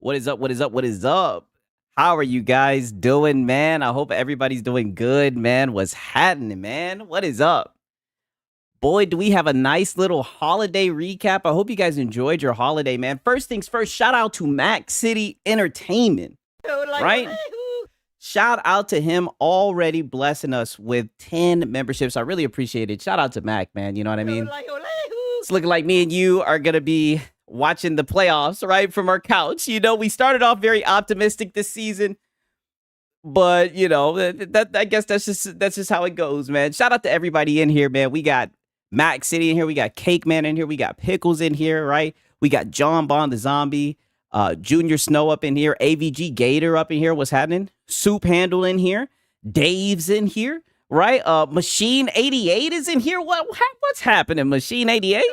What is up? What is up? What is up? How are you guys doing, man? I hope everybody's doing good, man. What's happening, man? What is up? Boy, do we have a nice little holiday recap. I hope you guys enjoyed your holiday, man. First things first, shout out to Mac City Entertainment, right? Shout out to him already blessing us with 10 memberships. I really appreciate it. Shout out to Mac, man. You know what I mean? It's looking like me and you are going to be watching the playoffs, right, from our couch. You know, we started off very optimistic this season, but you know, I guess that's just how it goes, man. Shout out to everybody in here, man. We got Mac City in here, we got Cake Man in here, we got Pickles in here, right? We got John Bond the Zombie, Junior Snow up in here, AVG Gator up in here. What's happening? Soup Handle in here, Dave's in here, right? Machine 88 is in here. What's happening, Machine 88?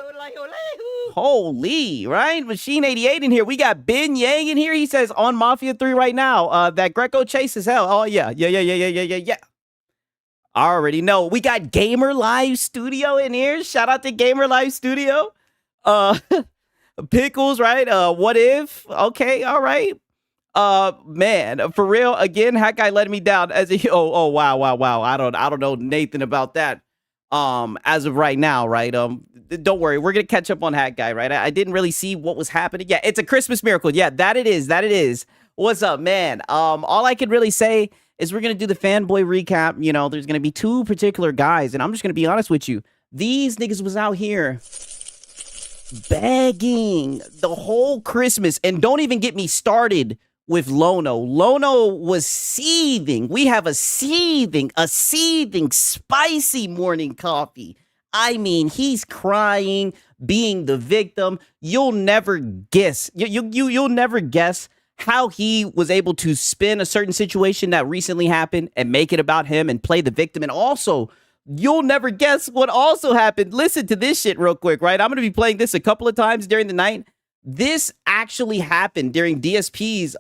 Holy, right? Machine 88 in here. We got Ben Yang in here. He says on Mafia 3 right now. That Greco chase is hell. Oh, yeah. I already know. We got Gamer Live Studio in here. Shout out to Gamer Live Studio. Pickles, right? What if? Okay, all right. Man, for real, again, Hack Guy letting me down as a wow. I don't know Nathan about that. As of right now, right? Don't worry, we're gonna catch up on Hack Guy, right? I didn't really see what was happening. Yeah, it's a Christmas miracle. Yeah, that it is. What's up, man? All I could really say is we're gonna do the fanboy recap. You know, there's gonna be two particular guys, and I'm just gonna be honest with you. These niggas was out here begging the whole Christmas, and don't even get me started with Lono. Lono was seething. We have a seething, spicy morning coffee. I mean, he's crying, being the victim. You'll never guess. You'll never guess how he was able to spin a certain situation that recently happened and make it about him and play the victim. And also, you'll never guess what also happened. Listen to this shit real quick, right? I'm going to be playing this a couple of times during the night. This actually happened during DSP's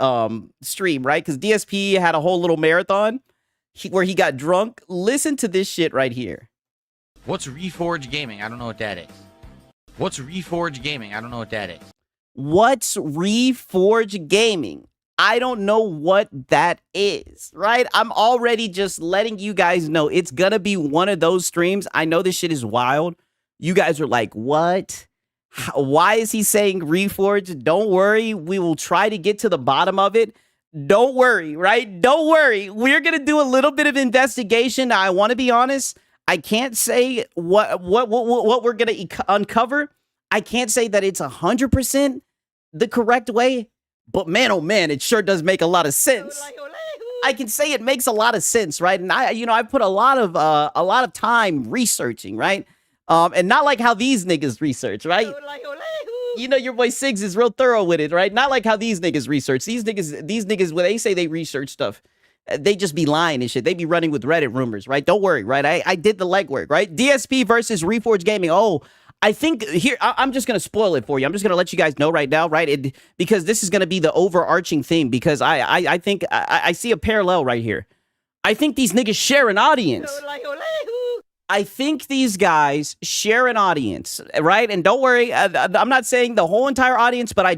stream, right? Because DSP had a whole little marathon where he got drunk. Listen to this shit right here. What's Reforge Gaming? I don't know what that is. What's Reforge Gaming? I don't know what that is. What's Reforge Gaming? I don't know what that is, right? I'm already just letting you guys know it's gonna be one of those streams. I know this shit is wild. You guys are like, what? Why is he saying Reforge? Don't worry. We will try to get to the bottom of it. Don't worry, right? Don't worry. We're going to do a little bit of investigation. Now, I want to be honest. I can't say what we're going to uncover. I can't say that it's 100% the correct way, but man, oh man, it sure does make a lot of sense. I can say it makes a lot of sense, right? And I put a lot of time researching, right? And not like how these niggas research, right? You know, your boy Siggs is real thorough with it, right? Not like how these niggas research. These niggas, when they say they research stuff, they just be lying and shit. They be running with Reddit rumors, right? Don't worry, right? I did the legwork, right? DSP versus Reforge Gaming. Oh, I think here, I'm just going to spoil it for you. I'm just going to let you guys know right now, right? Because this is going to be the overarching theme, because I think I see a parallel right here. I think these niggas share an audience. I think these guys share an audience, right? And don't worry, I'm not saying the whole entire audience, but I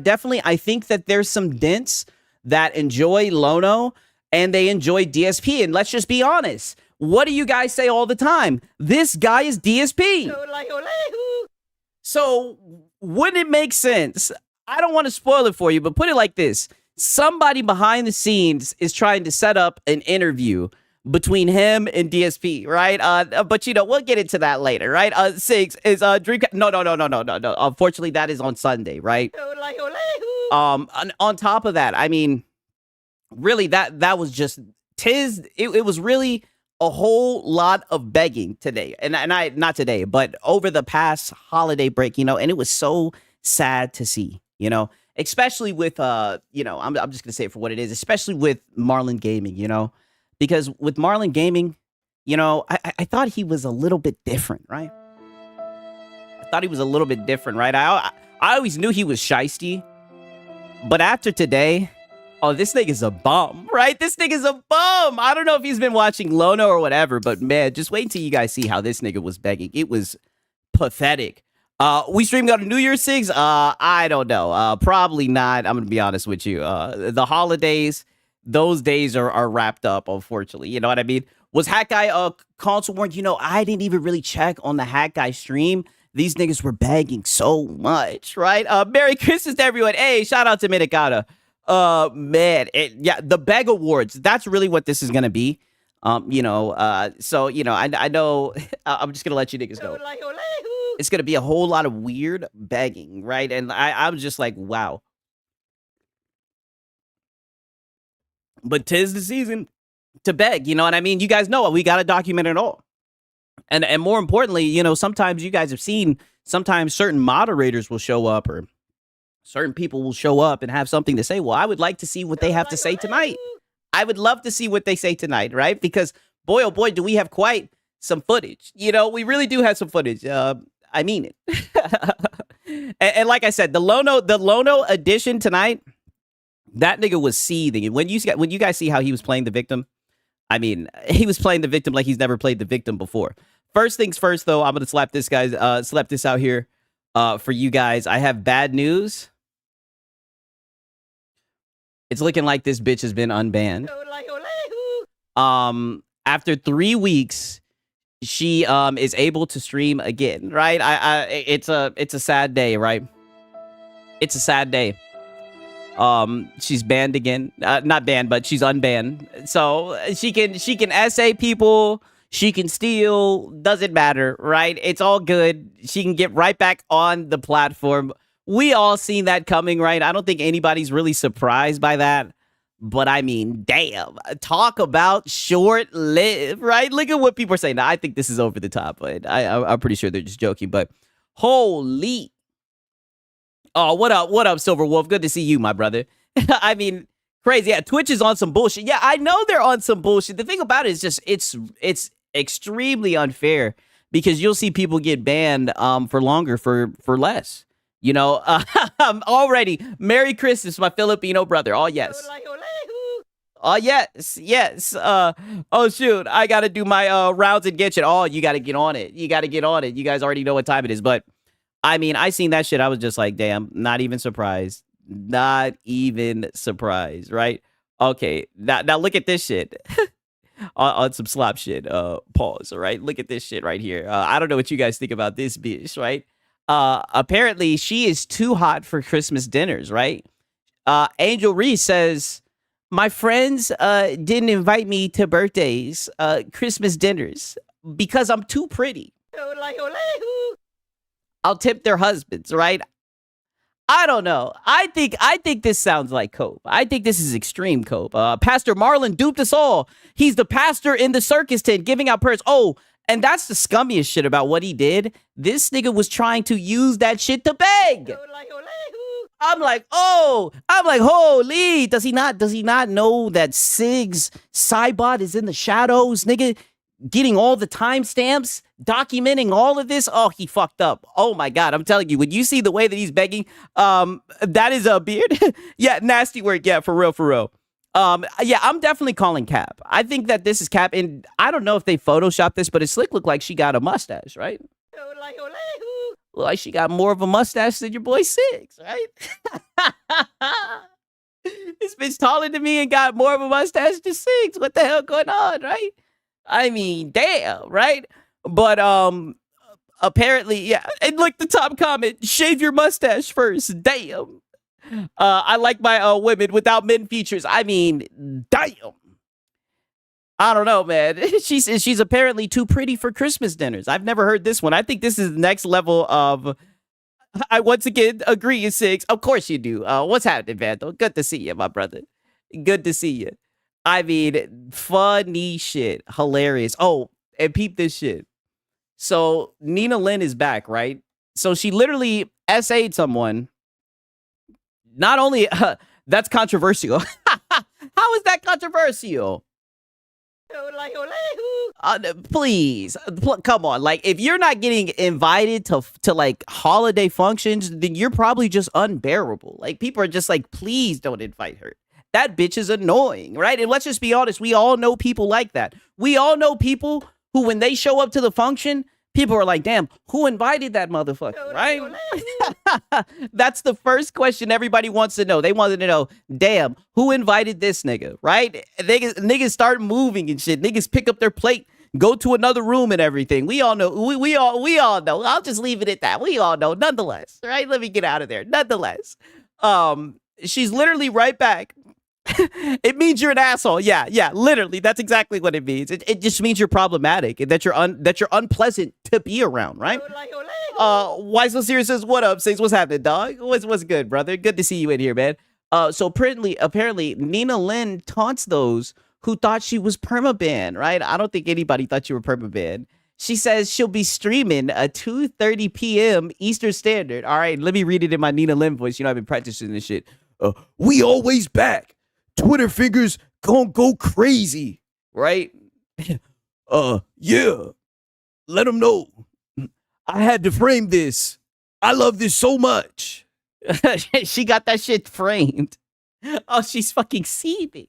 think that there's some dents that enjoy Lono and they enjoy DSP. And let's just be honest. What do you guys say all the time? This guy is DSP. So wouldn't it make sense? I don't want to spoil it for you, but put it like this. Somebody behind the scenes is trying to set up an interview between him and DSP, right? But you know, we'll get into that later, right? Six is Dreamcast. No. Unfortunately, that is on Sunday, right? On top of that, I mean, really, that was just it was really a whole lot of begging today, and I not today, but over the past holiday break, you know, and it was so sad to see, you know, especially with you know, I'm just gonna say it for what it is, especially with Marlon Gaming, you know. Because with Marlon Gaming, you know, I thought he was a little bit different, right? I thought he was a little bit different, right? I always knew he was shiesty. But after today, oh, this nigga's a bum, right? This nigga's a bum. I don't know if he's been watching Lono or whatever, but man, just wait until you guys see how this nigga was begging. It was pathetic. We streamed on New Year's 6. I don't know. Probably not. I'm gonna be honest with you. The holidays, those days are wrapped up, unfortunately. You know what I mean? Was Hat Guy console warned? You know, I didn't even really check on the Hat Guy stream. These niggas were bagging so much, right? Merry Christmas to everyone. Hey, shout out to Minikata. Man, yeah, the Bag Awards. That's really what this is gonna be. So you know, I know. I'm just gonna let you niggas know. It's gonna be a whole lot of weird begging, right? And I was just like, wow. But 'tis the season to beg. You know what I mean? You guys know we got to document it all. And more importantly, you know, sometimes you guys have seen, sometimes certain moderators will show up or certain people will show up and have something to say. Well, I would like to see what they have to say tonight. I would love to see what they say tonight, right? Because boy, oh boy, do we have quite some footage. You know, we really do have some footage. I mean it. and like I said, the Lono edition tonight, that nigga was seething. And when you guys see how he was playing the victim, I mean, he was playing the victim like he's never played the victim before. First things first, though, I'm gonna slap this out here for you guys. I have bad news. It's looking like this bitch has been unbanned. After 3 weeks, she is able to stream again, right? It's a sad day, right? It's a sad day. She's banned again. Not banned, but she's unbanned. So she can essay people, she can steal, doesn't matter, right? It's all good. She can get right back on the platform. We all seen that coming, right? I don't think anybody's really surprised by that. But I mean, damn, talk about short-lived, right? Look at what people are saying. Now, I think this is over the top, but I'm pretty sure they're just joking. But holy. Oh, what up, Silver Wolf? Good to see you, my brother. I mean, crazy. Yeah, Twitch is on some bullshit. Yeah, I know they're on some bullshit. The thing about it is just it's extremely unfair because you'll see people get banned for longer for less. You know, already. Merry Christmas, my Filipino brother. Oh, yes. Oh, yes. Oh, shoot. I got to do my rounds and get it. Oh, you got to get on it. You got to get on it. You guys already know what time it is. But, I mean, I seen that shit. I was just like, damn, not even surprised. Not even surprised, right? Okay, now look at this shit. on some slop shit. Pause, all right? Look at this shit right here. I don't know what you guys think about this bitch, right? Apparently she is too hot for Christmas dinners, right? Angel Reese says, my friends didn't invite me to birthdays, Christmas dinners, because I'm too pretty. I'll tip their husbands, right? I don't know. I think this sounds like cope. I think this is extreme cope. Pastor Marlon duped us all. He's the pastor in the circus tent giving out prayers. Oh, and that's the scummiest shit about what he did. This nigga was trying to use that shit to beg. I'm like, holy. Does he not know that Sig's Cybot is in the shadows, nigga? Getting all the timestamps, documenting all of this. Oh, he fucked up. Oh my God. I'm telling you, when you see the way that he's begging, that is a beard. Yeah, nasty work. Yeah, for real. Yeah, I'm definitely calling cap. I think that this is cap, and I don't know if they photoshopped this, but it slick looked like she got a mustache, right? Look like she got more of a mustache than your boy Six, right? This bitch taller than me and got more of a mustache than Six. What the hell going on, right? I mean, damn, right? But apparently, yeah. And look, the top comment: shave your mustache first. Damn. I like my women without men features. I mean, damn. I don't know, man. She's apparently too pretty for Christmas dinners. I've never heard this one. I think this is the next level of. I once again agree, Six. Of course you do. What's happening, Vandal? Good to see you, my brother. Good to see you. I mean, funny shit. Hilarious. Oh, and peep this shit. So Nina Lynn is back, right? So she literally essayed someone. Not only, that's controversial. How is that controversial? Please, come on. Like, if you're not getting invited to like holiday functions, then you're probably just unbearable. Like, people are just like, please don't invite her. That bitch is annoying, right? And let's just be honest. We all know people like that. We all know people who, when they show up to the function, People are like, damn, who invited that motherfucker, right? That's the first question everybody wants to know. They wanted to know, damn, who invited this nigga, right? Niggas start moving and shit. Niggas pick up their plate, go to another room and everything. We all know. We all know. I'll just leave it at that. We all know, nonetheless, right? Let me get out of there. Nonetheless, she's literally right back. It means you're an asshole. Yeah, literally. That's exactly what it means. It just means you're problematic and that you're unpleasant to be around, right? Why So Serious says, what up, Sings? What's happening, dog? What's good, brother? Good to see you in here, man. So apparently, Nina Lynn taunts those who thought she was permabanned, right? I don't think anybody thought you were permabanned. She says she'll be streaming at 2:30 p.m. Eastern Standard. All right, let me read it in my Nina Lynn voice. You know, I've been practicing this shit. We always back. Twitter fingers gonna go crazy, right? Yeah. Let them know. I had to frame this. I love this so much. She got that shit framed. Oh, she's fucking seething.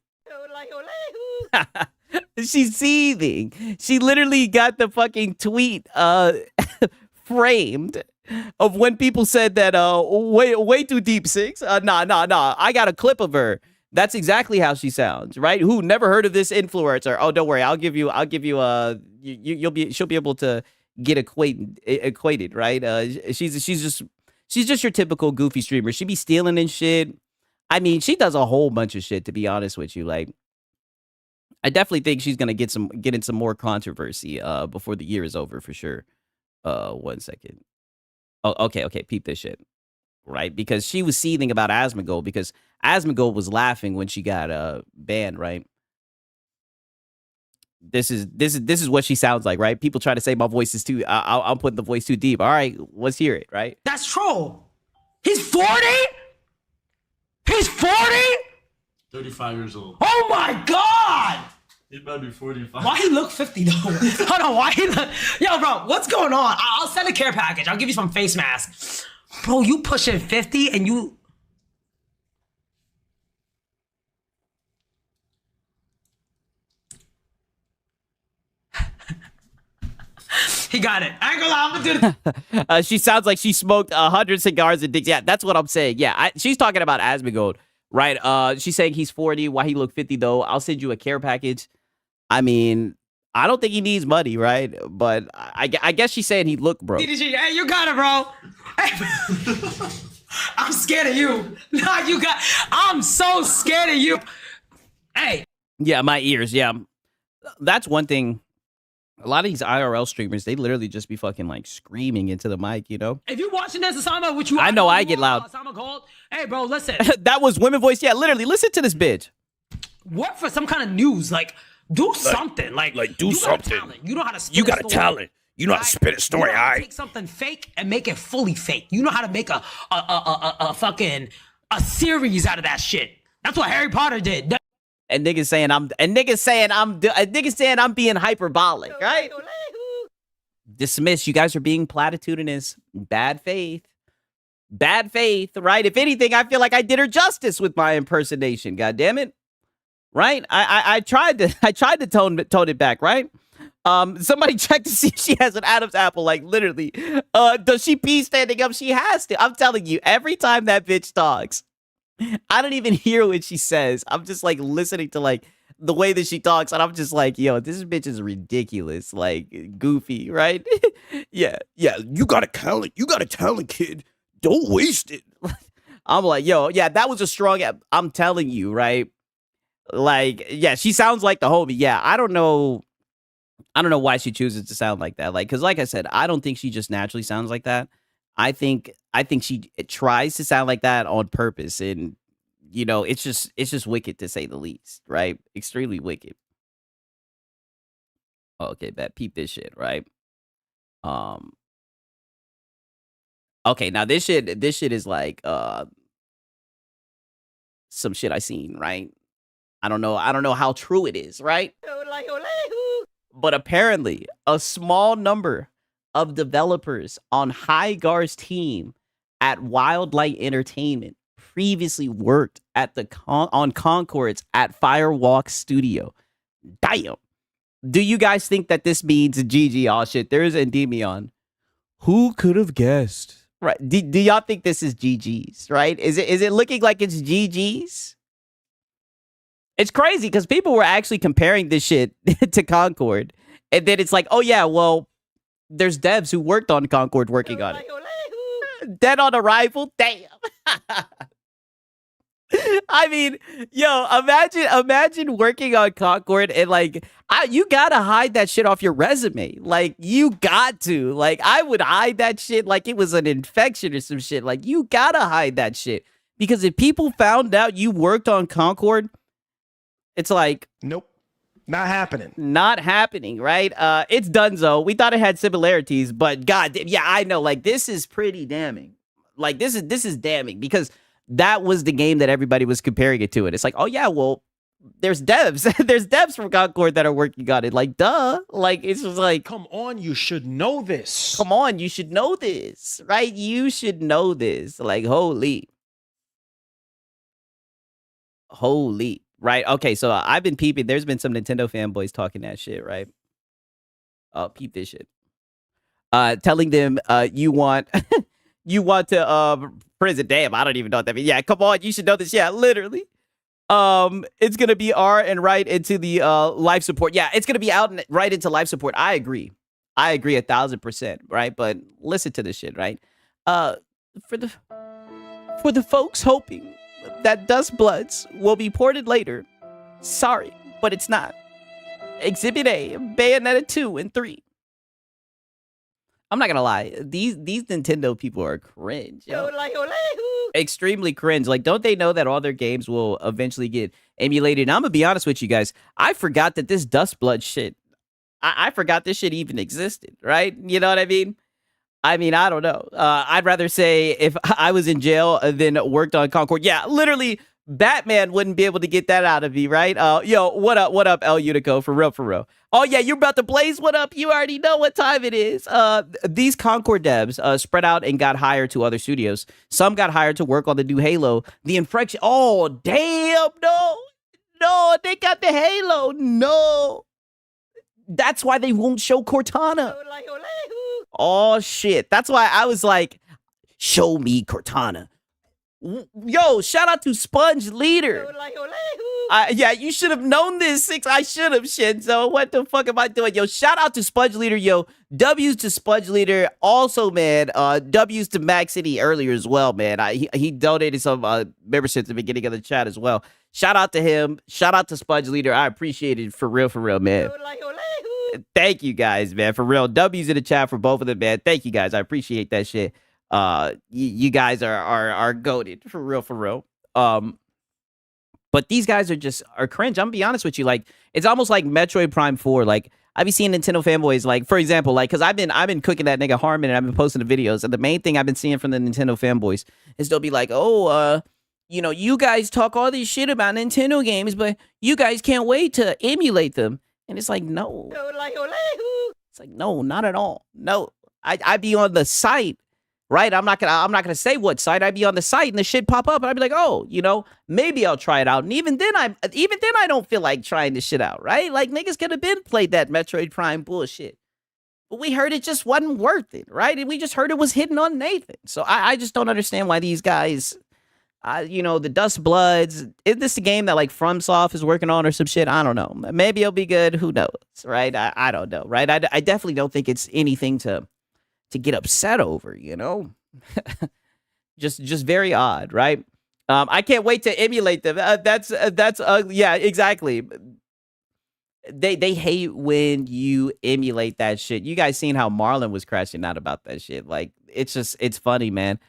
She's seething. She literally got the fucking tweet framed of when people said that way too deep, Six. Nah. I got a clip of her. That's exactly how she sounds, right? Who never heard of this influencer? Oh, don't worry. She'll be able to get equated, right? She's just your typical goofy streamer. She be stealing and shit. I mean, she does a whole bunch of shit, to be honest with you. Like, I definitely think she's gonna get in some more controversy before the year is over for sure. 1 second. Oh, okay, peep this shit. Right? Because she was seething about Asmongold because Asmongold was laughing when she got banned, right? This is what she sounds like, right? People try to say my voice is too I'm putting the voice too deep. All right, let's hear it, right? That's troll. He's 40? He's 40? 35 years old. Oh my god! He's about to be 45. Why he look 50 though? Hold on, why he look... Yo, bro, what's going on? I'll send a care package. I'll give you some face masks. Bro, you pushing 50 and you... He got it. I ain't gonna lie, I'm gonna do She sounds like she smoked 100 cigars and dicks. Yeah, that's what I'm saying. Yeah, she's talking about Asmongold, right? She's saying he's 40. Why he look 50 though? I'll send you a care package. I mean, I don't think he needs money, right? But I guess she's saying he look broke. Hey, you got it, bro. Hey. I'm scared of you. Nah, I'm so scared of you. Hey. Yeah, my ears. Yeah, that's one thing. A lot of these IRL streamers, they literally just be fucking like screaming into the mic, you know? If you're watching this, Osama, which you I know I get loud. Osama Gold. Hey, bro, listen. That was women voice. Yeah, literally. Listen to this bitch. Work for some kind of news. Like, do something. Like do something. You know how to spit You got a a story. talent. You know how to spit a story, You know how to alright? take something fake and make it fully fake. You know how to make a series out of that shit. That's what Harry Potter did. And niggas saying I'm being hyperbolic, right? Dismiss. You guys are being platitudinous. Bad faith, right? If anything, I feel like I did her justice with my impersonation. God damn it, right? I tried to tone it back, right? Somebody check to see if she has an Adam's apple. Like literally, does she pee standing up? She has to. I'm telling you, every time that bitch talks, I don't even hear what she says. I'm just like listening to like the way that she talks, and I'm just like, yo, this bitch is ridiculous, like goofy, right? yeah. You got a talent. You got a talent, kid. Don't waste it. I'm like, yo, yeah, that was a strong. I'm telling you, right? Like, yeah, she sounds like the homie. Yeah, I don't know why she chooses to sound like that. Like, because like I said, I don't think she just naturally sounds like that. I think she tries to sound like that on purpose, and you know, it's just wicked to say the least, right? Extremely wicked. Okay, bet peep this shit, right? Okay, now this shit is like some shit I seen, right? I don't know how true it is, right? But apparently, a small number of developers on Hygar's team at Wildlight Entertainment previously worked at on Concords at Firewalk Studio. Damn. Do you guys think that this means GG? Oh shit, there is Endymion. Who could have guessed? Right. Do y'all think this is GG's, right? Is it looking like it's GG's? It's crazy because people were actually comparing this shit to Concord. And then it's like, oh yeah, well, there's devs who worked on Concord working on it. Dead on arrival? Damn. I mean, yo, imagine working on Concord and like, you gotta hide that shit off your resume. Like, you got to. Like, I would hide that shit like it was an infection or some shit. Like, you gotta hide that shit. Because if people found out you worked on Concord, it's like, nope, not happening. Not happening, right? It's donezo. We thought it had similarities, but god, yeah, I know. Like, this is pretty damning. Like, this is damning because that was the game that everybody was comparing it to. And it's like, oh yeah, well, there's devs. There's devs from Concord that are working on it. Like, duh. Like, it's just like, come on, you should know this. Come on, you should know this, right? You should know this. Like, holy. Right? Okay, so I've been peeping. There's been some Nintendo fanboys talking that shit, right? Oh, peep this shit. Telling them you want you want to prison. Damn, I don't even know what that means. Yeah, come on, you should know this. Yeah, literally. It's gonna be R and right into the life support. Yeah, it's gonna be out and right into life support. I agree 1,000%, right? But listen to this shit, right? For the folks hoping that Dust Bloods will be ported later, sorry, but it's not. Exhibit A, Bayonetta 2 and 3. I'm not gonna lie, these Nintendo people are cringe. Yo. Extremely cringe. Like, don't they know that all their games will eventually get emulated? And I'm gonna be honest with you guys, I forgot that this Dust Blood shit, I forgot this shit even existed, right? You know what I mean? I don't know. I'd rather say if I was in jail than worked on Concord. Yeah, literally, Batman wouldn't be able to get that out of me, right? Yo, what up, El Unico? For real. Oh, yeah, you're about to blaze. What up? You already know what time it is. These Concord devs spread out and got hired to other studios. Some got hired to work on the new Halo. The infraction. Oh, damn. No, they got the Halo. No. That's why they won't show Cortana. Oh, shit. That's why I was like, show me Cortana. Yo, shout out to Sponge Leader. Yeah, you should have known this. I should have, Shinzo. What the fuck am I doing? Yo, shout out to Sponge Leader. Yo, W's to Sponge Leader. Also, man, W's to Max City earlier as well, man. He donated some membership at the beginning of the chat as well. Shout out to him. Shout out to Sponge Leader. I appreciate it for real, man. Thank you guys, man. For real. W's in the chat for both of them, man. Thank you guys. I appreciate that shit. You guys are goated for real. But these guys are cringe. I'm gonna be honest with you. Like, it's almost like Metroid Prime 4. Like, I be seeing Nintendo fanboys, like, for example, like, because I've been cooking that nigga Harmon and I've been posting the videos, and the main thing I've been seeing from the Nintendo fanboys is they'll be like, oh, you know, you guys talk all this shit about Nintendo games, but you guys can't wait to emulate them. And it's like, no. It's like, no, not at all. No. I be on the site. Right, I'm not gonna say what site. I'd be on the site and the shit pop up, and I'd be like, oh, you know, maybe I'll try it out. And even then, I don't feel like trying this shit out, right? Like, niggas could have been played that Metroid Prime bullshit, but we heard it just wasn't worth it, right? And we just heard it was hitting on Nathan. So I just don't understand why these guys, you know, the Dust Bloods. Is this a game that like FromSoft is working on or some shit? I don't know. Maybe it'll be good. Who knows, right? I don't know, right? I definitely don't think it's anything to get upset over, you know. just very odd, right? I can't wait to emulate them. That's yeah, exactly. They hate when you emulate that shit. You guys seen how Marlon was crashing out about that shit? Like, it's funny, man.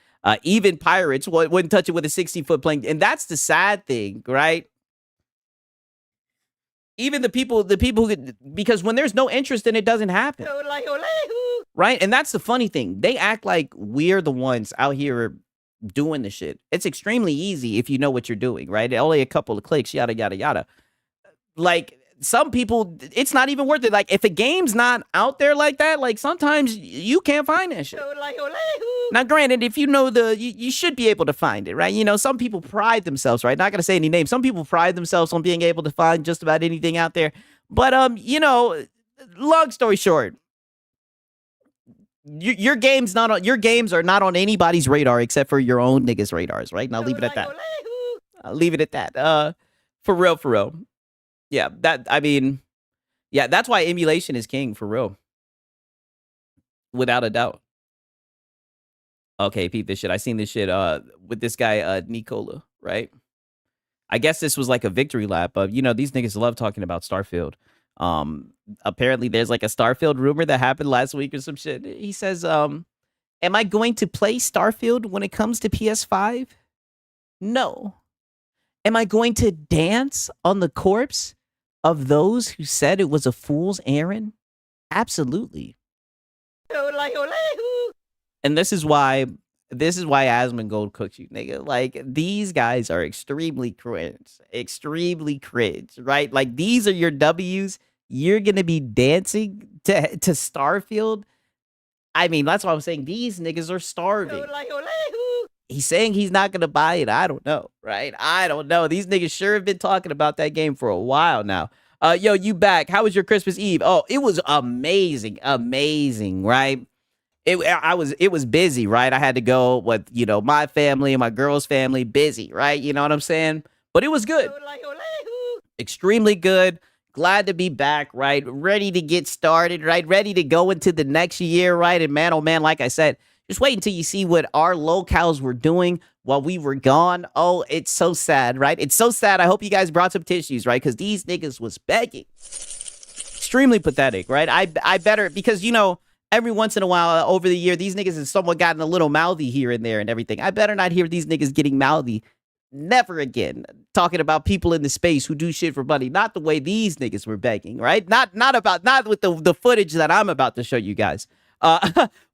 Even pirates wouldn't touch it with a 60-foot plane, and that's the sad thing, right? Even the people who, because when there's no interest, then it doesn't happen. Right? And that's the funny thing. They act like we're the ones out here doing the shit. It's extremely easy if you know what you're doing, right? Only a couple of clicks, yada, yada, yada. Like, some people, it's not even worth it. Like, if a game's not out there like that, like, sometimes you can't find that shit. Now, granted, if you know you should be able to find it, right? You know, some people pride themselves, right? Not going to say any names. Some people pride themselves on being able to find just about anything out there. But long story short, your games are not on anybody's radar except for your own niggas' radars, right? Now leave it at that. I'll leave it at that. For real. Yeah, that's why emulation is king, for real. Without a doubt. Okay, peep this shit. I seen this shit with this guy Nicola, right? I guess this was like a victory lap of, these niggas love talking about Starfield. Apparently there's like a Starfield rumor that happened last week or some shit. He says, am I going to play Starfield when it comes to PS5? No. Am I going to dance on the corpse of those who said it was a fool's errand? Absolutely. And this is why Asmongold cooks you, nigga. Like, these guys are extremely cringe, right? Like, these are your W's. You're gonna be dancing to Starfield. I mean, that's why I'm saying these niggas are starving. He's saying he's not gonna buy it. I don't know, right? I don't know. These niggas sure have been talking about that game for a while now. Yo, you back? How was your Christmas Eve? Oh, it was amazing, right? It was busy, right? I had to go with, my family and my girl's family, busy, right? You know what I'm saying? But it was good. Extremely good. Glad to be back, right? Ready to get started, right? Ready to go into the next year, right? And man, oh man, like I said, just wait until you see what our locals were doing while we were gone. Oh, it's so sad, right? It's so sad. I hope you guys brought some tissues, right? Because these niggas was begging. Extremely pathetic, right? I better, because, every once in a while over the year, these niggas have somewhat gotten a little mouthy here and there and everything. I better not hear these niggas getting mouthy. Never again. Talking about people in the space who do shit for money. Not the way these niggas were begging, right? Not with the footage that I'm about to show you guys.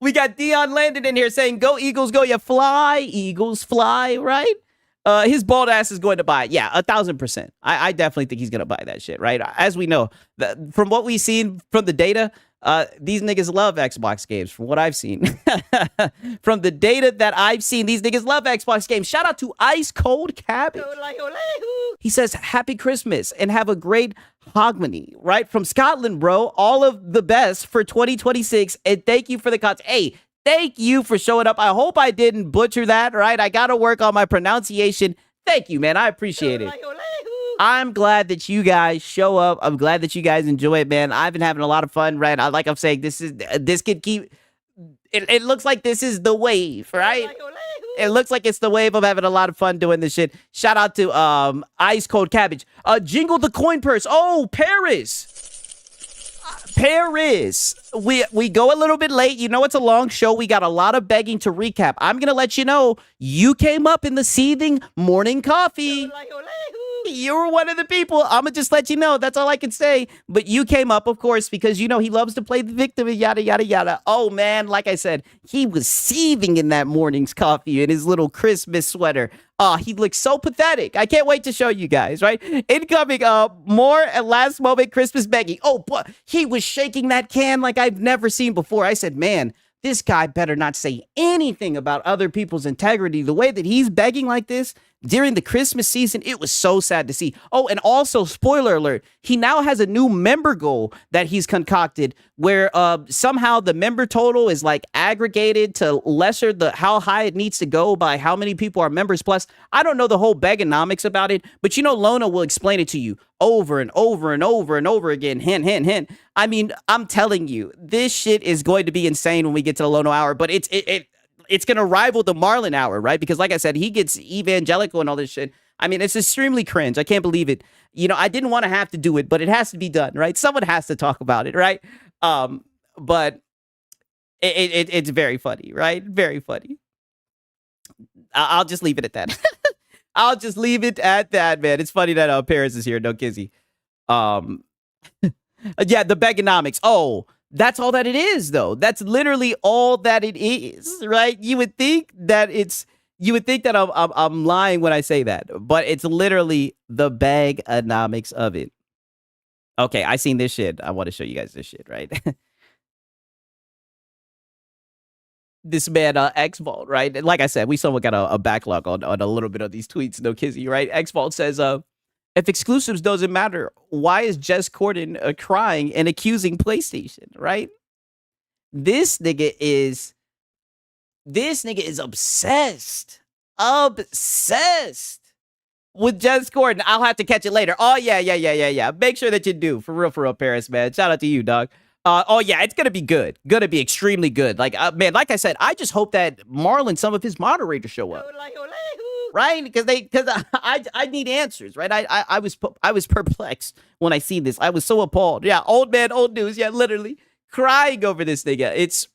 We got Dion Landon in here saying, go Eagles, go, you fly, Eagles fly, right? His bald ass is going to buy it. Yeah, 1,000%. I definitely think he's going to buy that shit, right? As we know, from what we've seen from the data, these niggas love Xbox games, from what I've seen. From the data that I've seen, these niggas love Xbox games. Shout out to Ice Cold Cabbage. He says, happy Christmas and have a great Hogmanay, right? From Scotland, bro. All of the best for 2026. And thank you for the content. Hey, thank you for showing up. I hope I didn't butcher that, right? I got to work on my pronunciation. Thank you, man. I appreciate it. I'm glad that you guys show up. I'm glad that you guys enjoy it, man. I've been having a lot of fun, right? Like I'm saying, this could keep. It looks like this is the wave, right? It looks like it's the wave of having a lot of fun doing this shit. Shout out to Ice Cold Cabbage. Jingle the coin purse. Oh, Paris. We go a little bit late. It's a long show. We got a lot of begging to recap. I'm gonna let you know you came up in the seething morning coffee. You were one of the people. I'm gonna just let you know. That's all I can say. But you came up, of course, because he loves to play the victim and yada yada yada. Oh man, like I said, he was seething in that morning's coffee in his little Christmas sweater. He looks so pathetic. I can't wait to show you guys, right? Incoming, more at last moment Christmas begging. Oh, but he was shaking that can like I've never seen before. I said, man, this guy better not say anything about other people's integrity. The way that he's begging like this during the Christmas season, it was so sad to see. Oh, and also, spoiler alert, he now has a new member goal that he's concocted where somehow the member total is like aggregated to lesser how high it needs to go by how many people are members plus. I don't know the whole begonomics about it, but Lona will explain it to you over and over and over and over again. Hint, hint, hint. I mean, I'm telling you, this shit is going to be insane when we get to the Lono hour, but it's going to rival the Marlon hour, right? Because like I said, he gets evangelical and all this shit. I mean, it's extremely cringe. I can't believe it. I didn't want to have to do it, but it has to be done, right? Someone has to talk about it, right? But it's very funny, right? Very funny. I'll just leave it at that. I'll just leave it at that, man. It's funny that Paris is here. No kizzy. Yeah, the begonomics. Oh, that's all that it is, though. That's literally all that it is, right? You would think that I'm lying when I say that, but it's literally the begonomics of it. Okay, I seen this shit. I want to show you guys this shit, right? This man, X-Vault, right? Like I said, we somewhat got a backlog on a little bit of these tweets. No kizzy, right? X-Vault says, If exclusives doesn't matter, why is Jess Corden crying and accusing PlayStation, right? This nigga is obsessed. Obsessed with Jess Corden. I'll have to catch it later. Oh, yeah. Make sure that you do. For real, Paris, man. Shout out to you, dog. Oh, yeah, it's going to be good. Going to be extremely good. Like, man, like I said, I just hope that Marlon, some of his moderators show up. Right? Because I need answers, right? I was perplexed when I see this. I was so appalled. Yeah, old man, old news. Yeah, literally crying over this nigga. It's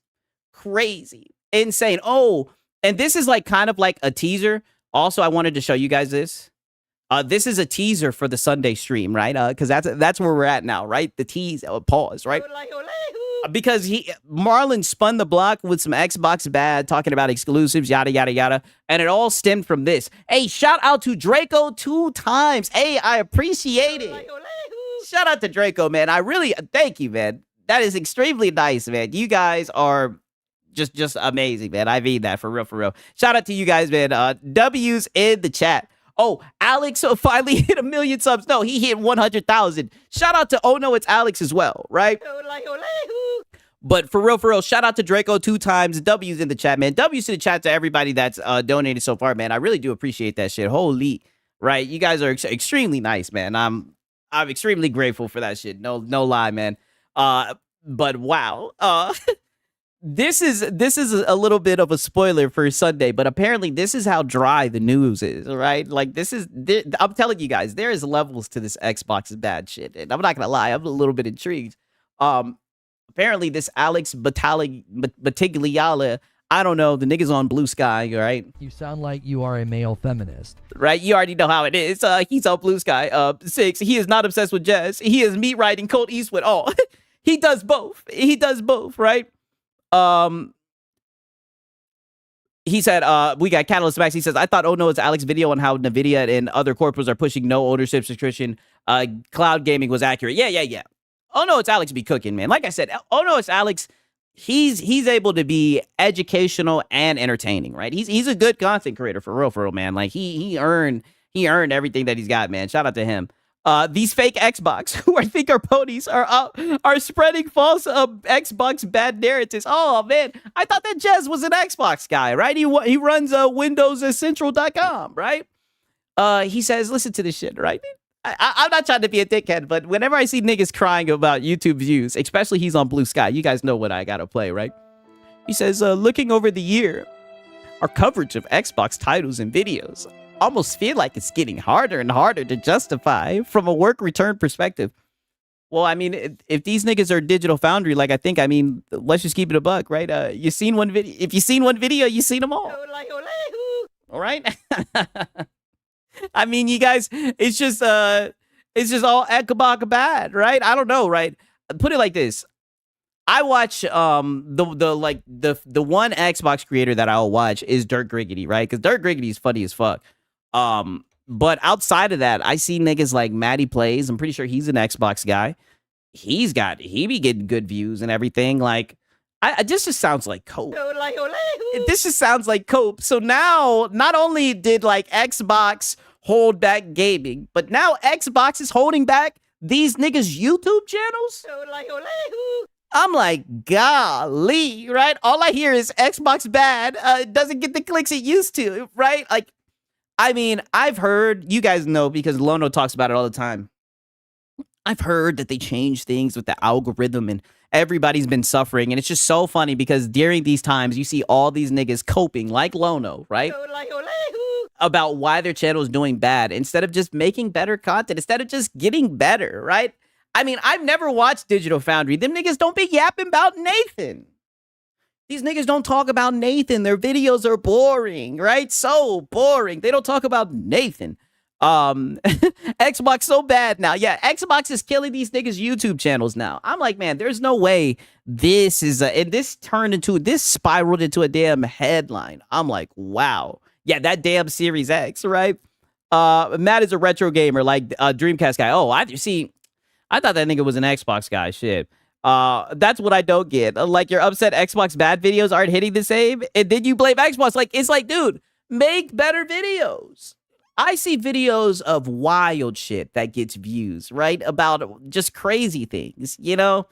crazy. Insane. Oh, and this is like kind of like a teaser. Also, I wanted to show you guys this. This is a teaser for the Sunday stream, right? Because that's where we're at now, right? The tease, pause, right? Because Marlon spun the block with some Xbox bad, talking about exclusives, yada, yada, yada. And it all stemmed from this. Hey, shout out to Draco 2 times. Hey, I appreciate it. Shout out to Draco, man. I really, thank you, man. That is extremely nice, man. You guys are just amazing, man. I mean that for real. Shout out to you guys, man. W's in the chat. Oh, Alex finally hit 1 million subs. No, he hit 100,000. Shout out to Oh No, It's Alex as well, right? But for real, shout out to Draco 2 times. W's in the chat, man. W's in the chat to everybody that's donated so far, man. I really do appreciate that shit. Holy, right? You guys are extremely nice, man. I'm extremely grateful for that shit. No lie, man. But wow. This is a little bit of a spoiler for Sunday, but apparently this is how dry the news is, right? Like I'm telling you guys, there is levels to this Xbox bad shit, and I'm not gonna lie, I'm a little bit intrigued. Apparently this Alex Batigliala, I don't know, the nigga's on Blue Sky, right? You sound like you are a male feminist. Right, you already know how it is. He's on Blue Sky. 6, he is not obsessed with Jess. He is meat riding Colt Eastwood. Oh, he does both. He does both, right? He said, we got Catalyst Max. He says, I thought, oh no, it's Alex video on how NVIDIA and other corporates are pushing no ownership subscription. Cloud gaming was accurate. Yeah. Oh no, it's Alex be cooking, man. Like I said, oh no, it's Alex. He's able to be educational and entertaining, right? He's a good content creator for real, man. Like he earned everything that he's got, man. Shout out to him. These fake Xbox who I think are ponies are spreading false Xbox bad narratives. Oh man, I thought that Jez was an Xbox guy, right? He runs WindowsCentral.com, right? He says, listen to this shit, right? I'm not trying to be a dickhead, but whenever I see niggas crying about YouTube views, especially he's on Blue Sky, you guys know what I gotta play, right? He says, looking over the year, our coverage of Xbox titles and videos almost feel like it's getting harder and harder to justify from a work return perspective. Well, I mean, if these niggas are Digital Foundry, like I mean, let's just keep it a buck, right? You seen one video. If you seen one video, you seen them all. All right. I mean, you guys, it's just all Ekabaka bad, right? I don't know, right? Put it like this. I watch the one Xbox creator that I'll watch is Dirt Griggity, right? Because Dirt Griggity is funny as fuck. But outside of that, I see niggas like Matty Plays. I'm pretty sure he's an Xbox guy. He be getting good views and everything. Like, this just sounds like cope. This just sounds like cope. So now, not only did like Xbox hold back gaming, but now Xbox is holding back these niggas' YouTube channels. I'm like, golly, right? All I hear is Xbox bad. Doesn't get the clicks it used to, right? Like, I mean, I've heard, you guys know because Lono talks about it all the time. I've heard that they changed things with the algorithm and everybody's been suffering. And it's just so funny because during these times, you see all these niggas coping like Lono, right? About why their channel is doing bad instead of just making better content, instead of just getting better, right? I mean, I've never watched Digital Foundry. Them niggas don't be yapping about Nathan. These niggas don't talk about Nathan. Their videos are boring, right? So boring. They don't talk about Nathan. Xbox so bad now. Yeah, Xbox is killing these niggas' YouTube channels now. I'm like, man, there's no way this is and this spiraled into a damn headline. I'm like, wow. Yeah, that damn Series X, right? Matt is a retro gamer, like Dreamcast guy. Oh, I thought that nigga was an Xbox guy. Shit. That's what I don't get. Like, you're upset Xbox bad videos aren't hitting the same, and then you blame Xbox. Like, it's like, dude, make better videos. I see videos of wild shit that gets views, right? About just crazy things, you know?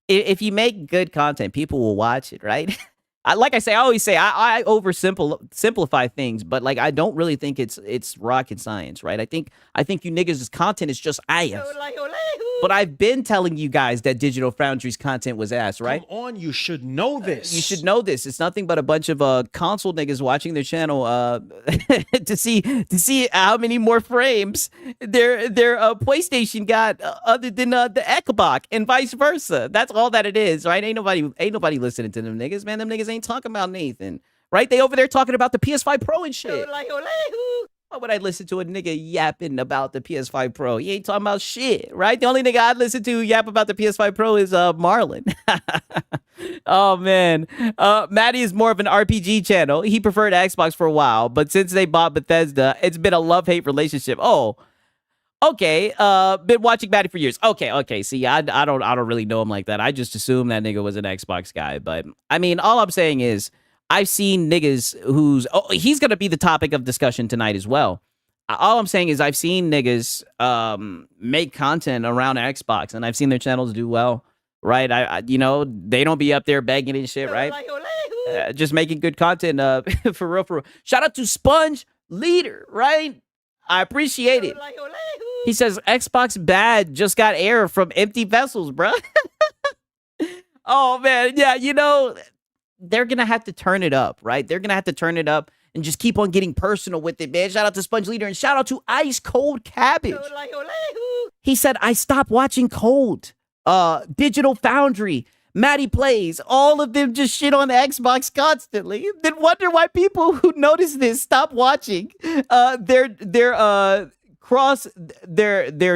If you make good content, people will watch it, right? Like I always say, I simplify things, but like I don't really think it's rocket science, right? I think you niggas' content is just ass. But I've been telling you guys that Digital Foundry's content was ass, right? Come on, you should know this. You should know this. It's nothing but a bunch of console niggas watching their channel to see how many more frames their PlayStation got other than the Xbox and vice versa. That's all that it is, right? Ain't nobody listening to them niggas, man. Them niggas ain't talking about Nathan, right? They over there talking about the PS5 Pro and shit. Why would I listen to a nigga yapping about the PS5 Pro? He ain't talking about shit, right? The only nigga I'd listen to yap about the PS5 Pro is Marlon. Oh, man. Maddie is more of an RPG channel. He preferred Xbox for a while, but since they bought Bethesda, it's been a love-hate relationship. Oh, okay. Been watching Maddie for years. Okay. See, I don't really know him like that. I just assumed that nigga was an Xbox guy. But, I mean, all I'm saying is, I've seen niggas he's going to be the topic of discussion tonight as well. All I'm saying is I've seen niggas make content around Xbox, and I've seen their channels do well, right? You know, they don't be up there begging and shit, right? Just making good content for real. Shout out to Sponge Leader, right? I appreciate it. He says, Xbox bad, just got air from empty vessels, bruh. Oh, man. Yeah, you know, they're going to have to turn it up, right? They're going to have to turn it up and just keep on getting personal with it, man. Shout out to Sponge Leader and shout out to Ice Cold Cabbage. He said, I stopped watching Cold, Digital Foundry, Maddie Plays. All of them just shit on the Xbox constantly. Then wonder why people who notice this stop watching. Their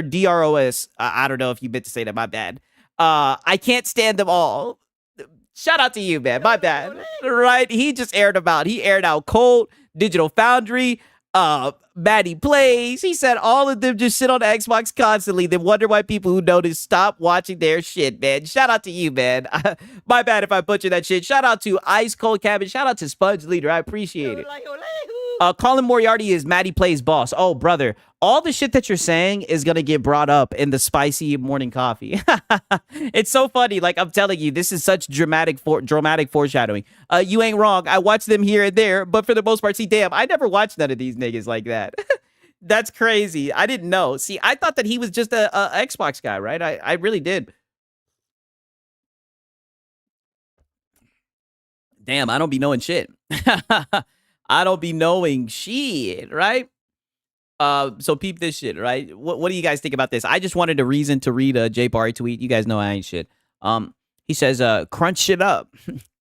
DROS. I don't know if you meant to say that. My bad. I can't stand them all. Shout out to you, man. My bad. Right? He just aired out Cold, Digital Foundry, Maddie Plays. He said all of them just shit on the Xbox constantly. Then wonder why people who notice stop watching their shit, man. Shout out to you, man. My bad if I butchered that shit. Shout out to Ice Cold Cabbage. Shout out to Sponge Leader. I appreciate it. Colin Moriarty is Maddie Plays boss. Oh, brother. All the shit that you're saying is going to get brought up in the spicy morning coffee. It's so funny. Like, I'm telling you, this is such dramatic foreshadowing. You ain't wrong. I watch them here and there, but for the most part, see, damn, I never watched none of these niggas like that. That's crazy. I didn't know. See, I thought that he was just a Xbox guy, right? I really did. Damn, I don't be knowing shit. I don't be knowing shit, right? So peep this shit, right? What do you guys think about this? I just wanted a reason to read a Jay Barry tweet. You guys know I ain't shit. He says, crunch it up.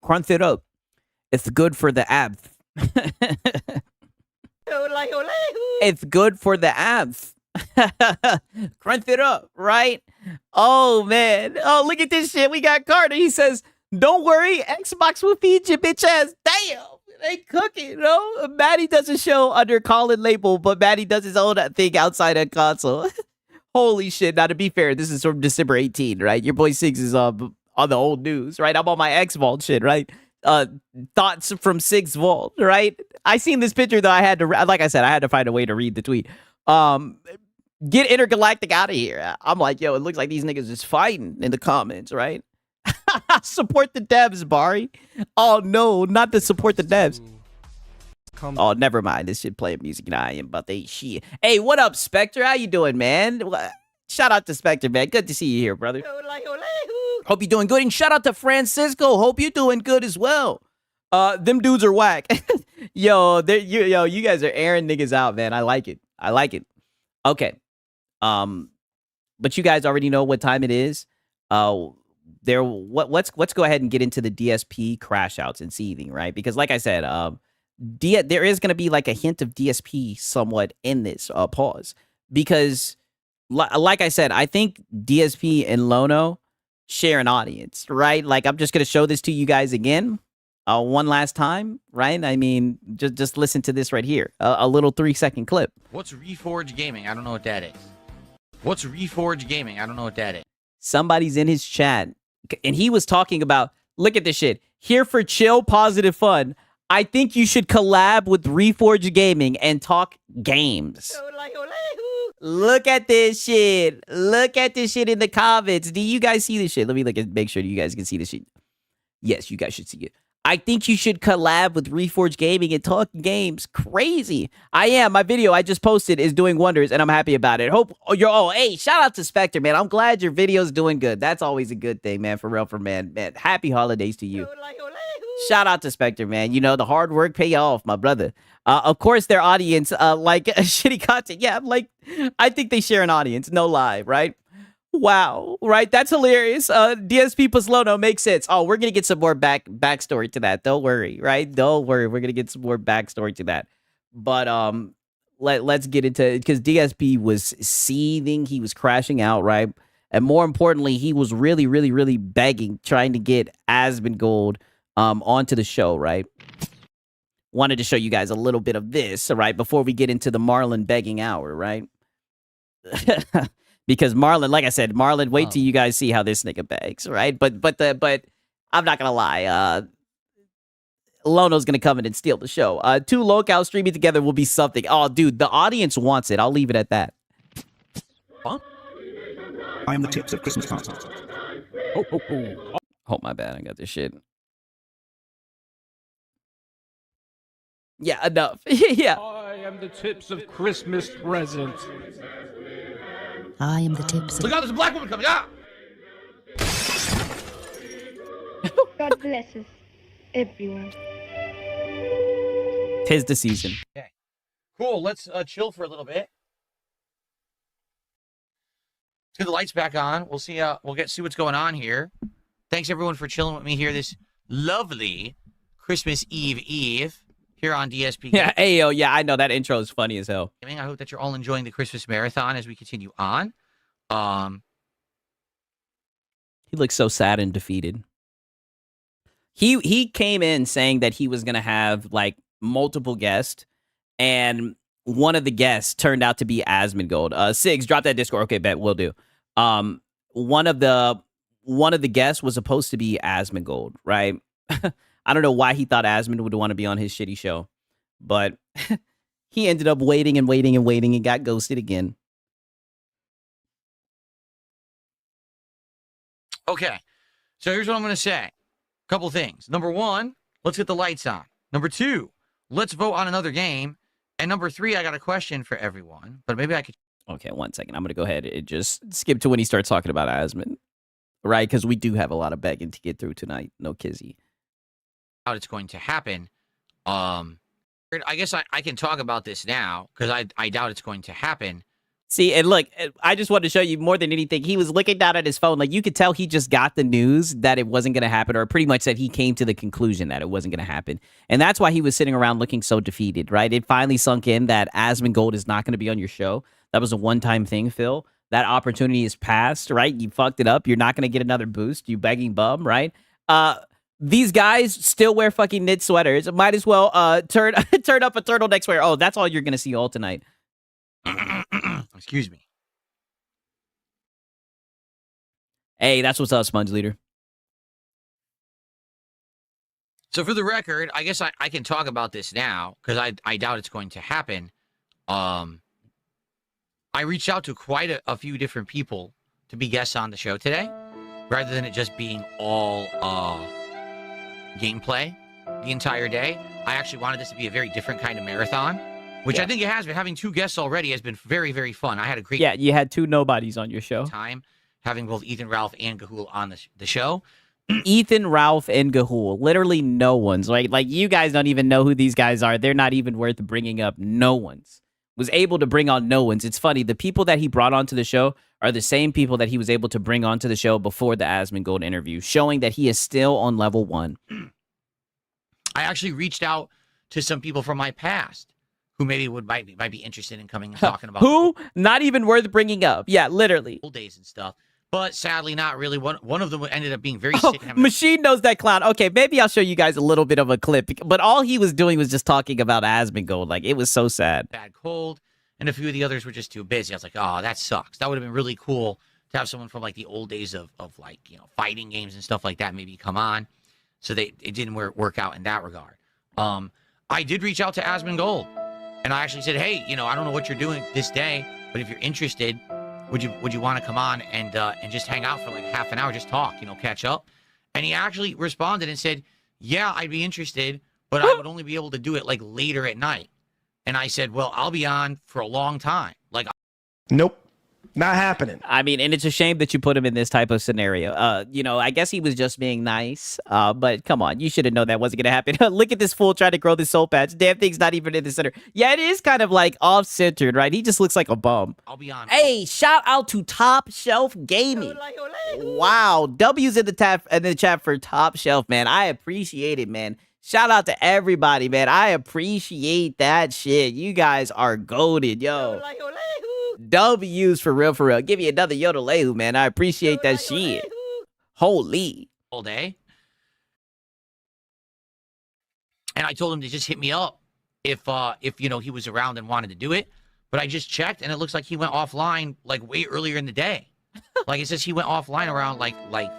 Crunch it up. It's good for the abs. It's good for the abs. Crunch it up, right? Oh, man. Oh, look at this shit. We got Carter. He says, don't worry. Xbox will feed your bitch ass. Damn. They cooking, you know? Maddie does a show under Colin label, but Maddie does his own thing outside a console. Holy shit. Now, to be fair, this is from December 18, right? Your boy Siggs is on the old news, right? I'm on my X Vault shit, right? Thoughts from Siggs Vault, right? I seen this picture, though. I had to find a way to read the tweet. Get Intergalactic out of here. I'm like, yo, it looks like these niggas is fighting in the comments, right? Support the devs, Bari. Oh no, not to support the devs. Oh, never mind. This shit playing music and I am about they shit. Hey, what up, Spectre? How you doing, man? Shout out to Spectre, man. Good to see you here, brother. Hope you're doing good. And shout out to Francisco. Hope you're doing good as well. Them dudes are whack. Yo, you guys are airing niggas out, man. I like it. Okay. But you guys already know what time it is. Let's go ahead and get into the DSP crash outs and seething, right? Because like I said, there is going to be like a hint of DSP somewhat in this pause, because like I said, I think DSP and Lono share an audience, right? Like, I'm just going to show this to you guys again one last time, right? I mean, just listen to this right here, a little 3-second clip. What's Reforge Gaming? I don't know what that is. What's Reforge Gaming? I don't know what that is. Somebody's in his chat, and he was talking about, look at this shit. Here for chill, positive fun. I think you should collab with Reforge Gaming and talk games. Look at this shit. Look at this shit in the comments. Do you guys see this shit? Let me make sure you guys can see this shit. Yes, you guys should see it. I think you should collab with Reforge Gaming and talk games. Crazy. I am. My video I just posted is doing wonders, and I'm happy about it. Hope hey, shout out to Spectre, man. I'm glad your video's doing good. That's always a good thing, man. For real, man. Happy holidays to you. Shout out to Spectre, man. You know, the hard work pay off, my brother. Of course, their audience, like shitty content. Yeah, I think they share an audience. No lie, right? Wow, right? That's hilarious. DSP plus Lono makes sense. Oh, we're gonna get some more backstory to that. Don't worry, right? Don't worry. We're gonna get some more backstory to that. But let's get into it because DSP was seething. He was crashing out, right? And more importantly, he was really, really, really begging, trying to get Asmongold onto the show, right? Wanted to show you guys a little bit of this, right? Before we get into the Marlon begging hour, right? Because Marlon, like I said, Marlon, wait till you guys see how this nigga begs, right? But I'm not gonna lie, Lono's gonna come in and steal the show. Two locals streaming together will be something. Oh, dude, the audience wants it. I'll leave it at that. Huh? I am the tips of Christmas cards. Oh, my bad. I got this shit. Yeah, enough. Yeah. I am the tips of Christmas presents. I am the tips of... Look out, there's a black woman coming out. God blesses everyone. 'Tis the season. Okay. Cool. Let's chill for a little bit. Let's get the lights back on. We'll see. See what's going on here. Thanks everyone for chilling with me here this lovely Christmas Eve here on DSP. Yeah, ayo, yeah, I know that intro is funny as hell. I hope that you're all enjoying the Christmas marathon as we continue on. He looks so sad and defeated. He came in saying that he was gonna have like multiple guests, and one of the guests turned out to be Asmongold. Sigs, drop that Discord. Okay, bet we'll do. One of the guests was supposed to be Asmongold, right? I don't know why he thought Asmon would want to be on his shitty show, but he ended up waiting and got ghosted again. Okay, so here's what I'm going to say. A couple things. Number one, let's get the lights on. Number two, let's vote on another game. And number three, I got a question for everyone, but maybe I could... Okay, 1 second. I'm going to go ahead and just skip to when he starts talking about Asmon, right? Because we do have a lot of begging to get through tonight. No kizzy. How it's going to happen. I guess I can talk about this now because I doubt it's going to happen. See, and look, I just wanted to show you more than anything. He was looking down at his phone. Like, you could tell he just got the news that it wasn't going to happen, or pretty much that he came to the conclusion that it wasn't going to happen. And that's why he was sitting around looking so defeated, right? It finally sunk in that Asmongold is not going to be on your show. That was a one-time thing, Phil. That opportunity is past, right? You fucked it up. You're not going to get another boost. You begging bum, right? These guys still wear fucking knit sweaters. Might as well turn up a turtleneck sweater. Oh, that's all you're going to see all tonight. Excuse me. Hey, that's what's up, Sponge Leader. So for the record, I guess I can talk about this now because I doubt it's going to happen. I reached out to quite a few different people to be guests on the show today, rather than it just being all gameplay the entire day. I actually wanted this to be a very different kind of marathon, which I think it has been. Having two guests already has been very, very fun. I had a great you had two nobodies on your show. Time having both Ethan, Ralph, and Gahul on the show. Ethan, Ralph, and Gahul. Literally no one's. Like, you guys don't even know who these guys are. They're not even worth bringing up. No one's. Was able to bring on no one's. It's funny. The people that he brought onto the show are the same people that he was able to bring onto the show before the Asmongold interview, showing that he is still on level 1. I actually reached out to some people from my past who maybe might be interested in coming and talking about who not even worth bringing up. Yeah, literally old days and stuff. But sadly, not really. One of them ended up being very sick. Machine knows that clown. Okay, maybe I'll show you guys a little bit of a clip. But all he was doing was just talking about Asmongold. Like, it was so sad. Bad cold, and a few of the others were just too busy. I was like, oh, that sucks. That would have been really cool to have someone from like the old days of like, you know, fighting games and stuff like that maybe come on. So it didn't work out in that regard. I did reach out to Asmongold, and I actually said, hey, I don't know what you're doing this day, but if you're interested, would you want to come on and just hang out for like half an hour, just talk, catch up? And he actually responded and said, yeah, I'd be interested, but I would only be able to do it like later at night. And I said, well, I'll be on for a long time. Like, Nope. Not happening. I mean, and it's a shame that you put him in this type of scenario. I guess he was just being nice. But come on, you should have known that wasn't gonna happen. Look at this fool trying to grow this soul patch. Damn thing's not even in the center. Yeah, it is kind of like off-centered, right? He just looks like a bum. I'll be on. Hey, shout out to Top Shelf Gaming. Wow, W's in the chat for Top Shelf, man. I appreciate it, man. Shout out to everybody, man. I appreciate that shit. You guys are goated, yo. W's for real, for real. Give you another Yodelehu, man. I appreciate that shit. Holy. All day. And I told him to just hit me up if he was around and wanted to do it. But I just checked, and it looks like he went offline like way earlier in the day. Like it says he went offline around like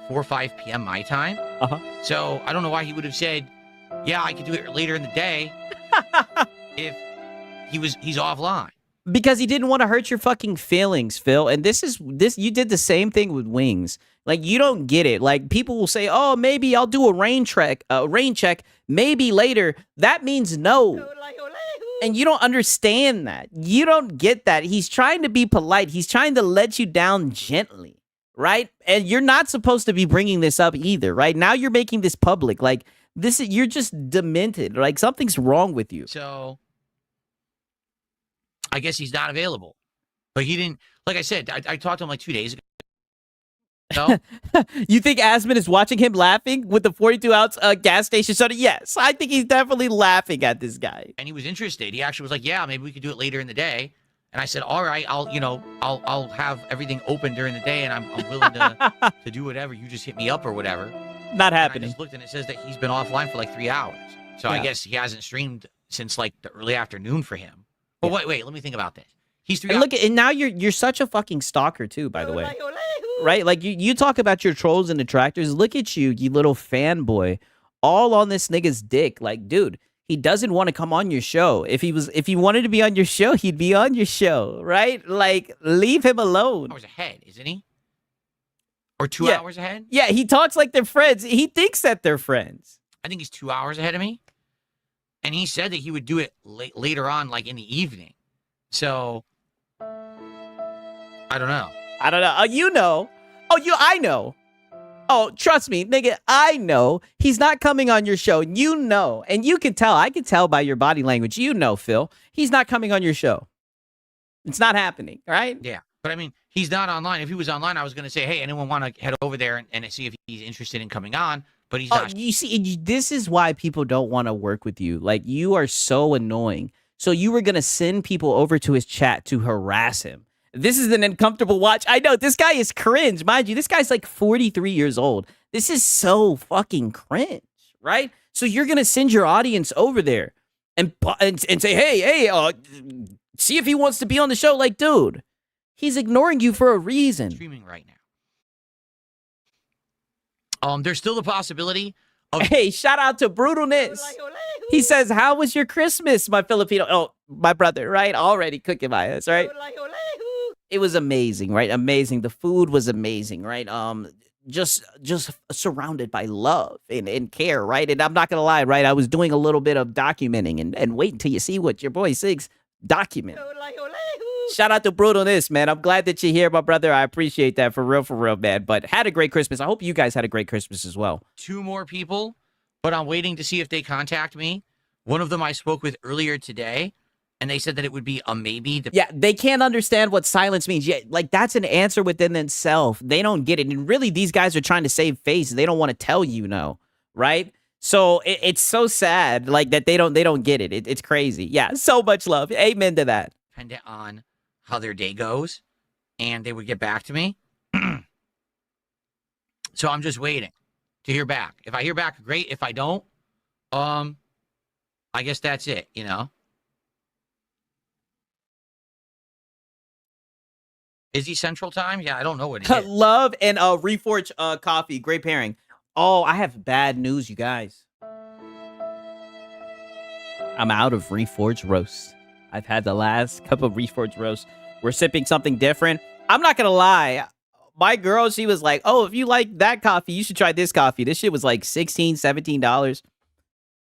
4 or 5 p.m. my time. So I don't know why he would have said, yeah, I could do it later in the day if he's offline. Because he didn't want to hurt your fucking feelings, Phil. And this you did the same thing with Wings. Like, you don't get it. Like, people will say, oh, maybe I'll do a rain check, maybe later. That means no. And you don't understand that. You don't get that. He's trying to be polite. He's trying to let you down gently, right? And you're not supposed to be bringing this up either, right? Now you're making this public. Like, you're just demented. Like, something's wrong with you. So I guess he's not available. But he didn't, like I said, I talked to him like 2 days ago. No? You think Asmon is watching him laughing with the 42-ounce gas station soda? Yes, I think he's definitely laughing at this guy. And he was interested. He actually was like, yeah, maybe we could do it later in the day. And I said, all right, I'll have everything open during the day, and I'm willing to do whatever. You just hit me up or whatever. Not And happening. I just looked, and it says that he's been offline for like 3 hours. So I guess he hasn't streamed since like the early afternoon for him. But wait, let me think about this. He's 3 hours. And look, and now you're such a fucking stalker too, by the way. Right? Like you talk about your trolls and detractors. Look at you little fanboy, all on this nigga's dick. Like, dude, he doesn't want to come on your show. If he wanted to be on your show, he'd be on your show, right? Like, leave him alone. Hours ahead, isn't he? Or 2 hours ahead? Yeah, he talks like they're friends. He thinks that they're friends. I think he's 2 hours ahead of me. And he said that he would do it later on, like in the evening. So I don't know. Oh, you know. I know. Oh, trust me, nigga, I know. He's not coming on your show. You know. And you can tell. I can tell by your body language. You know, Phil. He's not coming on your show. It's not happening, right? Yeah. But I mean, he's not online. If he was online, I was going to say, hey, anyone want to head over there and see if he's interested in coming on? But he's not. You see, this is why people don't want to work with you. Like, you are so annoying. So you were going to send people over to his chat to harass him. This is an uncomfortable watch. I know, this guy is cringe. Mind you, this guy's like 43 years old. This is so fucking cringe, right? So you're going to send your audience over there and say, hey, see if he wants to be on the show. Like, dude, he's ignoring you for a reason. Streaming right now. There's still the possibility of... Hey, shout out to Brutalness. He says, how was your Christmas, my Filipino? Oh, my brother, right? Already cooking my ass, right? It was amazing, right? Amazing. The food was amazing, right? Just surrounded by love and care, right? And I'm not gonna lie, right? I was doing a little bit of documenting and wait until you see what your boy Sig's document. Shout out to Brutalness, man. I'm glad that you're here, my brother. I appreciate that for real, man. But had a great Christmas. I hope you guys had a great Christmas as well. 2 more people, but I'm waiting to see if they contact me. One of them I spoke with earlier today, and they said that it would be a maybe. Yeah, they can't understand what silence means. Yeah, like, that's an answer within themselves. They don't get it. And really, these guys are trying to save face. They don't want to tell you no, right? So it's so sad, like, that they don't get it. It's crazy. Yeah, so much love. Amen to that. Dependent on how their day goes, and they would get back to me. So I'm just waiting to hear back. If I hear back, great. If I don't, I guess that's it, you know? Is he Central Time? Yeah, I don't know what it is. Love and Reforge coffee. Great pairing. Oh, I have bad news, you guys. I'm out of Reforged Roast. I've had the last cup of Reforged Roast. We're sipping something different. I'm not gonna lie. My girl, she was like, oh, if you like that coffee, you should try this coffee. This shit was like $16, $17.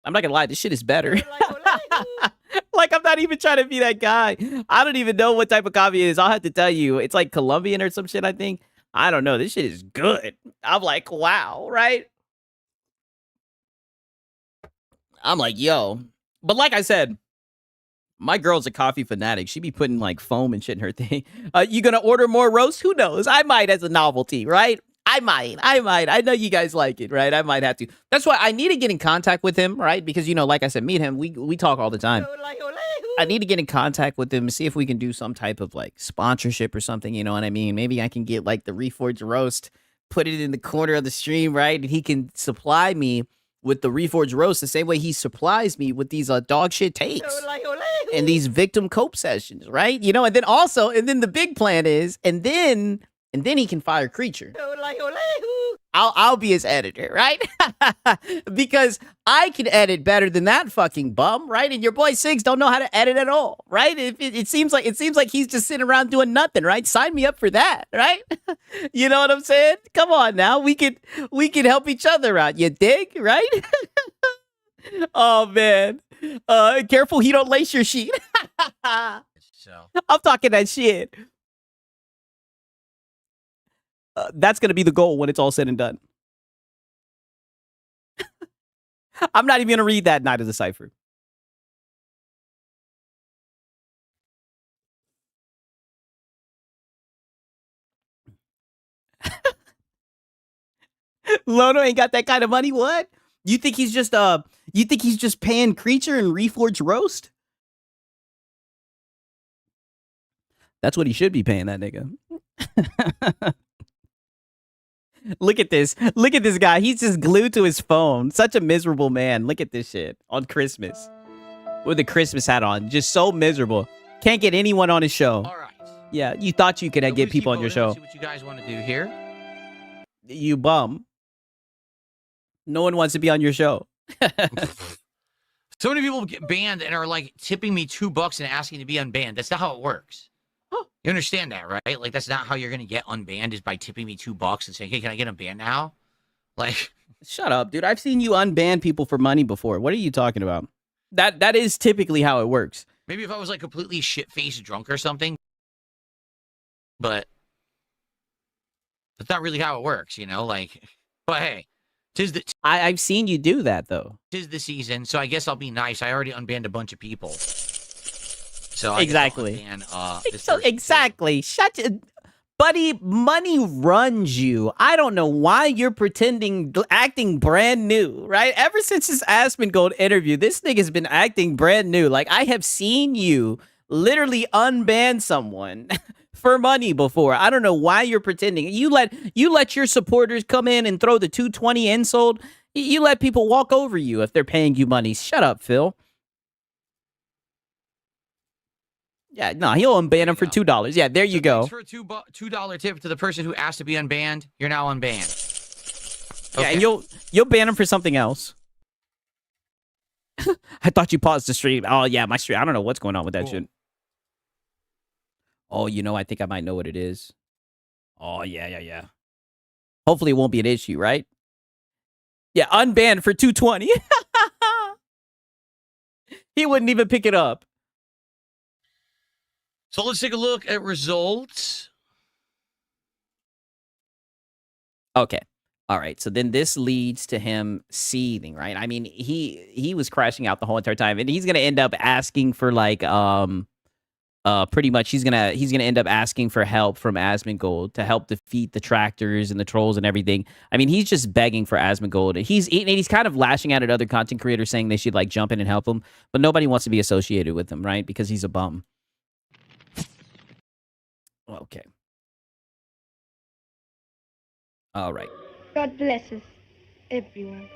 I'm not gonna lie, this shit is better. Like, I'm not even trying to be that guy. I don't even know what type of coffee it is. I'll have to tell you. It's like Colombian or some shit, I think. I don't know. This shit is good. I'm like, wow, right? I'm like, yo. But like I said, my girl's a coffee fanatic. She be putting like foam and shit in her thing. You gonna order more roast? Who knows? I might as a novelty, right? I might. I know you guys like it, right? I might have to. That's why I need to get in contact with him, right? Because, you know, like I said, me and him, we talk all the time. I need to get in contact with him and see if we can do some type of like sponsorship or something, you know what I mean? Maybe I can get like the Reforged Roast, put it in the corner of the stream, right? And he can supply me with the Reforged Roast the same way he supplies me with these dog shit takes and these victim cope sessions, right? You know, and then the big plan is, and then he can fire Creature. I'll be his editor, right? Because I can edit better than that fucking bum, right? And your boy Sigs don't know how to edit at all, right? It seems like he's just sitting around doing nothing, right? Sign me up for that, right? You know what I'm saying? Come on now, we could help each other out. You dig, right? Oh man, careful he don't lace your sheet. So I'm talking that shit. That's going to be the goal when it's all said and done. I'm not even going to read that Night of the Cypher. Lono ain't got that kind of money. What? You think he's just paying Creature and Reforged Roast? That's what he should be paying that nigga. Look at this. Look at this guy. He's just glued to his phone. Such a miserable man. Look at this shit on Christmas with a Christmas hat on. Just so miserable. Can't get anyone on his show. all right. Yeah, you thought you could get people on your show. See what you guys want to do here. You bum. No one wants to be on your show. So many people get banned and are like tipping me $2 and asking to be unbanned. That's not how it works. You understand that, right? Like, that's not how you're going to get unbanned, is by tipping me $2 and saying, hey, can I get unbanned now? Like, shut up, dude. I've seen you unban people for money before. What are you talking about? That is typically how it works. maybe if I was like completely shit-faced drunk or something, but that's not really how it works, you know? Like, but hey, I've seen you do that, though. Tis the season, so I guess I'll be nice. I already unbanned a bunch of people. So exactly. Exactly. Buddy, money runs you. I don't know why you're acting brand new, right? Ever since this Asmongold interview, this nigga's been acting brand new. Like, I have seen you literally unban someone for money before. I don't know why you're pretending. You let your supporters come in and throw the 220 insult. You let people walk over you if they're paying you money. Shut up, Phil. Yeah, no, he'll unban him for $2. Yeah, there you go. Thanks for a $2 tip to the person who asked to be unbanned. You're now unbanned. Okay. Yeah, and you'll ban him for something else. I thought you paused the stream. Oh yeah, my stream. I don't know what's going on with that shit. Oh, you know, I think I might know what it is. Oh yeah. Hopefully, it won't be an issue, right? Yeah, unbanned for 220. He wouldn't even pick it up. So let's take a look at results. Okay. All right. So then this leads to him seething, right? I mean, he was crashing out the whole entire time, and he's gonna end up asking for like pretty much he's gonna end up asking for help from Asmongold to help defeat the tractors and the trolls and everything. I mean, he's just begging for Asmongold. He's kind of lashing out at other content creators saying they should like jump in and help him, but nobody wants to be associated with him, right? Because he's a bum. Okay. All right. God blesses everyone.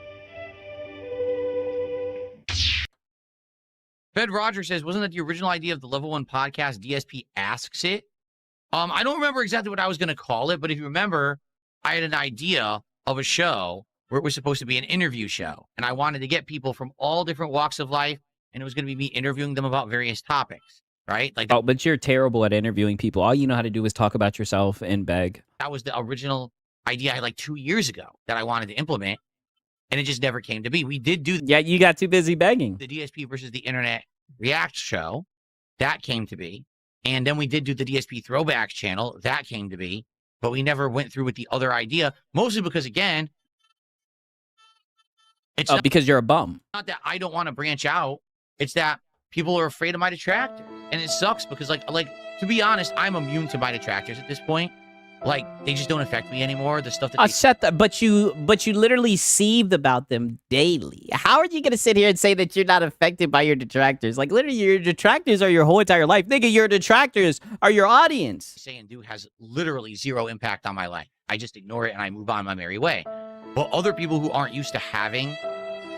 Fed Roger says, wasn't that the original idea of the Level 1 podcast, DSP Asks It? I don't remember exactly what I was going to call it, but if you remember, I had an idea of a show where it was supposed to be an interview show, and I wanted to get people from all different walks of life and it was going to be me interviewing them about various topics, right? Like Oh, but you're terrible at interviewing people. All you know how to do is talk about yourself and beg. that was the original idea I had like 2 years ago that I wanted to implement, and it just never came to be. We did do Yeah, you got too busy begging. the DSP versus the Internet React show. That came to be. And then we did do the DSP Throwbacks channel. That came to be. But we never went through with the other idea, mostly because, again, it's Because you're a bum. not that I don't want to branch out. It's that people are afraid of my detractors. And it sucks because, like to be honest, I'm immune to my detractors at this point. Like, they just don't affect me anymore. The stuff that they Shut that. But you literally seethe about them daily. How are you gonna sit here and say that you're not affected by your detractors? Like, literally, your detractors are your whole entire life, nigga. Your detractors are your audience. say and do has literally zero impact on my life. I just ignore it and I move on my merry way. But other people who aren't used to having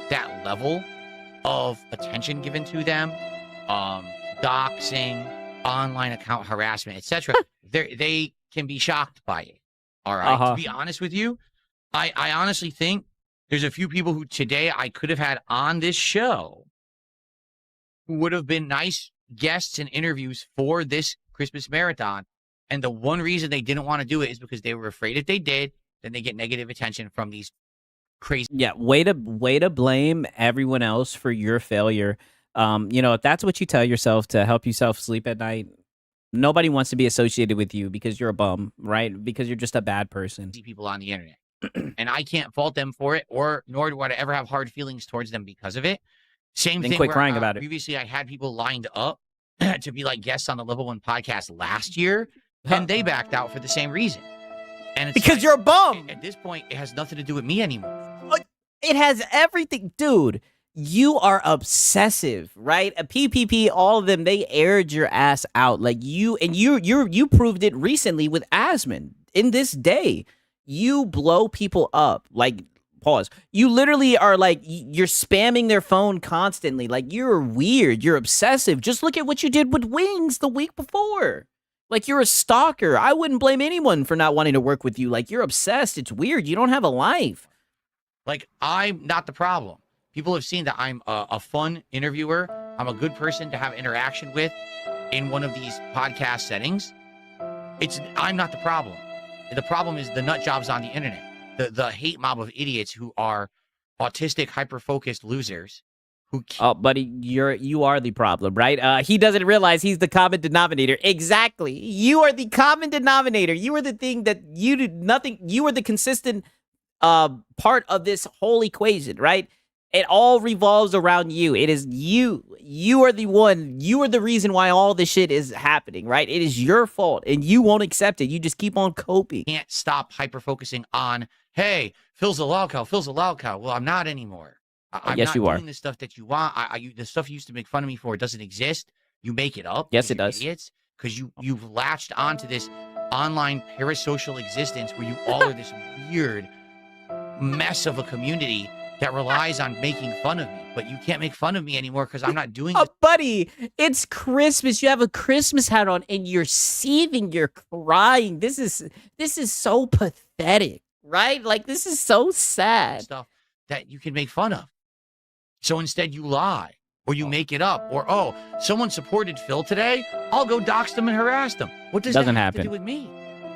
that level of attention given to them, doxing, online account harassment, etc., they can be shocked by it. All right. To be honest with you, I honestly think there's a few people who today I could have had on this show who would have been nice guests and interviews for this Christmas marathon. And the one reason they didn't want to do it is because they were afraid if they did, then they get negative attention from these crazy. Yeah, way to blame everyone else for your failure. If that's what you tell yourself to help yourself sleep at night, nobody wants to be associated with you because you're a bum, right? Because you're just a bad person. People on the internet. And I can't fault them for it, nor do I ever have hard feelings towards them because of it. Same Then thing. quit where, crying about it. Previously, I had people lined up to be like guests on the Level 1 podcast last year, and they backed out for the same reason. And it's Because like, you're a bum. at this point, it has nothing to do with me anymore. It has everything, dude. You are obsessive, right? A PPP, all of them, they aired your ass out. Like you proved it recently with Asmon. In this day, you blow people up. Like, pause. You literally are like, you're spamming their phone constantly. Like, you're weird. You're obsessive. Just look at what you did with Wings the week before. Like, you're a stalker. I wouldn't blame anyone for not wanting to work with you. Like, you're obsessed. It's weird. You don't have a life. Like, I'm not the problem. People have seen that I'm a fun interviewer. I'm a good person to have interaction with in one of these podcast settings. I'm not the problem. The problem is the nut jobs on the internet, the hate mob of idiots who are autistic, hyper-focused losers. Oh, buddy, you are the problem, right? He doesn't realize he's the common denominator. Exactly. You are the common denominator. You are the thing that you do nothing. You are the consistent part of this whole equation, right? It all revolves around you. It is you. You are the one. You are the reason why all this shit is happening, right? It is your fault, and you won't accept it. You just keep on coping. Can't stop hyper-focusing on, hey, Phil's a loud cow. Phil's a loud cow. Well, I'm not anymore. I'm yes, not you are. doing the stuff that you want. The stuff you used to make fun of me for doesn't exist. You make it up. Yes, it does. Idiots, because you've latched onto this online parasocial existence where you all are this weird mess of a community that relies on making fun of me. But you can't make fun of me anymore because I'm not doing it. Buddy, it's Christmas. You have a Christmas hat on and you're seething, you're crying. This is so pathetic, right? Like, this is so sad. Stuff that you can make fun of. So instead you lie or you make it up or, oh, someone supported Phil today. I'll go dox them and harass them. What does Doesn't that have happen. to do with me?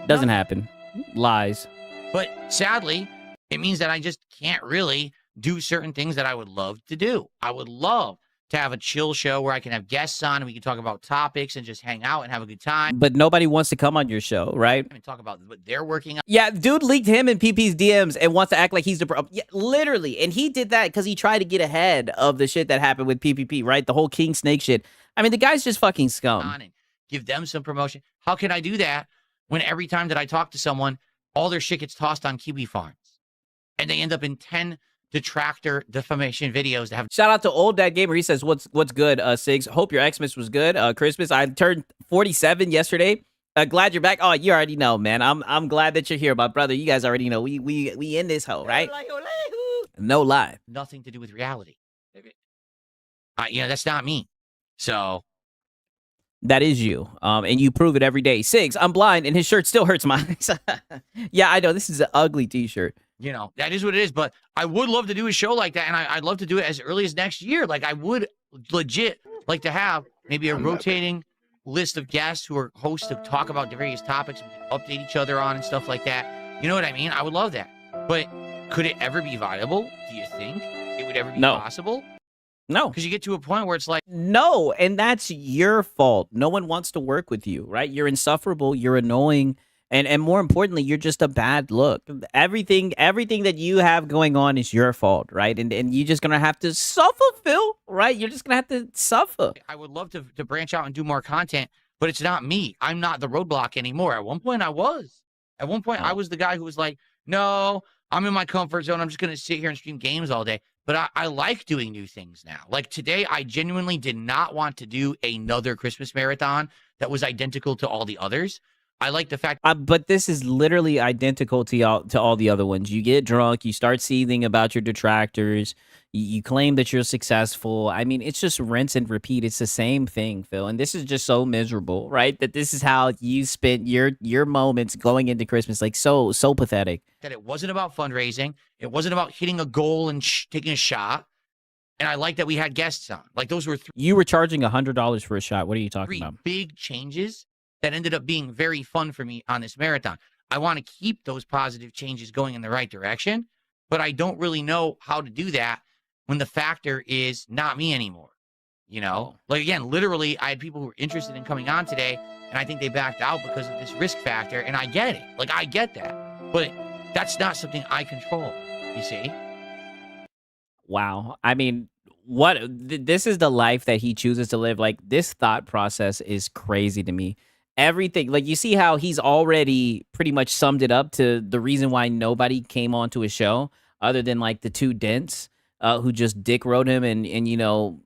Doesn't happen. Lies. But sadly, it means that I just can't really do certain things that I would love to do. I would love to have a chill show where I can have guests on and we can talk about topics and just hang out and have a good time. But nobody wants to come on your show, right? And talk about what they're working on. Yeah, dude leaked him in PP's DMs and wants to act like he's the problem. Yeah, literally. And he did that because he tried to get ahead of the shit that happened with PPP, right? The whole King Snake shit. I mean, the guy's just fucking scum. And give them some promotion. How can I do that when every time that I talk to someone, all their shit gets tossed on Kiwi Farms and they end up in 10 detractor defamation videos that have. Shout out to Old Dad Gamer. He says, what's good, Sigs? Hope your Xmas was good. Christmas. I turned 47 yesterday. Glad you're back. Oh, you already know, man. I'm glad that you're here, my brother. You guys already know. We in this hoe, right? No lie. Nothing to do with reality. That's not me. So. That is you. And you prove it every day. Sigs, I'm blind and his shirt still hurts my eyes. Yeah, I know. This is an ugly t-shirt. That is what it is. But I would love to do a show like that. And I'd love to do it as early as next year. Like, I would legit like to have maybe a rotating list of guests who are hosts to talk about the various topics we can update each other on and stuff like that. You know what I mean? I would love that. But could it ever be viable? Do you think it would ever be possible? No. Because you get to a point where it's like, no, and that's your fault. No one wants to work with you, right? You're insufferable, you're annoying, and more importantly, you're just a bad look. Everything that you have going on is your fault, right? And you're just gonna have to suffer, Phil, right? You're just gonna have to suffer. I would love to branch out and do more content, but it's not me. I'm not the roadblock anymore. At one point, I was. At one point, I was the guy who was like, no, I'm in my comfort zone. I'm just gonna sit here and stream games all day. But I like doing new things now. Like today, I genuinely did not want to do another Christmas marathon that was identical to all the others. I like the fact, but this is literally identical to all the other ones. You get drunk, you start seething about your detractors, you claim that you're successful. I mean, it's just rinse and repeat. It's the same thing, Phil. And this is just so miserable, right? That this is how you spent your moments going into Christmas, like so pathetic. that it wasn't about fundraising. It wasn't about hitting a goal and taking a shot. And I like that we had guests on. Like those were You were charging $100 for a shot. What are you talking three about? big changes that ended up being very fun for me on this marathon. I want to keep those positive changes going in the right direction, but I don't really know how to do that when the factor is not me anymore. You know, like again, literally, I had people who were interested in coming on today, and I think they backed out because of this risk factor. And I get it. Like, I get that. But that's not something I control, you see? Wow. I mean, this is the life that he chooses to live. Like, this thought process is crazy to me. Everything, like, you see how he's already pretty much summed it up to the reason why nobody came onto his show other than like the two dents who just dick rode him and you know,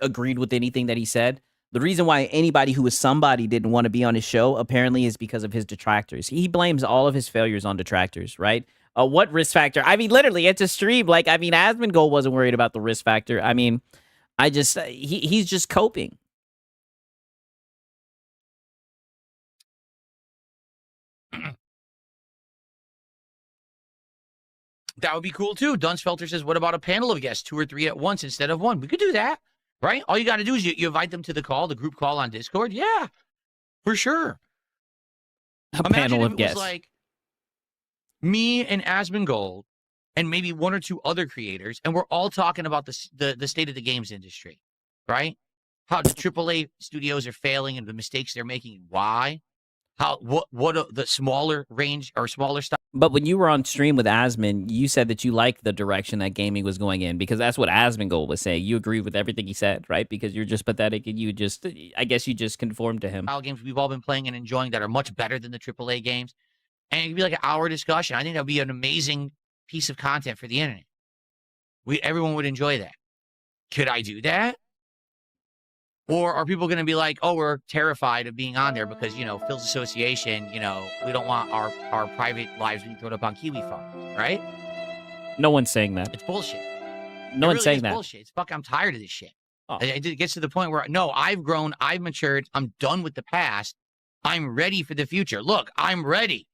agreed with anything that he said. The reason why anybody who was somebody didn't want to be on his show apparently is because of his detractors. He blames all of his failures on detractors, right? What risk factor? I mean, literally, it's a stream. Like, I mean, Asmongold wasn't worried about the risk factor. I mean, he's just coping. That would be cool too. Dunsfelter says, what about a panel of guests, 2 or 3 at once instead of 1? We could do that, right? All you got to do is you invite them to the call, the group call on Discord. Yeah, for sure. A panel of guests. Was like me and Asmongold and maybe 1 or 2 other creators, and we're all talking about the state of the games industry, right? How the AAA studios are failing and the mistakes they're making, why? What the smaller range or smaller stuff. But when you were on stream with Asmon, you said that you liked the direction that gaming was going in because that's what Asmongold was saying. You agreed with everything he said, right? Because you're just pathetic and I guess you just conformed to him. Games we've all been playing and enjoying that are much better than the AAA games. And it could be like an hour discussion. I think that would be an amazing piece of content for the internet. Everyone would enjoy that. Could I do that? Or are people going to be like, oh, we're terrified of being on there because, you know, Phil's Association, you know, we don't want our private lives being thrown up on Kiwi phones, right? No one's saying that. It's bullshit. No one's saying that. Bullshit. It's I'm tired of this shit. Oh. It gets to the point where, no, I've grown, I've matured, I'm done with the past. I'm ready for the future. Look, I'm ready.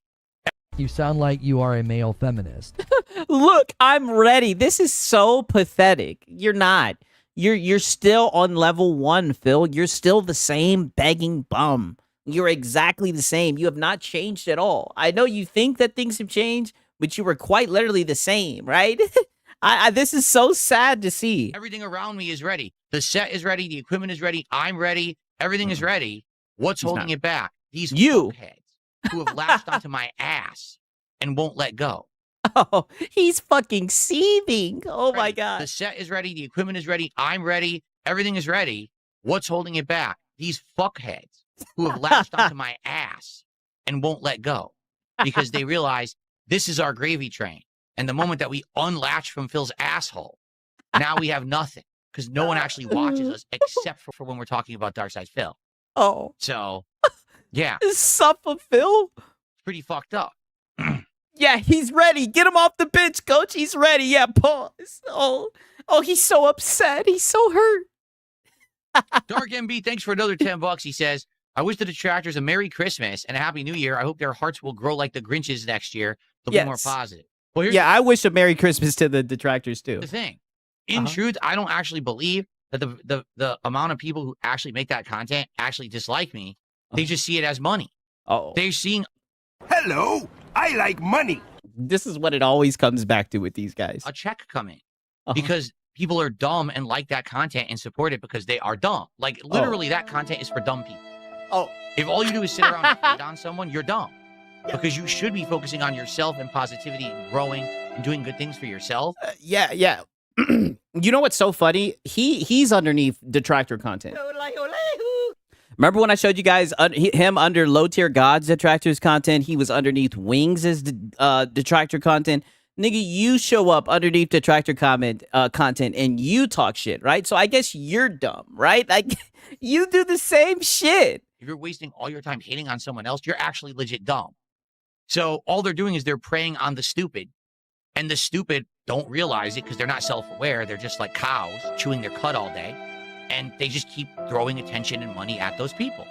You sound like you are a male feminist. Look, I'm ready. This is so pathetic. You're not. You're still on level 1, Phil. You're still the same begging bum. You're exactly the same. You have not changed at all. I know you think that things have changed, but you were quite literally the same, right? This is so sad to see. Everything around me is ready. The set is ready. The equipment is ready. I'm ready. Everything is ready. What's holding it back? These fuckheads who have latched onto my ass and won't let go. Oh, he's fucking seething. Oh, my God. The set is ready. The equipment is ready. I'm ready. Everything is ready. What's holding it back? These fuckheads who have latched onto my ass and won't let go because they realize this is our gravy train. And the moment that we unlatch from Phil's asshole, now we have nothing because no one actually watches us except for when we're talking about Darkside Phil. Oh. So, yeah. Suffer, Phil. It's pretty fucked up. Yeah, he's ready. Get him off the bench, coach. He's ready. Yeah, pause. Oh, he's so upset. He's so hurt. Dark MB, thanks for another $10. He says, I wish the detractors a Merry Christmas and a Happy New Year. I hope their hearts will grow like the Grinches next year. They'll be more positive. Well, I wish a Merry Christmas to the detractors, too. The thing. In truth, I don't actually believe that the amount of people who actually make that content actually dislike me. They just see it as money. Oh, They're seeing Hello, I like money. this is what it always comes back to with these guys. a check come in Uh-huh. because people are dumb and like that content and support it because they are dumb. Like literally, that content is for dumb people. Oh, If all you do is sit around and hate on someone, you're dumb. Because you should be focusing on yourself and positivity and growing and doing good things for yourself. yeah. You know what's so funny? He's underneath detractor content. Remember when I showed you guys him under low tier gods detractors content? He was underneath Wings' detractor content. Nigga, you show up underneath detractor content and you talk shit, right? So I guess you're dumb, right? Like you do the same shit. If you're wasting all your time hating on someone else, you're actually legit dumb. So all they're doing is they're preying on the stupid. And the stupid don't realize it because they're not self-aware. They're just like cows chewing their cud all day. And they just keep throwing attention and money at those people.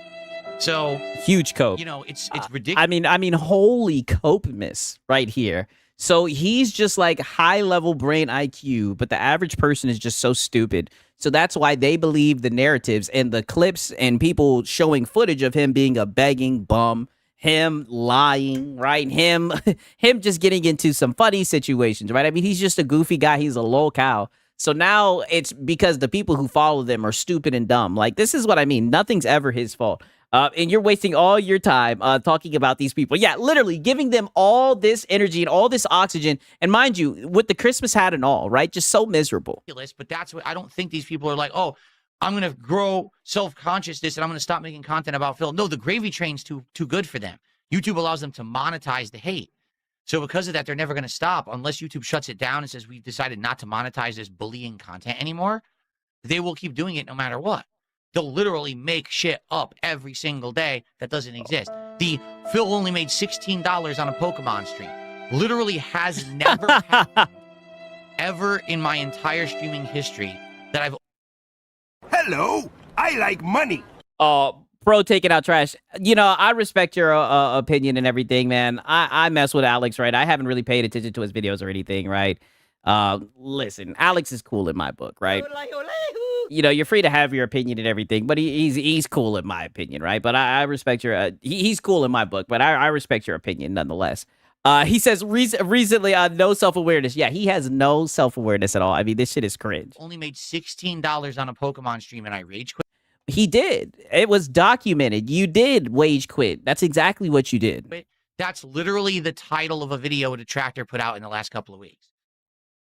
So, Huge cope. you know, it's ridiculous. I mean, holy cope miss right here. So he's just like high level brain IQ, but the average person is just so stupid. So that's why they believe the narratives and the clips and people showing footage of him being a begging bum, him lying, right? Him just getting into some funny situations, right? I mean, he's just a goofy guy. He's a low cow. So now it's because the people who follow them are stupid and dumb. Like, this is what I mean. Nothing's ever his fault. And you're wasting all your time talking about these people. Yeah, literally giving them all this energy and all this oxygen. And mind you, with the Christmas hat and all, right? Just so miserable. But that's what I don't think these people are like, oh, I'm going to grow self-consciousness and I'm going to stop making content about Phil. No, the gravy train's too good for them. YouTube allows them to monetize the hate. So because of that, they're never going to stop unless YouTube shuts it down and says, we've decided not to monetize this bullying content anymore. They will keep doing it no matter what. They'll literally make shit up every single day that doesn't exist. The Phil only made $16 on a Pokemon stream literally has never happened ever in my entire streaming history that I've. Hello, I like money. Pro taking out trash. You know, I respect your opinion and everything, man. I mess with Alex, right? I haven't really paid attention to his videos or anything, right? Listen, Alex is cool in my book, right? You know, you're free to have your opinion and everything, but he's cool in my opinion, right? But I respect your he's cool in my book, but I respect your opinion nonetheless. He says recently no self-awareness. Yeah, he has no self-awareness at all. I mean, this shit is cringe. Only made $16 on a Pokemon stream and I rage quit. He did. It was documented. You did wage quit. That's exactly what you did. But that's literally the title of a video a detractor put out in the last couple of weeks.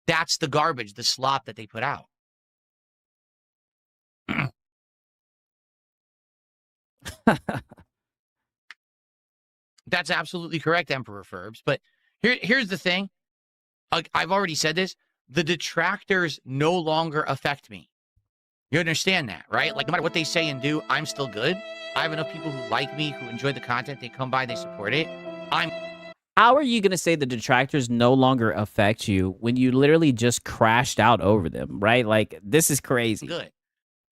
That's the garbage, the slop that they put out. That's absolutely correct, Emperor Ferbs. But here's the thing. I've already said this. The detractors no longer affect me. You understand that, right? Like, no matter what they say and do, I'm still good. I have enough people who like me, who enjoy the content. They come by, they support it. How are you going to say the detractors no longer affect you when you literally just crashed out over them, right? Like, this is crazy. Good.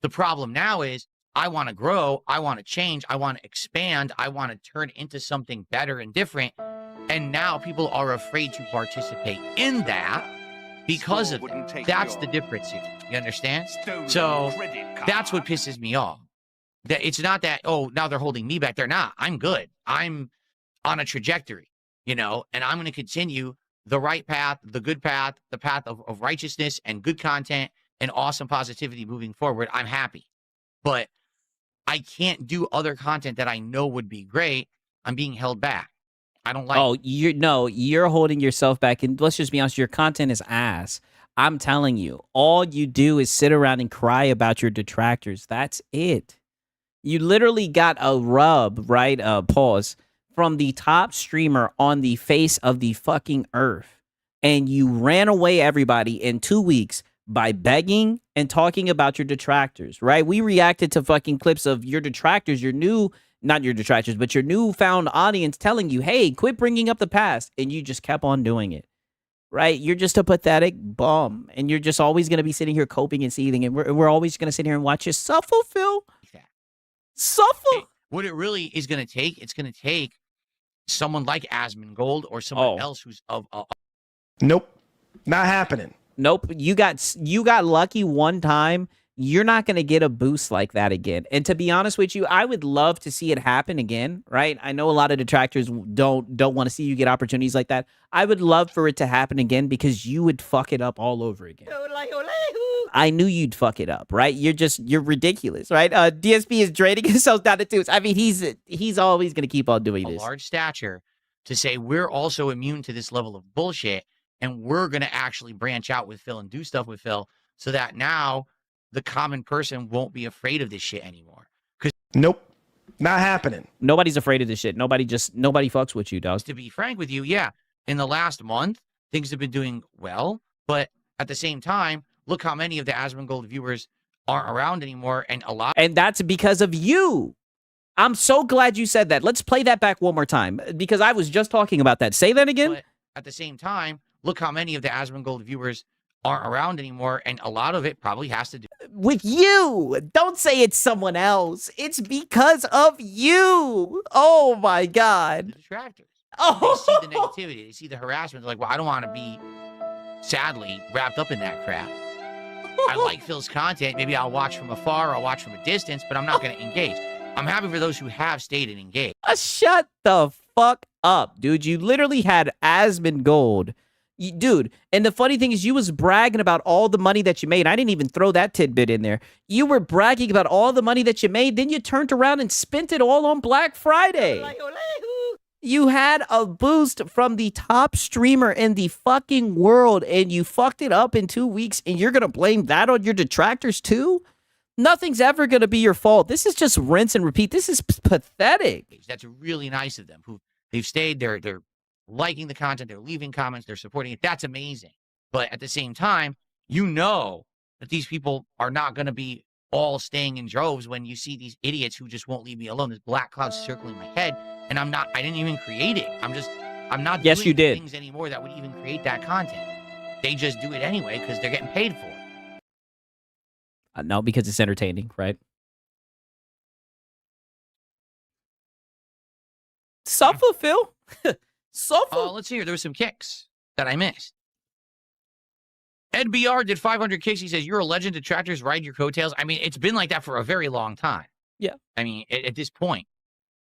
The problem now is I want to grow. I want to change. I want to expand. I want to turn into something better and different. And now people are afraid to participate in that because of that. That's the difference here. You understand? So that's what pisses me off. That it's not that, oh, now they're holding me back. They're not. I'm good. I'm on a trajectory, you know, and I'm going to continue the right path, the good path, the path of righteousness and good content and awesome positivity moving forward. I'm happy. But I can't do other content that I know would be great. I'm being held back. I don't like. Oh, you're holding yourself back. And let's just be honest, your content is ass. I'm telling you, all you do is sit around and cry about your detractors. That's it. You literally got a rub, right? Pause from the top streamer on the face of the fucking earth. And you ran away everybody in 2 weeks by begging and talking about your detractors, right? We reacted to fucking clips of your detractors, not your detractors, but your newfound audience telling you, hey, quit bringing up the past. And you just kept on doing it, right? You're just a pathetic bum. And you're just always going to be sitting here coping and seething. And we're always going to sit here and watch you suffer, Phil. Suffer. What it really is going to take, it's going to take someone like Asmongold or someone else who's of. Nope. Not happening. Nope. You got lucky one time you're not going to get a boost like that again. And to be honest with you, I would love to see it happen again, right? I know a lot of detractors don't want to see you get opportunities like that. I would love for it to happen again because you would fuck it up all over again. I knew you'd fuck it up, right? You're ridiculous, right? DSP is draining himself down to twos. I mean, he's always going to keep on doing this. A large stature to say we're also immune to this level of bullshit, and we're going to actually branch out with Phil and do stuff with Phil so that now the common person won't be afraid of this shit anymore. Nope. Not happening. Nobody's afraid of this shit. Nobody fucks with you, dog. To be frank with you, yeah, in the last month, things have been doing well, but at the same time, look how many of the Asmongold viewers aren't around anymore, and and that's because of you. I'm so glad you said that. Let's play that back one more time because I was just talking about that. Say that again. But at the same time, look how many of the Asmongold viewers aren't around anymore, and a lot of it probably has to do with you. Don't say it's someone else. It's because of you. Oh my God. the detractors. Oh. They see the negativity, they see the harassment. They're like, well, I don't want to be, sadly, wrapped up in that crap. I like Phil's content. Maybe I'll watch from afar, I'll watch from a distance, but I'm not going to engage. I'm happy for those who have stayed and engaged. Shut the fuck up, dude. You literally had Asmongold. Dude, and the funny thing is you was bragging about all the money that you made. I didn't even throw that tidbit in there. You were bragging about all the money that you made. Then you turned around and spent it all on Black Friday. You had a boost from the top streamer in the fucking world, and you fucked it up in 2 weeks, and you're going to blame that on your detractors too? Nothing's ever going to be your fault. This is just rinse and repeat. This is pathetic. That's really nice of them. They've stayed. They're liking the content. They're leaving comments. They're supporting it. That's amazing. But at the same time, you know that these people are not going to be all staying in droves when you see these idiots who just won't leave me alone. There's black clouds circling my head, and I didn't even create it. I'm not yes, doing you did. things anymore that would even create that content. They just do it anyway because they're getting paid for it. No, because it's entertaining, right? Suffer, Phil. Suffer. Let's see here. There were some kicks that I missed. Ed BR did 500 kicks. He says, you're a legend. Detractors ride your coattails. I mean, it's been like that for a very long time. Yeah. I mean, at this point,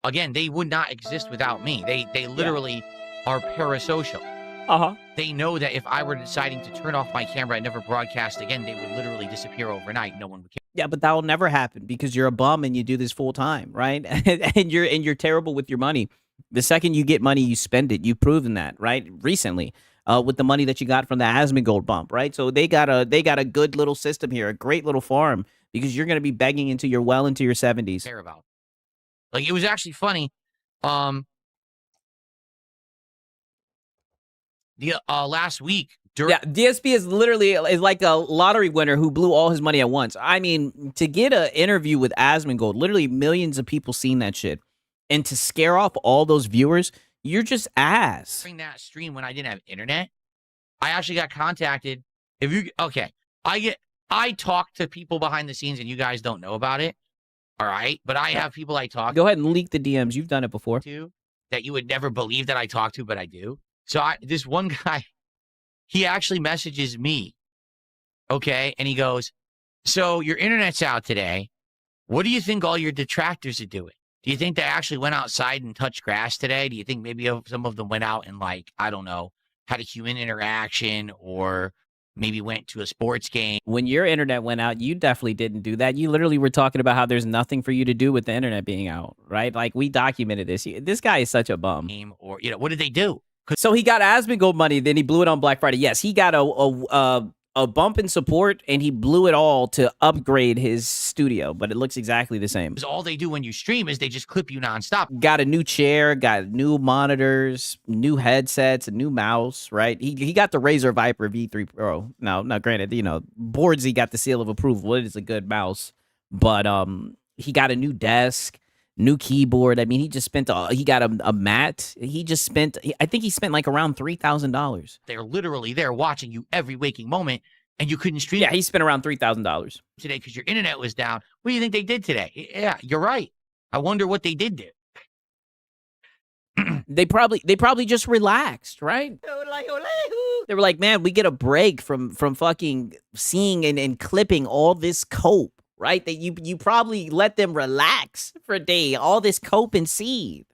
again, they would not exist without me. They literally are parasocial. Uh-huh. They know that if I were deciding to turn off my camera and never broadcast again, they would literally disappear overnight. No one would care. Yeah, but that will never happen because you're a bum and you do this full time, right? and you're terrible with your money. The second you get money, you spend it. You've proven that, right? Recently, with the money that you got from the Asmongold bump, right? So they got a good little system here, a great little farm, because you're going to be begging into your 70s. Care about. Like, it was actually funny. Last week. DSP is literally like a lottery winner who blew all his money at once. I mean, to get an interview with Asmongold, literally millions of people seen that shit. And to scare off all those viewers, you're ass. During that stream when I didn't have internet, I actually got contacted. I talk to people behind the scenes and you guys don't know about it. All right. But I have people I talk Go ahead and leak the DMs. You've done it before. To that you would never believe that I talk to, but I do. So this one guy, he actually messages me. Okay. And he goes, so your internet's out today. What do you think all your detractors are doing? Do you think they actually went outside and touched grass today? Do you think maybe some of them went out and, like, I don't know, had a human interaction or maybe went to a sports game? When your internet went out, you definitely didn't do that. You literally were talking about how there's nothing for you to do with the internet being out, right? Like, we documented this. This guy is such a bum. Or, what did they do? So he got Asmongold money, then he blew it on Black Friday. Yes, he got a bump in support, and he blew it all to upgrade his studio, but it looks exactly the same. Because all they do when you stream is they just clip you nonstop. Got a new chair, got new monitors, new headsets, a new mouse, right? He got the Razer Viper V3 Pro. No, granted, boards, he got the seal of approval. It is a good mouse, but he got a new desk, new keyboard. I mean, he just spent, he got a mat. I think he spent like around $3,000. They're literally there watching you every waking moment, and you couldn't stream. Yeah, he spent around $3,000 today because your internet was down. What do you think they did today? Yeah, you're right. I wonder what they did there. They probably just relaxed, right? They were like, man, we get a break from fucking seeing and clipping all this cope, right? That you probably let them relax for a day, all this cope and seed.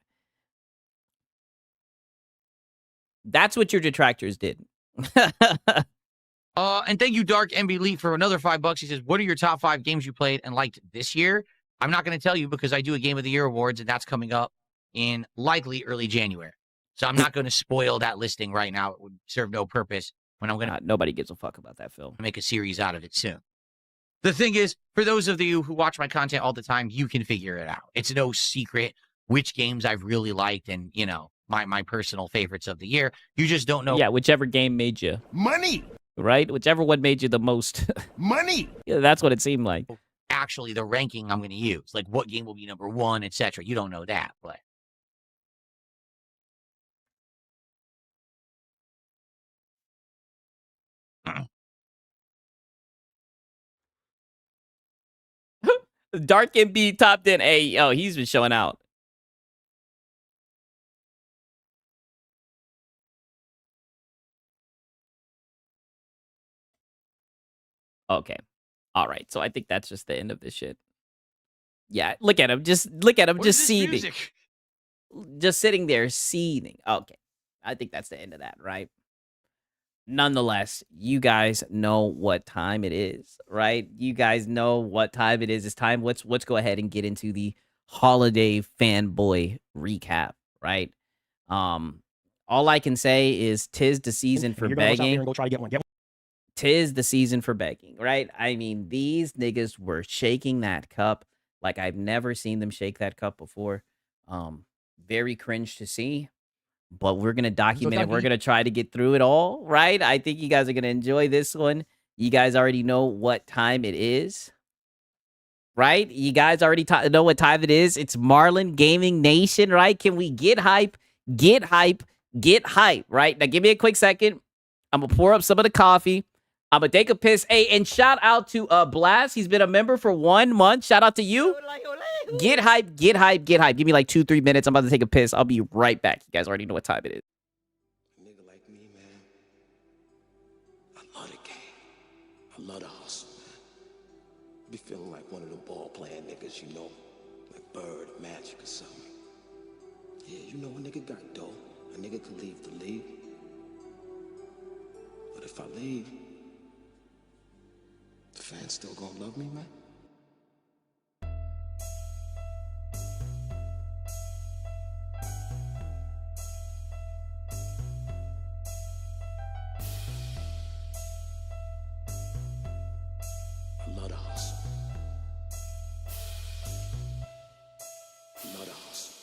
That's what your detractors did. And thank you, Dark MB Elite, for another $5. He says, what are your top 5 games you played and liked this year? I'm not going to tell you because I do a Game of the Year awards, and that's coming up in likely early January. So I'm not going to spoil that listing right now. It would serve no purpose when I'm going to Nobody gives a fuck about that film. make a series out of it soon. The thing is, for those of you who watch my content all the time, you can figure it out. It's no secret which games I've really liked and, you know, my personal favorites of the year. You just don't know. Yeah, whichever game made you. Money! Right? Whichever one made you the most. Money! Yeah, that's what it seemed like. Actually the ranking I'm going to use. Like what game will be number 1, etc. You don't know that, but Dark MB topped in. Hey, yo, he's been showing out. Okay. All right. So I think that's just the end of this shit. Yeah, look at him. Just look at him. what Just is this seething. music? Just sitting there seething. Okay. I think that's the end of that, right? Nonetheless, you guys know what time it is, right? You guys know what time it is. It's time. Let's go ahead and get into the holiday fanboy recap, right? All I can say is 'tis the season for You're gonna rush out there begging. and go try to get one. Get one. 'Tis the season for begging, right? I mean, these niggas were shaking that cup like I've never seen them shake that cup before. Very cringe to see, but we're gonna document it. We're gonna try to get through it all, right? I think you guys are gonna enjoy this one. You guys already know what time it is, right? You guys already know what time it is. It's Marlin Gaming Nation, right? Can we get hype? Get hype? Get hype, right? Now, give me a quick second. I'm gonna pour up some of the coffee. I'm gonna take a piss. Hey, and shout out to Blast. He's been a member for 1 month. Shout out to you. Get hype, get hype, get hype. Give me like 2-3 minutes. I'm about to take a piss. I'll be right back. You guys already know what time it is. A nigga like me, man, I love the game. I love the hustle, man. Be feeling like one of the ball playing niggas, you know, like Bird, Magic or something. Yeah, you know a nigga got dough. A nigga can leave the league. But if I leave, the fans still gonna love me, man? I love the hustle. I love the hustle.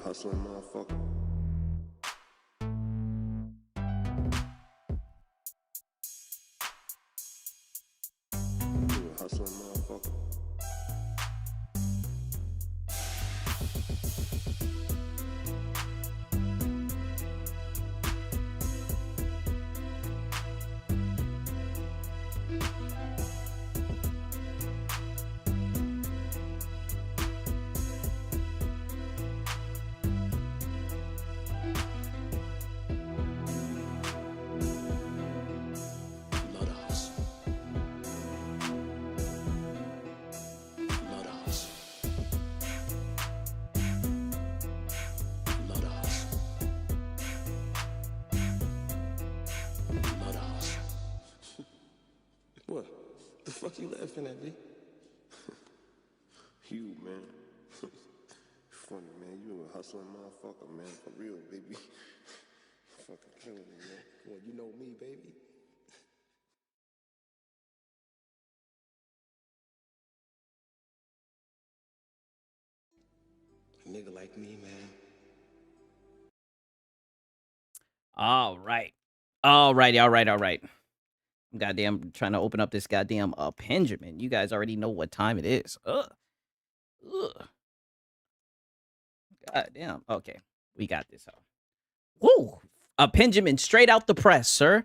Hustling motherfucker. hustling motherfucker. Love the hustle. Love the hustle. Love the hustle. Love the hustle. What? The fuck you laughing at me? You, man. Funny, man. You a hustling motherfucker, man. For real, baby. Fucking killing me, man. Well, you know me, baby. A nigga like me, man. All right. All right. All right. All right. I'm goddamn trying to open up this goddamn Benjamin. You guys already know what time it is. Ugh. Ugh. Goddamn. Okay. We got this. Woo. Benjamin straight out the press, sir.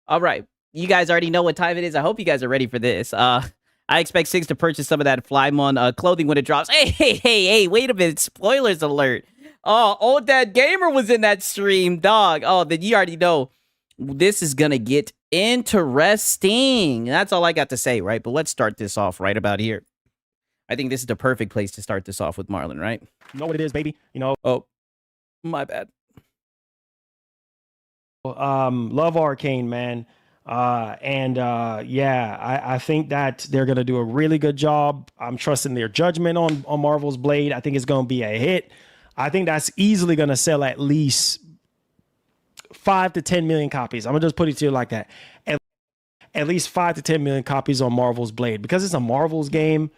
All right. You guys already know what time it is. I hope you guys are ready for this. I expect Sigs to purchase some of that Flymon clothing when it drops. Hey, wait a minute. Spoilers alert. Oh, Old Dad Gamer was in that stream, dog. Oh, then you already know this is going to get interesting. That's all I got to say, right? But let's start this off right about here. I think this is the perfect place to start this off with Marlon, right? You know what it is, baby. You know. Oh, my bad. Love Arcane, man. Yeah, I think that they're gonna do a really good job. I'm trusting their judgment on Marvel's Blade. I think it's gonna be a hit. I think that's easily gonna sell at least 5 to 10 million copies. I'm gonna just put it to you like that. At least 5 to 10 million copies on Marvel's Blade because it's a Marvel's game.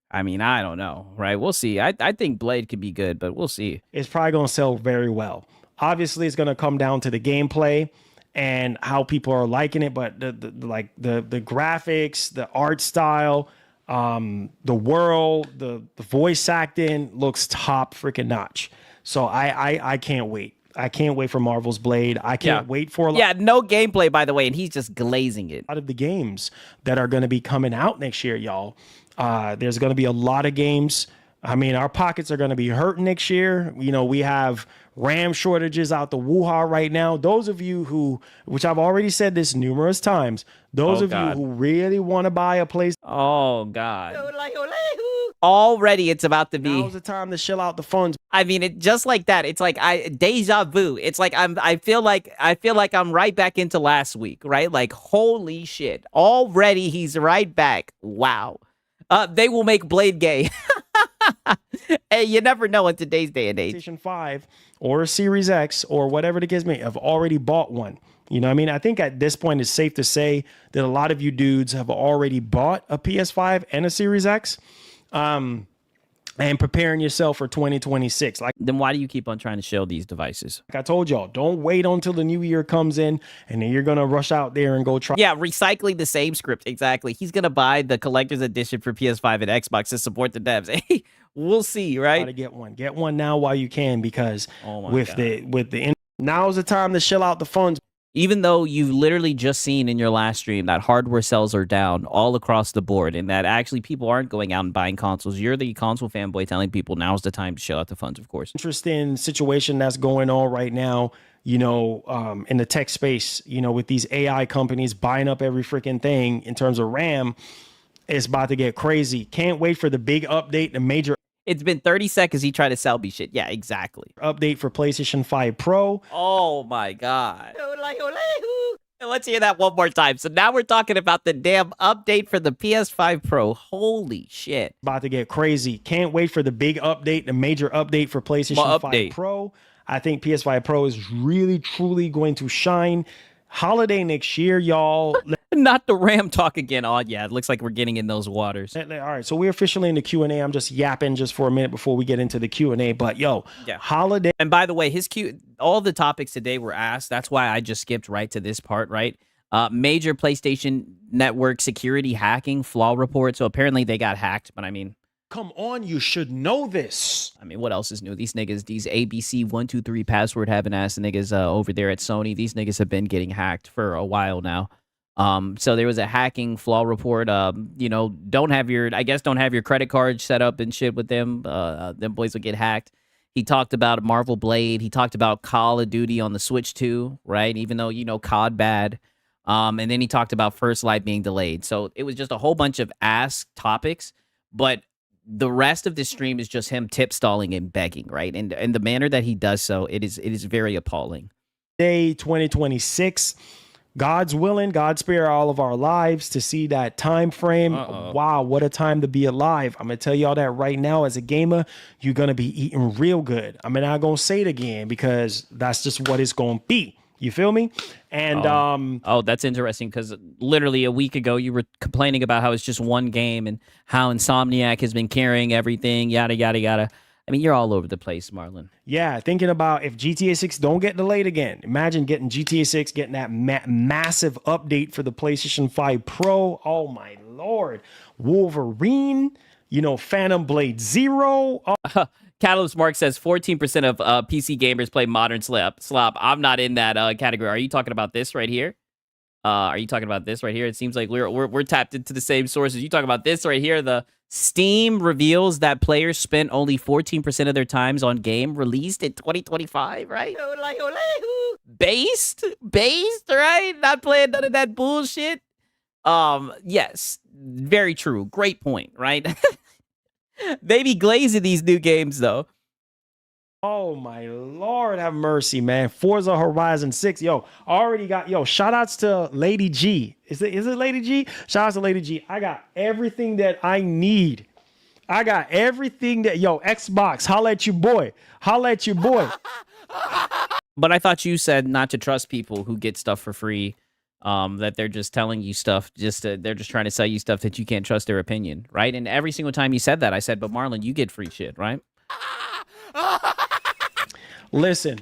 I mean, I don't know, right? We'll see. I think Blade could be good, but we'll see. It's probably gonna sell very well. Obviously, it's gonna come down to the gameplay and how people are liking it, but the graphics, the art style, the world, the voice acting looks top freaking notch. So I can't wait. I can't wait for Marvel's Blade. I can't wait for no gameplay, by the way, and he's just glazing it. A lot of the games that are going to be coming out next year, y'all. There's going to be a lot of games. I mean, our pockets are going to be hurting next year. You know, we have RAM shortages out the woo-ha right now. Those of you who, which I've already said this numerous times, those of you who really want to buy a place. Oh, God. Already it's about to be. Now's the time to shell out the funds. I mean, it just like that. It's like deja vu. It's like I feel like I'm right back into last week, right? Like, holy shit. Already he's right back. Wow. They will make Blade gay. Hey, you never know in today's day and age. PlayStation 5 or a Series X or whatever the case may be, have already bought one. You know what I mean? I think at this point it's safe to say that a lot of you dudes have already bought a PS5 and a Series X. And preparing yourself for 2026. Then why do you keep on trying to show these devices? Like I told y'all, don't wait until the new year comes in and then you're going to rush out there and go try. Yeah, recycling the same script. Exactly. He's going to buy the collector's edition for PS5 and Xbox to support the devs. Hey, we'll see, right? To get one. Get one now while you can because now's the time to shell out the funds. Even though you've literally just seen in your last stream that hardware sales are down all across the board and that actually people aren't going out and buying consoles, you're the console fanboy telling people now's the time to shell out the funds, of course. Interesting situation that's going on right now, you know, in the tech space, you know, with these AI companies buying up every freaking thing in terms of RAM. It's about to get crazy. Can't wait for the big update, the major. It's been 30 seconds. He tried to sell me shit. Yeah, exactly. Update for PlayStation 5 Pro. Oh, my God. Let's hear that one more time. So now we're talking about the damn update for the PS5 Pro. Holy shit. About to get crazy. Can't wait for the big update, the major update for PlayStation 5 Pro. I think PS5 Pro is really, truly going to shine. Holiday next year, y'all. Not the RAM talk again. Oh, yeah, it looks like we're getting in those waters. All right, so we're officially in the Q&A. I'm just yapping just for a minute before we get into the Q&A. But, holiday. And by the way, all the topics today were asked. That's why I just skipped right to this part, right? Major PlayStation Network security hacking flaw report. So apparently they got hacked, but I mean, Come on, you should know this. I mean, what else is new? These niggas, these ABC123 password having ass niggas over there at Sony, these niggas have been getting hacked for a while now. So there was a hacking flaw report. You know, don't have your credit card set up and shit with them. Them boys will get hacked. He talked about Marvel Blade. He talked about Call of Duty on the Switch 2, right? Even though, you know, COD bad. And then he talked about First Light being delayed. So it was just a whole bunch of ass topics, but the rest of this stream is just him tip stalling and begging, right? And the manner that he does so, it is very appalling. Day 2026. God's willing, God spare all of our lives to see that time frame. Wow, what a time to be alive. I'm going to tell y'all that right now as a gamer, you're going to be eating real good. I'm not going to say it again because that's just what it's going to be. You feel me? And that's interesting because literally a week ago you were complaining about how it's just one game and how Insomniac has been carrying everything, yada, yada, yada. I mean, you're all over the place, Marlon. Yeah, thinking about if GTA 6 don't get delayed again. Imagine getting GTA 6, getting that massive update for the PlayStation 5 Pro. Oh, my Lord. Wolverine, you know, Phantom Blade Zero. Oh. Catalyst Mark says 14% of PC gamers play Modern Slop. I'm not in that category. Are you talking about this right here? It seems like we're tapped into the same sources. You talk about this right here. The Steam reveals that players spent only 14% of their times on game released in 2025, right? Based, right? Not playing none of that bullshit. Yes, very true. Great point, right? They be glazing these new games, though. Oh, my Lord, have mercy, man. Forza Horizon 6. Yo, already got, shout outs to Lady G. Is it Lady G? Shout outs to Lady G. I got everything that I need. Xbox, holla at your boy. But I thought you said not to trust people who get stuff for free. That they're just telling you stuff, they're just trying to sell you stuff that you can't trust their opinion, right? And every single time you said that, I said, but Marlon, you get free shit, right? Listen.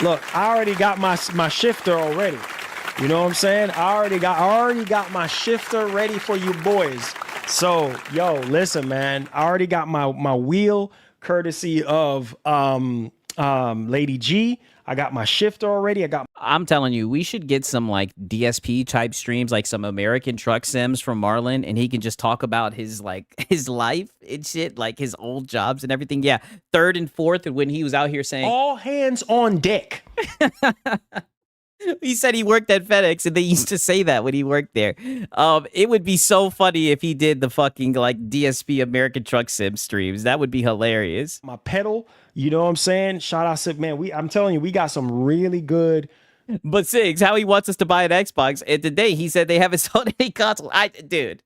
Look, I already got my shifter already. You know what I'm saying? I already got my shifter ready for you boys. So, listen, man. I already got my wheel courtesy of Lady G. I got my shifter already. I'm telling you, we should get some like DSP type streams, like some American truck sims from Marlon, and he can just talk about his life and shit, like his old jobs and everything. Yeah, third and fourth, when he was out here saying all hands on deck. He said he worked at FedEx, and they used to say that when he worked there. It would be so funny if he did the fucking like DSP American Truck Sim streams. That would be hilarious. My pedal, you know what I'm saying? Shout out to man. I'm telling you, we got some really good. But Siggs, how he wants us to buy an Xbox, and today he said they haven't sold any console. Dude.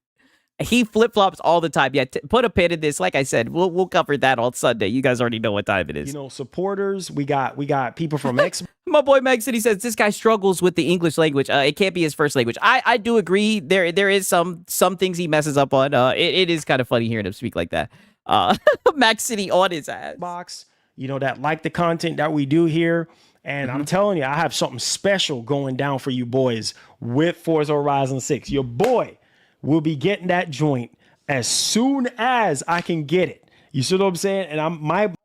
He flip-flops all the time. Yeah, put a pin in this. Like I said, we'll cover that on Sunday. You guys already know what time it is. You know, supporters. We got people from X. My boy Meg said, he says this guy struggles with the English language. It can't be his first language. I do agree. There is some things he messes up on. It is kind of funny hearing him speak like that. Max City on his ass. Box. You know that like the content that we do here. And I'm telling you, I have something special going down for you boys with Forza Horizon 6. Your boy will be getting that joint as soon as I can get it. You see what I'm saying? And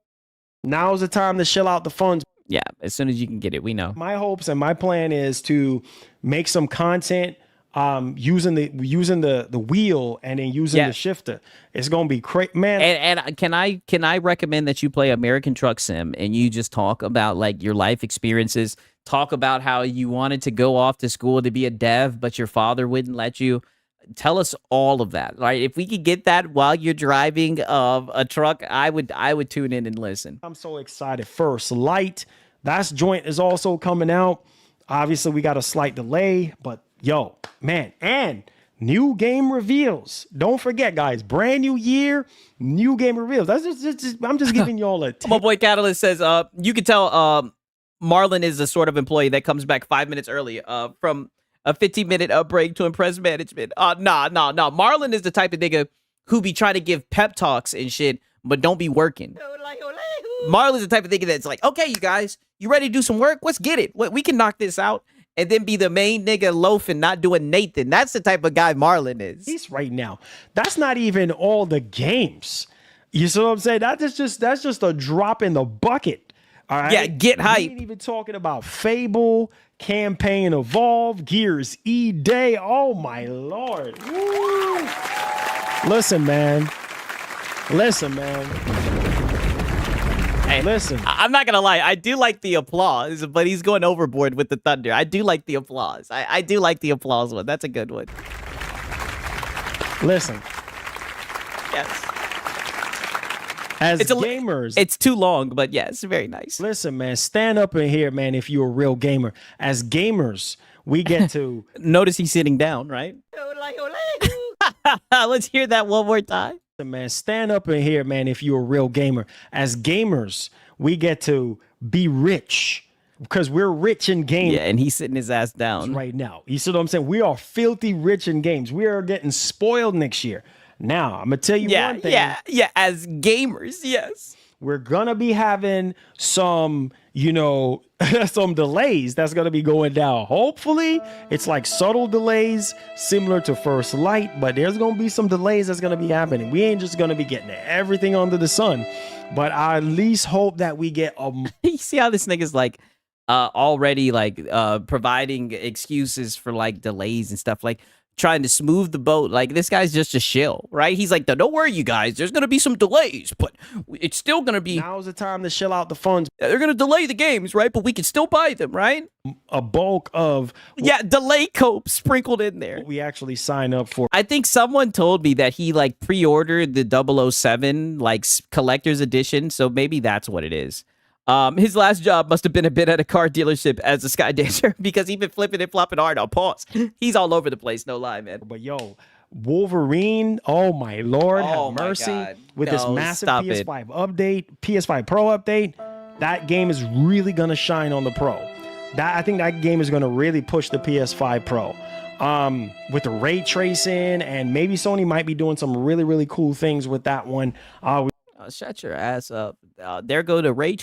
now's the time to shell out the funds. Yeah, as soon as you can get it, we know. My hopes and my plan is to make some content using the wheel and then using the shifter. It's gonna be great, man. And can I recommend that you play American Truck Sim and you just talk about like your life experiences, talk about how you wanted to go off to school to be a dev, but your father wouldn't let you. Tell us all of that, right? If we could get that while you're driving a truck, I would tune in and listen. I'm so excited. First Light, that joint is also coming out. Obviously, we got a slight delay, but man, and new game reveals. Don't forget, guys, brand new year, new game reveals. That's just I'm just giving y'all a tip. My boy Catalyst says, you can tell Marlon is the sort of employee that comes back 5 minutes early from a 15-minute break to impress management. Nah. Marlon is the type of nigga who be trying to give pep talks and shit, but don't be working. Marlon's the type of thing that's like, okay, you guys, you ready to do some work? Let's get it. We can knock this out. And then be the main nigga loafing, not doing Nathan. That's the type of guy Marlon is. He's right now. That's not even all the games. You see what I'm saying? That's just a drop in the bucket. All right. Yeah, get hype. We ain't even talking about Fable, Campaign Evolve, Gears E-Day. Oh my Lord. Woo. Listen, man. Hey, listen. I'm not gonna lie. I do like the applause, but he's going overboard with the thunder. I do like the applause. I do like the applause one. That's a good one. Listen. Yes. As gamers, it's too long, but yes, very nice. Listen, man, stand up in here, man, if you're a real gamer. As gamers, we get to notice he's sitting down, right? Let's hear that one more time. Man, stand up in here, man, if you're a real gamer. As gamers, we get to be rich because we're rich in games. Yeah, and he's sitting his ass down right now. You see what I'm saying? We are filthy rich in games. We are getting spoiled next year. Now, I'm going to tell you one thing. Yeah, as gamers, yes. We're going to be having some, some delays that's going to be going down. Hopefully, it's like subtle delays similar to First Light, but there's going to be some delays that's going to be happening. We ain't just going to be getting everything under the sun, but I at least hope that we get You see how this nigga's like already like providing excuses for like delays and stuff, like trying to smooth the boat. Like, this guy's just a shill, right? He's like, don't worry, you guys, there's gonna be some delays, but it's still gonna be, now's the time to shill out the funds. They're gonna delay the games, right? But we can still buy them, right? A bulk of delay cope sprinkled in there. What we actually sign up for. I think someone told me that he like pre-ordered the 007 like collector's edition, so maybe that's what it is. His last job must have been a bit at a car dealership as a sky dancer because he's been flipping and flopping hard on pause. He's all over the place, no lie, man. But yo, Wolverine, oh my Lord, have mercy. With this massive PS5 update, PS5 Pro update, that game is really gonna shine on the Pro. I think that game is gonna really push the PS5 Pro. With the ray tracing, and maybe Sony might be doing some really, really cool things with that one. Shut your ass up. There go the ray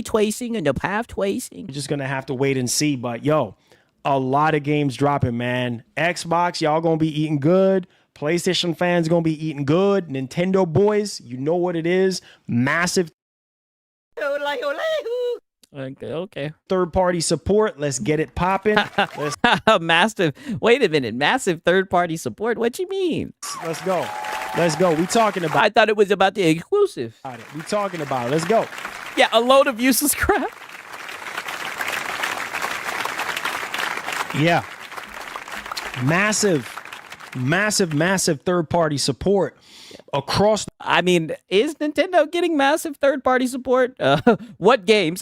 tracing and the path tracing. We're just gonna have to wait and see. But yo, a lot of games dropping, man. Xbox, y'all gonna be eating good. PlayStation fans gonna be eating good. Nintendo boys, you know what it is. Massive. Okay. Third-party support. Let's get it popping. Massive. Wait a minute. Massive third-party support. What you mean? Let's go. We talking about. I thought it was about the exclusive. We talking about it. Let's go. Yeah, a load of useless crap. Yeah. Massive third-party support across. I mean, is Nintendo getting massive third-party support? What games?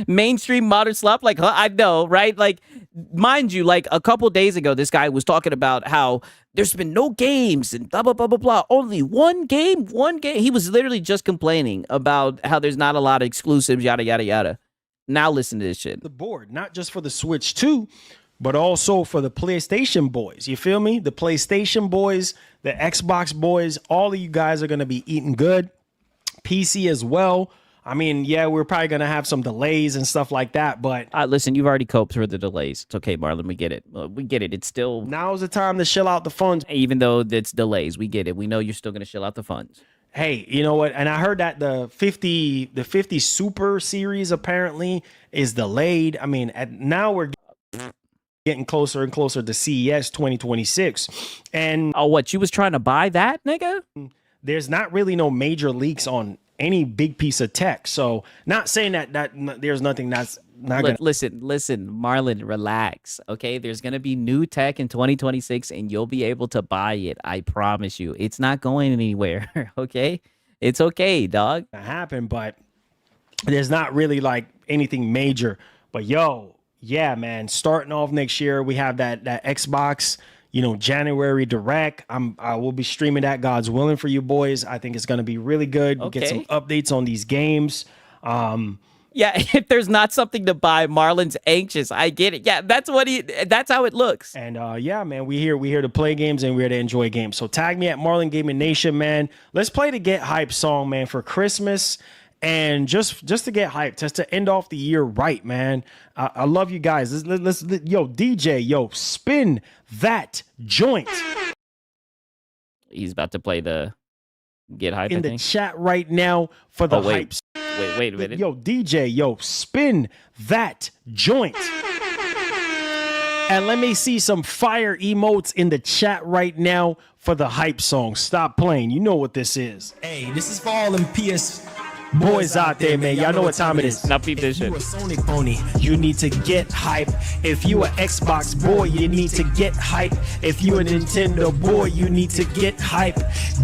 Mainstream modern slop? Like, I know, right? Like, mind you, like a couple days ago, this guy was talking about how there's been no games and blah, blah, blah, blah, blah. Only one game. He was literally just complaining about how there's not a lot of exclusives, yada, yada, yada. Now listen to this shit. The board, not just for the Switch 2, but also for the PlayStation boys. You feel me? The PlayStation boys, the Xbox boys, all of you guys are going to be eating good. PC as well. I mean, yeah, we're probably going to have some delays and stuff like that, but... listen, you've already coped for the delays. It's okay, Marlon, we get it. It's still... Now's the time to shill out the funds. Even though it's delays, we get it. We know you're still going to shill out the funds. Hey, you know what? And I heard that the 50 Super series apparently is delayed. I mean, now we're getting closer and closer to CES 2026. And... Oh, what? You was trying to buy that, nigga? There's not really no major leaks on any big piece of tech. So not saying that there's nothing that's not gonna... Listen, Marlon, relax. Okay, there's gonna be new tech in 2026 and you'll be able to buy it. I promise you. It's not going anywhere. Okay? It's okay, dog. That happened, but there's not really like anything major. But yo, yeah, man, starting off next year, we have that Xbox, January Direct. I will be streaming that, God's willing, for you boys. I think it's going to be really good. We'll get some updates on these games. Yeah, if there's not something to buy, Marlon's anxious. I get it. Yeah, that's how it looks. And yeah, man, we here to play games and we're here to enjoy games. So tag me at Marlon Gaming Nation, man. Let's play the Get Hype song, man, for Christmas. And just to get hyped, just to end off the year right, man. I love you guys. Let's yo, DJ, yo, spin that joint. He's about to play the Get Hype, in I the think. chat right now for the hypes. Wait a minute. Yo, DJ, yo, spin that joint. And let me see some fire emotes in the chat right now for the hype song. Stop playing. You know what this is. Hey, this is for all them PS boys out there, man. Y'all know what time it is. Now peep this shit. You a Sony pony. You need to get hype. If you a Xbox boy, you need to get hype. If you a Nintendo boy, you need to get hype.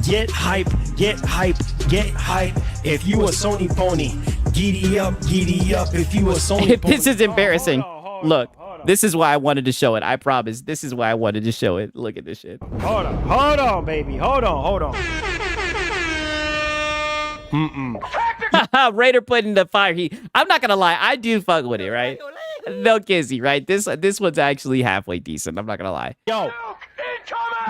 Get hype, get hype, get hype. If you a Sony pony, giddy up, giddy up. If you a Sony pony. This is embarrassing. Hold on. This is why I wanted to show it. I promise. This is why I wanted to show it. Look at this shit. Hold on, baby. Hold on. Raider put in the fire heat. I'm not gonna lie, I do fuck with it, right? No kizzy, right? This one's actually halfway decent. I'm not gonna lie. Yo,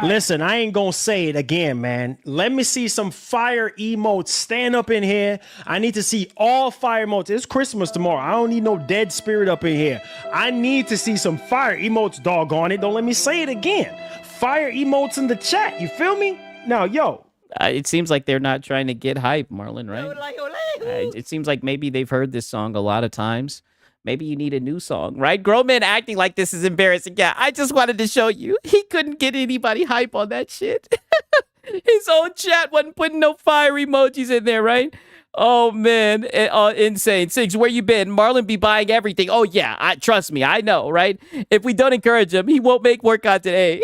listen, I ain't gonna say it again, man. Let me see some fire emotes. Stand up in here. I need to see all fire emotes. It's Christmas tomorrow. I don't need no dead spirit up in here. I need to see some fire emotes, doggone it. Don't let me say it again. Fire emotes in the chat. You feel me? Now, yo. It seems like they're not trying to get hype, Marlon, right? It seems like maybe they've heard this song a lot of times. Maybe you need a new song, right? Grown men acting like this is embarrassing. Yeah, I just wanted to show you. He couldn't get anybody hype on that shit. His own chat wasn't putting no fire emojis in there, right? Oh, man. Insane. Six, where you been? Marlon be buying everything. Oh, yeah. Trust me. I know, right? If we don't encourage him, he won't make more content. Hey,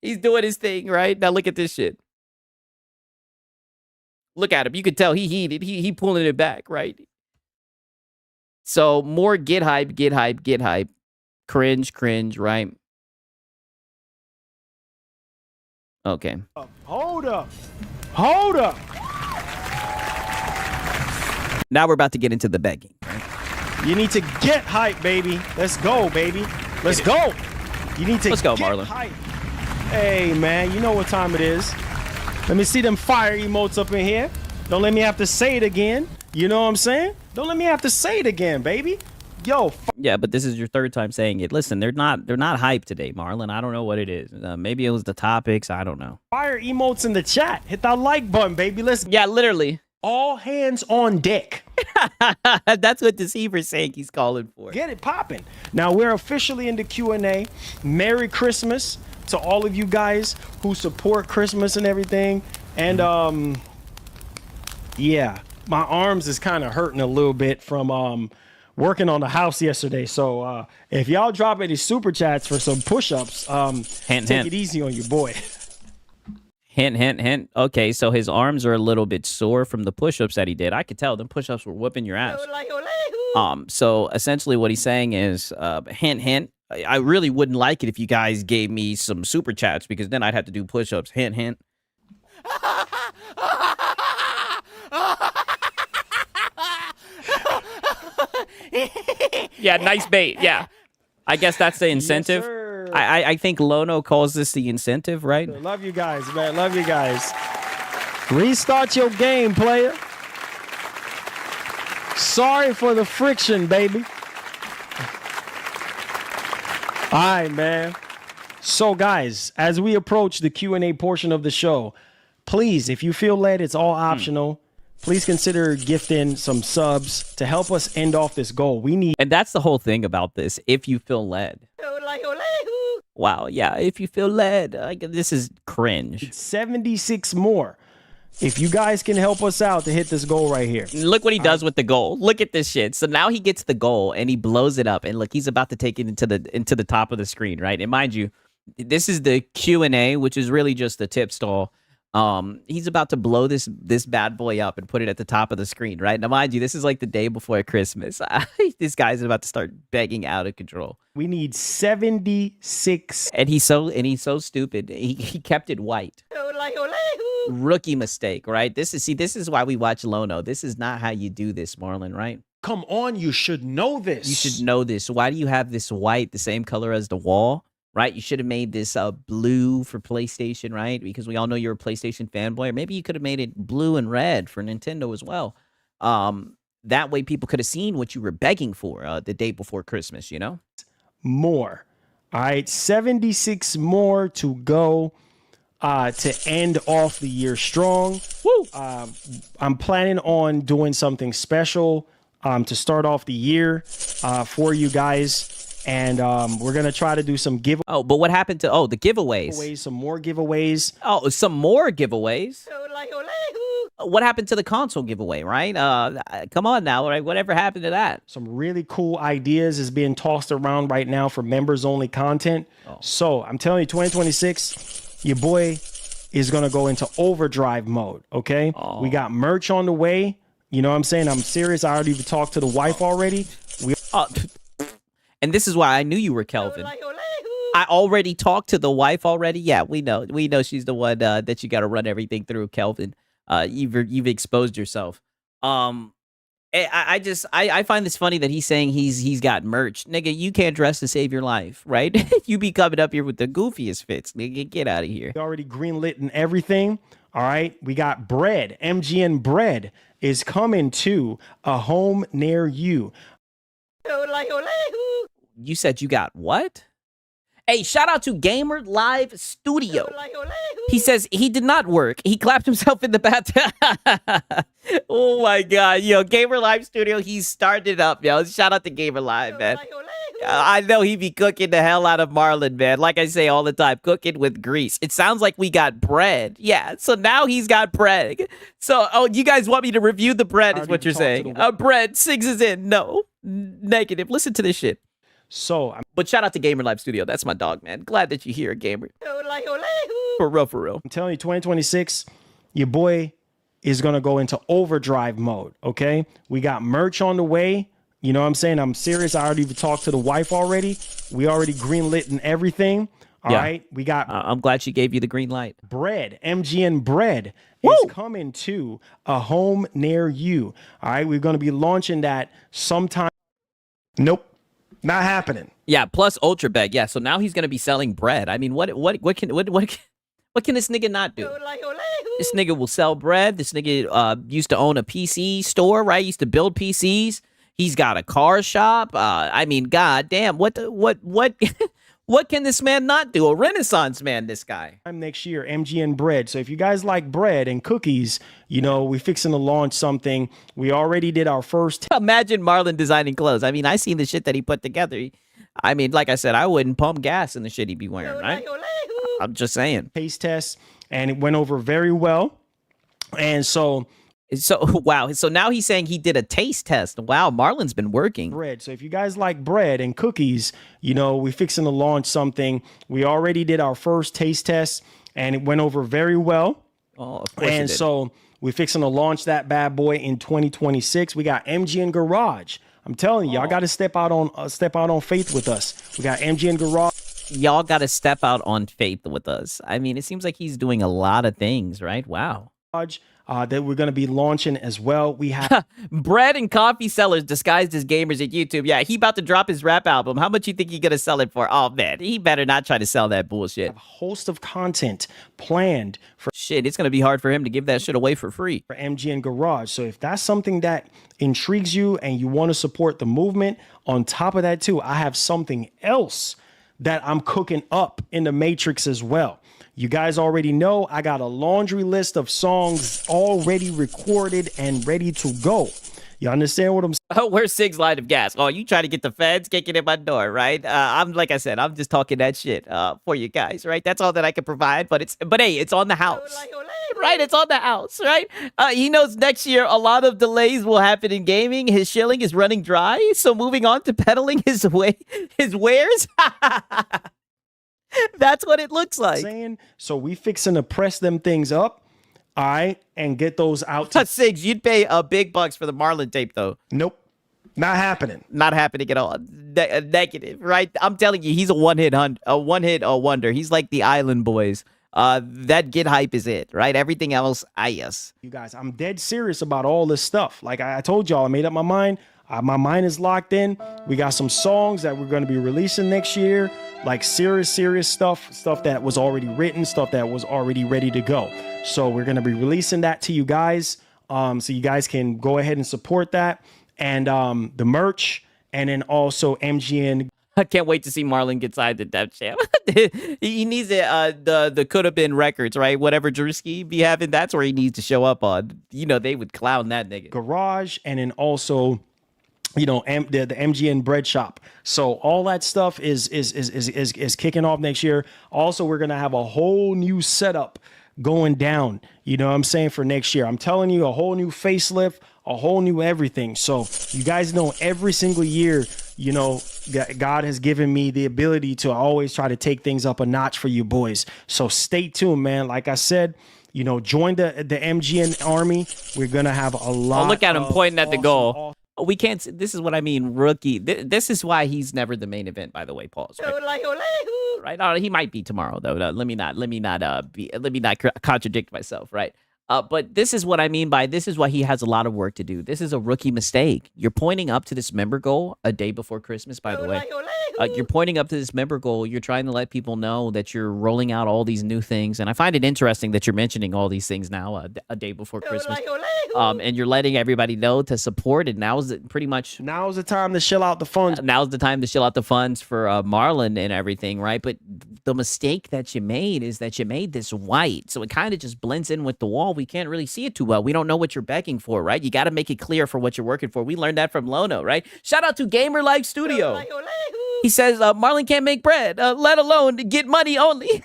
he's doing his thing, right? Now look at this shit. Look at him. You could tell he heated. He pulling it back, right? So more get hype. Cringe, right? Okay. Hold up. Now we're about to get into the begging. You need to get hype, baby. Let's go, baby. Let's go. You need to Let's go, get Marlon. hype. Hey, man, you know what time it is. Let me see them fire emotes up in here. Don't let me have to say it again. You know what I'm saying? Don't let me have to say it again, baby. Yo. Yeah, but this is your third time saying it. Listen, they're not hype today, Marlon. I don't know what it is. Maybe it was the topics. I don't know. Fire emotes in the chat. Hit that like button, baby. Let's. Yeah, literally. All hands on deck. That's what Deceiver's saying he's calling for. Get it popping. Now we're officially in the Q&A. Merry Christmas to all of you guys who support Christmas and everything. And yeah, my arms is kind of hurting a little bit from working on the house yesterday. So if y'all drop any super chats for some push-ups, take it easy on your boy. Hint. Okay, so his arms are a little bit sore from the push-ups that he did. I could tell them push-ups were whooping your ass. So essentially what he's saying is, hint. I really wouldn't like it if you guys gave me some super chats because then I'd have to do push-ups. Hint. Yeah, nice bait. Yeah. I guess that's the incentive. Yes, I think Lono calls this the incentive, right? Love you guys, man. Love you guys. Restart your game, player. Sorry for the friction, baby. All right, man. So, guys, as we approach the Q&A portion of the show, please, if you feel led, it's all optional. Please consider gifting some subs to help us end off this goal. We need. And that's the whole thing about this. If you feel led. Wow. Yeah. If you feel led, this is cringe. 76 more. If you guys can help us out to hit this goal right here. Look what he does with the goal. Look at this shit. So now he gets the goal and he blows it up. And look, he's about to take it into the top of the screen, right? And mind you, this is the Q&A, which is really just the tip stall. He's about to blow this bad boy up and put it at the top of the screen, right? Now, mind you, this is like the day before Christmas. This guy's about to start begging out of control. We need 76. And he's so stupid. He kept it white. Rookie mistake, right? This is why we watch Lono. This is not how you do this, Marlon, right? Come on, you should know this. You should know this. Why do you have this white, the same color as the wall, right? You should have made this blue for PlayStation, right? Because we all know you're a PlayStation fanboy. Or maybe you could have made it blue and red for Nintendo as well. That way people could have seen what you were begging for the day before Christmas, you know? More. All right, 76 more to go to end off the year strong. Woo! I'm planning on doing something special to start off the year for you guys. And we're going to try to do some giveaways. Oh, but what happened to, the giveaways? Some more giveaways. Oh, some more giveaways? What happened to the console giveaway, right? Come on now, right? Whatever happened to that? Some really cool ideas is being tossed around right now for members-only content. Oh. So I'm telling you, 2026, your boy is going to go into overdrive mode, okay? Oh. We got merch on the way. You know what I'm saying? I'm serious. I already talked to the wife already. And this is why I knew you were Kelvin. I already talked to the wife already. Yeah, we know. We know she's the one that you got to run everything through, Kelvin. You've exposed yourself. I find this funny that he's saying he's got merch. Nigga, you can't dress to save your life, right? You be coming up here with the goofiest fits. Nigga, get out of here. We already greenlit and everything. All right. We got bread. MGN bread is coming to a home near you. You said you got what? Hey, shout out to Gamer Live Studio. He says he did not work. He clapped himself in the bathtub. Oh my God. Yo, Gamer Live Studio, he started up, yo. Shout out to Gamer Live, man. I know he be cooking the hell out of Marlon, man. Like I say all the time, cooking with grease. It sounds like we got bread. Yeah, so now he's got bread. So, you guys want me to review the bread is what you're saying. Bread, Six is in. No, negative. Listen to this shit. But shout out to Gamer Live Studio. That's my dog, man. Glad that you're here, Gamer. For real, for real. I'm telling you, 2026, your boy is going to go into overdrive mode, okay? We got merch on the way. You know what I'm saying? I'm serious. I already talked to the wife already. We already greenlit and everything. All right. We got... I'm glad she gave you the green light. Bread. MGN bread is coming to a home near you. All right. We're going to be launching that sometime. Nope. Not happening. Yeah, plus Ultra Bag. Yeah, so now he's gonna be selling bread. I mean, what can this nigga not do? This nigga will sell bread. This nigga used to own a PC store, right? Used to build PCs. He's got a car shop. I mean, god damn, what what can this man not do? A Renaissance man, this guy. Next year, MGN bread. So if you guys like bread and cookies, you know, we're fixing to launch something. We already did our first. Imagine Marlon designing clothes. I mean, I seen the shit that he put together. I mean, like I said, I wouldn't pump gas in the shit he'd be wearing, right? I'm just saying. Taste test, and it went over very well. And so wow. So now he's saying he did a taste test. Wow, Marlon's been working. Bread. So if you guys like bread and cookies, you know, we're fixing to launch something. We already did our first taste test, and it went over very well. Oh, of course. And so we're fixing to launch that bad boy in 2026. We got MGN Garage. I'm telling you, y'all got to step out on faith with us. We got MGN Garage. Y'all got to step out on faith with us. I mean, it seems like he's doing a lot of things, right? Wow. That we're going to be launching as well. We have bread and coffee sellers disguised as gamers at YouTube. Yeah, he about to drop his rap album. How much you think he gonna sell it for? Oh man, he better not try to sell that bullshit. A host of content planned for shit. It's gonna be hard for him to give that shit away for free. For MGN Garage. So if that's something that intrigues you and you want to support the movement, on top of that too, I have something else that I'm cooking up in the Matrix as well. You guys already know I got a laundry list of songs already recorded and ready to go. You understand what I'm saying? Oh, where's Sig's line of gas? Oh, you trying to get the feds kicking in my door, right? Like I said, I'm just talking that shit for you guys, right? That's all that I can provide, but hey, it's on the house. Right, it's on the house, right? He knows next year a lot of delays will happen in gaming. His shilling is running dry, so moving on to peddling his wares. That's what it looks like. So we fixing to press them things up, all right, and get those out. Sigs, you'd pay big bucks for the Marlon tape, though. Nope, not happening. Not happening at all. Negative, right? I'm telling you, he's a one-hit wonder. He's like the Island Boys. that get hype is it, right? Everything else, yes. You guys, I'm dead serious about all this stuff. Like I told y'all, I made up my mind. My mind is locked in. We got some songs that we're going to be releasing next year, like serious stuff that was already written, stuff that was already ready to go. So we're going to be releasing that to you guys. So you guys can go ahead and support that. And the merch, and then also MGN. I can't wait to see Marlon get signed to Def Jam. He needs it. The could have been records, right? Whatever Drewski be having, that's where he needs to show up on. You know, they would clown that nigga. Garage, and then also, you know, the MGN bread shop. So all that stuff is kicking off next year. Also, we're gonna have a whole new setup going down. You know what I'm saying, for next year. I'm telling you, a whole new facelift, a whole new everything. So you guys know, every single year, you know, God has given me the ability to always try to take things up a notch for you boys. So stay tuned, man. Like I said, you know, join the MGN army. We're gonna have a lot. Oh, look at him pointing at the goal. awesome. We can't. This is what I mean, rookie. This is why he's never the main event. By the way, pause. Right? He might be tomorrow though. Let me not contradict myself. Right. But this is what I mean by this is why he has a lot of work to do. This is a rookie mistake. You're pointing up to this member goal a day before Christmas, by the way. You're pointing up to this member goal. You're trying to let people know that you're rolling out all these new things. And I find it interesting that you're mentioning all these things now a day before Christmas. And you're letting everybody know to support it. Now's the time to shill out the funds. Now's the time to shill out the funds for Marlon and everything, right? But the mistake that you made is that you made this white. So it kind of just blends in with the wall. We can't really see it too well. We don't know what you're begging for, right? You got to make it clear for what you're working for. We learned that from Lono, right? Shout out to Gamer Life Studio. He says, Marlon can't make bread, let alone get money only.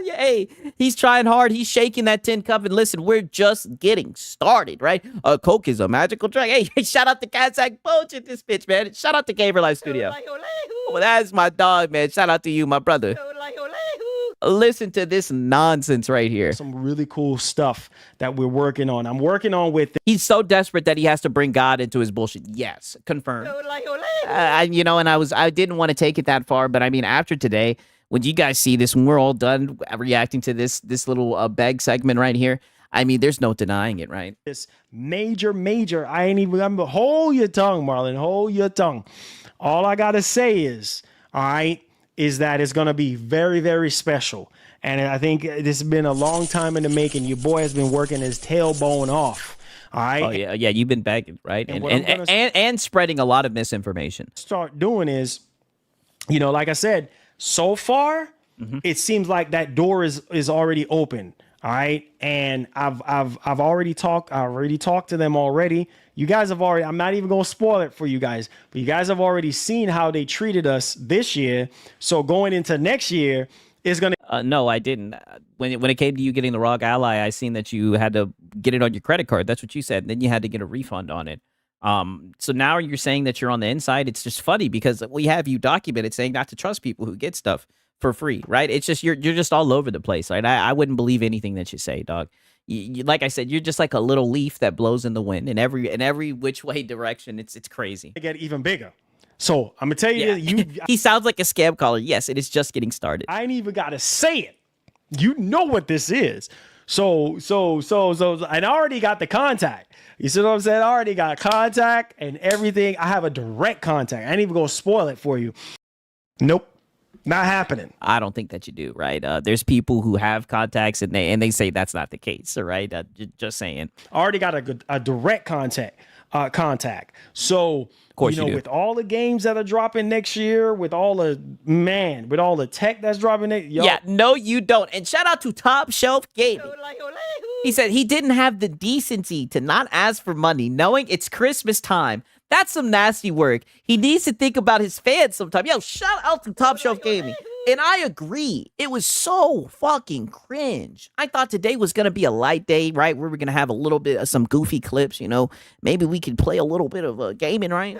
Hey, he's trying hard. He's shaking that tin cup. And listen, we're just getting started, right? Coke is a magical drug. Hey, shout out to Kazakh Poach in this bitch, man. Shout out to Gamer Life Studio. Well, that's my dog, man. Shout out to you, my brother. Listen to this nonsense right here. Some really cool stuff that we're working on. I'm working on with. He's so desperate that he has to bring God into his bullshit. Yes, confirmed. You know, and I didn't want to take it that far, but I mean, after today, when you guys see this, when we're all done reacting to this little beg segment right here, I mean, there's no denying it, right? This major. I ain't even. Hold your tongue, Marlon. Hold your tongue. All I gotta say is, all right, is that it's going to be very, very special. And I think this has been a long time in the making. Your boy has been working his tailbone off. All right. Oh, yeah. You've been begging, right? And spreading a lot of misinformation. Start doing is, you know, like I said, so far, it seems like that door is already open. All right. And I've already talked. I already talked to them already. You guys have already, I'm not even going to spoil it for you guys, but you guys have already seen how they treated us this year. So going into next year is going to. No, I didn't. When it came to you getting the ROG Ally, I seen that you had to get it on your credit card. That's what you said. And then you had to get a refund on it. So now you're saying that you're on the inside. It's just funny because we have you documented saying not to trust people who get stuff for free, right? It's just, you're just all over the place, right? I wouldn't believe anything that you say, dog. Like I said, you're just like a little leaf that blows in the wind in every which way direction. It's crazy. They get even bigger. So I'm gonna tell you, he sounds like a scam caller. Yes, it is just getting started. I ain't even gotta say it. You know what this is. So I already got the contact. You see what I'm saying? I already got contact and everything. I have a direct contact. I ain't even gonna spoil it for you. Nope. Not happening. I don't think that you do, right? There's people who have contacts and they say that's not the case, all right? Just saying. I already got a direct contact. So, of course, you know, with all the games that are dropping next year, with all the tech that's dropping it. Yeah, no, you don't. And shout out to Top Shelf Gaming. He said he didn't have the decency to not ask for money, knowing it's Christmas time. That's some nasty work. He needs to think about his fans sometime. Yo, shout out to Top Shelf Gaming. And I agree. It was so fucking cringe. I thought today was going to be a light day, right? We were going to have a little bit of some goofy clips, you know. Maybe we could play a little bit of gaming, right?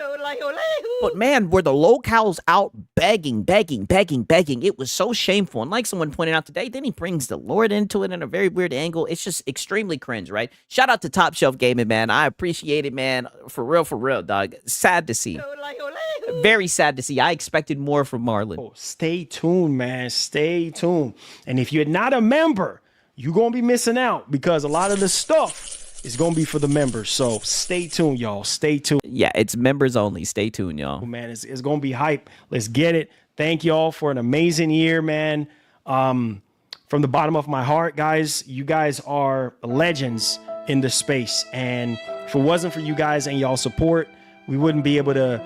But man, were the locals out begging. It was so shameful. And like someone pointed out today, then he brings the Lord into it in a very weird angle. It's just extremely cringe, right? Shout out to Top Shelf Gaming, man. I appreciate it, man. For real, dog. Sad to see. Very sad to see. I expected more from Marlon. Stay tuned. tuned, man. Stay tuned. And if you're not a member, you're going to be missing out because a lot of the stuff is going to be for the members. So stay tuned, y'all. Stay tuned. Yeah, it's members only. Stay tuned, y'all. Man, it's going to be hype. Let's get it. Thank y'all for an amazing year, man. From the bottom of my heart, guys, you guys are legends in the space. And if it wasn't for you guys and y'all support, we wouldn't be able to,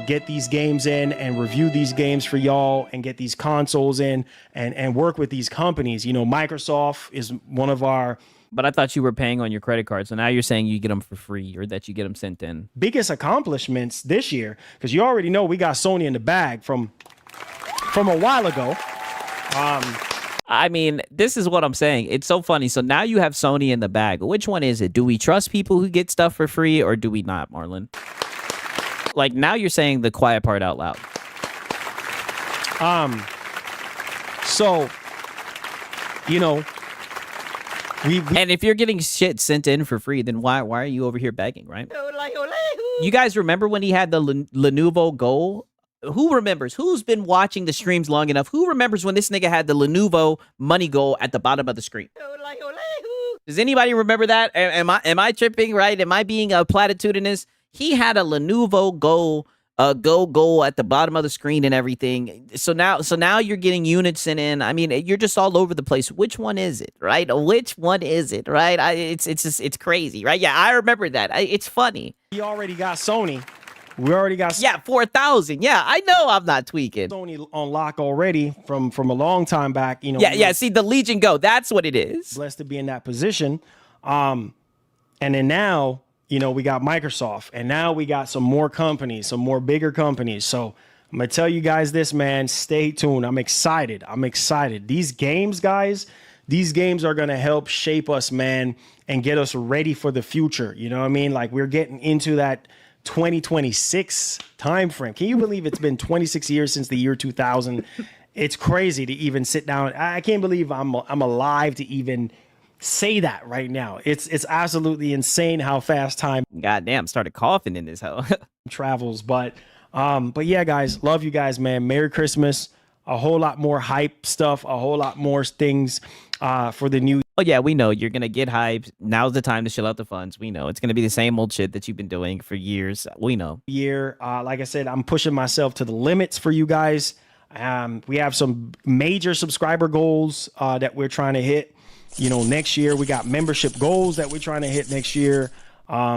get these games in and review these games for y'all and get these consoles in and work with these companies. Microsoft is one of our But I thought you were paying on your credit card. So now you're saying you get them for free or that you get them sent in. biggest accomplishments this year, because you already know we got Sony in the bag from a while ago. I mean, this is what I'm saying. It's so funny. So now you have Sony in the bag. Which one is it? Do we trust people who get stuff for free or do we not, Marlon? Like, now you're saying the quiet part out loud. So, and if you're getting shit sent in for free, then why are you over here begging, right? You guys remember when he had the Lenovo Go? Who remembers? Who's been watching the streams long enough? Who remembers when this nigga had the Lenovo Money Go at the bottom of the screen? Does anybody remember that? Am I tripping, right? Am I being platitudinous? He had a Lenovo Go go at the bottom of the screen and everything. So now you're getting units in. I mean, you're just all over the place. Which one is it, right? Which one is it, right? It's crazy, right? Yeah, I remember that. It's funny. We already got Sony. We already got 4,000. Yeah, I know I'm not tweaking. Sony on lock already from a long time back. Yeah. See, the Legion Go. That's what it is. Blessed to be in that position. And then now, we got Microsoft, and now we got some more companies, some more bigger companies. So I'm going to tell you guys this, man. Stay tuned. I'm excited. These games, guys, these games are going to help shape us, man, and get us ready for the future. You know what I mean? Like, we're getting into that 2026 time frame. Can you believe it's been 26 years since the year 2000? It's crazy to even sit down. I can't believe I'm alive to even say that right now. It's absolutely insane how fast time goddamn started coughing in this hell travels. But yeah, guys, love you guys, man. Merry Christmas. A whole lot more hype stuff, a whole lot more things for the new. Oh yeah, we know you're gonna get hyped. Now's the time to chill out the funds. We know it's gonna be the same old shit that you've been doing for years. We know. Like I said, I'm pushing myself to the limits for you guys. We have some major subscriber goals that we're trying to hit. Next year we got membership goals that we're trying to hit next year.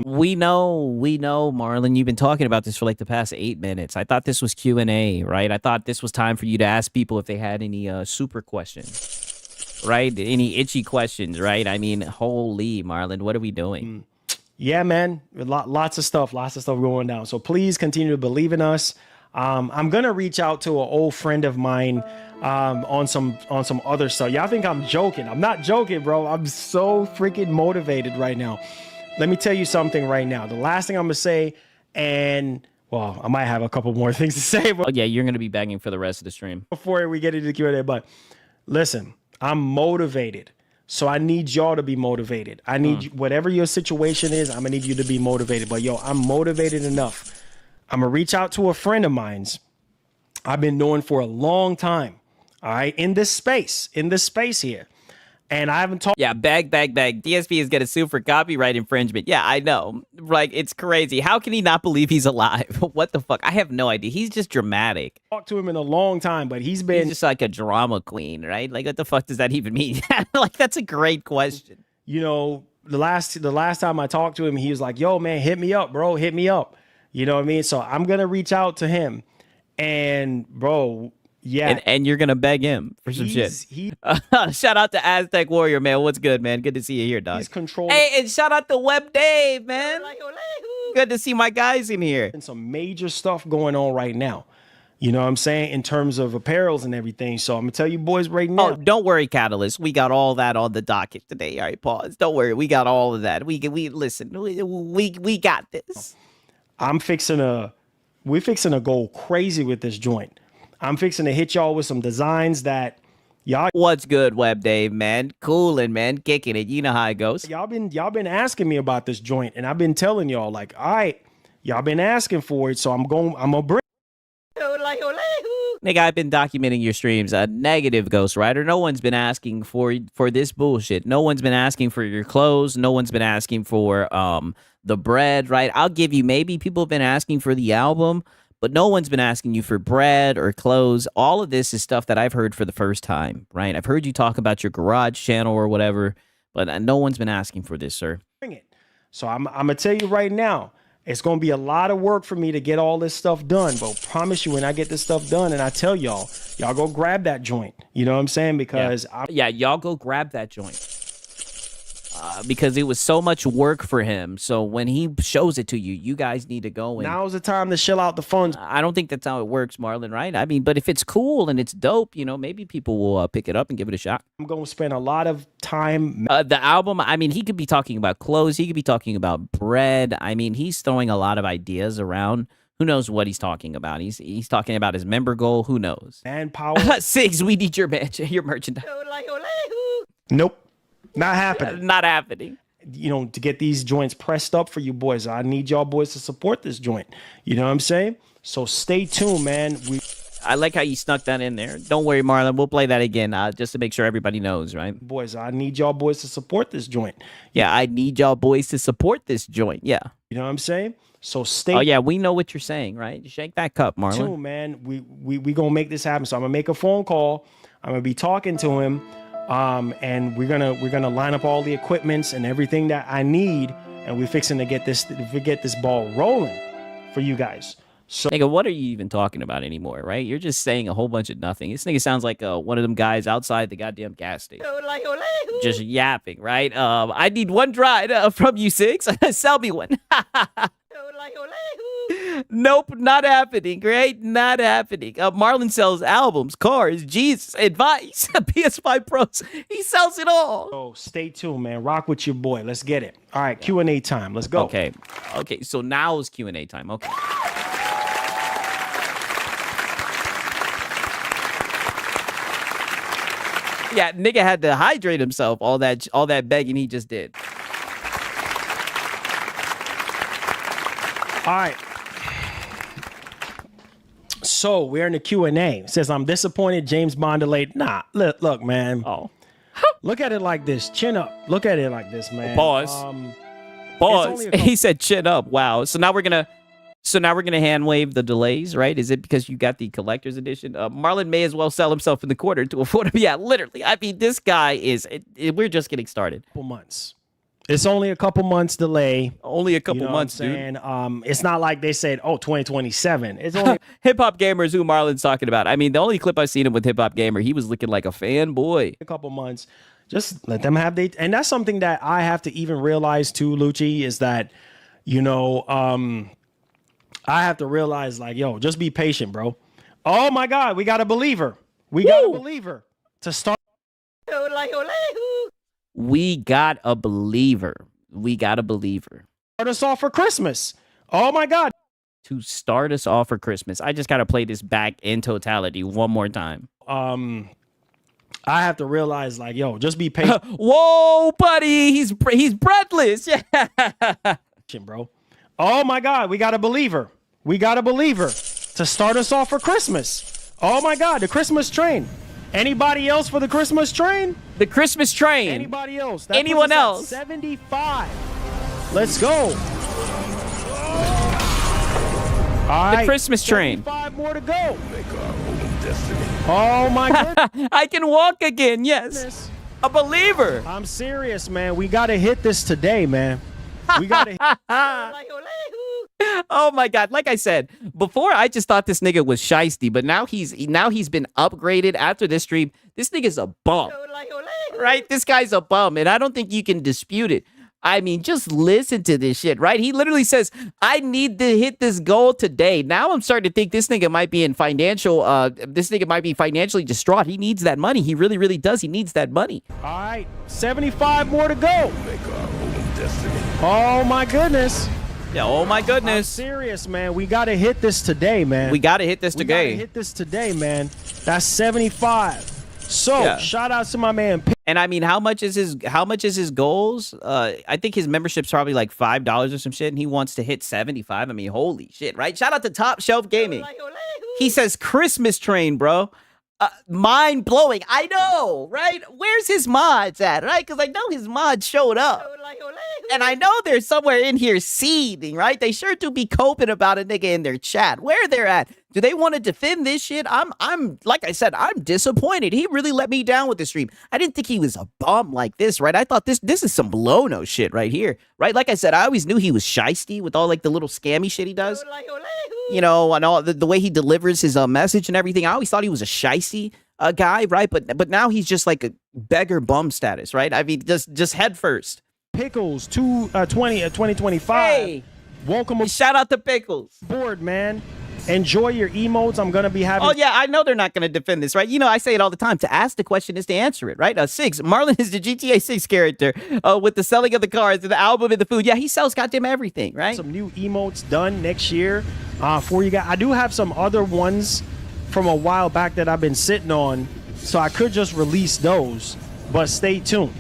We know, Marlon, you've been talking about this for like the past 8 minutes. I thought this was Q&A, right? I thought this was time for you to ask people if they had any super questions, right? Any itchy questions, right? I mean, holy Marlon, what are we doing? Yeah, man, lots of stuff going down. So please continue to believe in us. I'm gonna reach out to an old friend of mine on some other stuff. Y'all think I'm joking? I'm not joking, bro. I'm so freaking motivated right now. Let me tell you something right now. The last thing I'm gonna say, and well, I might have a couple more things to say. But yeah, you're gonna be begging for the rest of the stream before we get into the Q&A. But listen, I'm motivated. So I need y'all to be motivated. I need whatever your situation is, I'm gonna need you to be motivated. But yo, I'm motivated enough. I'm gonna reach out to a friend of mine's I've been knowing for a long time. All right, in this space here. And I haven't talked. Yeah, bag. DSP is gonna sue for copyright infringement. Yeah, I know. Like, it's crazy. How can he not believe he's alive? What the fuck? I have no idea. He's just dramatic. Talked to him in a long time, but he's just like a drama queen, right? Like, what the fuck does that even mean? Like, that's a great question. The last time I talked to him, he was like, "Yo, man, hit me up, bro. Hit me up." You know what I mean? So I'm gonna reach out to him, and bro. Yeah, and you're gonna beg him for some shit. Shout out to Aztec Warrior, man. What's good, man? Good to see you here, dog. He's controlling. Hey, and shout out to Web Dave, man. Good to see my guys in here. And some major stuff going on right now. You know what I'm saying? In terms of apparels and everything. So I'm gonna tell you boys right now. Oh, don't worry, Catalyst. We got all that on the docket today. All right, pause. Don't worry. We got all of that. We listen. We got this. We're fixing to go crazy with this joint. I'm fixing to hit y'all with some designs that y'all. What's good, Web Dave, man? Coolin', man. Kicking it. You know how it goes. Y'all been asking me about this joint, and I've been telling y'all, like, all right, y'all been asking for it, so I'm gonna bring. Nigga, I've been documenting your streams. A negative Ghost Rider. No one's been asking for this bullshit. No one's been asking for your clothes. No one's been asking for the bread, right? I'll give you, maybe people have been asking for the album, but no one's been asking you for bread or clothes. All of this is stuff that I've heard for the first time, right? I've heard you talk about your garage channel or whatever, but no one's been asking for this, sir. Bring it. So I'm gonna tell you right now, it's gonna be a lot of work for me to get all this stuff done. But promise you, when I get this stuff done, and I tell y'all go grab that joint. You know what I'm saying? Because yeah, y'all go grab that joint. Because it was so much work for him. So when he shows it to you, you guys need to go and... Now's the time to shell out the funds. I don't think that's how it works, Marlon, right? I mean, but if it's cool and it's dope, you know, maybe people will pick it up and give it a shot. I'm going to spend a lot of time... The album, I mean, he could be talking about clothes. He could be talking about bread. I mean, he's throwing a lot of ideas around. Who knows what he's talking about? He's talking about his member goal. Who knows? Manpower. Sigs, we need your merchandise. Nope. Not happening. Not happening. You know, to get these joints pressed up for you boys, I need y'all boys to support this joint. You know what I'm saying? So stay tuned, man. I like how you snuck that in there. Don't worry, Marlon. We'll play that again just to make sure everybody knows, right? Boys, I need y'all boys to support this joint. Yeah, I need y'all boys to support this joint. Yeah. You know what I'm saying? So stay. Oh, yeah, we know what you're saying, right? Shake that cup, Marlon. Tuned, man. We going to make this happen. So I'm going to make a phone call. I'm going to be talking to him. And we're gonna line up all the equipments and everything that I need, and we're fixing to get this ball rolling for you guys. So, nigga, what are you even talking about anymore, right? You're just saying a whole bunch of nothing. This nigga sounds like one of them guys outside the goddamn gas station, just yapping, right? I need one ride from you, Six. Sell me one. Nope, not happening. Right? Not happening. Marlon sells albums, cars, Jesus, advice, PS5 Pros. He sells it all. So stay tuned, man. Rock with your boy. Let's get it. All right, Q&A time. Let's go. Okay. So now is Q&A time. Okay. Yeah, nigga had to hydrate himself. All that begging he just did. All right. So we're in the Q&A. It says, I'm disappointed James Bond delayed. Nah, look, man. Oh. Look at it like this. Chin up. Look at it like this, man. Pause. Pause. He said chin up. Wow. So now we're gonna hand wave the delays, right? Is it because you got the collector's edition? Marlon may as well sell himself in the corner to afford it. Yeah, literally. I mean, this guy is. We're just getting started. Couple months. It's only a couple months delay. Only a couple months, dude. It's not like they said, 2027. It's only Hip Hop Gamer's who Marlon's talking about. I mean, the only clip I've seen him with Hip Hop Gamer, he was looking like a fanboy. A couple months. Just let them have and that's something that I have to even realize too, Lucci, is that, I have to realize, like, just be patient, bro. Oh my God, we got a believer. We got a believer to start. We got a believer. Start us off for Christmas. Oh my God. To start us off for Christmas. I just got to play this back in totality one more time. I have to realize, like, just be patient. Whoa, buddy. He's breathless. Yeah. Bro. Oh my God, we got a believer. To start us off for Christmas. Oh my God, the Christmas train. Anybody else for the Christmas train? The Christmas train. Anybody else? Anyone else? 75. Let's go. All right. The Christmas train. 5 more to go. Oh my goodness. I can walk again. Yes. A believer. I'm serious, man. We got to hit this today, man. We got to Oh my God. Like I said, before I just thought this nigga was shiesty, but now he's been upgraded after this stream. This nigga's a bum. Right? This guy's a bum, and I don't think you can dispute it. I mean, just listen to this shit, right? He literally says, I need to hit this goal today. Now I'm starting to think this nigga might be financially distraught. He needs that money. He really, really does. He needs that money. All right. 75 more to go. Oh my goodness. Yeah, oh my goodness. I'm serious, man. We got to hit this today, man. We got to hit this today. We got to hit this today, man. That's 75. So Yeah. shout out to my man. And I mean, how much is his goals? I think his membership's probably like $5 or some shit, and he wants to hit 75. I mean, holy shit, right? Shout out to Top Shelf Gaming. He says Christmas train, bro. Mind blowing. I know, right? Where's his mods at, right? Because I know his mods showed up. And I know they're somewhere in here seething, right? They sure do be coping about a nigga in their chat. Where they're at? Do they want to defend this shit? I'm like I said, I'm disappointed. He really let me down with the stream. I didn't think he was a bum like this, right? I thought this is some blow-no shit right here, right? Like I said, I always knew he was shisty with all like the little scammy shit he does. You know, and all the way he delivers his message and everything. I always thought he was a shisty guy, right? But now he's just like a beggar bum status, right? I mean, just head first. Pickles 2025. Hey, welcome shout out to Pickles. Board, man. Enjoy your emotes. I'm gonna be having. Oh yeah, I know they're not gonna defend this, right? You know, I say it all the time. To ask the question is to answer it, right? Six. Marlon is the GTA 6 character with the selling of the cars, the album, and the food. Yeah, he sells goddamn everything, right? Some new emotes done next year for you guys. I do have some other ones from a while back that I've been sitting on, so I could just release those. But stay tuned.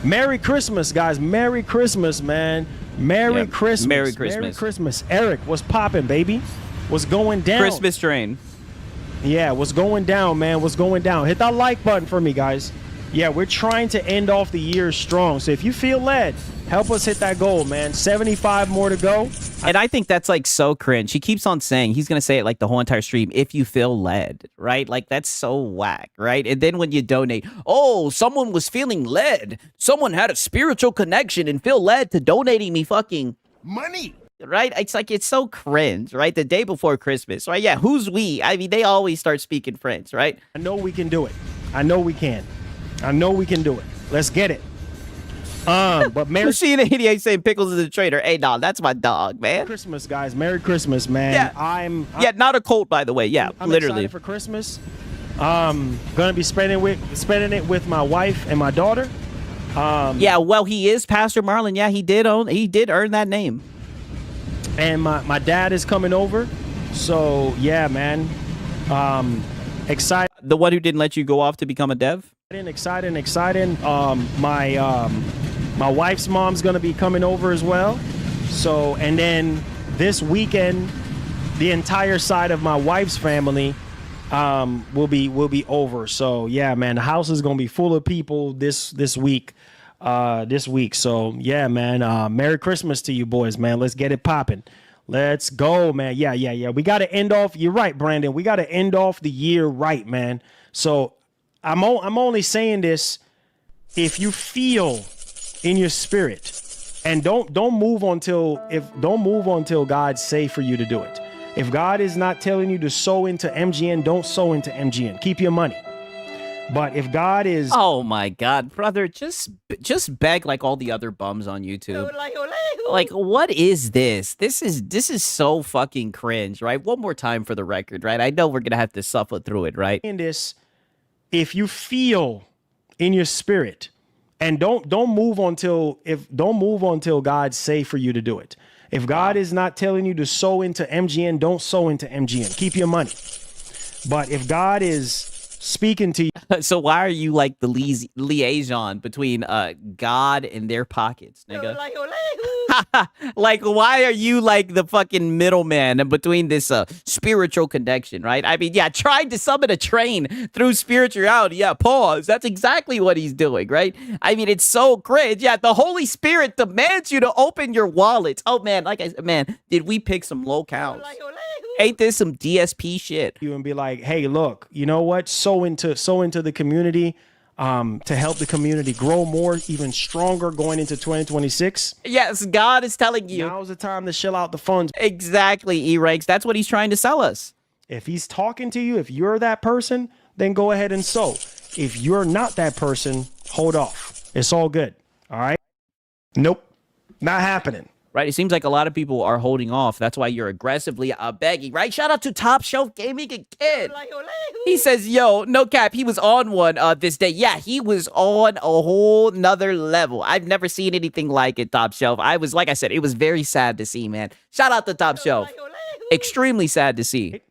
Merry Christmas, guys. Merry Christmas, man. Merry Christmas. Merry Christmas. Merry Christmas. Eric, what's popping, baby? What's going down? Christmas train. Yeah, what's going down, man? What's going down? Hit that like button for me, guys. Yeah, we're trying to end off the year strong. So if you feel led, help us hit that goal, man. 75 more to go. And I think that's like so cringe. He keeps on saying, he's going to say it like the whole entire stream, if you feel led, right? Like that's so whack, right? And then when you donate, oh, someone was feeling led. Someone had a spiritual connection and feel led to donating me fucking money. Right? It's like, it's so cringe, right? The day before Christmas, right? Yeah, who's we? I mean, they always start speaking French, right? I know we can do it. I know we can. I know we can do it. Let's get it. But Merry Machine 88 saying Pickles is a traitor. Hey, dog, that's my dog, man. Christmas, guys. Merry Christmas, man. Yeah, I'm not a cult, by the way. Yeah, I'm literally. excited for Christmas. Gonna be spending it with my wife and my daughter. Yeah, well, he is Pastor Marlon. Yeah, he did earn that name. And my dad is coming over. So yeah, man. Excited. The one who didn't let you go off to become a dev? Exciting. My wife's mom's gonna be coming over as well. So, and then this weekend, the entire side of my wife's family will be over. So yeah, man, the house is gonna be full of people this week. So yeah, man. Merry Christmas to you boys, man. Let's get it popping. Let's go, man. Yeah. We got to end off. You're right, Brandon. We got to end off the year right, man. So I'm only saying this if you feel in your spirit, and don't move until God say for you to do it. If God is not telling you to sow into MGN, don't sow into MGN. Keep your money. But if God is, oh my God, brother, just beg like all the other bums on YouTube. Like, what is this? This is so fucking cringe, right? One more time for the record, right? I know we're gonna have to suffer through it, right? In this, if you feel in your spirit, and don't move until God say for you to do it. If God is not telling you to sow into MGN, don't sow into MGN. Keep your money. But if God is speaking to you, so why are you like the liaison between God and their pockets, nigga? Like, why are you like the fucking middleman between this spiritual connection, right? I mean, yeah, trying to summon a train through spirituality. Yeah, pause. That's exactly what he's doing, right? I mean, it's so cringe. Yeah, the Holy Spirit demands you to open your wallets. Oh man, like I said, man, did we pick some locales? Ain't this some DSP shit? You and be like, hey, look, you know what? Sow into the community to help the community grow more, even stronger going into 2026. Yes, God is telling you. Now's the time to shell out the funds. Exactly, E-Ranks. That's what he's trying to sell us. If he's talking to you, if you're that person, then go ahead and sow. If you're not that person, hold off. It's all good. All right? Nope. Not happening. Right, it seems like a lot of people are holding off. That's why you're aggressively begging, right? Shout out to Top Shelf Gaming again. He says, yo, no cap, he was on one this day. Yeah, he was on a whole nother level. I've never seen anything like it, Top Shelf. Like I said, it was very sad to see, man. Shout out to Top Shelf. Extremely sad to see.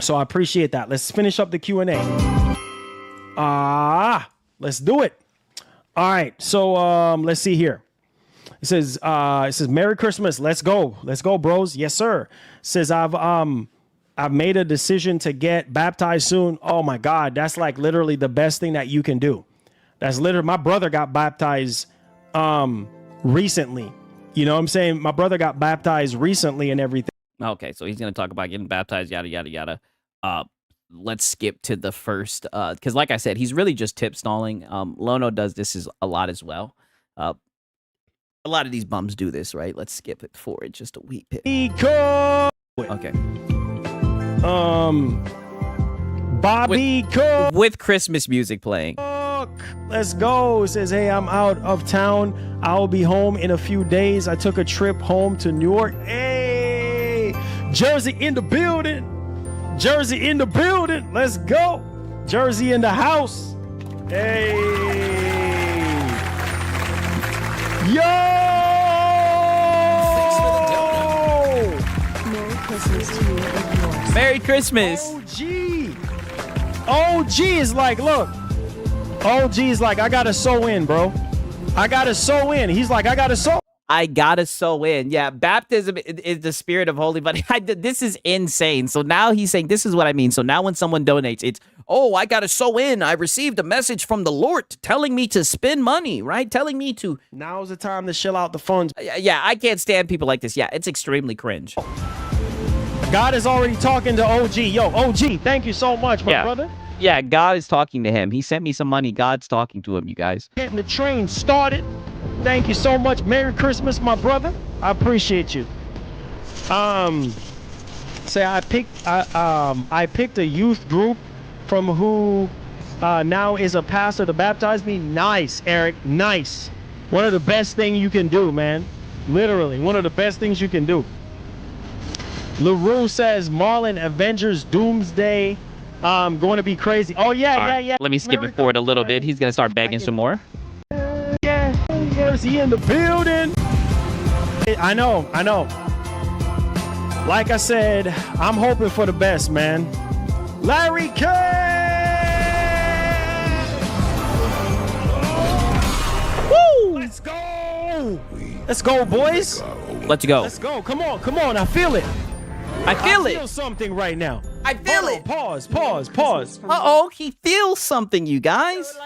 So I appreciate that. Let's finish up the Q&A. Let's do it. All right. So let's see here. It says Merry Christmas. Let's go. Let's go, bros. Yes, sir. It says I've made a decision to get baptized soon. Oh my God. That's like literally the best thing that you can do. That's literally, my brother got baptized recently. You know what I'm saying? My brother got baptized recently and everything. Okay, so he's going to talk about getting baptized, yada, yada, yada. Let's skip to the first, because like I said, he's really just tip stalling. Lono does this a lot as well. A lot of these bums do this, right? Let's skip it forward just a wee bit. Okay. Bobby Cook. With Christmas music playing. Let's go. It says, hey, I'm out of town. I'll be home in a few days. I took a trip home to New York. Hey, Jersey in the building. Jersey in the building. Let's go. Jersey in the house. Hey. Yo. Merry Christmas to you and yours. Merry Christmas. OG is like, look. OG is like, I gotta sew in, bro. I gotta sew in. He's like, I gotta sew. I gotta sew in. Yeah, baptism is the spirit of holy. But this is insane. So now he's saying, this is what I mean. So now when someone donates, it's, oh, I gotta sew in. I received a message from the Lord telling me to spend money, right? Telling me to. Now's the time to shell out the funds. Yeah, I can't stand people like this. Yeah, it's extremely cringe. God is already talking to OG. Yo, OG, thank you so much, my brother. Yeah, God is talking to him. He sent me some money. God's talking to him, you guys. Getting the train started. Thank you so much. Merry Christmas, my brother. I appreciate you. Say I picked a youth group from who now is a pastor to baptize me. Nice, Eric. Nice. One of the best things you can do, man. Literally, one of the best things you can do. LaRue says Marlon Avengers Doomsday. Going to be crazy. Oh yeah. Let me skip it forward a little bit. He's gonna start begging some more. Yeah, is he in the building? I know. Like I said, I'm hoping for the best, man. Larry K. Woo! Let's go. Let's go, boys. Let's go. Let's go. Come on. I feel it. I feel something right now. I feel it. Pause. Uh-oh, he feels something, you guys.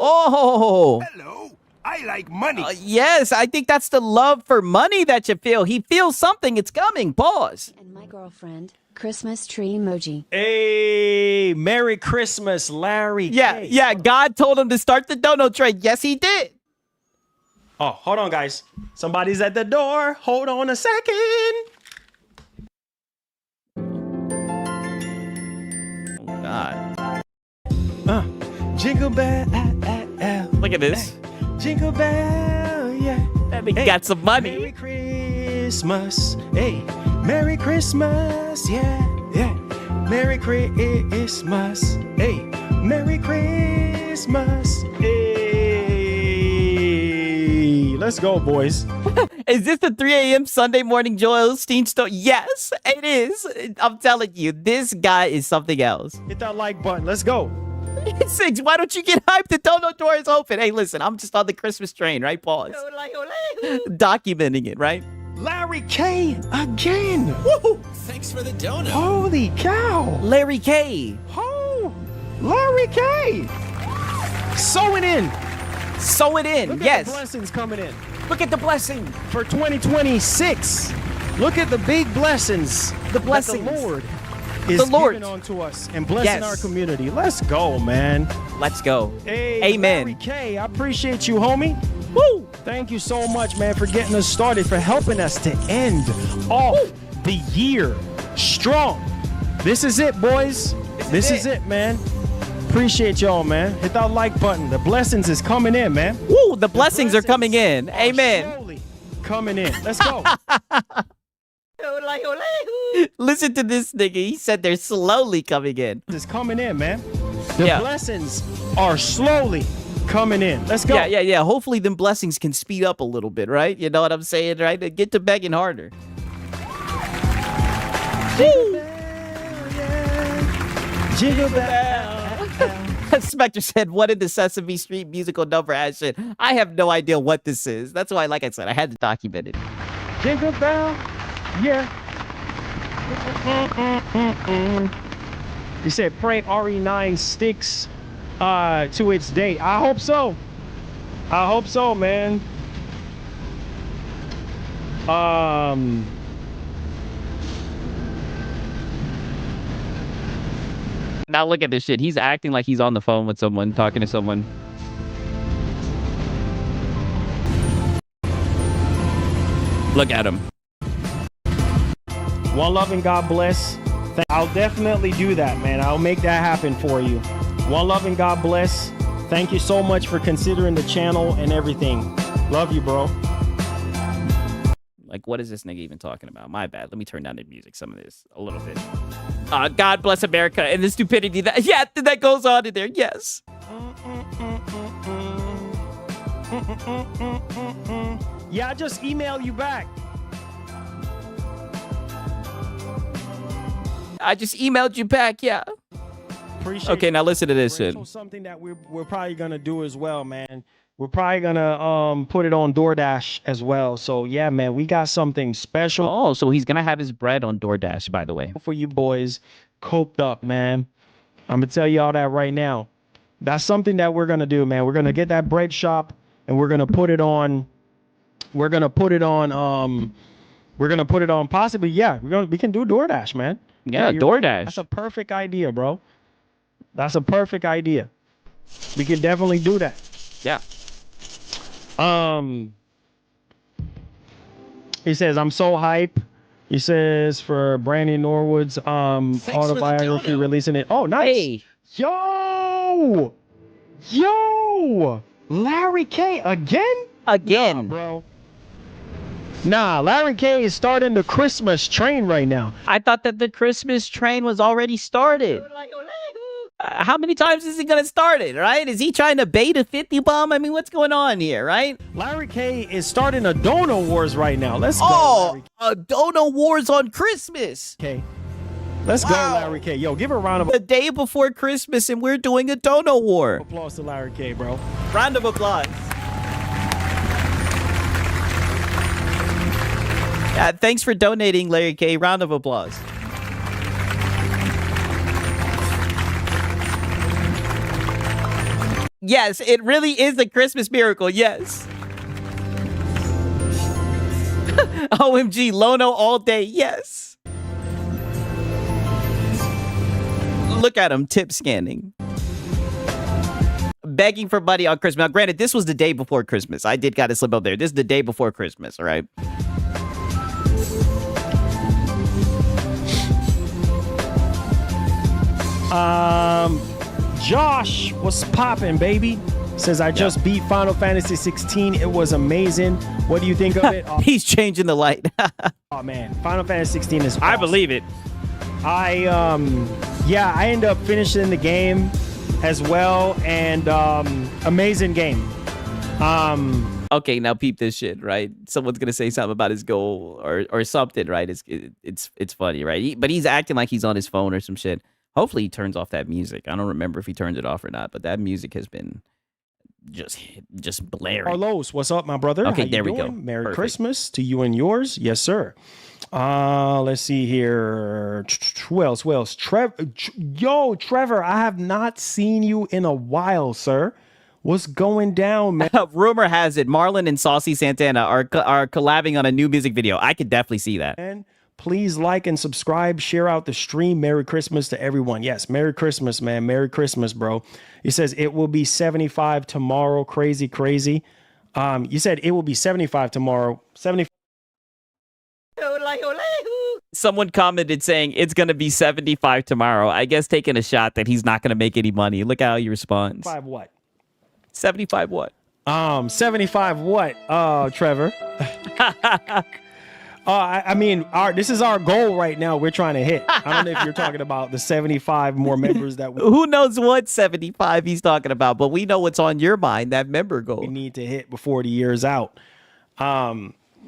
Oh. Hello. I like money. Yes, I think that's the love for money that you feel. He feels something. It's coming. Pause. And my girlfriend, Christmas tree emoji. Hey, Merry Christmas, Larry. Yeah. God told him to start the dono trade. Yes, he did. Oh, hold on, guys. Somebody's at the door. Hold on a second. God. Jingle bell. Look at this. Jingle bell, yeah. That nigga got some money. Merry Christmas. Hey, Merry Christmas. Yeah. Merry Christmas. Hey, Merry Christmas. Hey. Let's go, boys. Is this the 3 a.m. Sunday morning Joel Osteen store? Yes, it is. I'm telling you, this guy is something else. Hit that like button. Let's go. 6, why don't you get hyped? The dono door is open. Hey, listen, I'm just on the Christmas train, right? Pause. Documenting it, right? Larry K again. Woo! Thanks for the donut. Holy cow. Larry K. Oh, Larry K. Sewing in. Look at the blessings coming in. Look at the blessing. For 2026. Look at the big blessings. The blessings. That the Lord is giving onto us and blessing our community. Let's go, man. Let's go. Hey, amen. Larry K, I appreciate you, homie. Woo! Thank you so much, man, for getting us started, for helping us to end off the year strong. This is it, boys. This is it, man. Appreciate y'all, man. Hit that like button. The blessings is coming in, man. Woo! The blessings are coming in. Amen. Slowly coming in. Let's go. Listen to this nigga. He said they're slowly coming in. It's coming in, man. The blessings are slowly coming in. Let's go. Yeah. Hopefully them blessings can speed up a little bit, right? You know what I'm saying, right? Get to begging harder. Jingle bell. Spectre said, what in the Sesame Street musical number has shit? I have no idea what this is. That's why, like I said, I had to document it. Jingle bell, yeah. He said, pray RE9 sticks to its date. I hope so. I hope so, man. Now look at this shit. He's acting like he's on the phone with someone, talking to someone. Look at him. One love and God bless. I'll definitely do that, man. I'll make that happen for you. One love and God bless. Thank you so much for considering the channel and everything. Love you, bro. Like, what is this nigga even talking about? My bad. Let me turn down the music, some of this, a little bit. God bless America and the stupidity that, yeah, that goes on in there. Yes. Yeah, I just email you back. I just emailed you back, yeah. Appreciate okay, now listen to this shit. So something that we're probably gonna do as well, man. We're probably gonna put it on DoorDash as well. So yeah, man, we got something special. Oh, so he's gonna have his bread on DoorDash, by the way. For you boys, coped up, man. I'm gonna tell you all that right now. That's something that we're gonna do, man. We're gonna get that bread shop and we're gonna put it on. We're gonna put it on. We're gonna put it on. Possibly, yeah. We can do DoorDash, man. Yeah, DoorDash. That's a perfect idea, bro. That's a perfect idea. We can definitely do that. Yeah. He says, I'm so hype. He says for Brandon Norwood's autobiography releasing it. Oh, nice. Hey. Yo, Larry K again? Again, nah, bro. Nah, Larry K is starting the Christmas train right now. I thought that the Christmas train was already started. How many times is he gonna start it, right? Is he trying to bait a 50 bomb? I mean, what's going on here, right? Larry K is starting a Dono Wars right now. Let's go. Oh, a Dono Wars on Christmas. Okay. Let's go, Larry K. Yo, give a round of the day before Christmas, and we're doing a Dono War. Applause to Larry K, bro. Round of applause. Yeah, thanks for donating, Larry K. Round of applause. Yes, it really is a Christmas miracle. Yes. OMG, Lono all day. Yes. Look at him, tip scanning. Begging for money on Christmas. Now, granted, this was the day before Christmas. I did got to slip up there. This is the day before Christmas, all right? Josh, what's poppin', baby? Says, I just beat Final Fantasy 16. It was amazing. What do you think of it? He's changing the light. Oh, man. Final Fantasy 16 is awesome. I believe it. Yeah, I ended up finishing the game as well, and amazing game. Okay, now peep this shit, right? Someone's gonna say something about his goal or something, right? It's funny, right? But he's acting like he's on his phone or some shit. Hopefully he turns off that music. I don't remember if he turns it off or not, but that music has been just blaring. Carlos, what's up, my brother? Okay, How you there we doing? go. Merry Perfect. Christmas to you and yours. Yes, sir. Let's see here. Who else? Yo, Trevor, I have not seen you in a while, sir. What's going down, man? Rumor has it Marlon and Saucy Santana are collabing on a new music video. I could definitely see that. And please like and subscribe, share out the stream. Merry Christmas to everyone. Yes, Merry Christmas, man. Merry Christmas, bro. He says it will be 75 tomorrow. Crazy, crazy. You said it will be 75 tomorrow. 75. Someone commented saying it's going to be 75 tomorrow. I guess taking a shot that he's not going to make any money. Look how he responds. 75 what? 75 what? 75 what? Trevor. I mean, this is our goal right now. We're trying to hit. I don't know if you're talking about the 75 more members that who knows what 75 he's talking about, but we know what's on your mind, that member goal. We need to hit before the year's out.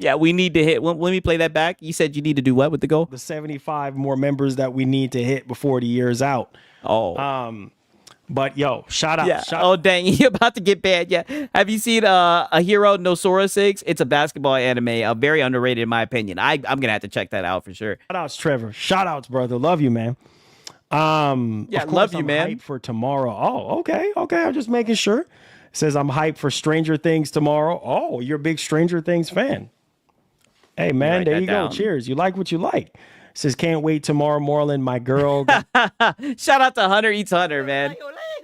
Yeah, we need to hit. Let me play that back. You said you need to do what with the goal? The 75 more members that we need to hit before the year's out. Oh. But yo, shout out. Yeah. Shout Oh dang, you about to get banned. Yeah. Have you seen A Hero No Sora 6? It's a basketball anime. Very underrated in my opinion. I'm gonna have to check that out for sure. Shout outs, Trevor. Shout outs, brother. Love you, man. Yeah, of course, love you, I'm man. hyped for tomorrow. Oh, okay. I'm just making sure. It says I'm hyped for Stranger Things tomorrow. Oh, you're a big Stranger Things fan. Hey, man, write there that you down. go. Cheers. You like what you like. It says can't wait tomorrow, Moreland, my girl. Shout out to Hunter Eats Hunter, man.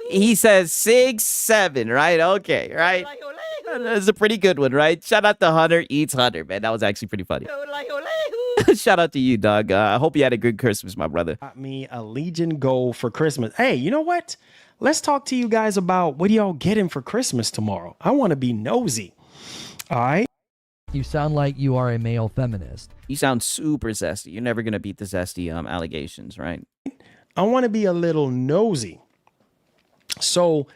He says 6'7", right? Okay, right. That's a pretty good one, right? Shout out to Hunter Eats Hunter, man. That was actually pretty funny. Shout out to you, dog. I hope you had a good Christmas, my brother. Got me a Legion goal for Christmas. Hey, you know what? Let's talk to you guys about what y'all getting for Christmas tomorrow. I want to be nosy. All right. You sound like you are a male feminist. You sound super zesty. You're never gonna beat the zesty allegations, right? I want to be a little nosy. So,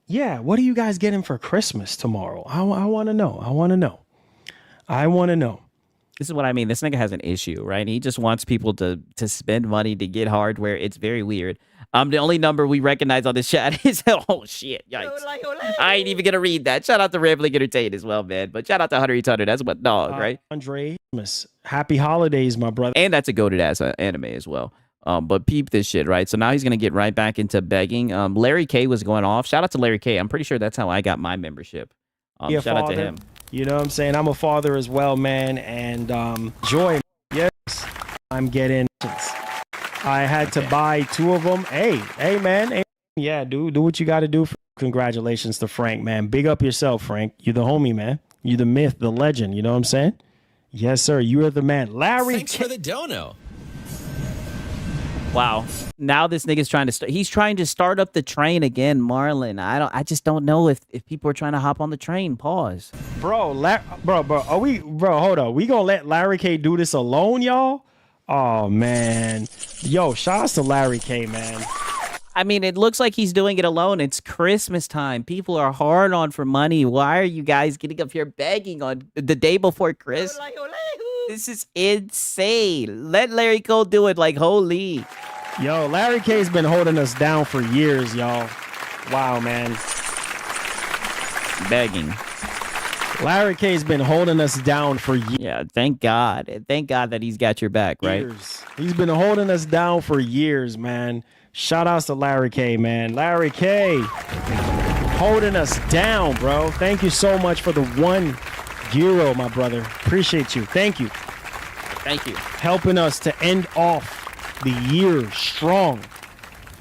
yeah, what are you guys getting for Christmas tomorrow? I want to know. I want to know. This is what I mean. This nigga has an issue, right? He just wants people to spend money to get hardware. It's very weird. The only number we recognize on this chat is oh shit, yikes! I ain't even gonna read that. Shout out to Rambling Entertain as well, man. But shout out to Hunter Eats Hunter. That's what dog, right? Andre, happy holidays, my brother. And that's a goated ass anime as well. But peep this shit, right? So now he's gonna get right back into begging. Larry K was going off. Shout out to Larry K. I'm pretty sure that's how I got my membership. Shout out to him. You know what I'm saying? I'm a father as well, man. And joy, yes, I'm getting. I had to buy 2 of them. Hey, man. Hey, yeah, do what you got to do. Congratulations to Frank, man. Big up yourself, Frank. You're the homie, man. You're the myth, the legend. You know what I'm saying? Yes, sir. You are the man. Larry. Thanks for the dono. Wow. Now this nigga's trying to he's trying to start up the train again, Marlon. I just don't know if people are trying to hop on the train. Pause. Bro, hold on. We gonna let Larry K do this alone, y'all? Oh man. Yo, shout out to Larry K, man. I mean, it looks like he's doing it alone. It's Christmas time. People are hard on for money. Why are you guys getting up here begging on the day before Christmas? This is insane. Let Larry Cole do it like holy. Yo, Larry K's been holding us down for years, y'all. Wow, man. Begging. Larry K's been holding us down for years. Yeah, thank God. Thank God that he's got your back, right? He's been holding us down for years, man. Shout outs to Larry K, man. Larry K holding us down, bro. Thank you so much for the €1, my brother. Appreciate you. Thank you. Thank you. Helping us to end off the year strong.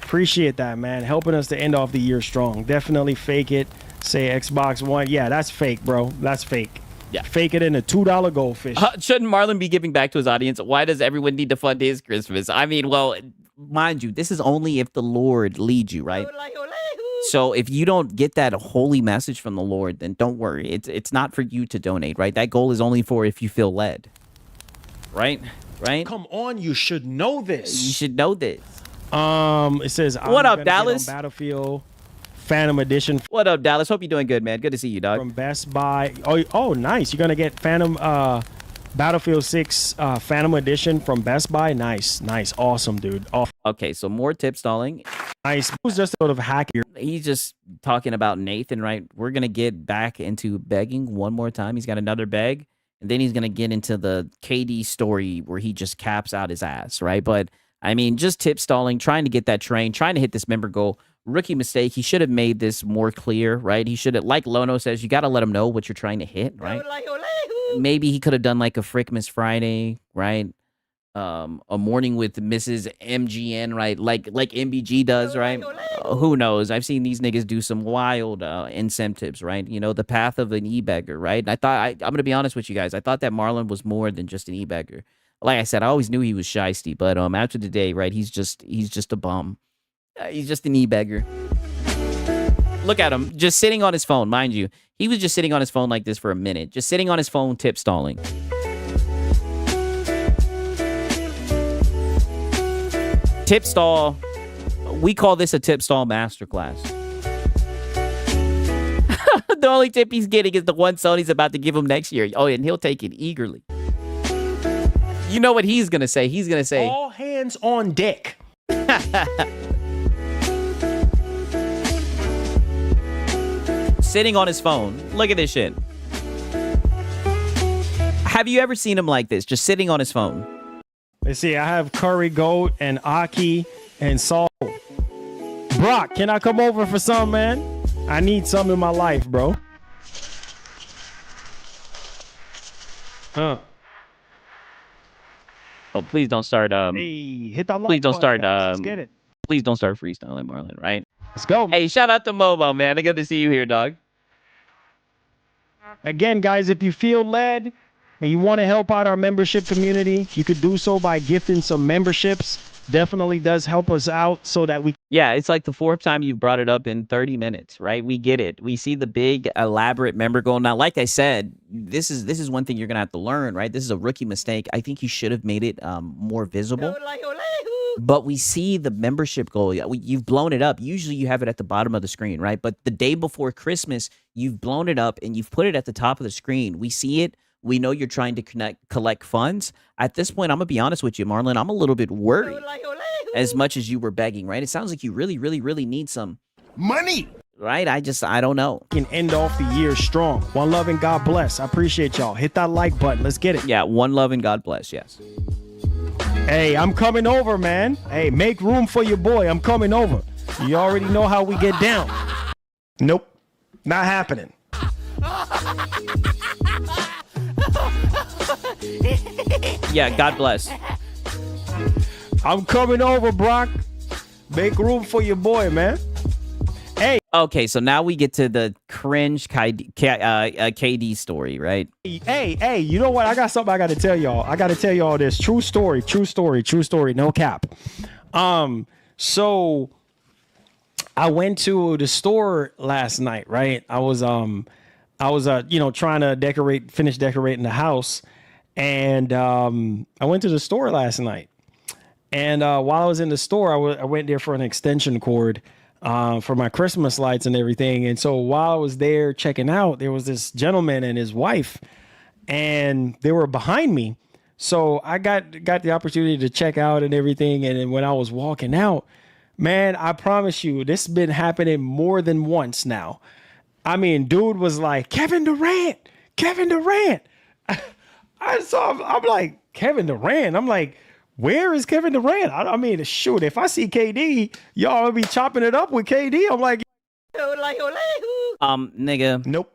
Appreciate that, man. Helping us to end off the year strong. Definitely fake it. Say Xbox One. Yeah, that's fake, bro. That's fake. Yeah. Fake it in a $2 goldfish. Shouldn't Marlon be giving back to his audience? Why does everyone need to fund his Christmas? I mean, well, mind you, this is only if the Lord leads you, right? So if you don't get that holy message from the Lord, then don't worry. It's not for you to donate, right? That goal is only for if you feel led. Right? Right? Come on, you should know this. You should know this. It says, what up, Dallas? Battlefield Phantom Edition. What up, Dallas? Hope you're doing good, man. Good to see you, dog. From Best Buy. Oh, nice. You're gonna get Battlefield 6 Phantom Edition from Best Buy. Nice. Awesome, dude. Okay, so more tip stalling. Nice. It was just sort of hacky. He's just talking about Nathan, right? We're gonna get back into begging one more time. He's got another beg, and then he's gonna get into the KD story where he just caps out his ass, right? But I mean, just tip stalling, trying to get that train, trying to hit this member goal. Rookie mistake. He should have made this more clear, right? He should have, like Lono says, you got to let him know what you're trying to hit, right? Maybe he could have done like a Frickmas Friday, right? A morning with Mrs. MGN, right? Like MBG does, right? Who knows? I've seen these niggas do some wild incentives, right? You know, the path of an e-beggar, right? And I'm going to be honest with you guys. I thought that Marlon was more than just an e-beggar. Like I said, I always knew he was shiesty, but after the day, right, he's just a bum. He's just an e-beggar. Look at him, just sitting on his phone, mind you. He was just sitting on his phone like this for a minute. Just sitting on his phone, tip stalling. Tip stall. We call this a tip stall masterclass. The only tip he's getting is the one Sony's about to give him next year. Oh, and he'll take it eagerly. You know what he's going to say? He's going to say, all hands on deck. sitting on his phone. Look at this shit. Have you ever seen him like this, just sitting on his phone? Let's see. I have Curry Goat and Aki and Saul. Brock, can I come over for some, man? I need some in my life, bro. Huh. Oh, please don't start. Hey, hit that like Please don't button, start. guys. Let's get it. Please don't start freestyling, Marlon. Right? Let's go. Hey, shout out to Momo, man. I good to see you here, dog. Again, guys, if you feel led and you want to help out our membership community, you could do so by gifting some memberships. Definitely does help us out so that we... Yeah, it's like the fourth time you've brought it up in 30 minutes, right? We get it. We see the big, elaborate member goal. Now, like I said, this is one thing you're going to have to learn, right? This is a rookie mistake. I think you should have made it more visible. But we see the membership goal. You've blown it up. Usually you have it at the bottom of the screen, right? But the day before Christmas, you've blown it up and you've put it at the top of the screen. We see it. We know you're trying to collect funds. At this point, I'm going to be honest with you, Marlon. I'm a little bit worried as much as you were begging, right? It sounds like you really, really, really need some Money! right? I don't know. can end off the year strong. One love and God bless. I appreciate y'all. Hit that like button. Let's get it. Yeah, one love and God bless, yes. Hey, I'm coming over, man. Hey, make room for your boy. I'm coming over. You already know how we get down. Nope. Not happening. Yeah, God bless. I'm coming over, Brock. Make room for your boy, man. Hey. Okay, so now we get to the cringe KD story, right? Hey, you know what? I got something I got to tell y'all. I got to tell y'all this. True story, no cap. So I went to the store last night, right? I was trying to finish decorating the house. And I went to the store last night. And while I was in the store, I went there for an extension cord for my Christmas lights and everything. And so while I was there checking out, there was this gentleman and his wife, and they were behind me. So I got the opportunity to check out and everything. And then when I was walking out, man, I promise you, this has been happening more than once now. I mean, dude was like, Kevin Durant. I'm like, Kevin Durant. I'm like, where is Kevin Durant? I mean, shoot, if I see KD, y'all will be chopping it up with KD. I'm like, nigga. Nope.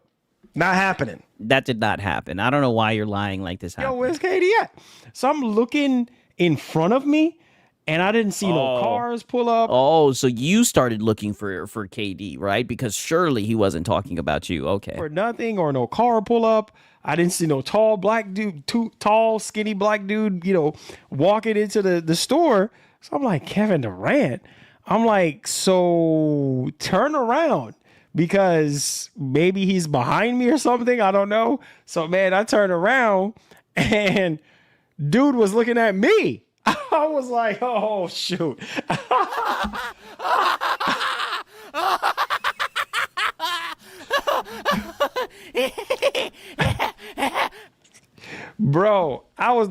Not happening. That did not happen. I don't know why you're lying like this happened. Yo, where's KD at? So I'm looking in front of me, and I didn't see no cars pull up. Oh, so you started looking for KD, right? Because surely he wasn't talking about you. Okay. For nothing, or no car pull up. I didn't see no tall black dude, tall, skinny black dude, walking into the store. So I'm like, Kevin Durant. I'm like, so turn around, because maybe he's behind me or something. I don't know. So, man, I turned around and dude was looking at me. I was like, oh, shoot. Bro,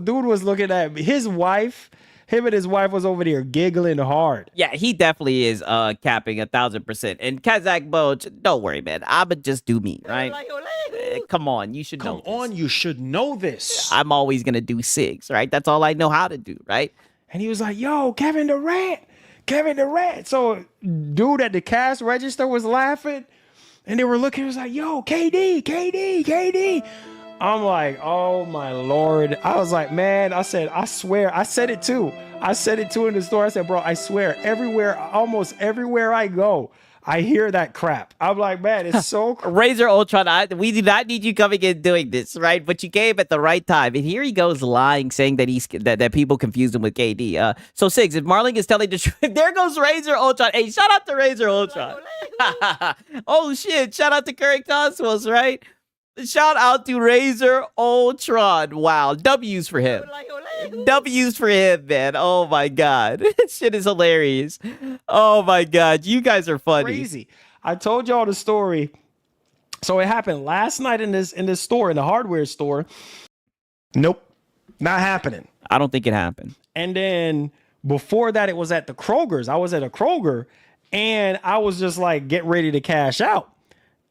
dude was looking at me. Him and his wife was over there giggling hard. Yeah, he definitely is capping 1,000%. And Kazakh Boch, don't worry, man. I'ma just do me, right? Come on, you should know this. Come on, you should know this. I'm always gonna do SIGs, right? That's all I know how to do, right? And he was like, yo, Kevin Durant. So dude at the cash register was laughing, and they were looking, it was like, yo, KD. I'm like, oh my Lord. I was like, man, I swear, I said it too in the store. I said, bro, I swear, almost everywhere I go, I hear that crap. I'm like, man, it's so Razor Ultron, we do not need you coming in doing this, right? But you came at the right time. And here he goes lying, saying that that people confused him with KD. So Sigs, if Marlon is telling the truth, there goes Razor Ultron. Hey, shout out to Razor Ultron. Oh shit, shout out to Curry Cosmos, right? Shout out to Razor Ultron. Wow, W's for him. W's for him, man. Oh my God. This shit is hilarious. Oh my God. You guys are funny. Crazy. I told y'all the story. So it happened last night in this store, in the hardware store. Nope. Not happening. I don't think it happened. And then before that, it was at the Kroger's. I was at a Kroger, and I was just like getting ready to cash out.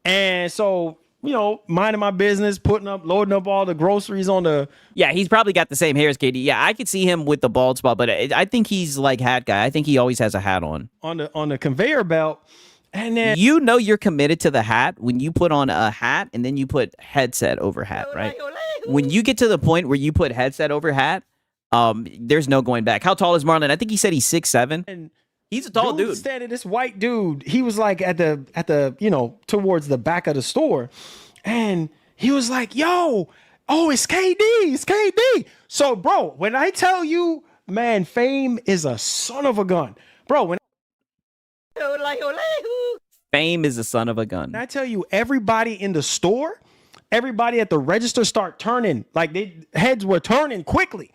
And so, you know, minding my business, loading up all the groceries on the. Yeah, he's probably got the same hair as KD. Yeah, I could see him with the bald spot, but I think he's like hat guy. I think he always has a hat on the conveyor belt. And then you know you're committed to the hat when you put on a hat and then you put headset over hat, right? When you get to the point where you put headset over hat, there's no going back. How tall is Marlon? I think he said he's 6'7". And he's a tall dude. Standing, this white dude, he was like at the you know, towards the back of the store, and he was like, "Yo, oh, it's KD, it's KD." So, bro, when I tell you, man, Fame is a son of a gun, bro. When Fame is a son of a gun. I tell you, everybody in the store, everybody at the register start turning, like heads were turning quickly.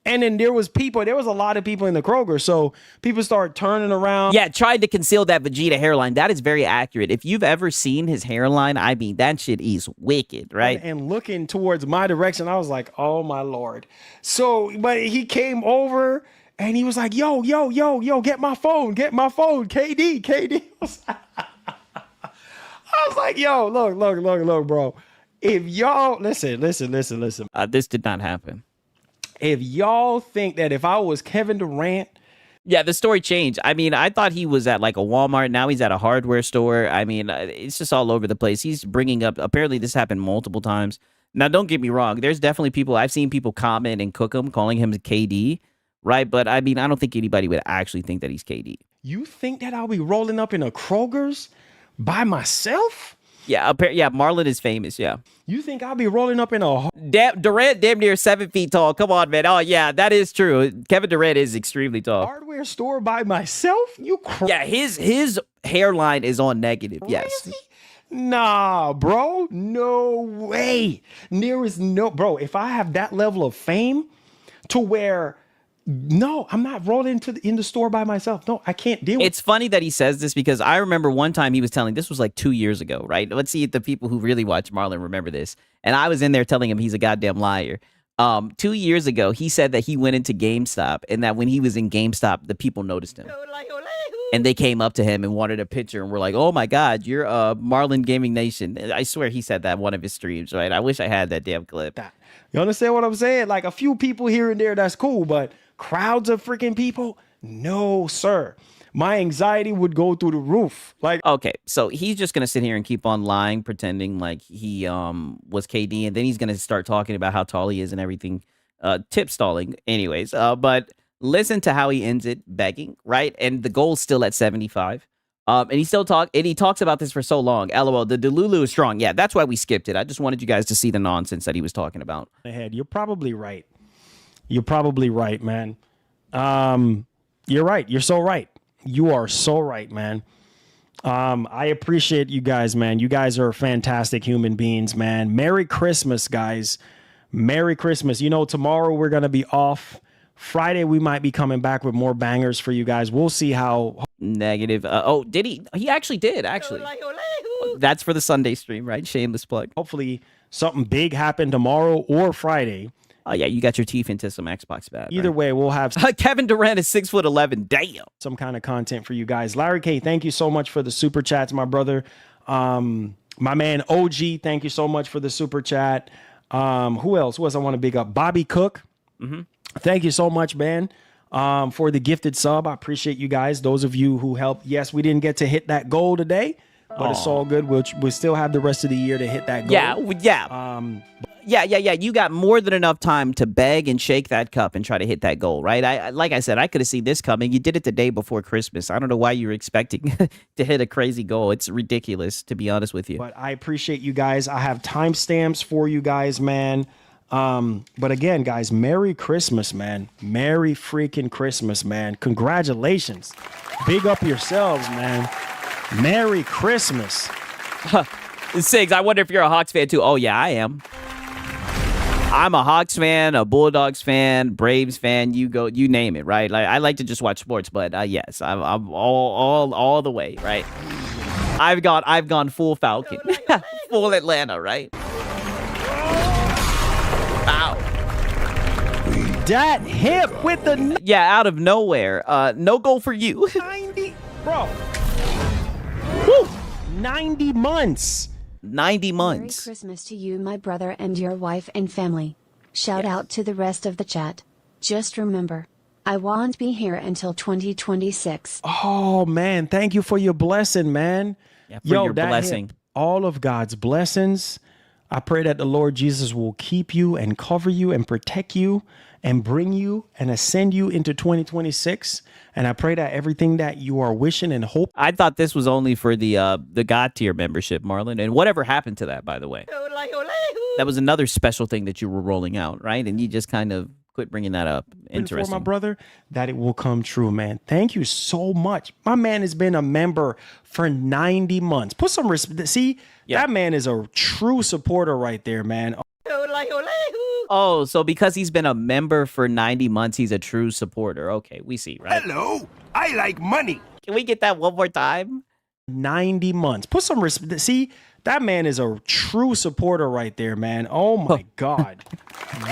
And then there was a lot of people in the Kroger, so people start turning around. Yeah, tried to conceal that Vegeta hairline. That is very accurate. If you've ever seen his hairline, I mean, that shit is wicked, right? And looking towards my direction, I was like, oh my Lord. So, but he came over and he was like, yo, get my phone, KD. I was like, yo, look, bro. If y'all, listen. This did not happen. If y'all think that if I was Kevin Durant. Yeah, the story changed. I mean, I thought he was at like a Walmart. Now he's at a hardware store. I mean, it's just all over the place. He's bringing up, apparently this happened multiple times. Now, don't get me wrong. There's definitely people, I've seen people comment and cook him, calling him KD, right? But I mean, I don't think anybody would actually think that he's KD. You think that I'll be rolling up in a Kroger's by myself? Yeah, Marlon is famous, yeah. You think I'll be rolling up in a... Durant damn near 7 feet tall. Come on, man. Oh, yeah, that is true. Kevin Durant is extremely tall. Hardware store by myself? Yeah, his hairline is on negative, yes. Nah, bro. No way. There is no... Bro, if I have that level of fame to where... No, I'm not rolling in the store by myself. No, I can't deal with it. It's funny that he says this because I remember one time he was telling, this was like 2 years ago, right? Let's see if the people who really watch Marlon remember this. And I was in there telling him he's a goddamn liar. 2 years ago, he said that he went into GameStop and that when he was in GameStop, the people noticed him. And they came up to him and wanted a picture and were like, oh my God, you're Marlon Gaming Nation. I swear he said that in one of his streams, right? I wish I had that damn clip. You understand what I'm saying? Like a few people here and there, that's cool, but crowds of freaking people? No, sir. My anxiety would go through the roof. Like, okay, so he's just gonna sit here and keep on lying, pretending like he was KD, and then he's gonna start talking about how tall he is and everything, tip stalling. Anyways, but listen to how he ends it, begging, right? And the goal's still at 75. And he talks about this for so long. LOL, the Delulu is strong. Yeah, that's why we skipped it. I just wanted you guys to see the nonsense that he was talking about. You're probably right. You're probably right, man. You're right. You're so right. You are so right, man. I appreciate you guys, man. You guys are fantastic human beings, man. Merry Christmas, guys. Merry Christmas. You know, tomorrow we're going to be off. Friday, we might be coming back with more bangers for you guys. We'll see how... Negative. Oh, did he? He actually did, actually. That's for the Sunday stream, right? Shameless plug. Hopefully something big happened tomorrow or Friday. Oh, yeah, you got your teeth into some Xbox bad. Either way, we'll have... Kevin Durant is 6'11". Damn. Some kind of content for you guys. Larry K, thank you so much for the super chats, my brother. My man OG, thank you so much for the super chat. Who else? I want to big up? Bobby Cook. Mm-hmm. Thank you so much, man, for the gifted sub. I appreciate you guys. Those of you who helped. Yes, we didn't get to hit that goal today, but it's all good. We'll still have the rest of the year to hit that goal. Yeah. You got more than enough time to beg and shake that cup and try to hit that goal, right? Like I said, I could have seen this coming. You did it the day before Christmas. I don't know why you were expecting to hit a crazy goal. It's ridiculous, to be honest with you. But I appreciate you guys. I have timestamps for you guys, man. But again, guys, Merry Christmas, man. Merry freaking Christmas, man. Congratulations. Big up yourselves, man. Merry Christmas. Sigs, I wonder if you're a Hawks fan too. Oh, yeah, I am. I'm a Hawks fan, a Bulldogs fan, Braves fan. You name it, right? Like, I like to just watch sports, but yes, I'm all the way, right? I've gone full Falcon, full Atlanta, right? Wow. That hip with the... Yeah, out of nowhere. No goal for you. 90, bro. Woo. 90 months. 90 Merry months. Christmas to you, my brother, and your wife and family. Shout out to the rest of the chat. Just remember, I won't be here until 2026. Oh man, thank you for your blessing, man. Yeah, for your that blessing. hit all of God's blessings. I pray that the Lord Jesus will keep you and cover you and protect you and bring you and ascend you into 2026. And I pray that everything that you are wishing and hope. I thought this was only for the God tier membership, Marlon. And whatever happened to that, by the way? That was another special thing that you were rolling out, right? And you just kind of quit bringing that up. Interesting. For my brother, that it will come true, man. Thank you so much. My man has been a member for 90 months. Put some respect. See, that man is a true supporter right there, man. Oh, so because he's been a member for 90 months, he's a true supporter. Okay, we see, right? Hello, I like money. Can we get that one more time? 90 months. Put some respect. See, that man is a true supporter right there, man. Oh my God.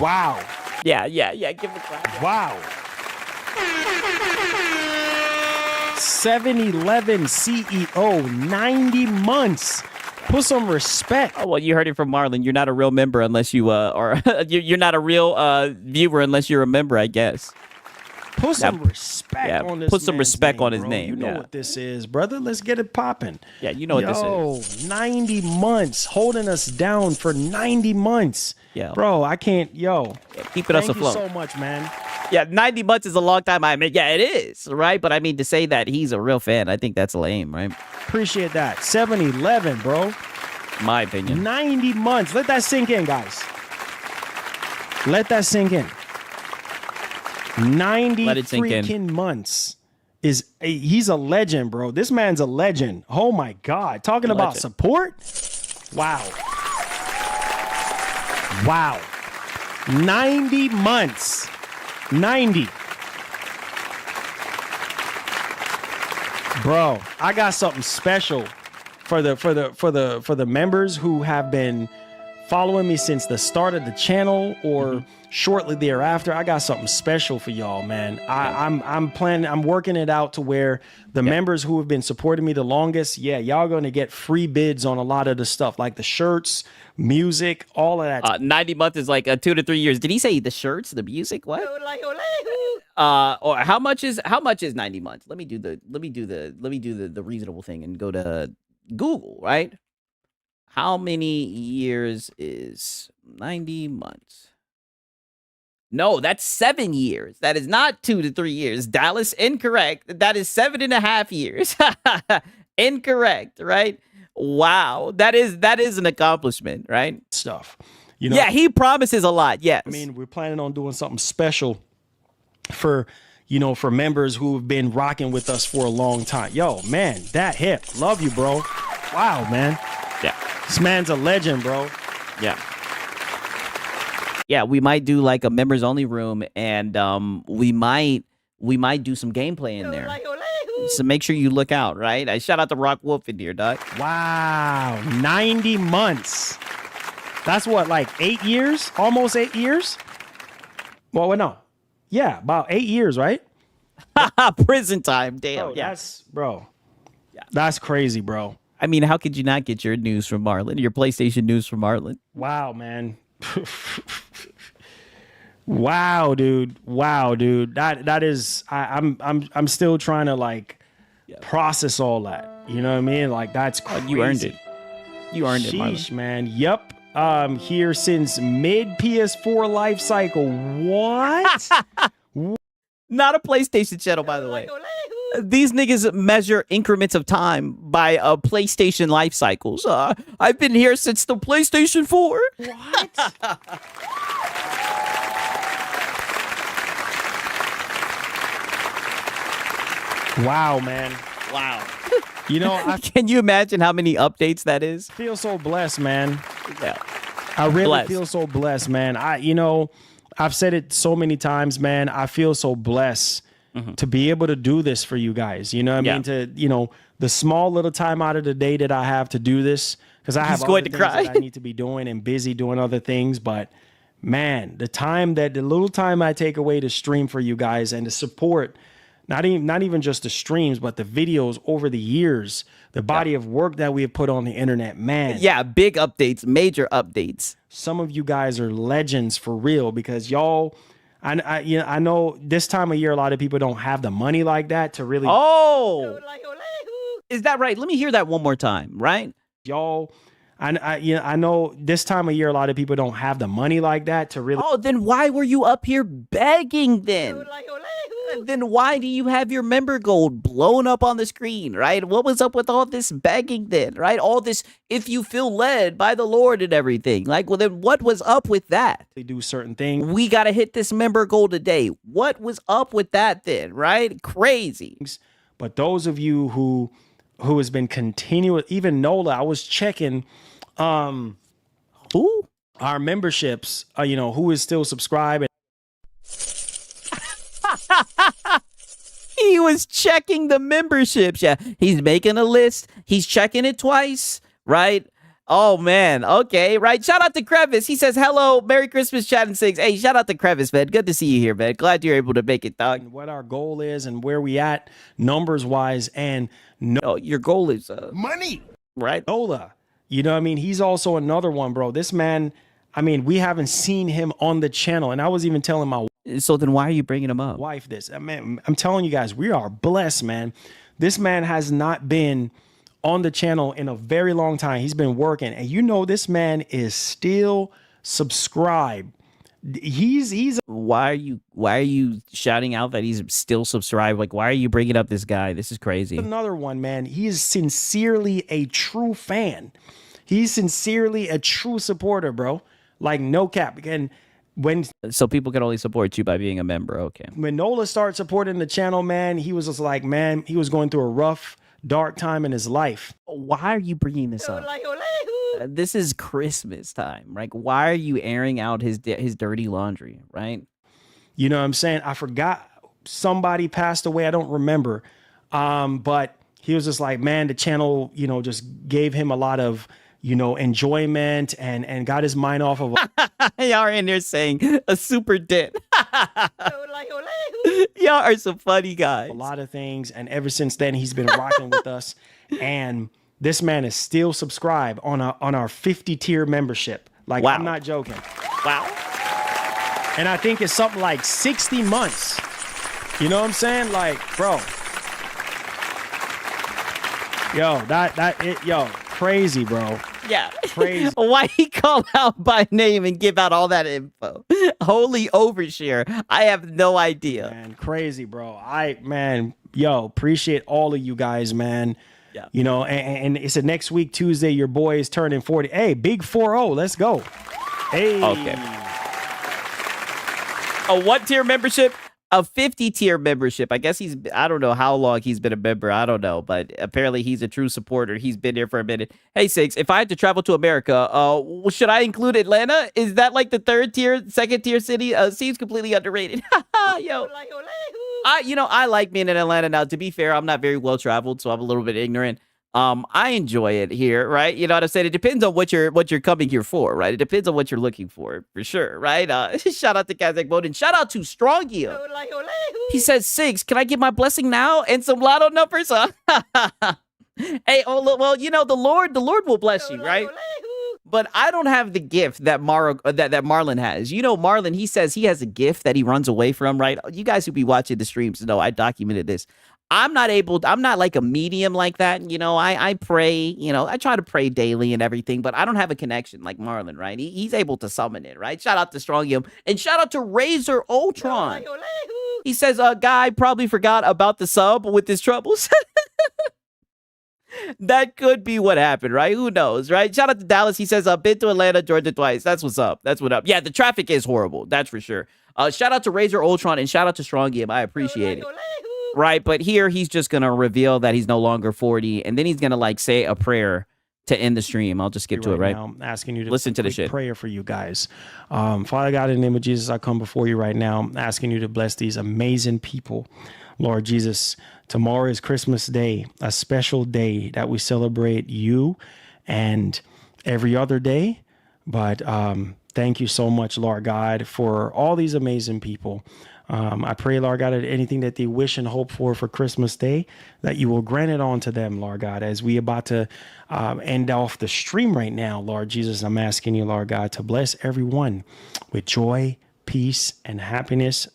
Wow. Yeah. Give it a clap. Wow. 7-Eleven CEO, 90 months. Put some respect. Oh, well, you heard it from Marlon. You're not a real member unless you are. You're not a real viewer unless you're a member, I guess. Put some respect on this. Put some respect on his bro. name. You know what this is, brother. Let's get it popping. Yeah, you know what this is. 90 months holding us down for 90 months. Yeah, bro, I can't. Keeping us afloat. Thank you so much, man. Yeah, 90 months is a long time. I mean, yeah, it is, right? But I mean, to say that he's a real fan, I think that's lame, right? Appreciate that. 7-Eleven, bro. My opinion. 90 months. Let that sink in, guys. Let that sink in. 90 freaking months. He's a legend, bro. This man's a legend. Oh my God. Talking about support? Wow. 90 months. 90. Bro, I got something special for the members who have been following me since the start of the channel or shortly thereafter. I got something special for y'all, man. I'm working it out to where the members who have been supporting me the longest, y'all gonna get free bids on a lot of the stuff, like the shirts, music, all of that. 90 months is like 2 to 3 years. Did he say the shirts, the music? What? Or how much is 90 months? Let me do the reasonable thing and go to Google, right? How many years is 90 months? No, that's 7 years. That is not 2 to 3 years. Dallas, incorrect. That is 7.5 years. Incorrect, right? Wow. That is an accomplishment, right? Stuff. You know, yeah, he promises a lot. Yes. I mean, we're planning on doing something special for members who have been rocking with us for a long time. Yo, man, that hip. Love you, bro. Wow, man. Yeah. This man's a legend, bro. Yeah. Yeah, we might do like a members only room, and we might do some gameplay in there. So make sure you look out, right? I shout out to Rock Wolf in here, dog. Wow, 90 months. That's what, like 8 years? Almost 8 years? Well, no. Yeah, about 8 years, right? Prison time, damn. Bro, that's crazy, bro. I mean, how could you not get your news from Marlon? Your PlayStation news from Marlon? Wow, man. Wow, dude. That is. I'm still trying to process all that. You know what I mean? Like, that's crazy. You earned it. You earned it, Marlon. Man. Yep. Here since mid PS4 life cycle. What? Not a PlayStation channel, by the way. These niggas measure increments of time by PlayStation life cycles. I've been here since the PlayStation 4. What? Wow, man. Wow. You know, can you imagine how many updates that is? I feel so blessed, man. Yeah. I really feel so blessed, man. I've said it so many times, man. I feel so blessed to be able to do this for you guys. You know what I mean? The small little time out of the day that I have to do this, because I have other things that I need to be doing and busy doing other things. But man, the little time I take away to stream for you guys and to support not even just the streams, but the videos over the years, the body of work that we have put on the internet, man. Yeah, big updates, major updates. Some of you guys are legends for real, because y'all, I know this time of year, a lot of people don't have the money like that to really. Oh, is that right? Let me hear that one more time, right? Y'all, I know this time of year, a lot of people don't have the money like that to really. Oh, then why were you up here begging then? Then why do you have your member gold blown up on the screen, right? What was up with all this begging then, right? All this, if you feel led by the Lord and everything. Like, well, then what was up with that? They do certain things. We got to hit this member goal today. What was up with that then, right? Crazy. But those of you who has been continuous, even Nola, I was checking who? Our memberships, who is still subscribed. He was checking the memberships. Yeah, he's making a list. He's checking it twice, right? Oh, man. Okay, right. Shout out to Crevice. He says, hello, Merry Christmas, chat and sings. Hey, shout out to Crevice, man. Good to see you here, man. Glad you're able to make it, dog. What our goal is and where we at numbers-wise. And your goal is money, right? Nola. You know what I mean? He's also another one, bro. This man, I mean, we haven't seen him on the channel. And I was even telling my So then why are you bringing him up? Wife this. I mean, I'm telling you guys, we are blessed, man. This man has not been on the channel in a very long time. He's been working. And this man is still subscribed. He's why are you shouting out that he's still subscribed? Like, why are you bringing up this guy? This is crazy. Another one, man. He is sincerely a true fan. He's sincerely a true supporter, bro. Like, no cap. And so people can only support you by being a member. Okay. When Nola started supporting the channel, man, he was just like, man, he was going through a rough, dark time in his life. Why are you bringing this up? This is Christmas time. Like, why are you airing out his dirty laundry, right? You know what I'm saying? I forgot somebody passed away. I don't remember. But he was just like, man, the channel, just gave him a lot of, enjoyment and got his mind off of. Y'all are in there saying a super dip. Y'all are some funny guys. A lot of things. And ever since then, he's been rocking with us. And this man is still subscribed on our 50 tier membership. Like, wow. I'm not joking. Wow. And I think it's something like 60 months. You know what I'm saying? Like, bro. Yo, crazy, bro. Yeah. Crazy. Why he call out by name and give out all that info? Holy overshare. I have no idea. Man, crazy, bro. Appreciate all of you guys, man. Yeah. And it's a next week, Tuesday, your boy is turning 40. Hey, big 4-0. Let's go. Hey. Okay. A what tier membership? A 50 tier membership. I guess I don't know how long he's been a member. I don't know, but apparently he's a true supporter. He's been there for a minute. Hey, Six, if I had to travel to America, should I include Atlanta? Is that like the second tier city? Seems completely underrated. Yo. I like being in Atlanta now. To be fair, I'm not very well traveled, so I'm a little bit ignorant. I enjoy it here, right? You know what I'm saying? It depends on what you're coming here for, right? It depends on what you're looking for sure, right? Shout out to Kazakh Bowden. Shout out to Strongia. He says, Sigs, can I get my blessing now and some lotto numbers? Hey, well, the Lord will bless you, right? But I don't have the gift that Marlon has. Marlon, he says he has a gift that he runs away from, right? You guys who be watching the streams know I documented this. I'm not like a medium like that. I pray, I try to pray daily and everything, but I don't have a connection like Marlon, right? He's able to summon it, right? Shout out to Strongium and shout out to Razor Ultron. He says, guy probably forgot about the sub with his troubles. That could be what happened, right? Who knows, right? Shout out to Dallas. He says, I've been to Atlanta, Georgia twice. That's what's up. That's what up. Yeah, the traffic is horrible. That's for sure. Shout out to Razor Ultron and shout out to Strongium. I appreciate it. Right, but here he's just going to reveal that he's no longer 40, and then he's going to, say a prayer to end the stream. I'll just skip to it, right? Now, I'm asking you to listen to the shit. Prayer for you guys. Father God, in the name of Jesus, I come before you right now, asking you to bless these amazing people. Lord Jesus, tomorrow is Christmas Day, a special day that we celebrate you and every other day. But thank you so much, Lord God, for all these amazing people. I pray, Lord God, that anything that they wish and hope for Christmas Day, that you will grant it on to them, Lord God, as we about to end off the stream right now. Lord Jesus, I'm asking you, Lord God, to bless everyone with joy, peace, and happiness.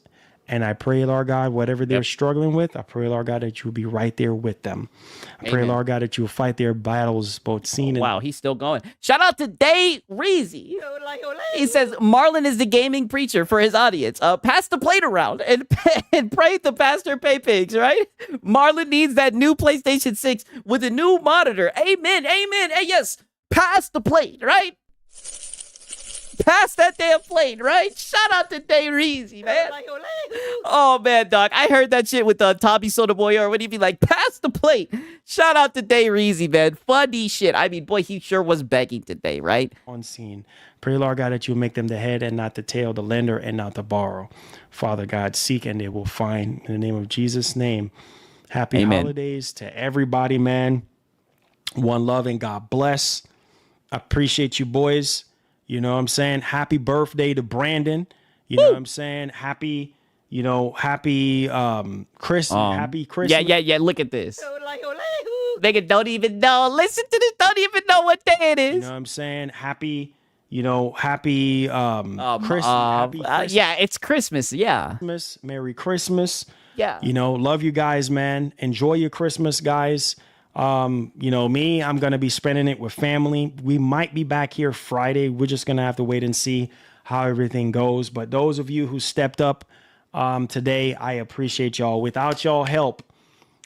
And I pray, Lord God, whatever they're struggling with, I pray, Lord God, that you will be right there with them. I pray, Lord God, that you will fight their battles, both seen and... Wow, he's still going. Shout out to Day Reezy. He says, Marlon is the gaming preacher for his audience. Pass the plate around and pray the pastor pay pigs, right? Marlon needs that new PlayStation 6 with a new monitor. Amen, amen. Hey, yes, pass the plate, right? Pass that damn plate, right? Shout out to Day Reezy, man. Oh, man, dog. I heard that shit with Tommy Sotomayor, or would he be like, pass the plate? Shout out to Day Reezy, man. Funny shit. I mean, boy, he sure was begging today, right? On scene. Pray, Lord God, that you make them the head and not the tail, the lender and not the borrower. Father God, seek and they will find. In the name of Jesus' name, happy holidays to everybody, man. One love and God bless. I appreciate you, boys. You know what I'm saying? Happy birthday to Brandon. You know what I'm saying? Happy Christmas. Happy Christmas. Yeah. Look at this. Nigga don't even know. Listen to this. Don't even know what day it is. You know what I'm saying? Happy Christmas. Yeah, it's Christmas. Yeah. Merry Christmas. Yeah. You know, love you guys, man. Enjoy your Christmas, guys. You know, me, I'm going to be spending it with family. We might be back here Friday. We're just going to have to wait and see how everything goes. But those of you who stepped up today, I appreciate y'all. Without y'all help,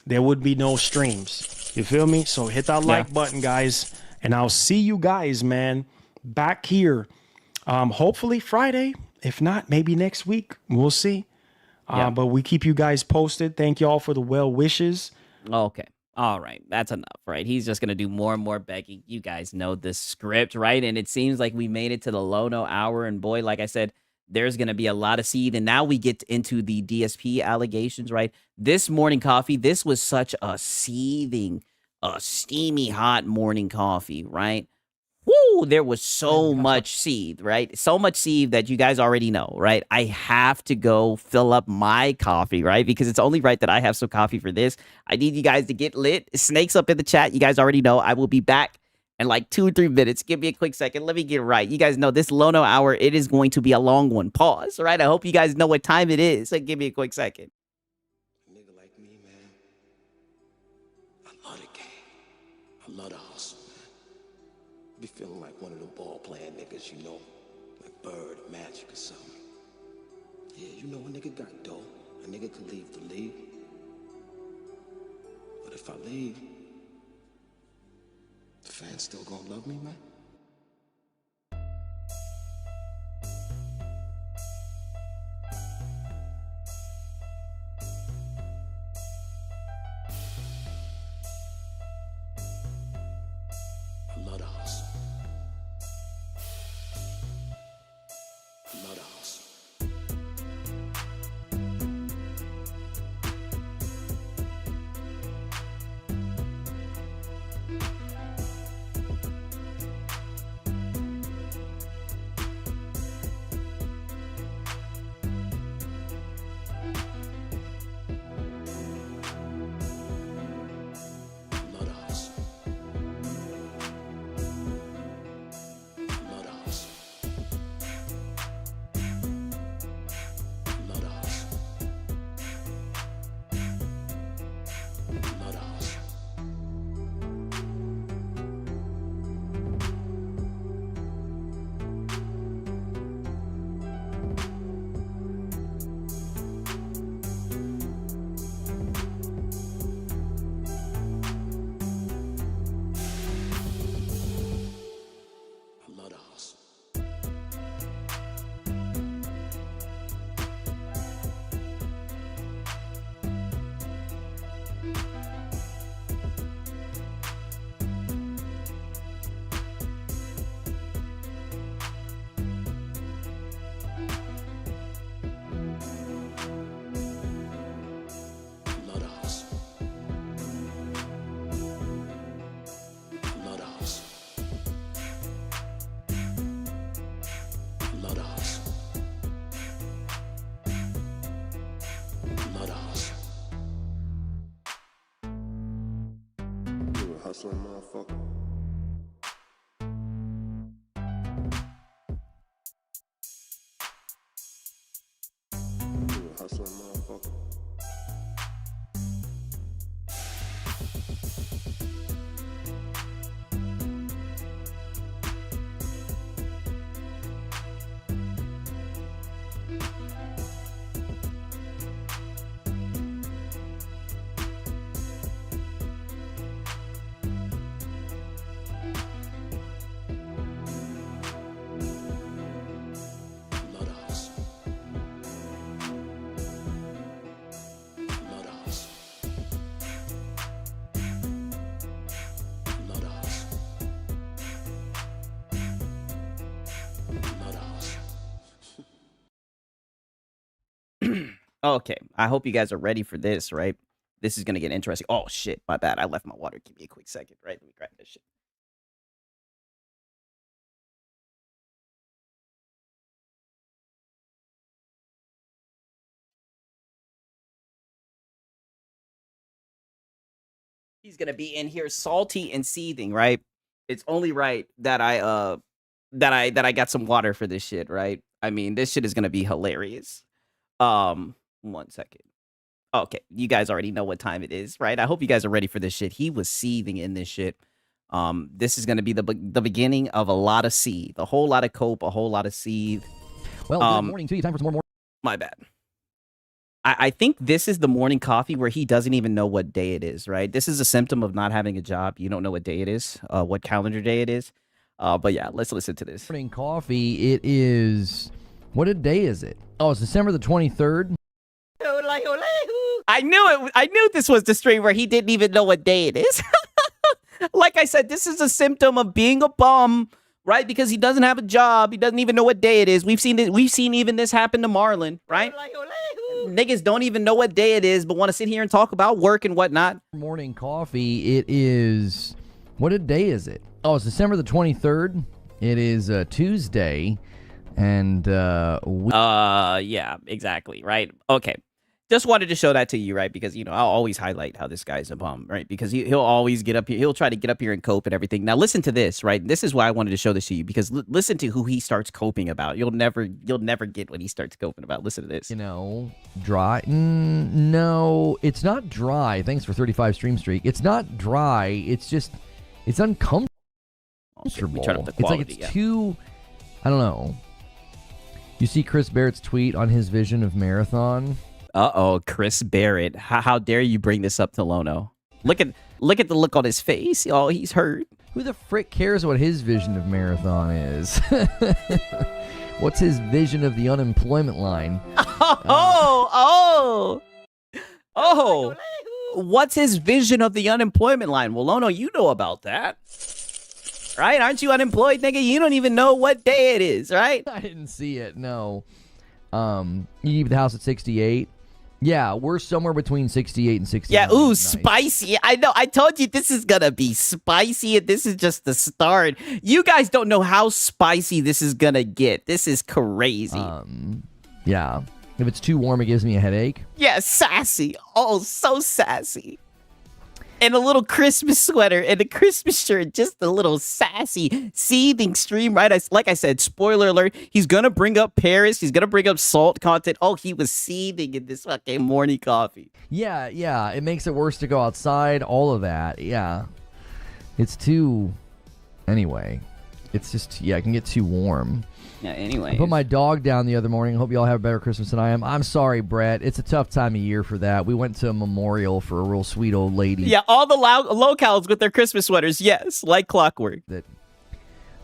there would be no streams. You feel me? So hit that like button, guys. And I'll see you guys, man, back here. Hopefully Friday. If not, maybe next week. We'll see. But we keep you guys posted. Thank y'all for the well wishes. Okay. All right, that's enough, right? He's just going to do more and more begging. You guys know the script, right? And it seems like we made it to the Lono hour. And boy, like I said, there's going to be a lot of seed. And now we get into the DSP allegations, right? This morning coffee, this was such a seething, steamy, hot morning coffee, right? Woo, there was so much seed, right? So much seed that you guys already know, right? I have to go fill up my coffee, right? Because it's only right that I have some coffee for this. I need you guys to get lit. Snakes up in the chat. You guys already know. I will be back in like 2 or 3 minutes. Give me a quick second. Let me get right. You guys know this Lono hour, it is going to be a long one. Pause, right? I hope you guys know what time it is. So give me a quick second. A nigga like me, man, I love the game. I love the hustle, man. Be feeling like one of them ball playing niggas, you know, like Bird, Magic or something. Yeah, you know a nigga got dough. A nigga could leave the league. But if I leave, the fans still gonna love me, man? I love the hustle. I love the hustle. hustling motherfucker. You a hustling motherfucker. Love to hustle. Love to hustle. Love to hustle. Love to hustle. Okay, I hope you guys are ready for this, right? This is gonna get interesting. Oh shit, my bad. I left my water. Give me a quick second, right? Let me grab this shit. He's gonna be in here salty and seething, right? It's only right that I got some water for this shit, right? I mean, this shit is gonna be hilarious. 1 second. Okay, you guys already know what time it is, right? I hope you guys are ready for this shit. He was seething in this shit. This is gonna be the beginning of a lot of seethe, a whole lot of cope, a whole lot of seethe. Well, good morning to you. Time for some more. My bad. I think this is the morning coffee where he doesn't even know what day it is, right? This is a symptom of not having a job. You don't know what day it is, what calendar day it is. But yeah, let's listen to this. Morning coffee. It is. What day is it? Oh, it's December the 23rd. I knew it. I knew this was the stream where he didn't even know what day it is. Like I said, this is a symptom of being a bum, right? Because he doesn't have a job. He doesn't even know what day it is. We've seen it. We've seen even this happen to Marlon, right? Niggas don't even know what day it is, but want to sit here and talk about work and whatnot. Morning coffee. It is. What day is it? Oh, it's December the 23rd. It is Tuesday, and yeah, exactly, right? Okay. Just wanted to show that to you, right? Because, you know, I'll always highlight how this guy's a bum, right? Because he'll always get up here. He'll try to get up here and cope and everything. Now, listen to this, right? This is why I wanted to show this to you, because listen to who he starts coping about. You'll never get what he starts coping about. Listen to this. You know, dry. No, it's not dry. Thanks for 35 stream streak. It's not dry. It's just, it's uncomfortable. We turn up the quality, it's too, I don't know. You see Chris Barrett's tweet on his vision of marathon? Uh-oh, Chris Barrett. How dare you bring this up to Lono? Look at the look on his face. Oh, he's hurt. Who the frick cares what his vision of marathon is? What's his vision of the unemployment line? Oh. What's his vision of the unemployment line? Well, Lono, you know about that. Right? Aren't you unemployed, nigga? You don't even know what day it is, right? I didn't see it, no. You leave the house at 68. Yeah, we're somewhere between 68 and 69. Yeah, ooh, nice. Spicy. I know. I told you this is gonna be spicy, and this is just the start. You guys don't know how spicy this is gonna get. This is crazy. Yeah. If it's too warm, it gives me a headache. Yeah, sassy. Oh, so sassy. And a little Christmas sweater and a Christmas shirt, just a little sassy, seething stream, right? Like I said, spoiler alert, he's going to bring up Paris. He's going to bring up salt content. Oh, he was seething in this fucking morning coffee. Yeah. It makes it worse to go outside, all of that. Yeah. It's too... Anyway. It's just, yeah, it can get too warm. Yeah, anyway. I put my dog down the other morning. Hope you all have a better Christmas than I am. I'm sorry, Brett. It's a tough time of year for that. We went to a memorial for a real sweet old lady. Yeah, all the locals with their Christmas sweaters. Yes, like clockwork. That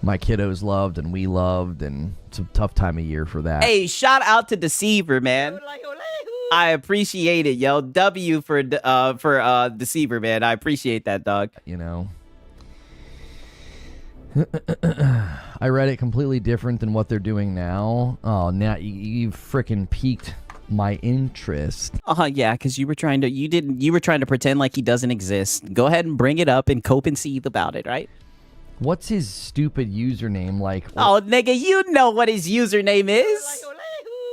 my kiddos loved and we loved, and it's a tough time of year for that. Hey, shout out to Deceiver, man. I appreciate it, yo. W for Deceiver, man. I appreciate that, dog. You know. I read it completely different than what they're doing now. Oh, now you've freaking piqued my interest. Yeah, because you were trying to pretend like he doesn't exist. Go ahead and bring it up and cope and seethe about it, right? What's his stupid username like? Oh, nigga, you know what his username is.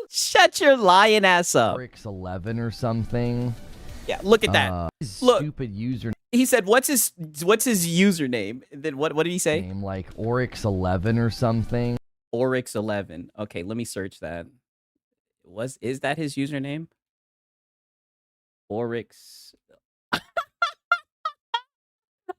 Shut your lying ass up. Bricks 11 or something. Yeah, look at that. His Look. Stupid username. He said, "What's his username?" And then what did he say? Name like Oryx11 or something. Oryx11. Okay, let me search that. Is that his username? Oryx.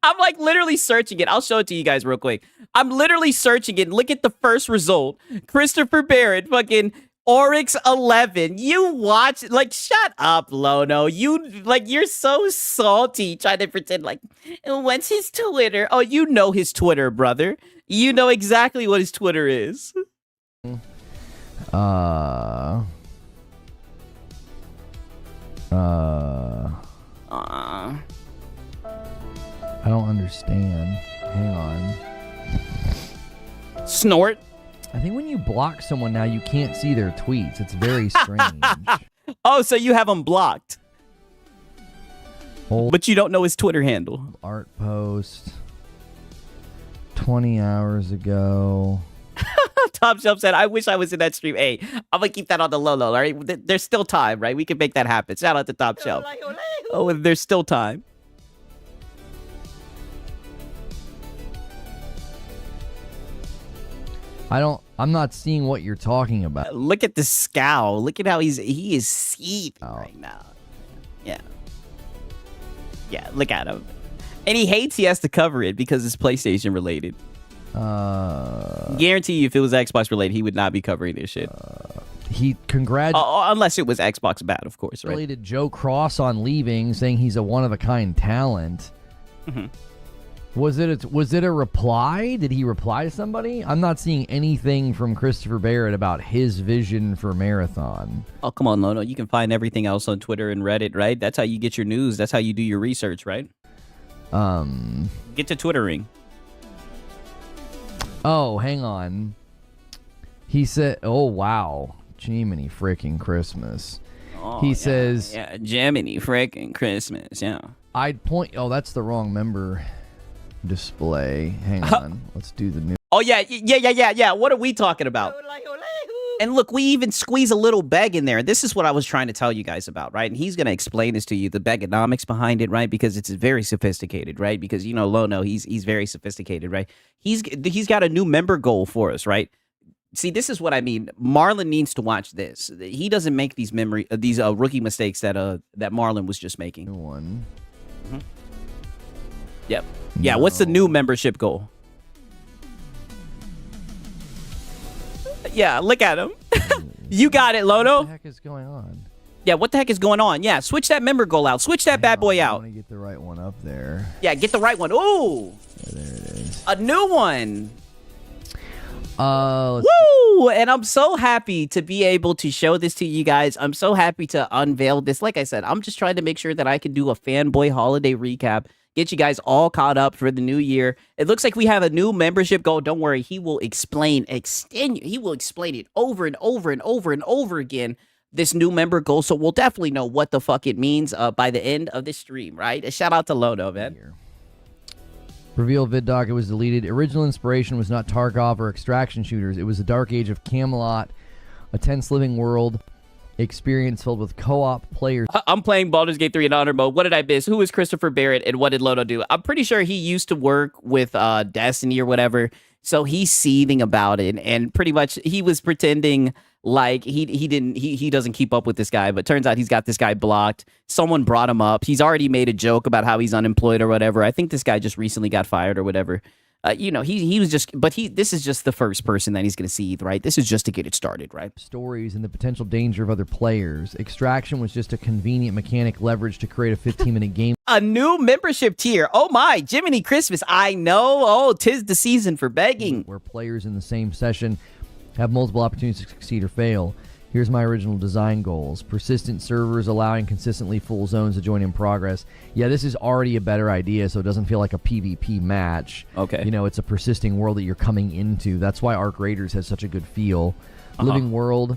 I'm like literally searching it. I'll show it to you guys real quick. I'm literally searching it. Look at the first result. Christopher Barrett, fucking Oryx 11. You watch, like, shut up, Lono. You're so salty trying to pretend like, what's his Twitter? Oh, you know his Twitter, brother. You know exactly what his Twitter is. I don't understand. Hang on. Snort. I think when you block someone now, you can't see their tweets. It's very strange. Oh, so you have him blocked. But you don't know his Twitter handle. Art post 20 hours ago. Top Shelf said, I wish I was in that stream. Hey, I'm going to keep that on the low, all right? There's still time, right? We can make that happen. Shout out to Top Shelf. Oh, there's still time. I'm not seeing what you're talking about. Look at the scowl. Look at how he is seething right now. Yeah. Yeah, look at him. And he hates he has to cover it because it's PlayStation related. Guarantee you if it was Xbox related, he would not be covering this shit. He congratulated unless it was Xbox bad, of course, right? Related Joe Cross on leaving, saying he's a one-of-a-kind talent. Mm-hmm. Was it a reply? Did he reply to somebody? I'm not seeing anything from Christopher Barrett about his vision for Marathon. Oh, come on, Lono. You can find everything else on Twitter and Reddit, right? That's how you get your news. That's how you do your research, right? Get to Twittering. Oh, hang on. He said, oh, wow. Jiminy freaking Christmas. Oh, he says... Yeah, Jiminy freaking Christmas, yeah. I'd point... Oh, that's the wrong member display. Hang on. Let's do the new... Oh, yeah. What are we talking about? And look, we even squeeze a little beg in there. This is what I was trying to tell you guys about, right? And he's going to explain this to you, the begonomics behind it, right? Because it's very sophisticated, right? Because, you know, Lono, he's very sophisticated, right? He's got a new member goal for us, right? See, this is what I mean. Marlon needs to watch this. He doesn't make these rookie mistakes that Marlon was just making. New one. Mm-hmm. Yep. Yeah, what's the new membership goal? Yeah, look at him. You got it, Lono. What the heck is going on? Yeah, what the heck is going on? Yeah, switch that member goal out. Switch that bad boy out. I want to get the right one up there. Yeah, get the right one. Ooh. Yeah, there it is. A new one. Woo! And I'm so happy to be able to show this to you guys. I'm so happy to unveil this. Like I said, I'm just trying to make sure that I can do a Fanboy holiday recap. Get you guys all caught up for the new year. It looks like we have a new membership goal. Don't worry. He will explain it over and over and over and over again, this new member goal. So we'll definitely know what the fuck it means by the end of this stream, right? A shout out to Lono, man. Reveal vid doc, it was deleted. Original inspiration was not Tarkov or extraction shooters. It was the dark age of Camelot, a tense living world experience filled with co-op players. I'm playing Baldur's Gate 3 in honor mode. What did I miss? Who is Christopher Barrett and what did Lono do? I'm pretty sure he used to work with Destiny or whatever. So he's seething about it. And pretty much he was pretending like he doesn't keep up with this guy, but turns out he's got this guy blocked. Someone brought him up. He's already made a joke about how he's unemployed or whatever. I think this guy just recently got fired or whatever. You know, he was just, but this is just the first person that he's going to see, right? This is just to get it started, right? Stories and the potential danger of other players. Extraction was just a convenient mechanic leverage to create a 15-minute game. A new membership tier. Oh my, Jiminy Christmas. I know. Oh, 'tis the season for begging. Where players in the same session have multiple opportunities to succeed or fail. Here's my original design goals. Persistent servers allowing consistently full zones to join in progress. Yeah, this is already a better idea, so it doesn't feel like a PvP match. Okay. You know, it's a persisting world that you're coming into. That's why Arc Raiders has such a good feel. Living world,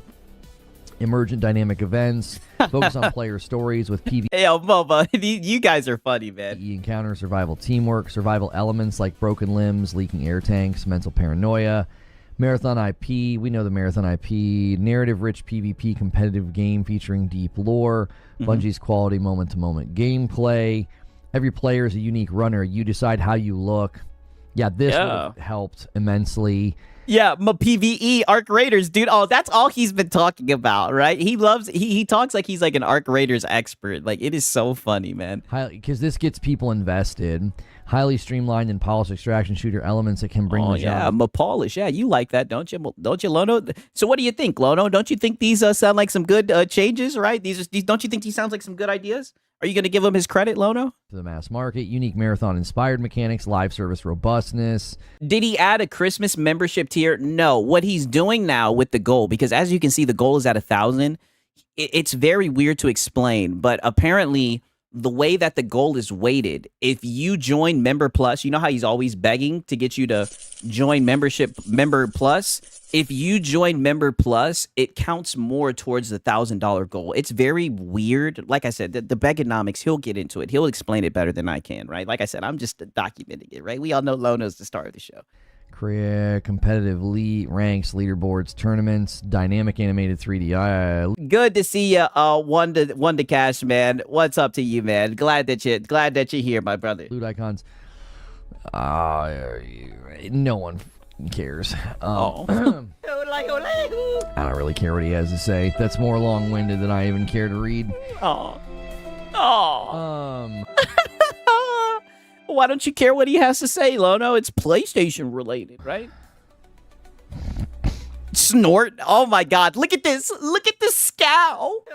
emergent dynamic events, focus on player stories with PvP. Hey, yo, Boba, you guys are funny, man. Encounter, survival teamwork, survival elements like broken limbs, leaking air tanks, mental paranoia. Marathon IP, we know the Marathon IP, narrative-rich PvP competitive game featuring deep lore, Bungie's quality moment-to-moment gameplay, Every player is a unique runner. You decide how you look. Yeah, this would have helped immensely. Yeah, my PvE Arc Raiders, dude. Oh, that's all he's been talking about, right? He talks like he's like an Arc Raiders expert. Like, it is so funny, man. Because this gets people invested. Highly streamlined and polished extraction shooter elements that can bring the genre. Polish. Yeah, you like that, don't you? Don't you, Lono? So what do you think, Lono? Don't you think these sound like some good changes, right? These don't you think these sounds like some good ideas? Are you going to give him his credit, Lono? To the mass market, unique marathon-inspired mechanics, live service robustness. Did he add a Christmas membership tier? No. What he's doing now with the goal, because as you can see, the goal is at 1,000. It's very weird to explain, but apparently the way that the goal is weighted, if you join Member Plus, you know how he's always begging to get you to join Member Plus? If you join Member Plus, it counts more towards the $1,000 goal. It's very weird. Like I said, the Begonomics, he'll get into it. He'll explain it better than I can, right? Like I said, I'm just documenting it, right? We all know Lono's the star of the show. Create competitive ranks, leaderboards, tournaments, dynamic animated 3D. Good to see you, one to cash, man. What's up to you, man? Glad that you're here, my brother. Loot icons. No one cares. I don't really care what he has to say. That's more long-winded than I even care to read. Why don't you care what he has to say, Lono? It's PlayStation related, right? Snort. Oh my God. Look at this. Look at the scowl.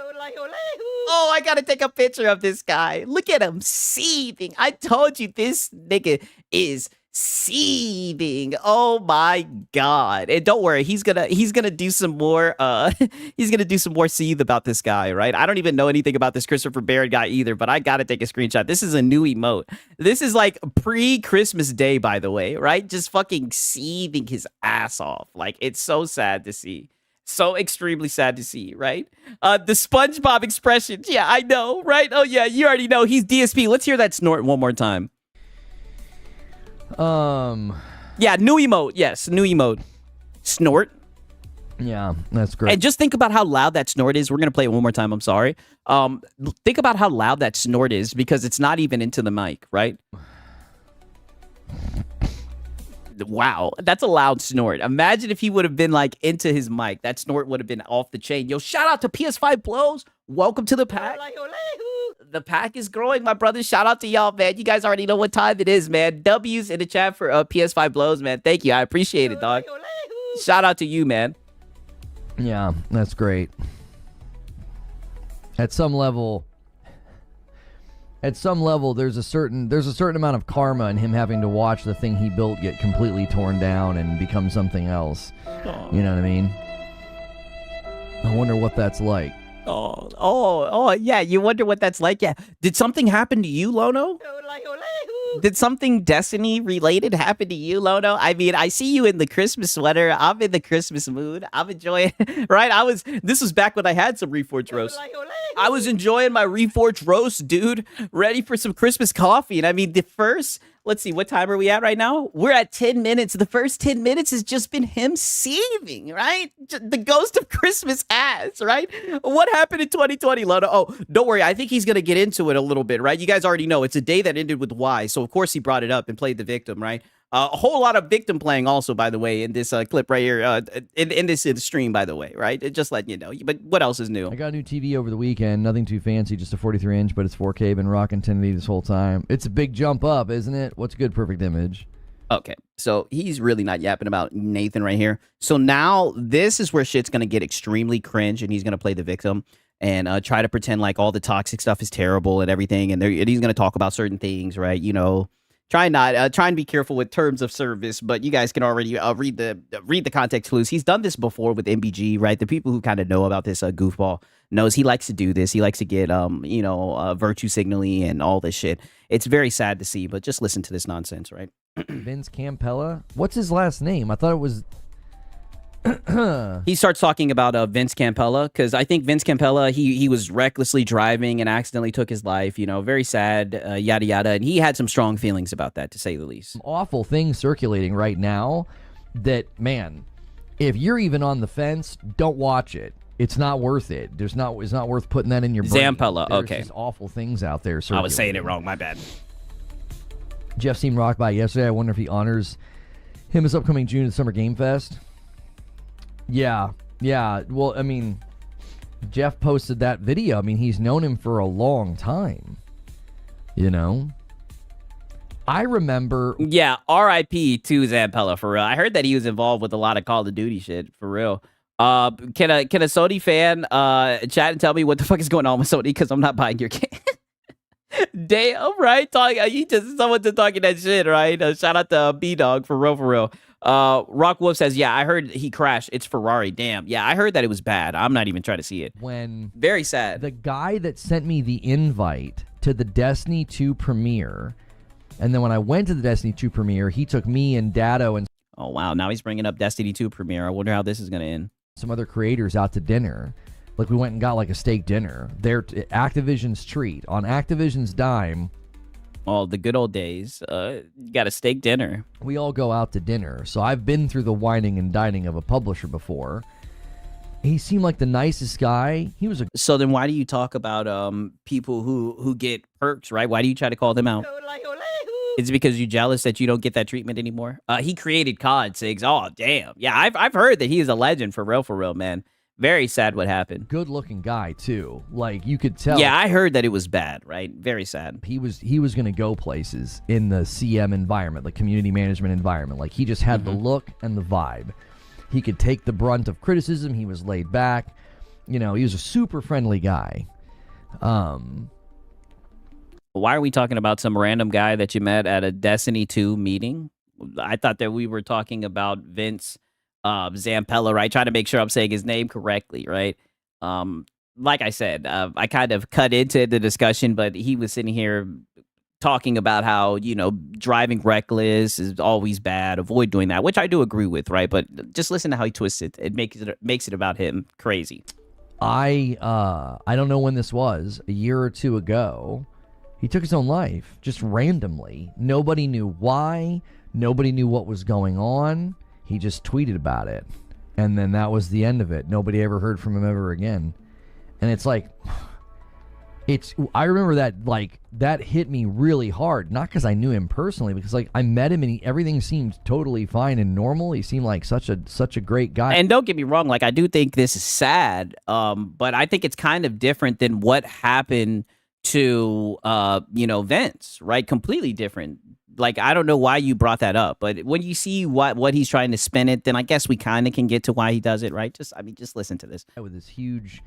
Oh, I gotta take a picture of this guy. Look at him seething. I told you this nigga is seething. Oh my God. And don't worry, he's gonna do some more he's gonna do some more seethe about this guy, right? I don't even know anything about this Christopher Barrett guy either, but I gotta take a screenshot. This is a new emote. This is like pre-Christmas Day, by the way, right? Just fucking seething his ass off. Like, it's so sad to see. So extremely sad to see, right? The SpongeBob expression. Yeah, I know, right? Oh yeah, you already know he's DSP. Let's hear that snort one more time. Yeah, new emote. Yes, new emote. Snort. Yeah, that's great. And just think about how loud that snort is. We're gonna play it one more time. I'm sorry. Think about how loud that snort is because it's not even into the mic, right? Wow, that's a loud snort. Imagine if he would have been like into his mic. That snort would have been off the chain. Yo, shout out to PS5 Blows. Welcome to the pack. The pack is growing, my brothers. Shout out to y'all, man. You guys already know what time it is, man. W's in the chat for PS5 Blows, man. Thank you. I appreciate it, dog. Shout out to you, man. Yeah, that's great. At some level, there's a certain amount of karma in him having to watch the thing he built get completely torn down and become something else. Aww. You know what I mean? I wonder what that's like. Oh, yeah. You wonder what that's like? Yeah. Did something happen to you, Lono? Did something Destiny related happen to you, Lono? I mean, I see you in the Christmas sweater. I'm in the Christmas mood. I'm enjoying, right? This was back when I had some Reforged roast. I was enjoying my Reforged roast, dude. Ready for some Christmas coffee. And I mean, let's see, what time are we at right now? We're at 10 minutes. The first 10 minutes has just been him seething, right? The ghost of Christmas ass, right? What happened in 2020, Lono? Oh, don't worry. I think he's going to get into it a little bit, right? You guys already know it's a day that ended with Y. So, of course, he brought it up and played the victim, right? A whole lot of victim playing also, by the way, in this clip right here, in this stream, by the way, right? Just letting you know. But what else is new? I got a new TV over the weekend. Nothing too fancy, just a 43-inch, but it's 4K. Been rocking 1080 this whole time. It's a big jump up, isn't it? What's good perfect image? Okay, so he's really not yapping about Nathan right here. So now this is where shit's going to get extremely cringe, and he's going to play the victim and try to pretend like all the toxic stuff is terrible and everything, and he's going to talk about certain things, right? You know, try and be careful with terms of service, but you guys can already read the context clues. He's done this before with MBG, right? The people who kind of know about this goofball knows he likes to do this. He likes to get virtue signaling and all this shit. It's very sad to see, but just listen to this nonsense, right? Vince Campella? What's his last name? I thought it was... He starts talking about Vince Campella, because I think Vince Campella, he was recklessly driving and accidentally took his life, you know, very sad, yada yada, and he had some strong feelings about that, to say the least. Some awful things circulating right now that, man, if you're even on the fence, don't watch it. It's not worth it. It's not worth putting that in your brain. Zampella, okay. There's just awful things out there circulating. I was saying it wrong, my bad. Jeff seemed rocked by it yesterday. I wonder if he honors him this upcoming June at Summer Game Fest. Yeah. Well, I mean, Jeff posted that video. I mean, he's known him for a long time. You know? I remember... Yeah, R.I.P. to Zampella, for real. I heard that he was involved with a lot of Call of Duty shit, for real. Can a Sony fan chat and tell me what the fuck is going on with Sony? Because I'm not buying your game. Damn, right? Someone just talking that shit, right? Shout out to B-Dog, for real. Rock Wolf says, yeah, I heard he crashed. It's Ferrari. Damn. Yeah, I heard that it was bad. I'm not even trying to see it. Very sad. The guy that sent me the invite to the Destiny 2 premiere... And then when I went to the Destiny 2 premiere, he took me and Dado and... Oh, wow. Now he's bringing up Destiny 2 premiere. I wonder how this is going to end. Some other creators out to dinner. Like, we went and got, like, a steak dinner. They're Activision's treat. On Activision's dime... Oh, the good old days. You got a steak dinner. We all go out to dinner. So I've been through the whining and dining of a publisher before. He seemed like the nicest guy. He was a... So then why do you talk about people who get perks, right? Why do you try to call them out? Is it because you're jealous that you don't get that treatment anymore? He created COD 6. Oh, damn. Yeah, I've heard that he is a legend, for real, man. Very sad what happened. Good looking guy, too. Like, you could tell. Yeah, I heard that it was bad, right? Very sad. He was going to go places in the CM environment, the community management environment. Like, he just had the look and the vibe. He could take the brunt of criticism. He was laid back. You know, he was a super friendly guy. Why are we talking about some random guy that you met at a Destiny 2 meeting? I thought that we were talking about Vince Zampella, right? Trying to make sure I'm saying his name correctly, right? Like I said, I kind of cut into the discussion, but he was sitting here talking about how, you know, driving reckless is always bad. Avoid doing that, which I do agree with, right? But just listen to how he twists it. It makes it about him. Crazy. I don't know when this was, a year or two ago. He took his own life, just randomly. Nobody knew why. Nobody knew what was going on. He just tweeted about it. And then that was the end of it. Nobody ever heard from him ever again. And it's like, I remember that, like, that hit me really hard. Not because I knew him personally, because, like, I met him and everything seemed totally fine and normal. He seemed like such a great guy. And don't get me wrong, like, I do think this is sad, but I think it's kind of different than what happened to you know, Vince, right? Completely different. Like, I don't know why you brought that up, but when you see what he's trying to spin it, then I guess we kind of can get to why he does it, right? Just listen to this. With this huge,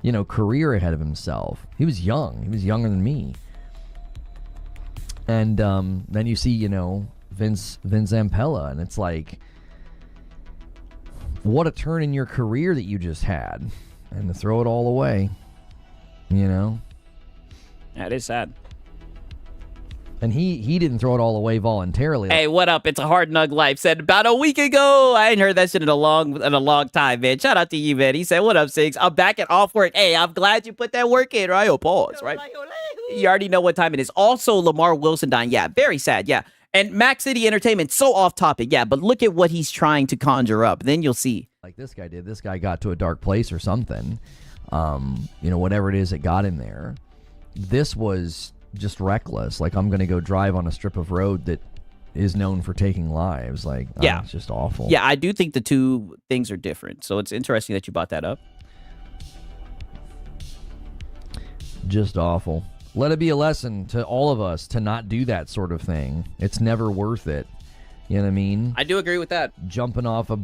you know, career ahead of himself. He was young. He was younger than me. And then you see, you know, Vince Zampella, and it's like, what a turn in your career that you just had, and to throw it all away, you know. That is sad. And he didn't throw it all away voluntarily. Hey, what up? It's a Hard Nug Life. Said about a week ago. I ain't heard that shit in a long time, man. Shout out to you, man. He said, what up, Six? I'm back and off work. Hey, I'm glad you put that work in, right? Oh, pause, right? You already know what time it is. Also, Lamar Wilson dying. Yeah, very sad. Yeah. And Mac City Entertainment, so off topic. Yeah, but look at what he's trying to conjure up. Then you'll see. Like this guy did. This guy got to a dark place or something. You know, whatever it is that got him there. This was just reckless. Like, I'm going to go drive on a strip of road that is known for taking lives. Like, yeah, it's just awful. Yeah, I do think the two things are different. So it's interesting that you brought that up. Just awful. Let it be a lesson to all of us to not do that sort of thing. It's never worth it. You know what I mean? I do agree with that. Jumping off a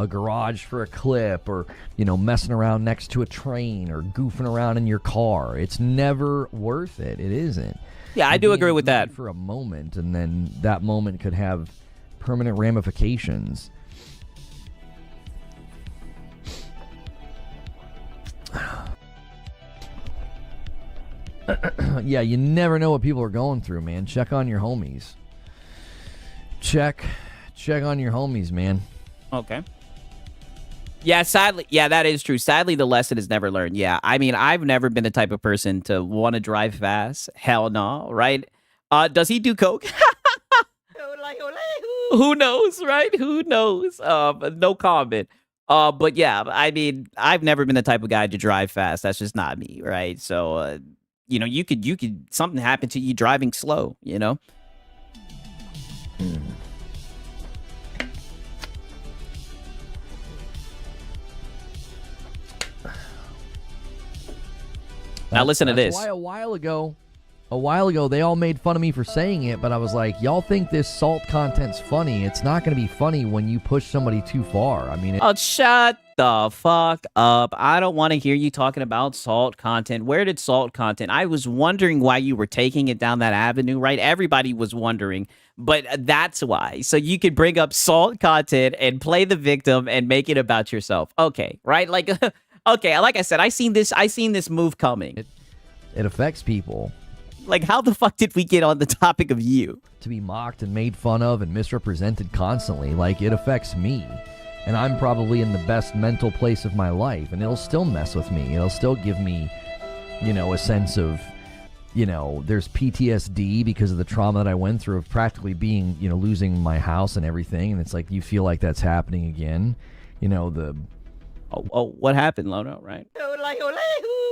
garage for a clip, or, you know, messing around next to a train, or goofing around in your car. It's never worth it. It isn't. Yeah, I do agree with that. For a moment, and then that moment could have permanent ramifications. Yeah, you never know what people are going through, man. Check on your homies. Check on your homies, man. Okay. Yeah, sadly, yeah, that is true. Sadly, the lesson is never learned. Yeah, I mean, I've never been the type of person to want to drive fast. Hell no, right? Does he do coke? Who knows, right? Who knows? No comment. But yeah, I mean, I've never been the type of guy to drive fast. That's just not me, right? So, you know, you could something happen to you driving slow, you know? Now listen to this. Why a while ago, they all made fun of me for saying it, but I was like, y'all think this salt content's funny. It's not going to be funny when you push somebody too far. I mean, Oh, shut the fuck up. I don't want to hear you talking about salt content. Where did salt content? I was wondering why you were taking it down that avenue, right? Everybody was wondering, but that's why. So you could bring up salt content and play the victim and make it about yourself. Okay, right? Like, okay, like I said, I seen this move coming. it affects people. Like, how the fuck did we get on the topic of you? To be mocked and made fun of and misrepresented constantly, like, it affects me. And I'm probably in the best mental place of my life, and it'll still mess with me. It'll still give me, a sense of, there's PTSD because of the trauma that I went through of practically being, losing my house and everything. And it's like, you feel like that's happening again. Oh, what happened, Lono, right?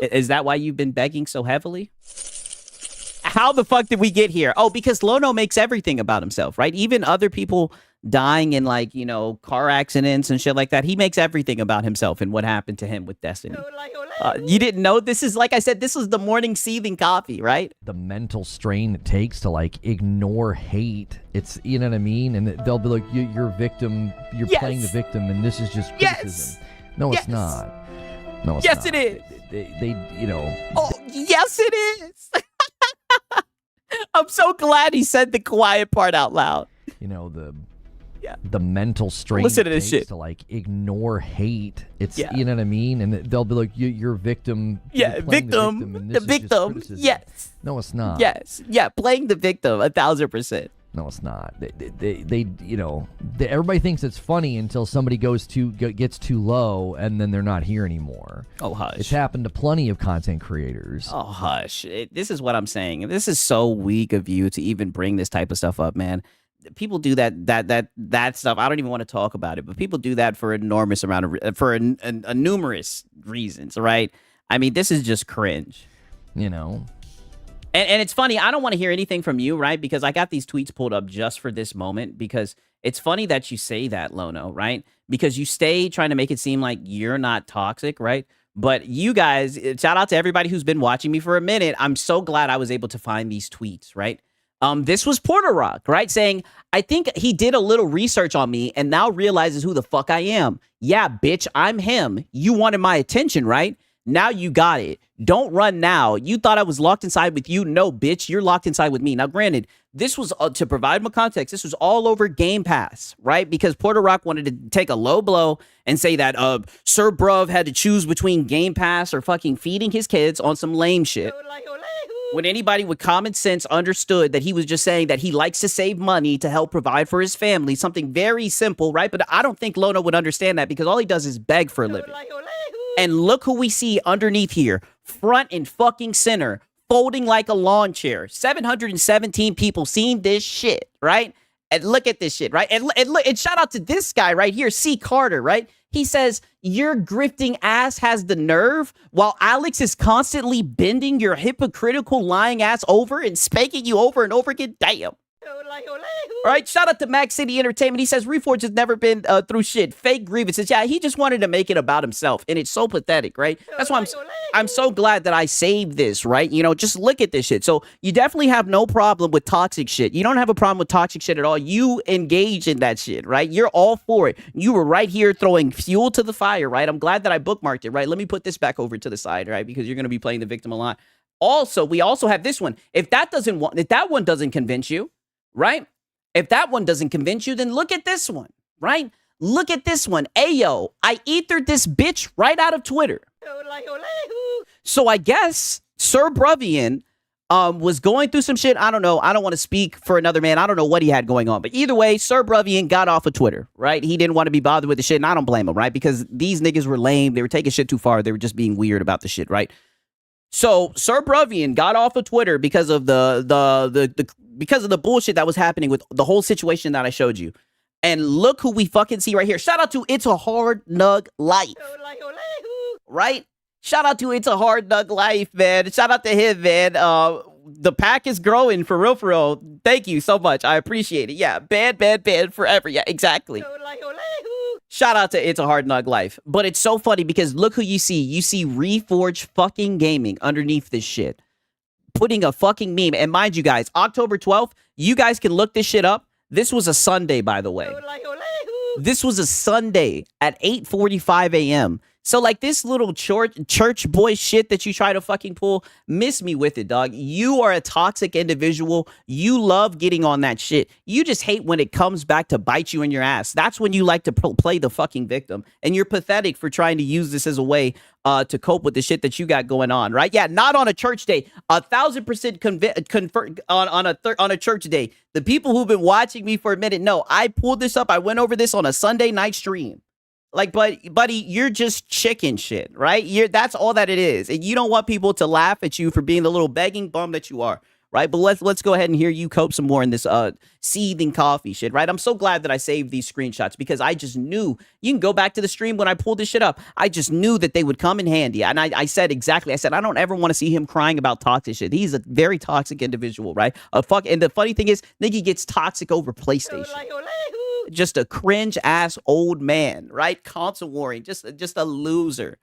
Is that why you've been begging so heavily? How the fuck did we get here? Oh, because Lono makes everything about himself, right? Even other people dying in, like, car accidents and shit like that. He makes everything about himself and what happened to him with Destiny. You didn't know? This is, like I said, this was the morning seething coffee, right? The mental strain it takes to, like, ignore hate. It's, you know what I mean? And they'll be like, you're a victim. You're playing the victim, and this is just criticism. No, it's not. No, it's not. It is. They Oh, yes, it is. I'm so glad he said the quiet part out loud. The mental strain Listen to it this takes shit. to, like, ignore hate. It's, you know what I mean? And they'll be like, you're a victim. Yeah, you're playing victim. and The this is just victim. criticism. Yes. No, it's not. Yes. Yeah, playing the victim 1,000%. No, it's not. Everybody thinks it's funny until somebody gets too low, and then they're not here anymore. Oh, hush. It's happened to plenty of content creators. Oh, hush. This is what I'm saying. This is so weak of you to even bring this type of stuff up, man. People do that stuff. I don't even want to talk about it, but people do that for numerous reasons, right? I mean, this is just cringe. And it's funny, I don't want to hear anything from you, right? Because I got these tweets pulled up just for this moment, because it's funny that you say that, Lono, right? Because you stay trying to make it seem like you're not toxic, right? But you guys, shout out to everybody who's been watching me for a minute. I'm so glad I was able to find these tweets, right? This was Porter Rock, right? Saying, I think he did a little research on me and now realizes who the fuck I am. Yeah, bitch, I'm him. You wanted my attention, right? Now you got it. Don't run now. You thought I was locked inside with you? No, bitch, you're locked inside with me. Now, granted, this was, to provide more context, this was all over Game Pass, right? Because Porter Rock wanted to take a low blow and say that Sir Bruv had to choose between Game Pass or fucking feeding his kids on some lame shit. When anybody with common sense understood that he was just saying that he likes to save money to help provide for his family, something very simple, right? But I don't think Lono would understand that, because all he does is beg for a living. And look who we see underneath here, front and fucking center, folding like a lawn chair. 717 people seen this shit, right? And look at this shit, right? And shout out to this guy right here, C. Carter, right? He says, your grifting ass has the nerve, while Alex is constantly bending your hypocritical lying ass over and spanking you over and over again. Damn. All right, shout out to Max City Entertainment. He says Reforge has never been through shit. Fake grievances. Yeah, he just wanted to make it about himself, and it's so pathetic, right? That's why I'm so glad that I saved this, right? Just look at this shit. So you definitely have no problem with toxic shit. You don't have a problem with toxic shit at all. You engage in that shit, right? You're all for it. You were right here throwing fuel to the fire, right? I'm glad that I bookmarked it, right? Let me put this back over to the side, right? Because you're going to be playing the victim a lot. Also, we also have this one. If that one doesn't convince you, right? If that one doesn't convince you, then look at this one, right? Look at this one. Ayo, I ethered this bitch right out of Twitter. So I guess Sir Bruvian was going through some shit. I don't know. I don't want to speak for another man. I don't know what he had going on. But either way, Sir Bruvian got off of Twitter, right? He didn't want to be bothered with the shit, and I don't blame him, right? Because these niggas were lame. They were taking shit too far. They were just being weird about the shit, right? So Sir Bruvian got off of Twitter because of the bullshit that was happening with the whole situation that I showed you. And look who we fucking see right here. Shout out to It's a Hard Nug Life. Right? Shout out to It's a Hard Nug Life, man. Shout out to him, man. The pack is growing for real, for real. Thank you so much. I appreciate it. Yeah, bad forever. Yeah, exactly. Shout out to It's a Hard Knock Life. But it's so funny because look who you see. You see Reforge fucking Gaming underneath this shit. Putting a fucking meme. And mind you guys, October 12th, you guys can look this shit up. This was a Sunday, by the way. This was a Sunday at 8:45 a.m. So, like, this little church boy shit that you try to fucking pull, miss me with it, dog. You are a toxic individual. You love getting on that shit. You just hate when it comes back to bite you in your ass. That's when you like to play the fucking victim. And you're pathetic for trying to use this as a way to cope with the shit that you got going on, right? Yeah, not on a church day. 1,000% on a church day. The people who've been watching me for a minute know I pulled this up. I went over this on a Sunday night stream. Like, buddy, you're just chicken shit, right? That's all that it is. And you don't want people to laugh at you for being the little begging bum that you are, right? But let's go ahead and hear you cope some more in this seething coffee shit, right? I'm so glad that I saved these screenshots because I just knew. You can go back to the stream when I pulled this shit up. I just knew that they would come in handy. And I said exactly. I said, I don't ever want to see him crying about toxic shit. He's a very toxic individual, right? And the funny thing is, nigga gets toxic over PlayStation. Just a cringe ass old man, right? Console warring, just a loser.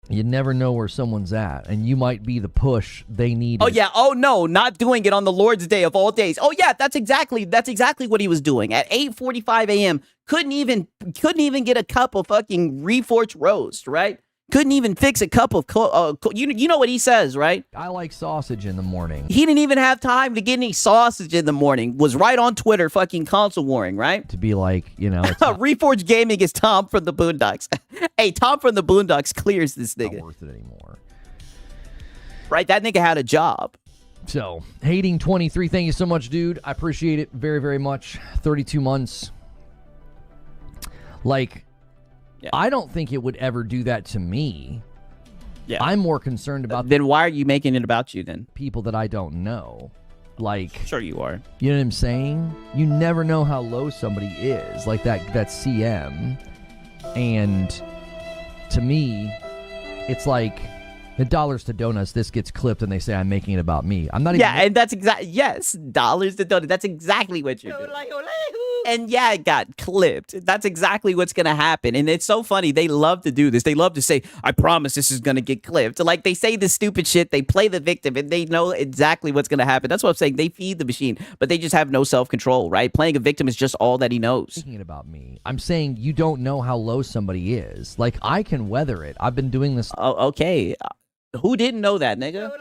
You never know where someone's at, and you might be the push they need. Oh yeah. Oh no, not doing it on the Lord's Day of all days. Oh yeah, that's exactly what he was doing at 8:45 a.m. Couldn't even get a cup of fucking Reforged roast, right? Couldn't even fix a cup of you know what he says, right? I like sausage in the morning. He didn't even have time to get any sausage in the morning. Was right on Twitter fucking console warring, right? To be like, you know, it's Reforged Gaming is Tom from the Boondocks. Hey, Tom from the Boondocks clears this nigga. Not worth it anymore. Right? That nigga had a job. So, Hating 23, thank you so much, dude. I appreciate it very, very much. 32 months. Like, yeah. I don't think it would ever do that to me. Yeah. I'm more concerned about... Then why are you making it about you then? People that I don't know. Like... Sure you are. You know what I'm saying? You never know how low somebody is. Like that CM. And to me, it's like... The dollars to donuts, this gets clipped and they say I'm making it about me. I'm not even... Yeah, and that's exactly... Yes, dollars to donuts. That's exactly what you're doing. And yeah, it got clipped. That's exactly what's going to happen. And it's so funny. They love to do this. They love to say, I promise this is going to get clipped. Like, they say this stupid shit. They play the victim, and they know exactly what's going to happen. That's what I'm saying. They feed the machine, but they just have no self-control, right? Playing a victim is just all that he knows. Thinking about me. I'm saying you don't know how low somebody is. Like, I can weather it. I've been doing this. Oh, okay. Who didn't know that, nigga?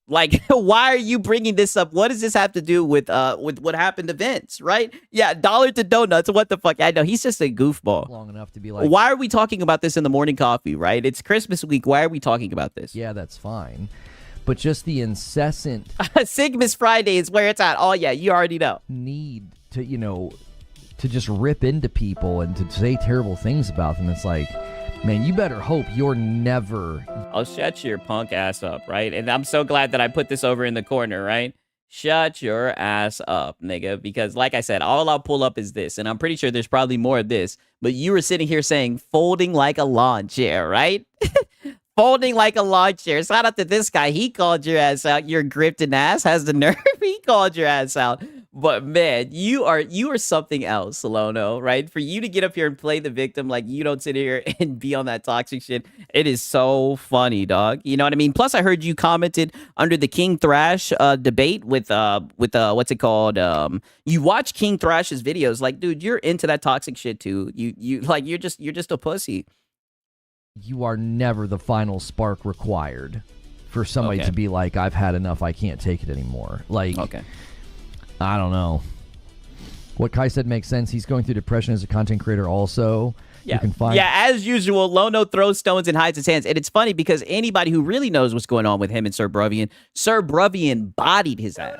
Like, why are you bringing this up? What does this have to do with what happened to Vince, right? Yeah, dollar to donuts. What the fuck? I know he's just a goofball. Long enough to be like, why are we talking about this in the morning coffee, right? It's Christmas week. Why are we talking about this? Yeah, that's fine. But just the incessant Sigmas Friday is where it's at. Oh yeah, you already know. Need to, you know, to just rip into people and to say terrible things about them. It's like, man, you better hope you're never... I'll shut your punk ass up, right? And I'm so glad that I put this over in the corner, right? Shut your ass up, nigga. Because like I said, all I'll pull up is this. And I'm pretty sure there's probably more of this. But you were sitting here saying, folding like a lawn chair, right? Folding like a lawn chair. Shout out to this guy. He called your ass out. Your grifting ass has the nerve. He called your ass out. But man, you are something else, Salono, right? For you to get up here and play the victim like you don't sit here and be on that toxic shit, it is so funny, dog. You know what I mean? Plus, I heard you commented under the King Thrash debate with what's it called? You watch King Thrash's videos, like, dude, you're into that toxic shit too. You like you're just a pussy. You are never the final spark required for somebody to be like, I've had enough. I can't take it anymore. Like, I don't know. What Kai said makes sense. He's going through depression as a content creator also. Yeah. You can find as usual, Lono throws stones and hides his hands. And it's funny because anybody who really knows what's going on with him and Sir Bruvian bodied his ass.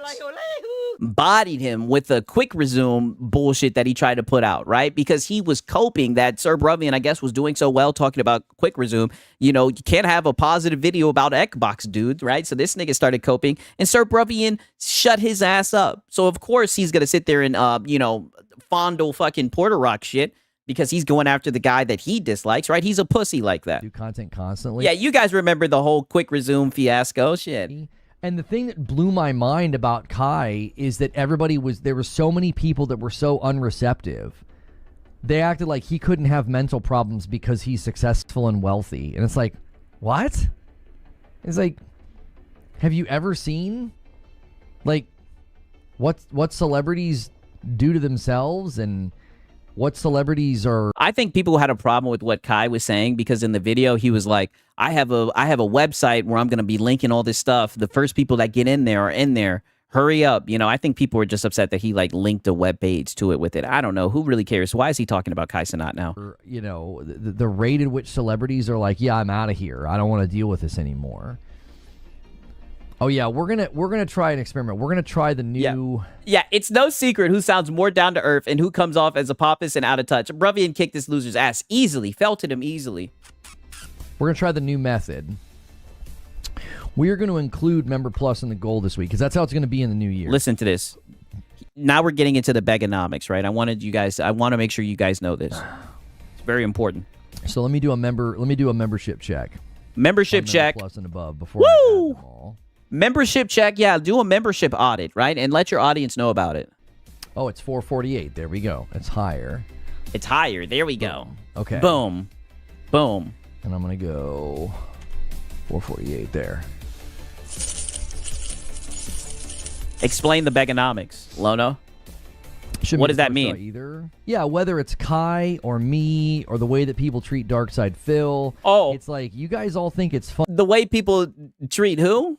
Bodied him with a quick resume bullshit that he tried to put out, right? Because he was coping that Sir Bruvian, I guess, was doing so well talking about quick resume. You know, you can't have a positive video about Xbox, dude, right? So this nigga started coping, and Sir Bruvian shut his ass up. So of course he's gonna sit there and fondle fucking Porter Rock shit because he's going after the guy that he dislikes, right? He's a pussy like that. Do content constantly. Yeah, you guys remember the whole quick resume fiasco shit. And the thing that blew my mind about Kai is that there were so many people that were so unreceptive. they acted like he couldn't have mental problems because he's successful and wealthy. And it's like, what? It's like, have you ever seen like what celebrities do to themselves and what celebrities are? I think people had a problem with what Kai was saying because in the video he was like, I have a website where I'm going to be linking all this stuff. The first people that get in there are in there. Hurry up. You know, I think people were just upset that he like linked a web page to it with it. I don't know. Who really cares? Why is he talking about Kai Cenat now? You know, the rate at which celebrities are like, yeah, I'm out of here. I don't want to deal with this anymore. Oh yeah, we're gonna try an experiment. We're gonna try the new. Yeah, it's no secret who sounds more down to earth and who comes off as a pompous and out of touch. Bruvian kicked this loser's ass easily, felted him easily. We're gonna try the new method. We are going to include Member Plus in the goal this week because that's how it's going to be in the new year. Listen to this. Now we're getting into the begonomics, right? I want to make sure you guys know this. It's very important. So let me do a membership check. Membership check. Plus and above before I add them all. Membership check. Yeah, do a membership audit, right? And let your audience know about it. Oh, it's 448. There we go. It's higher. It's higher. There we go. Okay. Boom. Boom. And I'm going to go 448 there. Explain the begonomics, Lono. What does that mean? Either. Yeah, whether it's Kai or me or the way that people treat Darkside Phil. Oh. It's like, you guys all think it's fun. The way people treat who?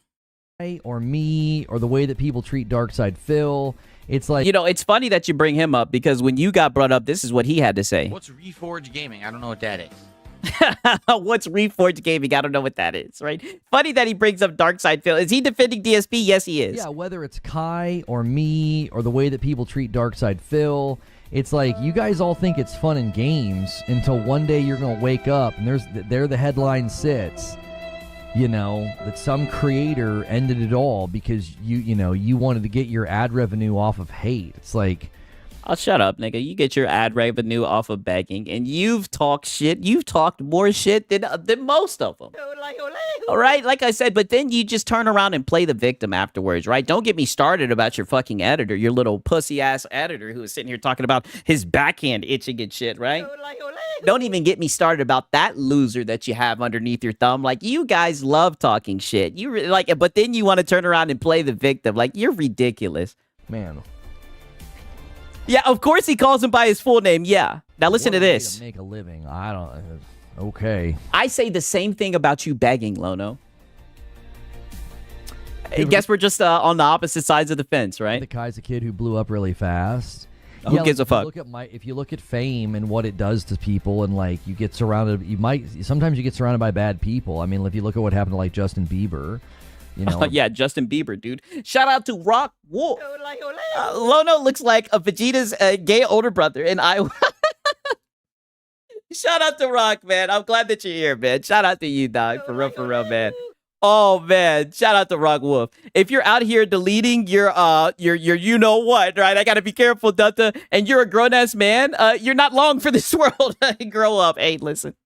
Or me or the way that people treat Darkside Phil. It's like... You know, it's funny that you bring him up because when you got brought up, this is what he had to say. What's Reforge Gaming? I don't know what that is. What's Reforged Gaming? I don't know what that is, right? Funny that he brings up Darkside Phil. Is he defending DSP? Yes, he is. Yeah, whether it's Kai or me or the way that people treat Darkside Phil, it's like you guys all think it's fun and games until one day you're going to wake up and there the headline sits, you know, that some creator ended it all because you wanted to get your ad revenue off of hate. It's like... Oh, shut up, nigga. You get your ad revenue off of begging, and you've talked shit. You've talked more shit than most of them. All right? Like I said, but then you just turn around and play the victim afterwards, right? Don't get me started about your fucking editor, your little pussy-ass editor who is sitting here talking about his backhand itching and shit, right? Don't even get me started about that loser that you have underneath your thumb. Like, you guys love talking shit. But then you want to turn around and play the victim. Like, you're ridiculous. Man. Yeah, of course he calls him by his full name. Yeah. Now listen to this. Make a living. I don't. Okay. I say the same thing about you begging, Lono. I guess we're just on the opposite sides of the fence, right? The Kai's a kid who blew up really fast. Who gives a fuck? If you look at fame and what it does to people, and like you get surrounded, sometimes you get surrounded by bad people. I mean, if you look at what happened to like Justin Bieber. You know, yeah, Justin Bieber, dude. Shout out to Rock Wolf. Lono looks like a Vegeta's gay older brother in Iowa. Shout out to Rock, man. I'm glad that you're here, man. Shout out to you, dog. For real, man. Oh, man. Shout out to Rock Wolf. If you're out here deleting your you know what, right? I got to be careful, Dutta. And you're a grown-ass man. You're not long for this world. Grow up. Hey, listen.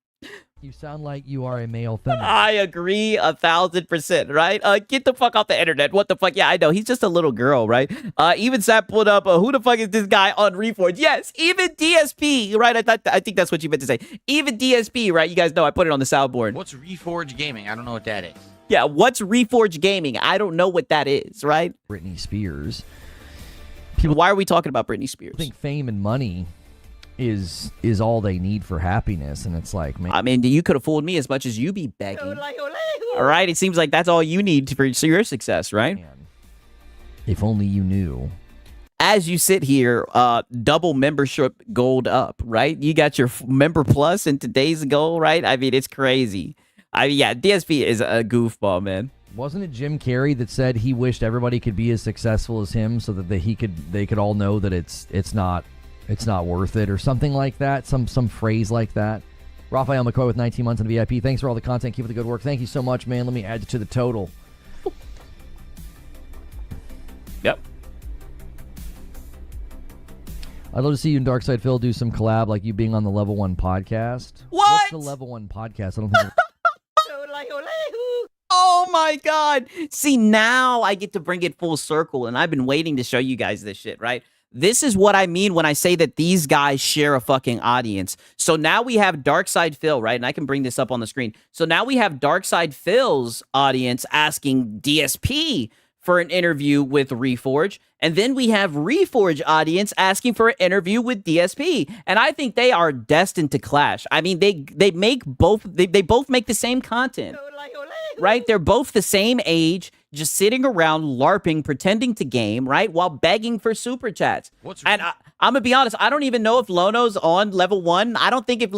You sound like you are a male feminist. I agree 1,000%, right? Get the fuck off the internet. What the fuck? Yeah, I know. He's just a little girl, right? Even Sap pulled up, who the fuck is this guy on Reforge? Yes, even DSP, right? I think that's what you meant to say. Even DSP, right? You guys know I put it on the soundboard. What's Reforge Gaming? I don't know what that is. Yeah, what's Reforge Gaming? I don't know what that is, right? Britney Spears. Why are we talking about Britney Spears? I think fame and money is all they need for happiness, and it's like, man. I mean, you could have fooled me as much as you be begging. All right, it seems like that's all you need for your success, right? Man. If only you knew. As you sit here, double membership gold up, right? You got your member plus in today's goal, right? I mean, it's crazy. Yeah, DSP is a goofball, man. Wasn't it Jim Carrey that said he wished everybody could be as successful as him, so that they could all know that it's not worth it, or something like that, some phrase like that. Raphael McCoy with 19 months on the VIP. Thanks for all the content. Keep up the good work. Thank you so much, man. Let me add it to the total. Yep. I'd love to see you and Darkside Phil do some collab, like you being on the Level 1 podcast. What? What's the Level 1 podcast? I don't think. Oh my God. See, now I get to bring it full circle, and I've been waiting to show you guys this shit, right? This is what I mean when I say that these guys share a fucking audience. So now we have Darkside Phil, right? And I can bring this up on the screen. So now we have Darkside Phil's audience asking DSP for an interview with Reforge. And then we have Reforge audience asking for an interview with DSP. And I think they are destined to clash. I mean, they both make the same content. Right? They're both the same age, just sitting around LARPing, pretending to game, right? While begging for super chats. I'm gonna be honest, I don't even know if Lono's on level 1. I don't think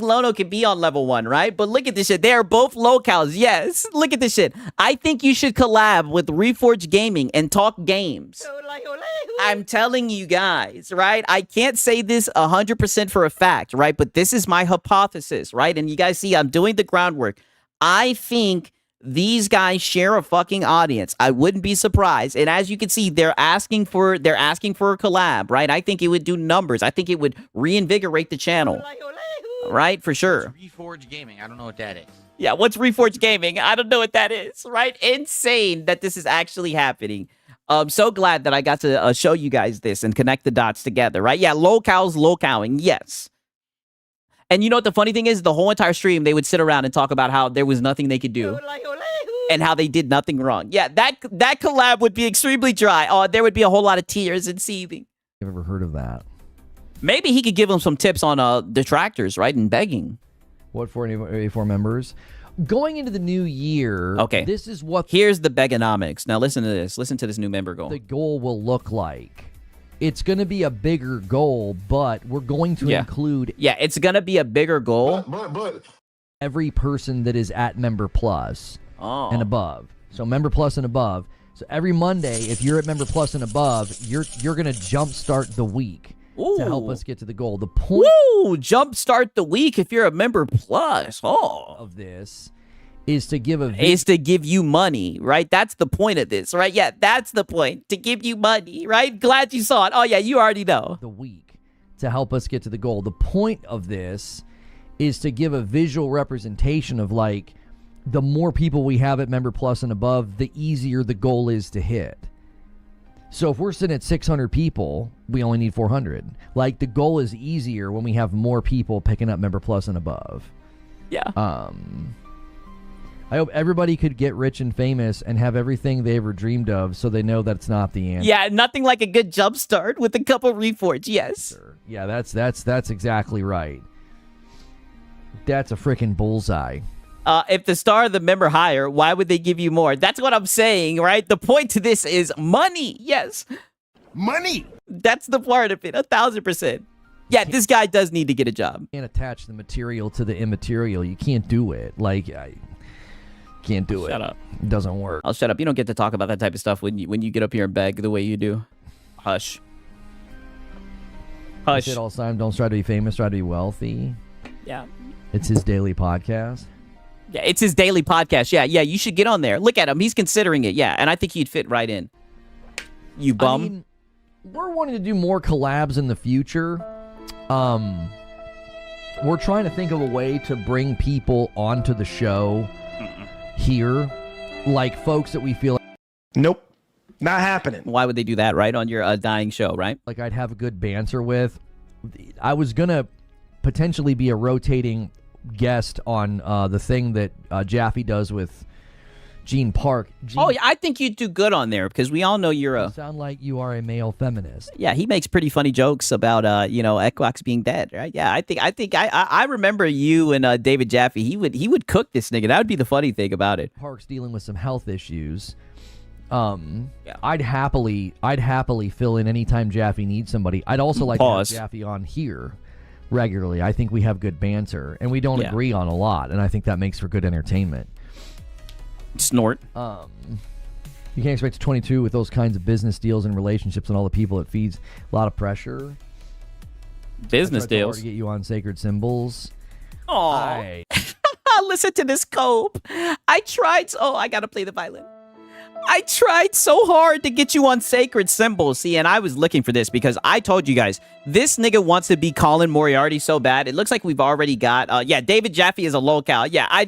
Lono can be on level 1, right? But look at this shit. They are both locals. Yes. Look at this shit. I think you should collab with Reforge Gaming and talk games. I'm telling you guys, right? I can't say this 100% for a fact, right? But this is my hypothesis, right? And you guys see I'm doing the groundwork. I think these guys share a fucking audience. I wouldn't be surprised. And as you can see, they're asking for a collab, right? I think it would do numbers. I think it would reinvigorate the channel. Right? For sure. Reforge Gaming. I don't know what that is. Yeah, what's Reforge Gaming? I don't know what that is, right? Insane that this is actually happening. I'm so glad that I got to show you guys this and connect the dots together, right? Yeah, locowing, yes. And you know what the funny thing is? The whole entire stream, they would sit around and talk about how there was nothing they could do and how they did nothing wrong. Yeah, that collab would be extremely dry. Oh, there would be a whole lot of tears and seething. I've ever heard of that. Maybe he could give them some tips on detractors, right, and begging. What for 84 members? Going into the new year, okay. This is what... Here's the Begonomics. Now listen to this. Listen to this new member goal. The goal will look like. It's going to be a bigger goal, but we're going to include... Yeah, it's going to be a bigger goal. But every person that is at Member Plus and above. So Member Plus and above. So every Monday, if you're at Member Plus and above, you're going to jumpstart the week. Ooh. To help us get to the goal. The point jumpstart the week if you're a Member Plus. Of this is to give you money, right? That's the point of this, right? Yeah, that's the point. To give you money, right? Glad you saw it. Oh yeah, you already know. The week to help us get to the goal. The point of this is to give a visual representation of like the more people we have at Member Plus and above, the easier the goal is to hit. So if we're sitting at 600 people, we only need 400. Like, the goal is easier when we have more people picking up Member Plus and above. Yeah. I hope everybody could get rich and famous and have everything they ever dreamed of so they know that's not the answer. Yeah, nothing like a good jump start with a couple Reforge, yes. Yeah, that's exactly right. That's a freaking bullseye. If the star of the member higher, why would they give you more? That's what I'm saying, right? The point to this is money. Yes. Money. That's the part of it. 1,000%. Yeah, this guy does need to get a job. You can't attach the material to the immaterial. You can't do it. Like, I can't do it. Shut up. It doesn't work. I'll shut up. You don't get to talk about that type of stuff when you get up here and beg the way you do. Hush. Hush. All the time, don't try to be famous, try to be wealthy. Yeah. It's his daily podcast. Yeah, it's his daily podcast. Yeah, you should get on there. Look at him. He's considering it. Yeah, and I think he'd fit right in. You bum. I mean, we're wanting to do more collabs in the future. We're trying to think of a way to bring people onto the show here, like folks that we feel. Nope, not happening. Why would they do that, right? On your dying show, right? Like I'd have a good banter with. I was gonna potentially be a rotating guest on the thing that Jaffe does with Gene Park. Oh, yeah, I think you'd do good on there because we all know you're a... You sound like you are a male feminist. Yeah, he makes pretty funny jokes about Equinox being dead, right? Yeah, I remember you and David Jaffe. He would cook this nigga. That would be the funny thing about it. Park's dealing with some health issues. I'd happily fill in anytime Jaffe needs somebody. I'd also like to have Jaffe on here regularly. I think we have good banter, and we don't agree on a lot, and I think that makes for good entertainment. Snort. You can't expect 22 with those kinds of business deals and relationships and all the people it feeds. A lot of pressure. Business deals. To get you on Sacred Symbols. Oh, listen to this cope. I tried. Oh, I gotta play the violin. I tried so hard to get you on Sacred Symbols. See, and I was looking for this because I told you guys, this nigga wants to be Colin Moriarty so bad. It looks like we've already got, David Jaffe is a lolcow. Yeah, I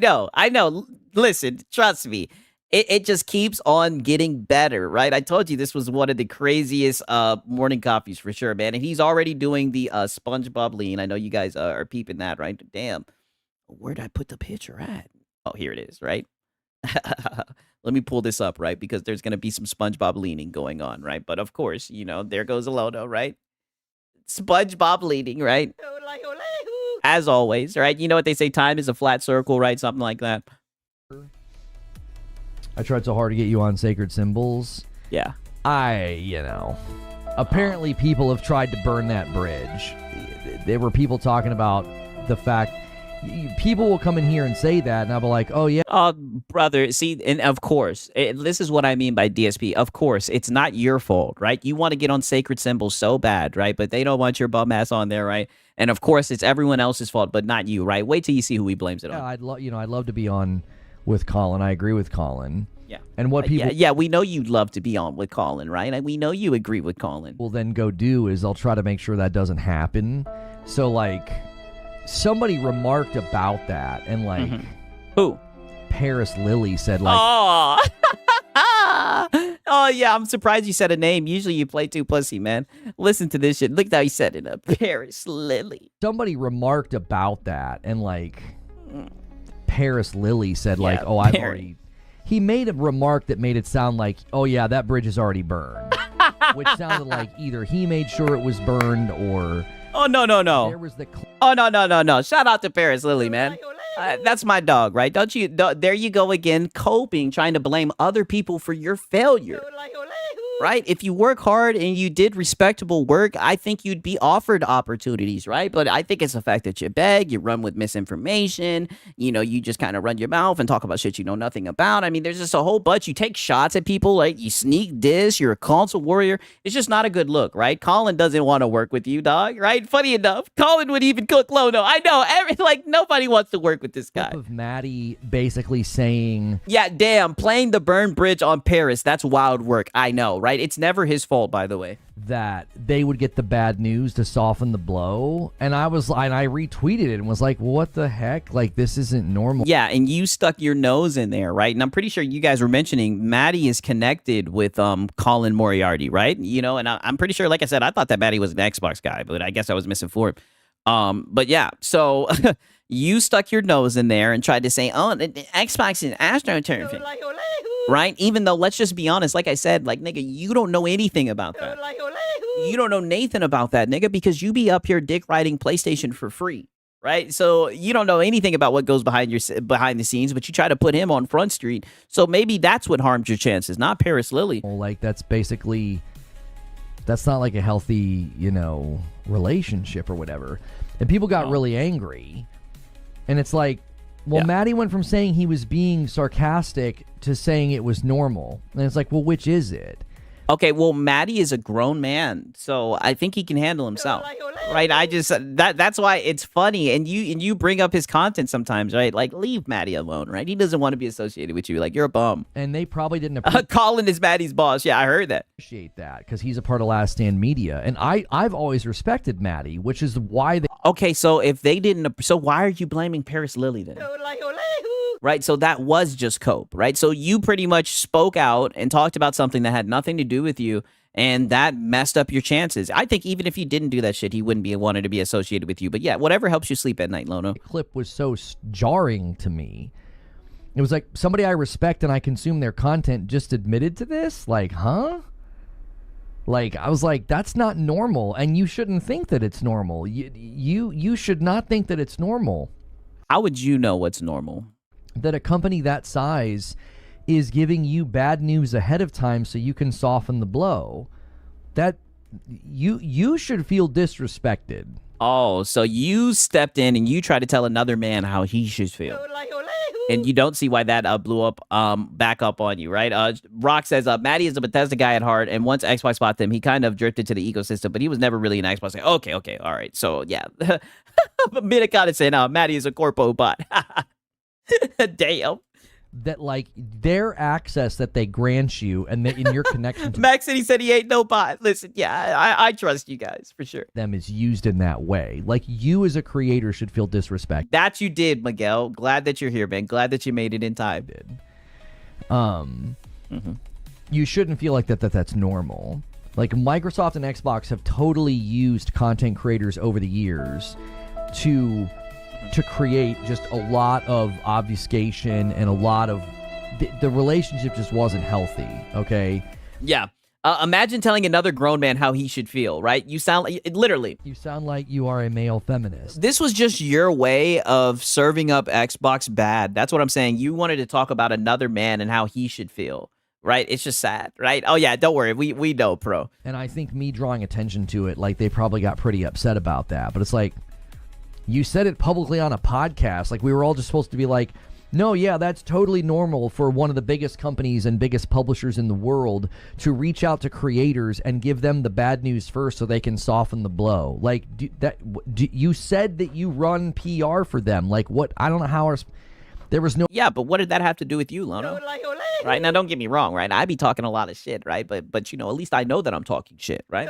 know. Listen, trust me. it just keeps on getting better, right? I told you this was one of the craziest morning coffees for sure, man. And he's already doing the SpongeBob lean. I know you guys are peeping that, right? Damn, where did I put the picture at? Oh, here it is, right? Let me pull this up, right? Because there's gonna be some SpongeBob leaning going on, right? But of course, there goes Alono, right? SpongeBob leaning, right? As always, right? You know what they say, time is a flat circle, right? Something like that. I tried so hard to get you on Sacred Symbols. Yeah. Apparently people have tried to burn that bridge. There were people talking about the fact people will come in here and say that, and I'll be like, oh, yeah. Oh, brother, see, and of course, this is what I mean by DSP. Of course, it's not your fault, right? You want to get on Sacred Symbols so bad, right? But they don't want your bum ass on there, right? And of course, it's everyone else's fault, but not you, right? Wait till you see who he blames it on. I'd love to be on with Colin. I agree with Colin. Yeah. And what people... Yeah, we know you'd love to be on with Colin, right? And we know you agree with Colin. Will then go do is I'll try to make sure that doesn't happen. So, like... Somebody remarked about that, and like, who? Paris Lily said, like, oh, oh yeah, I'm surprised you said a name. Usually you play too pussy, man. Listen to this shit. Look how he said it. Paris Lily. Somebody remarked about that, and like, Paris Lily said, like, Yeah, oh, I've already. He made a remark that made it sound like, oh yeah, that bridge is already burned, which sounded like either he made sure it was burned or. Oh, no. There was the oh, no. Shout out to Paris Lily, man. That's my dog, right? Don't you? There you go again, coping, trying to blame other people for your failure. Right? If you work hard and you did respectable work, I think you'd be offered opportunities, right? But I think it's the fact that you beg, you run with misinformation, you just kind of run your mouth and talk about shit you know nothing about. I mean, there's just a whole bunch. You take shots at people, like you sneak diss, you're a console warrior. It's just not a good look, right? Colin doesn't want to work with you, dog, right? Funny enough, Colin would even cook Lono. I know, nobody wants to work with this guy. Of Maddie basically saying, yeah, damn, playing the burn bridge on Paris, that's wild work. I know, right? It's never his fault, by the way. That they would get the bad news to soften the blow. And I retweeted it and was like, well, what the heck? Like, this isn't normal. Yeah, and you stuck your nose in there, right? And I'm pretty sure you guys were mentioning Maddie is connected with Colin Moriarty, right? And I'm pretty sure, like I said, I thought that Maddie was an Xbox guy, but I guess I was misinformed. But yeah, so you stuck your nose in there and tried to say, oh, Xbox is AstroTurf. Right? Even though, let's just be honest, like I said, like, nigga, you don't know anything about that. You don't know Nathan about that, nigga, because you be up here dick riding PlayStation for free, right? So you don't know anything about what goes behind the scenes, but you try to put him on Front Street. So maybe that's what harmed your chances, not Paris Lily. Well, like, that's not like a healthy, relationship or whatever. And people got really angry. And it's like, well, yeah. Maddie went from saying he was being sarcastic to saying it was normal. And it's like, well, which is it? Okay, well, Maddie is a grown man, so I think he can handle himself, right? That's why it's funny, and you bring up his content sometimes, right? Like, leave Maddie alone, right? He doesn't want to be associated with you. Like, you're a bum. And they probably didn't Colin is Maddie's boss. Yeah, I heard that. Appreciate that because he's a part of Last Stand Media, and I've always respected Maddie, which is why they. Okay, so if they didn't, so why are you blaming Paris Lily then? Right, so that was just cope, right? So you pretty much spoke out and talked about something that had nothing to do with you, and that messed up your chances. I think even if you didn't do that shit, he wouldn't be wanted to be associated with you. But yeah, whatever helps you sleep at night, Lono. The clip was so jarring to me. It was like somebody I respect and I consume their content just admitted to this? Like, huh? Like, I was like, that's not normal, and you shouldn't think that it's normal. You should not think that it's normal. How would you know what's normal? That a company that size is giving you bad news ahead of time so you can soften the blow. That you should feel disrespected. Oh, so you stepped in and you tried to tell another man how he should feel. And you don't see why that blew up back up on you, right? Rock says, Maddie is a Bethesda guy at heart, and once Xbox bought them, he kind of drifted to the ecosystem, but he was never really an Xbox guy. Okay, all right. So, yeah. Minikata said, Maddie is a corpo bot. Damn. That, like, their access that they grant you and that in your connection to Max said he ain't no bot. Listen, yeah, I trust you guys for sure. Them is used in that way. Like, you as a creator should feel disrespect. That you did, Miguel. Glad that you're here, man. Glad that you made it in time. You shouldn't feel like that's normal. Like Microsoft and Xbox have totally used content creators over the years to create just a lot of obfuscation and a lot of the relationship just wasn't healthy. Okay. Yeah. Imagine telling another grown man how he should feel, right? You sound like, literally. You sound like you are a male feminist. This was just your way of serving up Xbox bad. That's what I'm saying. You wanted to talk about another man and how he should feel, right? It's just sad, right? Oh, yeah, don't worry. We know, pro. And I think me drawing attention to it, like, they probably got pretty upset about that. But it's like, you said it publicly on a podcast. Like, we were all just supposed to be like, no, yeah, that's totally normal for one of the biggest companies and biggest publishers in the world to reach out to creators and give them the bad news first so they can soften the blow. Like, you said that you run PR for them. Like, what? I don't know how there was no... Yeah, but what did that have to do with you, Lono? Right? Now, don't get me wrong, right? I be talking a lot of shit, right? But you know, at least I know that I'm talking shit, right?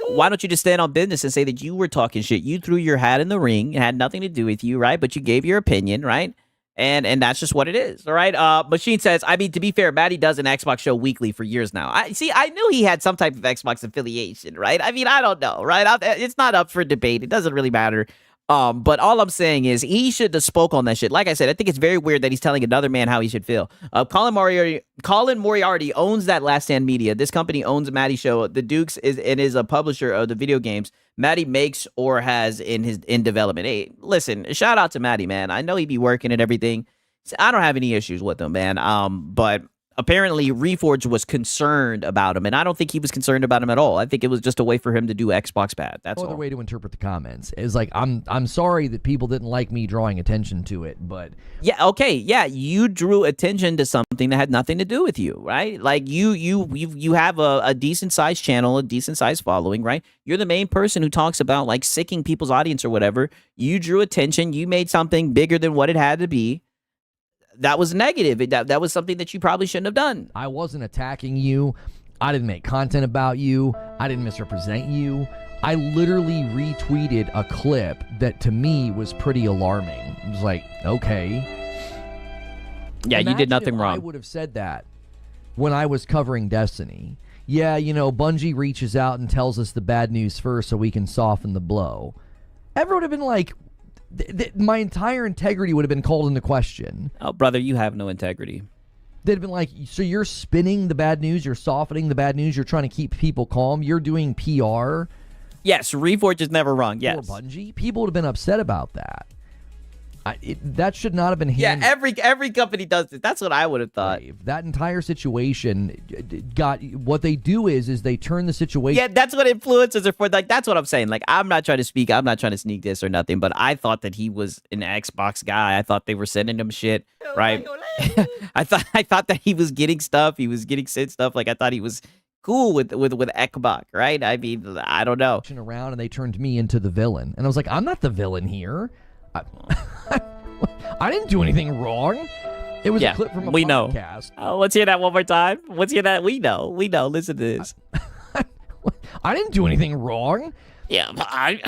Why don't you just stand on business and say that you were talking shit? You threw your hat in the ring. It had nothing to do with you, right? But you gave your opinion, right? And that's just what it is, all right? Machine says, I mean, to be fair, Maddie does an Xbox show weekly for years now. I knew he had some type of Xbox affiliation, right? I mean, I don't know, right? It's not up for debate. It doesn't really matter. But all I'm saying is he should have spoke on that shit. Like I said, I think it's very weird that he's telling another man how he should feel. Colin Moriarty owns that Last Stand Media. This company owns Maddie Show. The Dukes is a publisher of the video games Maddie makes or has in development. Hey, listen, shout out to Maddie, man. I know he be working and everything. I don't have any issues with him, man. But apparently Reforged was concerned about him, and I don't think he was concerned about him at all. I think it was just a way for him to do Xbox bad. That's all. Other way to interpret the comments is like, I'm sorry that people didn't like me drawing attention to it, but yeah, okay, yeah, you drew attention to something that had nothing to do with you, right? Like you have a decent sized channel, a decent sized following, right? You're the main person who talks about like sicking people's audience or whatever. You drew attention. You made something bigger than what it had to be. That was negative. That was something that you probably shouldn't have done. I wasn't attacking you. I didn't make content about you. I didn't misrepresent you. I literally retweeted a clip that to me was pretty alarming. It was like, okay. Yeah, you did nothing wrong. I would have said that when I was covering Destiny. Yeah, you know, Bungie reaches out and tells us the bad news first so we can soften the blow. Everyone would have been like, my entire integrity would have been called into question. Oh, brother, you have no integrity. They'd have been like, so you're spinning the bad news, you're softening the bad news, you're trying to keep people calm, you're doing PR. Yes, Reforged is never wrong, yes. Or Bungie. People would have been upset about that. That should not have been handled. Yeah, every company does it. That's what I would have thought. That entire situation got, what they do is they turn the situation. Yeah, that's what influencers are for. Like, that's what I'm saying. Like, I'm not trying to speak. I'm not trying to sneak this or nothing, but I thought that he was an Xbox guy. I thought they were sending him shit, right? I thought that he was getting stuff. He was getting sent stuff. Like, I thought he was cool with Ekbach, right? I mean, I don't know. Around and they turned me into the villain. And I was like, I'm not the villain here. I didn't do anything wrong. It was a clip from a podcast. Oh, let's hear that one more time. Let's hear that. We know. Listen to this. I didn't do anything wrong. Yeah, I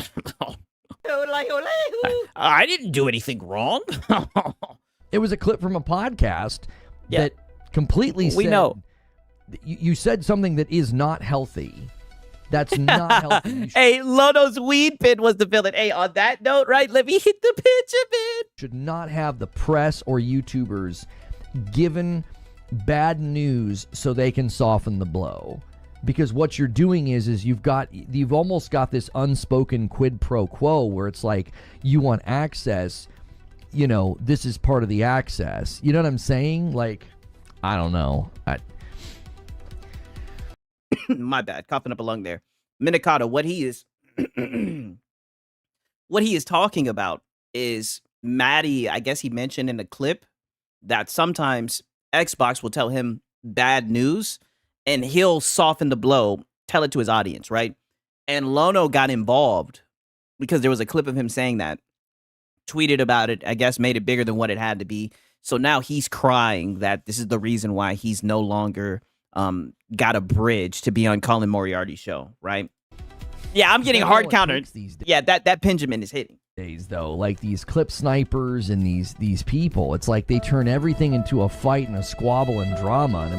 didn't do anything wrong. It was a clip from a podcast that completely said, we know. You said something that is not healthy. That's not healthy. Hey, Lono's weed pin was the villain. Hey, on that note, right, let me hit the picture pin. Should not have the press or YouTubers given bad news so they can soften the blow. Because what you're doing is you've almost got this unspoken quid pro quo where it's like, you want access, you know, this is part of the access. You know what I'm saying? Like, I don't know. My bad, coughing up a lung there. Minikata, what he is talking about is Maddie. I guess he mentioned in the clip that sometimes Xbox will tell him bad news and he'll soften the blow, tell it to his audience, right? And Lono got involved because there was a clip of him saying that, tweeted about it, I guess made it bigger than what it had to be. So now he's crying that this is the reason why he's no longer got a bridge to be on Colin Moriarty's show, right? Yeah, I'm getting hard countered. Yeah, that Benjamin is hitting. days though, like these clip snipers and these people, it's like they turn everything into a fight and a squabble and drama, and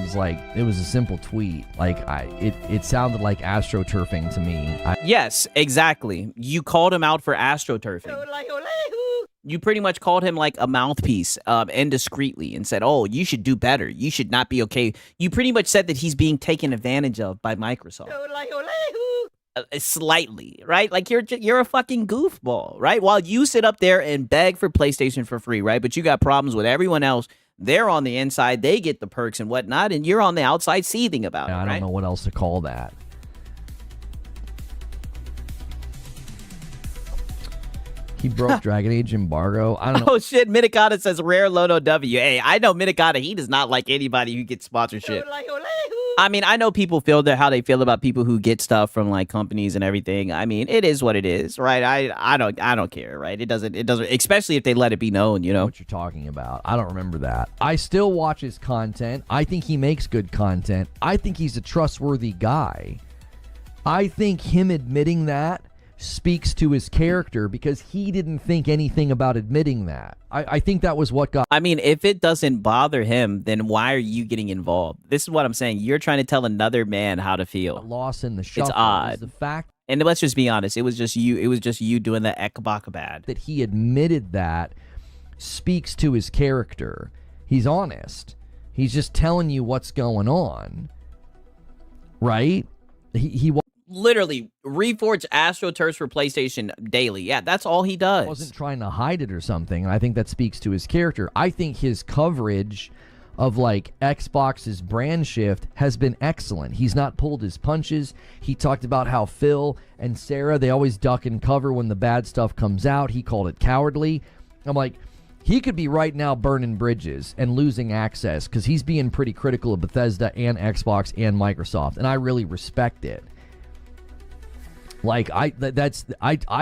it was a simple tweet. Like it sounded like astroturfing to me. Yes, exactly. You called him out for astroturfing. You pretty much called him like a mouthpiece indiscreetly and said, oh, you should do better. You should not be okay. You pretty much said that he's being taken advantage of by Microsoft. Slightly, right? Like you're a fucking goofball, right? While you sit up there and beg for PlayStation for free, right? But you got problems with everyone else. They're on the inside, they get the perks and whatnot, and you're on the outside seething about it. I don't know what else to call that. He broke Dragon Age embargo. I don't know. Oh shit, Minikata says rare Lono W. Hey, I know Minikata, he does not like anybody who gets sponsorship. I mean, I know people feel how they feel about people who get stuff from like companies and everything. I mean, it is what it is, right? I don't care, right? It doesn't, especially if they let it be known, you know. What you're talking about. I don't remember that. I still watch his content. I think he makes good content. I think he's a trustworthy guy. I think him admitting that speaks to his character because he didn't think anything about admitting that. I think that was what got... I mean, if it doesn't bother him, then why are you getting involved? This is what I'm saying. You're trying to tell another man how to feel. Loss in the shuffle. It's odd. The fact... And let's just be honest. It was just you doing the ekbak bad. That he admitted that speaks to his character. He's honest. He's just telling you what's going on. Right? He literally reforge AstroTurfs for PlayStation daily. Yeah, that's all he does. Wasn't trying to hide it or something. And I think that speaks to his character. I think his coverage of like Xbox's brand shift has been excellent. He's not pulled his punches. He talked about how Phil and Sarah, they always duck and cover when the bad stuff comes out. He called it cowardly. I'm like, he could be right now burning bridges and losing access because he's being pretty critical of Bethesda and Xbox and Microsoft, and I really respect it. Like I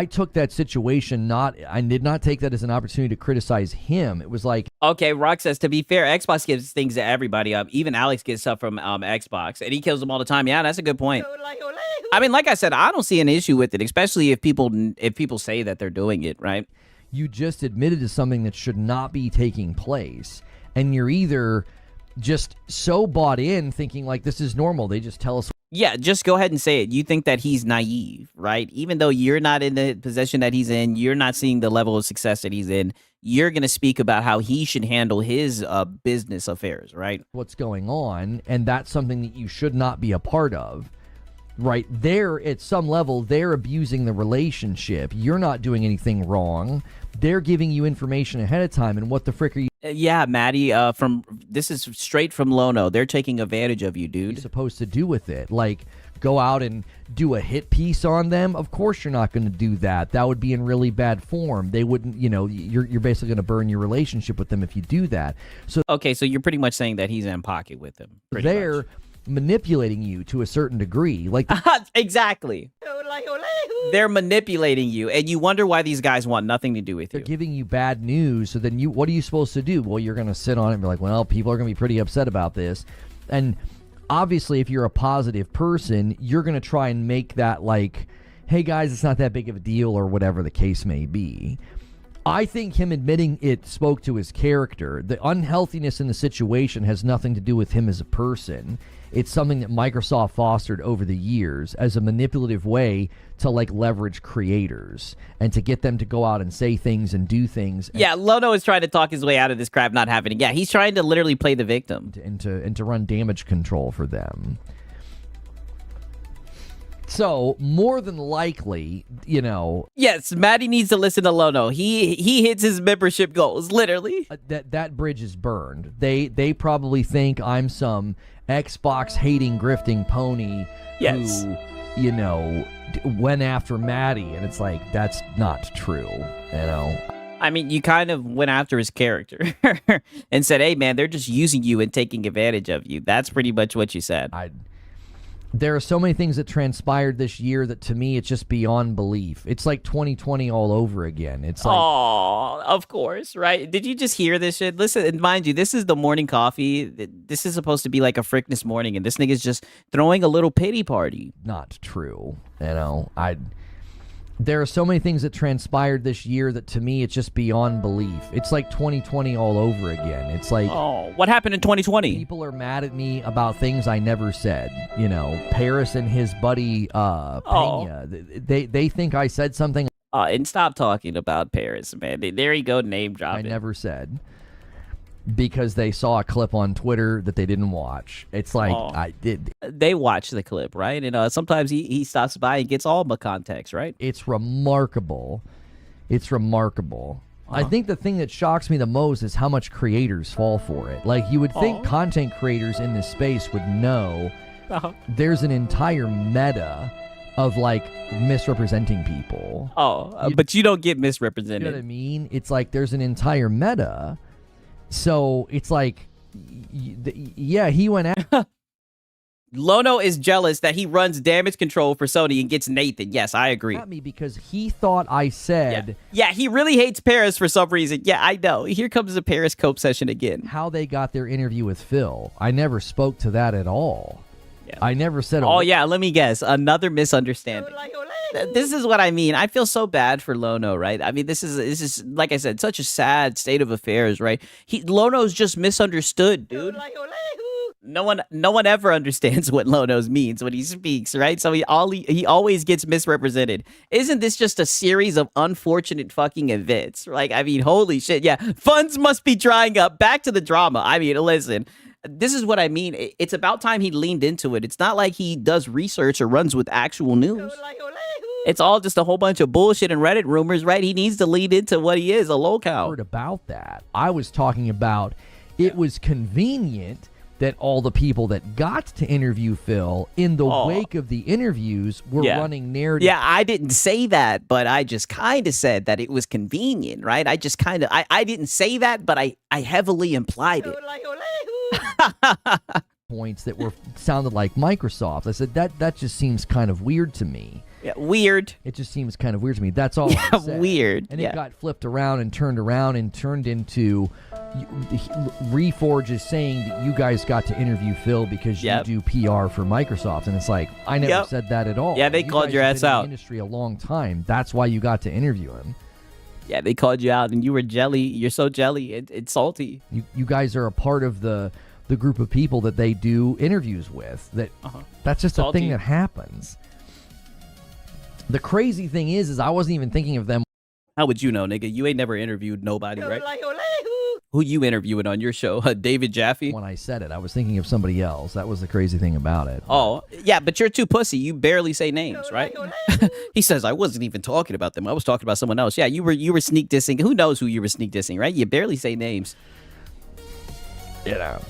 took that situation I did not take that as an opportunity to criticize him. It was like, okay, Rock says, to be fair, Xbox gives things to everybody. Even Alex gets stuff from Xbox, and he kills them all the time. Yeah, that's a good point. I mean, like I said, I don't see an issue with it, especially if people say that they're doing it, right? You just admitted to something that should not be taking place, and you're either just so bought in thinking like this is normal. They just tell us. Yeah, just go ahead and say it. You think that he's naive, right? Even though you're not in the position that he's in, you're not seeing the level of success that he's in, you're going to speak about how he should handle his business affairs, right? What's going on, and that's something that you should not be a part of, right? They're, at some level, they're abusing the relationship. You're not doing anything wrong. They're giving you information ahead of time, and what the frick are you... Yeah, Maddie, this is straight from Lono. They're taking advantage of you, dude. What are you supposed to do with it? Like, go out and do a hit piece on them? Of course you're not going to do that. That would be in really bad form. They wouldn't, you're basically going to burn your relationship with them if you do that. So okay, so you're pretty much saying that he's in pocket with them. They're manipulating you to a certain degree. Like exactly. They're manipulating you, and you wonder why these guys want nothing to do with you. They're giving you bad news, so then what are you supposed to do? Well, you're going to sit on it and be like, well, people are going to be pretty upset about this. And obviously, if you're a positive person, you're going to try and make that like, hey, guys, it's not that big of a deal or whatever the case may be. I think him admitting it spoke to his character. The unhealthiness in the situation has nothing to do with him as a person. It's something that Microsoft fostered over the years as a manipulative way to like leverage creators and to get them to go out and say things and do things. Yeah, Lono is trying to talk his way out of this crap not happening. Yeah, he's trying to literally play the victim. And to run damage control for them. So, more than likely, Yes, Maddie needs to listen to Lono. He hits his membership goals, literally. That bridge is burned. They probably think I'm some Xbox-hating, grifting pony who, went after Maddie, and it's like, that's not true, I mean, you kind of went after his character and said, hey, man, they're just using you and taking advantage of you. That's pretty much what you said. There are so many things that transpired this year that to me it's just beyond belief. It's like 2020 all over again. It's like, oh, of course, right? Did you just hear this shit? Listen, and mind you, this is the morning coffee. This is supposed to be like a Frickness morning, and this nigga's just throwing a little pity party. Not true. There are so many things that transpired this year that to me it's just beyond belief. It's like 2020 all over again. It's like, oh, what happened in 2020? People are mad at me about things I never said. You know, Paris and his buddy Pena. They think I said something. And stop talking about Paris, man. There you go, name dropping. I never said. Because they saw a clip on Twitter that they didn't watch. It's like, I did. They watch the clip, right? And sometimes he stops by and gets all the context, right? It's remarkable. It's remarkable. I think the thing that shocks me the most is how much creators fall for it. Like, you would think content creators in this space would know there's an entire meta of, like, misrepresenting people. But you don't get misrepresented. You know what I mean? It's like there's an entire meta. So it's like, yeah, he went out. Lono is jealous that he runs damage control for Sony and gets Nathan. Yes, I agree. At me because he thought I said. Yeah, he really hates Paris for some reason. Yeah, I know. Here comes the Paris cope session again. How they got their interview with Phil. I never spoke to that at all. Yeah. I never said. Yeah, let me guess. Another misunderstanding. This is what I mean. I feel so bad for Lono, right? I mean, this is like I said, such a sad state of affairs, right? Lono's just misunderstood, dude. No one ever understands what Lono's means when he speaks, right? So he always gets misrepresented. Isn't this just a series of unfortunate fucking events? Like, I mean, holy shit. Yeah, funds must be drying up. Back to the drama. I mean, listen. This is what I mean. It's about time he leaned into it. It's not like he does research or runs with actual news. It's all just a whole bunch of bullshit and Reddit rumors, right? He needs to lead into what he is, a lolcow. Heard about that. I was talking about it was convenient that all the people that got to interview Phil in the wake of the interviews were running narrative. Yeah, I didn't say that, but I just kind of said that it was convenient, right? I just kind of, I didn't say that, but I heavily implied it. Points that sounded like Microsoft. I said that just seems kind of weird to me. Yeah, weird. It just seems kind of weird to me. That's all I said. Weird. And it got flipped around and turned into Reforge is saying that you guys got to interview Phil because you do PR for Microsoft. And it's like, I never said that at all. Yeah, they called your ass out. In the industry a long time. That's why you got to interview him. Yeah, they called you out and you were jelly. You're so jelly. It's salty. You guys are a part of the group of people that they do interviews with. That's just a thing that happens. The crazy thing is I wasn't even thinking of them. How would you know, nigga? You ain't never interviewed nobody, right? Who you interviewing on your show? David Jaffe? When I said it, I was thinking of somebody else. That was the crazy thing about it. Oh, yeah, but you're too pussy. You barely say names, right? He says, I wasn't even talking about them. I was talking about someone else. Yeah, you were sneak dissing. Who knows who you were sneak dissing, right? You barely say names. You know.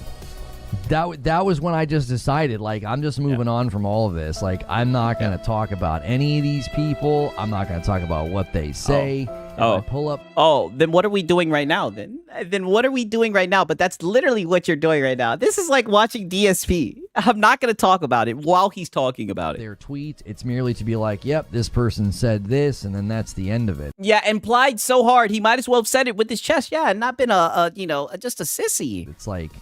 That was when I just decided, like, I'm just moving on from all of this. Like, I'm not going to talk about any of these people. I'm not going to talk about what they say. I pull up. Then what are we doing right now, then? Then what are we doing right now? But that's literally what you're doing right now. This is like watching DSP. I'm not going to talk about it while he's talking about it. Their tweets, it's merely to be like, yep, this person said this, and then that's the end of it. Yeah, implied so hard, he might as well have said it with his chest. Yeah, and not been just a sissy. It's like...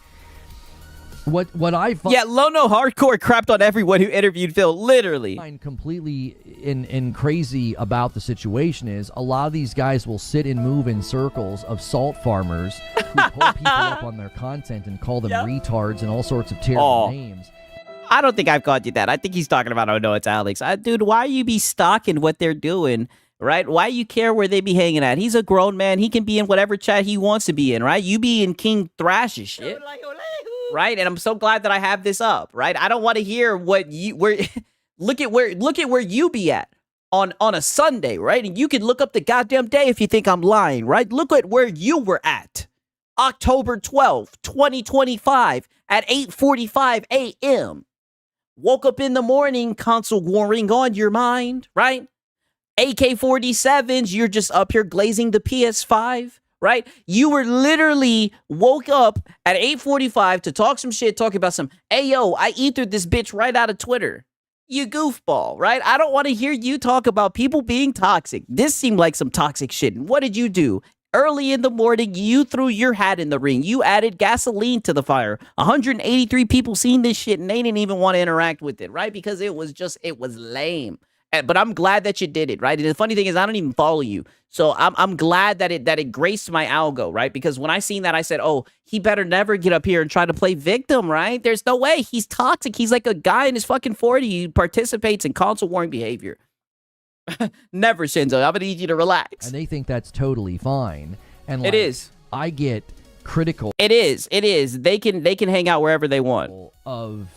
What I find, Lono hardcore crapped on everyone who interviewed Phil, literally. What I find completely in crazy about the situation is a lot of these guys will sit and move in circles of salt farmers who pull people up on their content and call them retards and all sorts of terrible names. I don't think I've called you that. I think he's talking about, oh no, it's Alex. Dude, why you be stalking what they're doing? Right? Why you care where they be hanging at? He's a grown man. He can be in whatever chat he wants to be in, right? You be in King Thrash's shit. Right? And I'm so glad that I have this up, right? I don't want to hear what you look at where you be at on a Sunday, right? And you can look up the goddamn day if you think I'm lying, right? Look at where you were at. October 12th, 2025 at 8:45 a.m. Woke up in the morning, console warring on your mind, right? AK-47s, you're just up here glazing the PS5. Right? You were literally woke up at 8:45 to talk some shit, talking about some, hey, yo, I ethered this bitch right out of Twitter. You goofball, right? I don't want to hear you talk about people being toxic. This seemed like some toxic shit. And what did you do? Early in the morning, you threw your hat in the ring. You added gasoline to the fire. 183 people seen this shit and they didn't even want to interact with it, right? Because it was lame. But I'm glad that you did it, right? And the funny thing is, I don't even follow you, so I'm glad that it graced my algo, right? Because when I seen that, I said, oh, he better never get up here and try to play victim, right? There's no way. He's toxic. He's like a guy in his fucking 40. He participates in console warring behavior. Never, Shinzo. I'm gonna need you to relax. And they think that's totally fine. And it is. I get critical. It is. They can hang out wherever they want. Of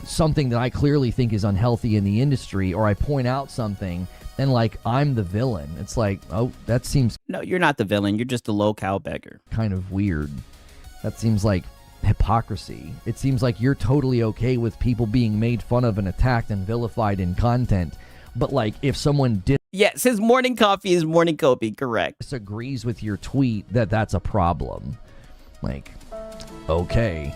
something that I clearly think is unhealthy in the industry, or I point out something and like I'm the villain. It's like, oh, that seems... No, you're not the villain. You're just a low-cow beggar. Kind of weird. That seems like hypocrisy. It seems like you're totally okay with people being made fun of and attacked and vilified in content. But like if someone Yes, his morning coffee is morning coffee, correct. Disagrees with your tweet, that's a problem. Like, okay.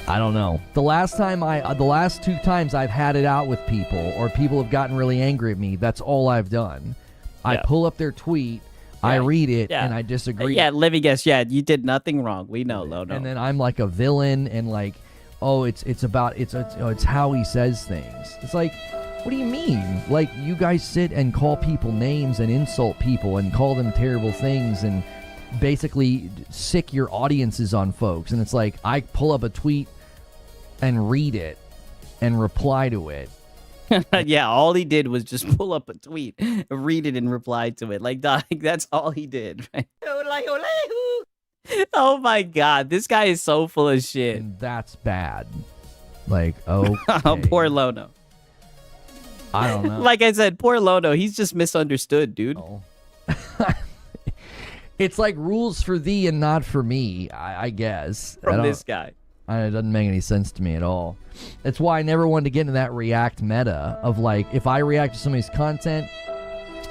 I don't know. The last 2 times I've had it out with people, or people have gotten really angry at me, that's all I've done. I pull up their tweet, I read it, and I disagree. Yeah, let me guess. Yeah, you did nothing wrong. We know, Lono. And then I'm like a villain, and like, oh, it's how he says things. It's like, what do you mean? Like, you guys sit and call people names and insult people and call them terrible things and basically sick your audiences on folks. And it's like, I pull up a tweet and read it and reply to it. Yeah, all he did was just pull up a tweet, read it, and reply to it. Like, dog, that's all he did, right? Oh my God, this guy is so full of shit. And that's bad. Like, oh, poor Lono. I don't know. Like I said, poor Lono. He's just misunderstood, dude. Oh. It's like rules for thee and not for me, I guess. From this guy. It doesn't make any sense to me at all. That's why I never wanted to get into that React meta of like, if I react to somebody's content,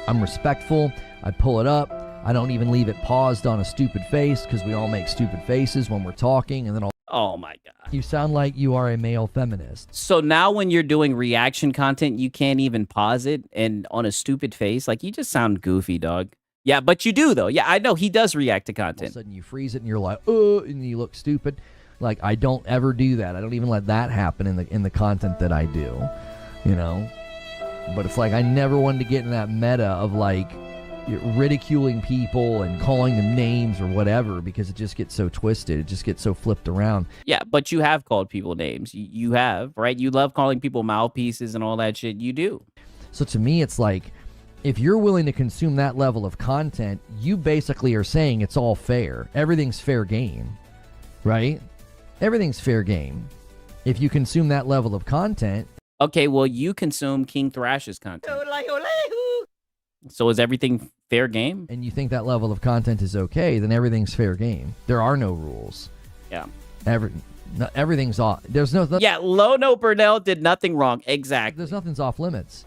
I'm respectful. I pull it up. I don't even leave it paused on a stupid face, because we all make stupid faces when we're talking, and then I'll... Oh my God. You sound like you are a male feminist. So now when you're doing reaction content, you can't even pause it and on a stupid face? Like, you just sound goofy, dog. Yeah, but you do, though. Yeah, I know. He does react to content. All of a sudden you freeze it and you're like, oh, and you look stupid. Like, I don't ever do that. I don't even let that happen in the content that I do, you know? But it's like, I never wanted to get in that meta of like ridiculing people and calling them names or whatever, because it just gets so twisted. It just gets so flipped around. Yeah, but you have called people names. You have, right? You love calling people mouthpieces and all that shit. You do. So to me, it's like, if you're willing to consume that level of content, you basically are saying it's all fair. Everything's fair game, right? Everything's fair game. If you consume that level of content. Okay, well, you consume King Thrash's content. So is everything fair game? And you think that level of content is okay, then everything's fair game. There are no rules. Yeah. Everything's off. There's no... Yeah, Lono Burnell did nothing wrong. Exactly. There's nothing's off limits.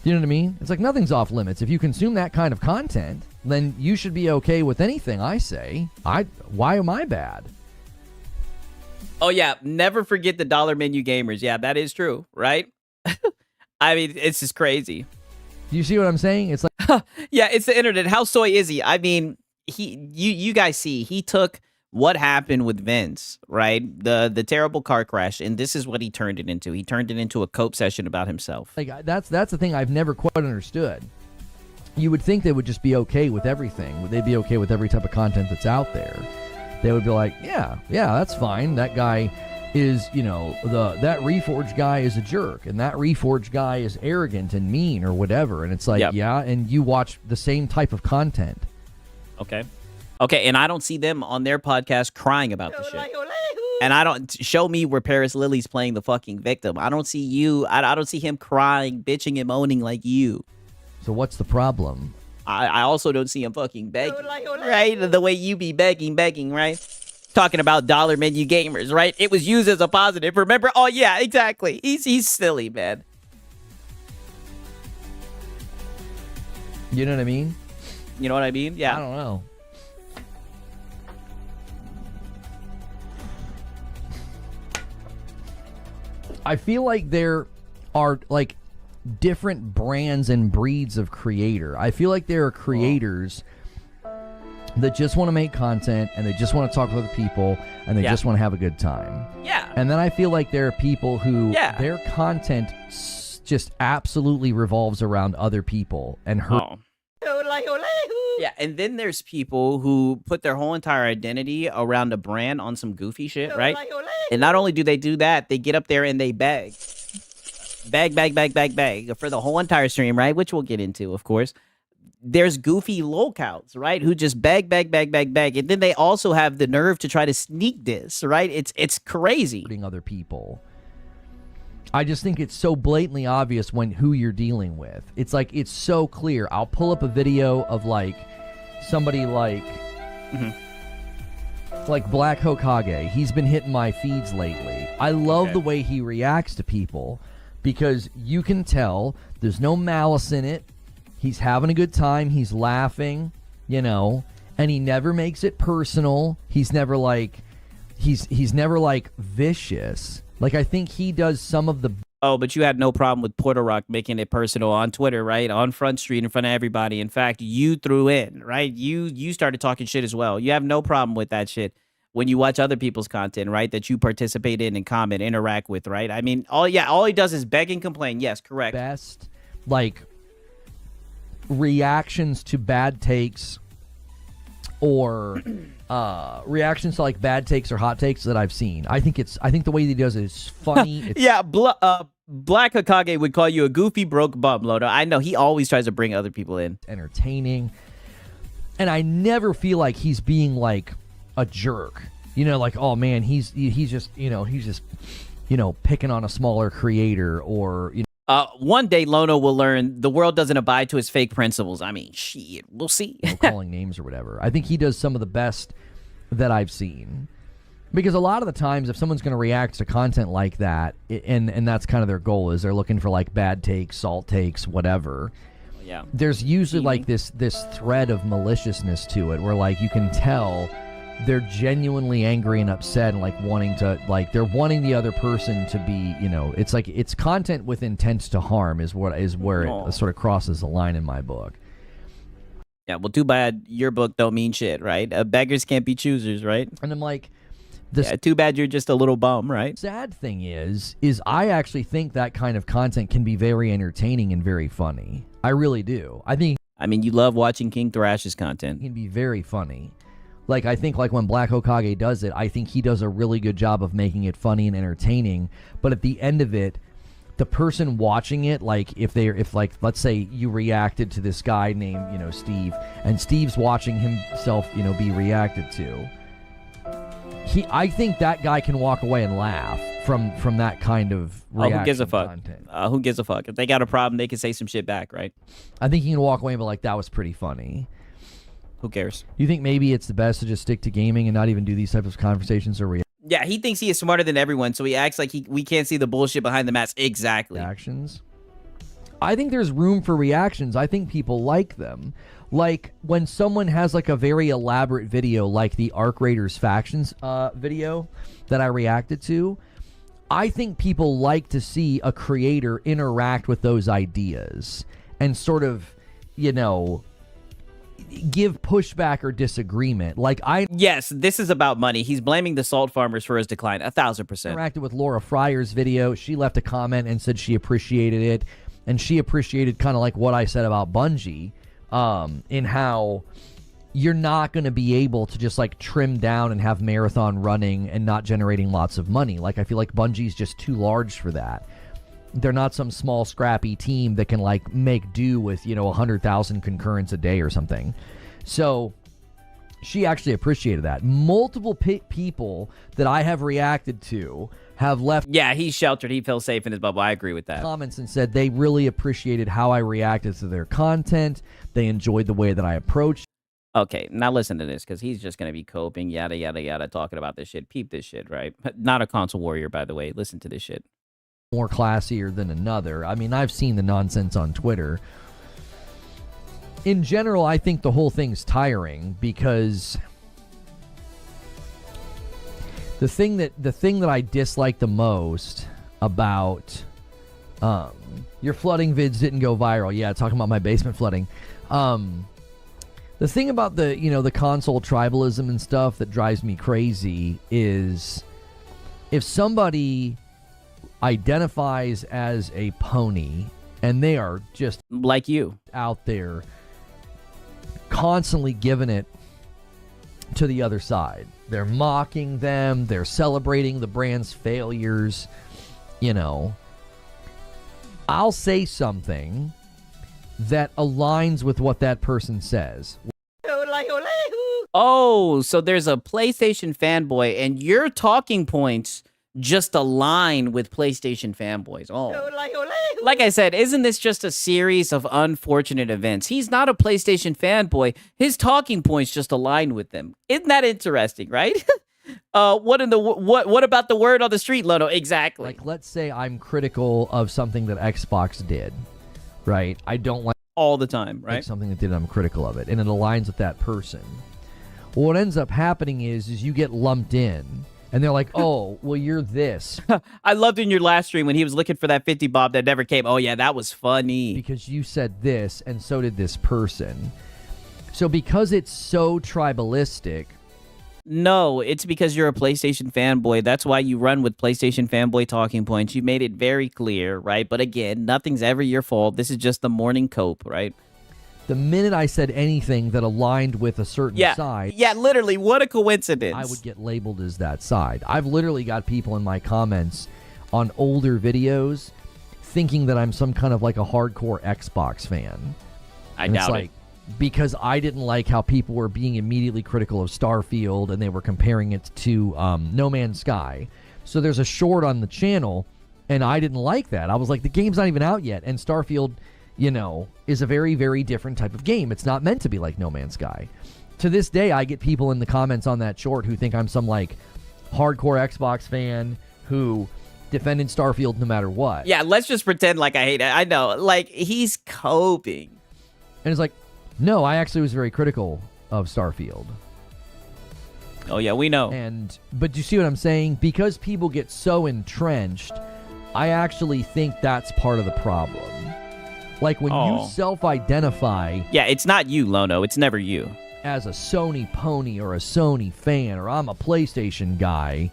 You know what I mean? It's like nothing's off limits. If you consume that kind of content, then you should be okay with anything I say. Why am I bad? Oh, yeah. Never forget the dollar menu gamers. Yeah, that is true, right? I mean, it's just crazy. Do you see what I'm saying? It's like... Yeah, it's the internet. How soy is he? I mean, you guys see, he took what happened with Vince, right? The terrible car crash, and this is what he turned it into. He turned it into a cope session about himself. Like, that's the thing I've never quite understood. You would think they would just be okay with everything. They'd be okay with every type of content that's out there. They would be like, yeah, that's fine. That guy is, that Reforged guy is a jerk, and that Reforged guy is arrogant and mean or whatever. And it's like, yeah, and you watch the same type of content. Okay, and I don't see them on their podcast crying about the shit. And I don't show me where Paris Lily's playing the fucking victim. I don't see you. I don't see him crying, bitching, and moaning like you. So what's the problem? I also don't see him fucking begging, right? The way you be begging, right? Talking about dollar menu gamers, right? It was used as a positive. Remember? Oh yeah, exactly. He's silly, man. You know what I mean? You know what I mean? Yeah. I don't know. I feel like there are like different brands and breeds of creator. I feel like there are creators that just want to make content and they just want to talk with other people and they just want to have a good time. Yeah. And then I feel like there are people who their content just absolutely revolves around other people and her. Yeah, and then there's people who put their whole entire identity around a brand on some goofy shit, right? And not only do they do that, they get up there and they beg. Beg for the whole entire stream, right? Which we'll get into, of course. There's goofy lolcows, right? Who just beg. And then they also have the nerve to try to sneak this, right? It's crazy. Other people. I just think it's so blatantly obvious when who you're dealing with. It's like, it's so clear. I'll pull up a video of like somebody like Black Hokage. He's been hitting my feeds lately. I love the way he reacts to people because you can tell there's no malice in it. He's having a good time. He's laughing, you know, and he never makes it personal. He's never like, he's never like vicious. Like, I think he does some of the... Oh, but you had no problem with Porter Rock making it personal on Twitter, right? On Front Street in front of everybody. In fact, you threw in, right? You started talking shit as well. You have no problem with that shit when you watch other people's content, right? That you participate in and comment, interact with, right? I mean, all he does is beg and complain. Yes, correct. Best, like, reactions to bad takes or... reactions to like bad takes or hot takes that I've seen. I think the way he does it is funny. Black Hokage would call you a goofy broke bum, Lodo. I know he always tries to bring other people in. Entertaining. And I never feel like he's being like a jerk. You know, like, oh man, he's just picking on a smaller creator or, you know. One day Lono will learn the world doesn't abide to his fake principles. I mean, shit, we'll see. Calling names or whatever. I think he does some of the best that I've seen. Because a lot of the times, if someone's going to react to content like that, and that's kind of their goal, is they're looking for like bad takes, salt takes, whatever. Yeah. There's usually like this thread of maliciousness to it, where like you can tell they're genuinely angry and upset and like wanting to, like, they're wanting the other person to be, you know, it's like it's content with intent to harm is where it sort of crosses the line in my book. Yeah, well, too bad your book don't mean shit, right? Beggars can't be choosers, right? And I'm like, too bad you're just a little bum, right? Sad thing is I actually think that kind of content can be very entertaining and very funny. I really do. I mean, you love watching King Thrash's content. It can be very funny. Like, I think, like, when Black Hokage does it, I think he does a really good job of making it funny and entertaining. But at the end of it, the person watching it, like, if let's say you reacted to this guy named, you know, Steve, and Steve's watching himself, you know, be reacted to, I think that guy can walk away and laugh from that kind of reaction. Who gives a fuck? Content. Who gives a fuck? If they got a problem, they can say some shit back, right? I think he can walk away and be like, that was pretty funny. Who cares? You think maybe it's the best to just stick to gaming and not even do these types of conversations or Yeah, he thinks he is smarter than everyone, so he acts like we can't see the bullshit behind the mask. Exactly. Reactions? I think there's room for reactions. I think people like them. Like, when someone has, like, a very elaborate video, like the Arc Raiders Factions video that I reacted to, I think people like to see a creator interact with those ideas and sort of, you know, give pushback or disagreement. Yes, this is about money. He's blaming the salt farmers for his decline. 1,000%. Interacted with Laura Fryer's video. She left a comment and said she appreciated it, and she appreciated kind of like what I said about Bungie, in how you're not going to be able to just like trim down and have marathon running and not generating lots of money. Like, I feel like Bungie's just too large for that. They're not some small scrappy team that can like make do with, you know, 100,000 concurrents a day or something. So she actually appreciated that. Multiple people that I have reacted to have left. Yeah, he's sheltered. He feels safe in his bubble. I agree with that. Comments and said they really appreciated how I reacted to their content. They enjoyed the way that I approached. Okay, now listen to this, because he's just going to be coping, yada, yada, yada, talking about this shit. Peep this shit, right? Not a console warrior, by the way. Listen to this shit. More classier than another. I mean, I've seen the nonsense on Twitter. In general, I think the whole thing's tiring because the thing that I dislike the most about your flooding vids didn't go viral. Yeah, talking about my basement flooding. The thing about the, the console tribalism and stuff that drives me crazy is if somebody identifies as a pony and they are just like you out there constantly giving it to the other side. They're mocking them. They're celebrating the brand's failures. I'll say something that aligns with what that person says. Oh, so there's a PlayStation fanboy, and your talking points just align with PlayStation fanboys. Oh. Like I said, isn't this just a series of unfortunate events? He's not a PlayStation fanboy. His talking points just align with them. Isn't that interesting, right? What about the word on the street, Lono? Exactly. Like, let's say I'm critical of something that Xbox did, right? I don't like all the time, right? Like something that did, I'm critical of it, and it aligns with that person. Well, what ends up happening is you get lumped in, and they're like, oh, well, you're this. I loved in your last stream when he was looking for that 50 bob that never came. Oh, yeah, that was funny. Because you said this, and so did this person. So because it's so tribalistic... No, it's because you're a PlayStation fanboy. That's why you run with PlayStation fanboy talking points. You made it very clear, right? But again, nothing's ever your fault. This is just the morning cope, right? The minute I said anything that aligned with a certain side... Yeah, literally, what a coincidence. I would get labeled as that side. I've literally got people in my comments on older videos thinking that I'm some kind of like a hardcore Xbox fan. I doubt it. Because I didn't like how people were being immediately critical of Starfield and they were comparing it to No Man's Sky. So there's a short on the channel, and I didn't like that. I was like, the game's not even out yet, and Starfield... is a very, very different type of game. It's not meant to be like No Man's Sky. To this day, I get people in the comments on that short who think I'm some, like, hardcore Xbox fan who defended Starfield no matter what. Yeah, let's just pretend like I hate it. I know. Like, he's coping. And it's like, no, I actually was very critical of Starfield. Oh, yeah, we know. But do you see what I'm saying? Because people get so entrenched, I actually think that's part of the problem. Like when you self-identify... Yeah, it's not you, Lono. It's never you. As a Sony pony or a Sony fan, or I'm a PlayStation guy,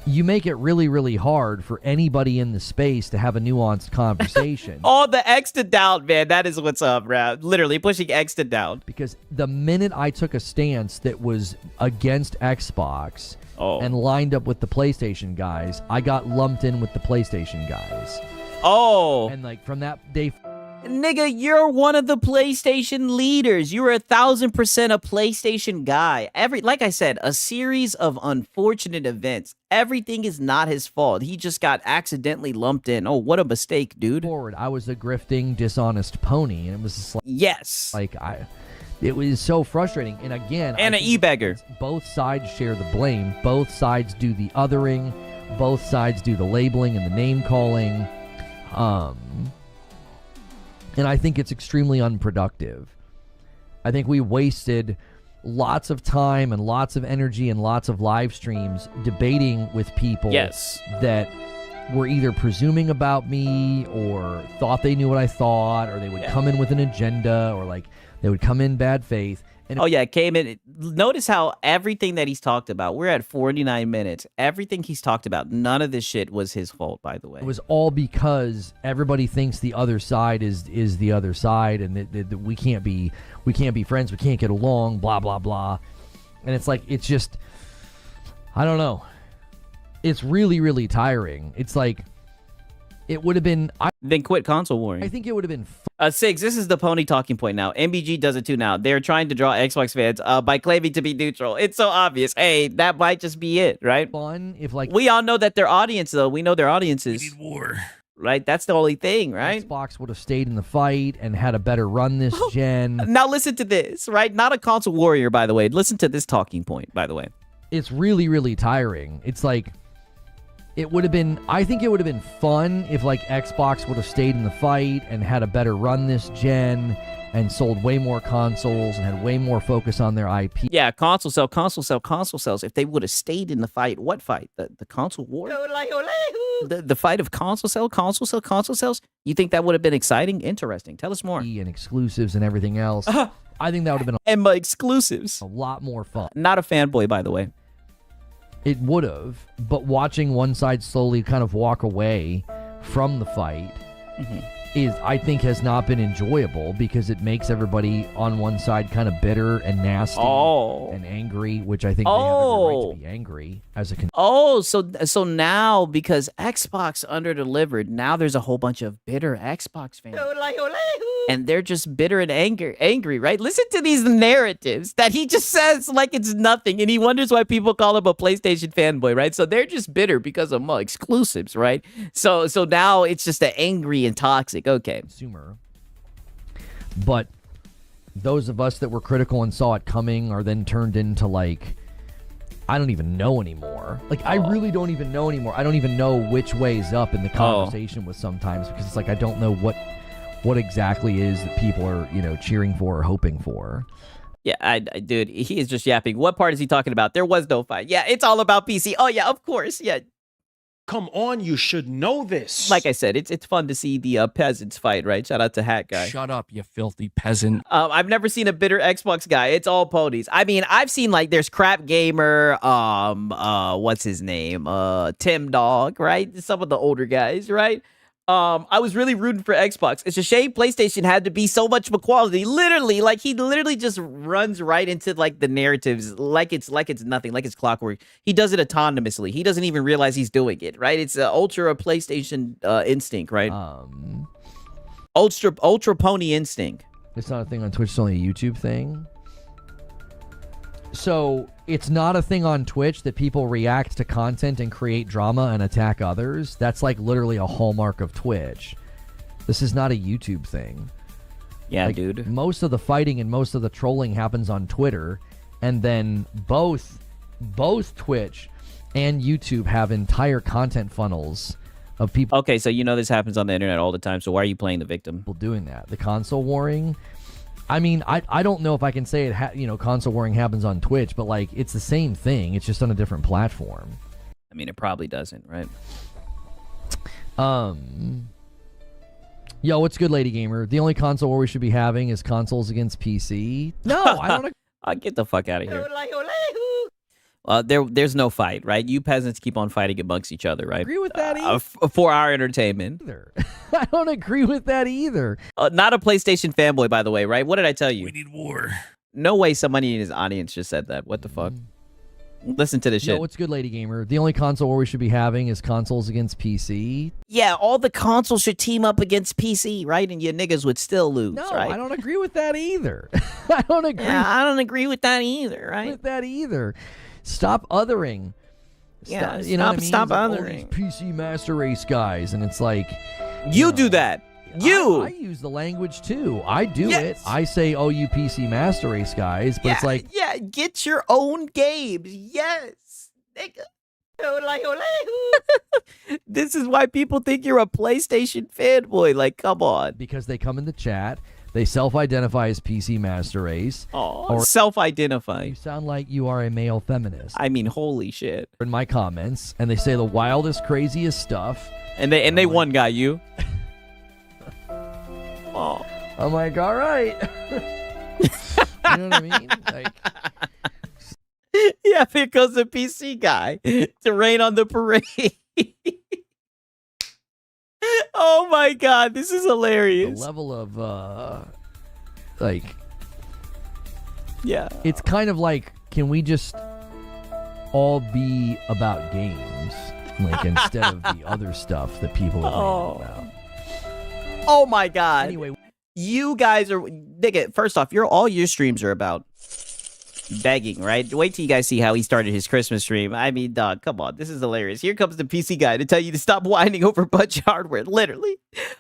you make it really, really hard for anybody in the space to have a nuanced conversation. The X to down, man. That is what's up, bro. Literally pushing X to down. Because the minute I took a stance that was against Xbox and lined up with the PlayStation guys, I got lumped in with the PlayStation guys. And like from that day... Nigga, you're one of the PlayStation leaders. You're 1,000% a PlayStation guy. Like I said, a series of unfortunate events. Everything is not his fault. He just got accidentally lumped in. Oh, what a mistake, dude. I was a grifting, dishonest pony, and it was just like... Yes. It was so frustrating. And again... And an e-beggar. Both sides share the blame. Both sides do the othering. Both sides do the labeling and the name-calling. And I think it's extremely unproductive. I think we wasted lots of time and lots of energy and lots of live streams debating with people that were either presuming about me or thought they knew what I thought, or they would come in with an agenda, or like they would come in bad faith. And came in. Notice how everything that he's talked about, we're at 49 minutes. Everything he's talked about, none of this shit was his fault, by the way. It was all because everybody thinks the other side is the other side, and that we can't be friends, we can't get along, blah blah blah. And it's like, it's just, I don't know. It's really, really tiring. It's like, it would have been... Then quit console warring. I think it would have been... Sigs, this is the pony talking point now. MBG does it too now. They're trying to draw Xbox fans by claiming to be neutral. It's so obvious. Hey, that might just be it, right? Fun if like... We all know that their audience, though. We know their audiences. We need war. Right? That's the only thing, right? Xbox would have stayed in the fight and had a better run this gen. Now listen to this, right? Not a console warrior, by the way. Listen to this talking point, by the way. It's really, really tiring. It's like... it would have been, I think it would have been fun if like Xbox would have stayed in the fight and had a better run this gen and sold way more consoles and had way more focus on their IP. Yeah, console sales. If they would have stayed in the fight, what fight? The console war? The fight of console sales? You think that would have been exciting? Interesting. Tell us more. And exclusives and everything else. I think that would have been and my exclusives. a lot more fun. Not a fanboy, by the way. It would have, but watching one side slowly kind of walk away from the fight is, I think, has not been enjoyable because it makes everybody on one side kind of bitter and nasty and angry, which I think they have every right to be angry as a so now because Xbox underdelivered, now there's a whole bunch of bitter Xbox fans. And they're just bitter and angry, right? Listen to these narratives that he just says like it's nothing, and he wonders why people call him a PlayStation fanboy, right? So they're just bitter because of exclusives, right? So now it's just an angry and toxic. Okay. Consumer. But those of us that were critical and saw it coming are then turned into like, I don't even know anymore. Like, I really don't even know anymore. I don't even know which way is up in the conversation with sometimes because it's like I don't know what exactly is that people are, cheering for or hoping for. Yeah, dude, he is just yapping. What part is he talking about? There was no fight. Yeah, it's all about PC. Oh, yeah, of course. Yeah. Come on, you should know this. Like I said, it's fun to see the peasants fight, right? Shout out to Hat Guy. Shut up, you filthy peasant. I've never seen a bitter Xbox guy. It's all ponies. I mean, I've seen like there's Crap Gamer, what's his name? Tim Dog, right? Some of the older guys, right? I was really rooting for Xbox. It's a shame PlayStation had to be so much of a quality. Literally, like he literally just runs right into like the narratives, like it's nothing, like it's clockwork. He does it autonomously. He doesn't even realize he's doing it, right? It's ultra PlayStation instinct, right? Ultra pony instinct. It's not a thing on Twitch. It's only a YouTube thing. So it's not a thing on Twitch that people react to content and create drama and attack others. That's like literally a hallmark of Twitch. This is not a YouTube thing. Yeah, like, dude. Most of the fighting and most of the trolling happens on Twitter, and then both Twitch and YouTube have entire content funnels of people. Okay, so this happens on the internet all the time. So why are you playing the victim? Doing that. The console warring. I mean, I don't know if I can say it, console warring happens on Twitch, but like it's the same thing. It's just on a different platform. I mean, it probably doesn't, right? Yo, what's good, Lady Gamer? The only console war we should be having is consoles against PC. No, I don't. I'll get the fuck out of here. There's no fight, right? You peasants keep on fighting amongst each other, right? Agree with that either. For our entertainment. I don't agree with that either. Not a PlayStation fanboy, by the way, right? What did I tell you? We need war. No way somebody in his audience just said that. What the fuck? Listen to this shit. Yo, what's good, Lady Gamer? The only console war we should be having is consoles against PC. Yeah, all the consoles should team up against PC, right? And your niggas would still lose, no, right? I don't agree with that either. I don't agree. Yeah, I don't agree with that either, right? With that either. Stop othering. Yeah, Stop othering. PC Master Race guys, and it's like you do that. I use the language too. I do it. I say, "Oh, you PC Master Race guys," but it's like, get your own games. Yes, nigga. This is why people think you're a PlayStation fanboy. Like, come on. Because they come in the chat. They self-identify as PC Master Race. Or self-identify. You sound like you are a male feminist. I mean, holy shit. In my comments, and they say the wildest, craziest stuff. And they one guy you. Oh. I'm like, all right. You know what I mean? Like, yeah, here goes the PC guy to rain on the parade. Oh my god, this is hilarious. The level of yeah. It's kind of like, can we just all be about games? Like instead of the other stuff that people are about. Oh my god. Anyway, you guys are nigga, first off, all your streams are about begging, right? Wait till you guys see how he started his Christmas stream. I mean, dog, come on. This is hilarious. Here comes the PC guy to tell you to stop whining over bunch hardware, literally,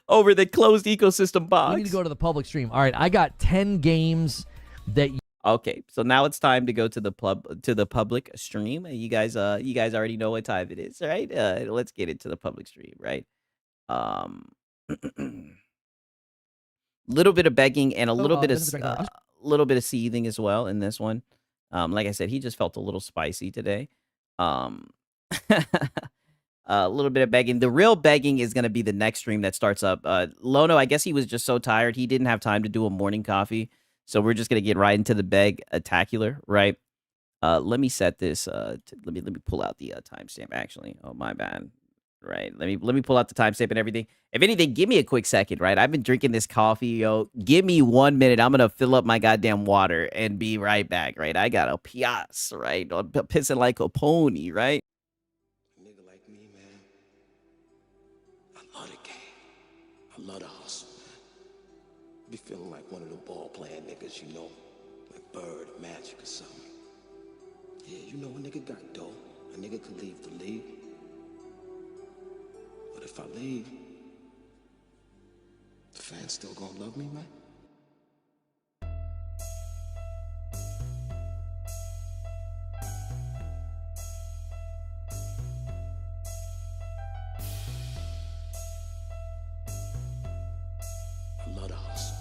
over the closed ecosystem box. We need to go to the public stream. All right, I got 10 games that Okay, so now it's time to go to the public stream. You guys already know what time it is, right? Let's get into the public stream, right? Um, little bit of begging and a little bit of little bit of seething as well in this one. Like I said, he just felt a little spicy today. Um, a little bit of begging. The real begging is gonna be the next stream that starts up. Lono, I guess he was just so tired he didn't have time to do a morning coffee. So we're just gonna get right into the beg attacular, right? Let me set this. Let me pull out the timestamp. Actually, oh my bad. Right. Let me pull out the timestamp and everything. If anything, give me a quick second. Right. I've been drinking this coffee, yo. Give me 1 minute. I'm gonna fill up my goddamn water and be right back. Right. I got a pias. Right. I'm pissing like a pony. Right. A nigga like me, man. I love the game. I love the hustle, man. Be feeling like one of them ball playing niggas, you know, like Bird, Magic, or something. Yeah, you know, a nigga got dough. A nigga could leave the league. But if I leave, the fans still gonna love me, man? I love the hustle.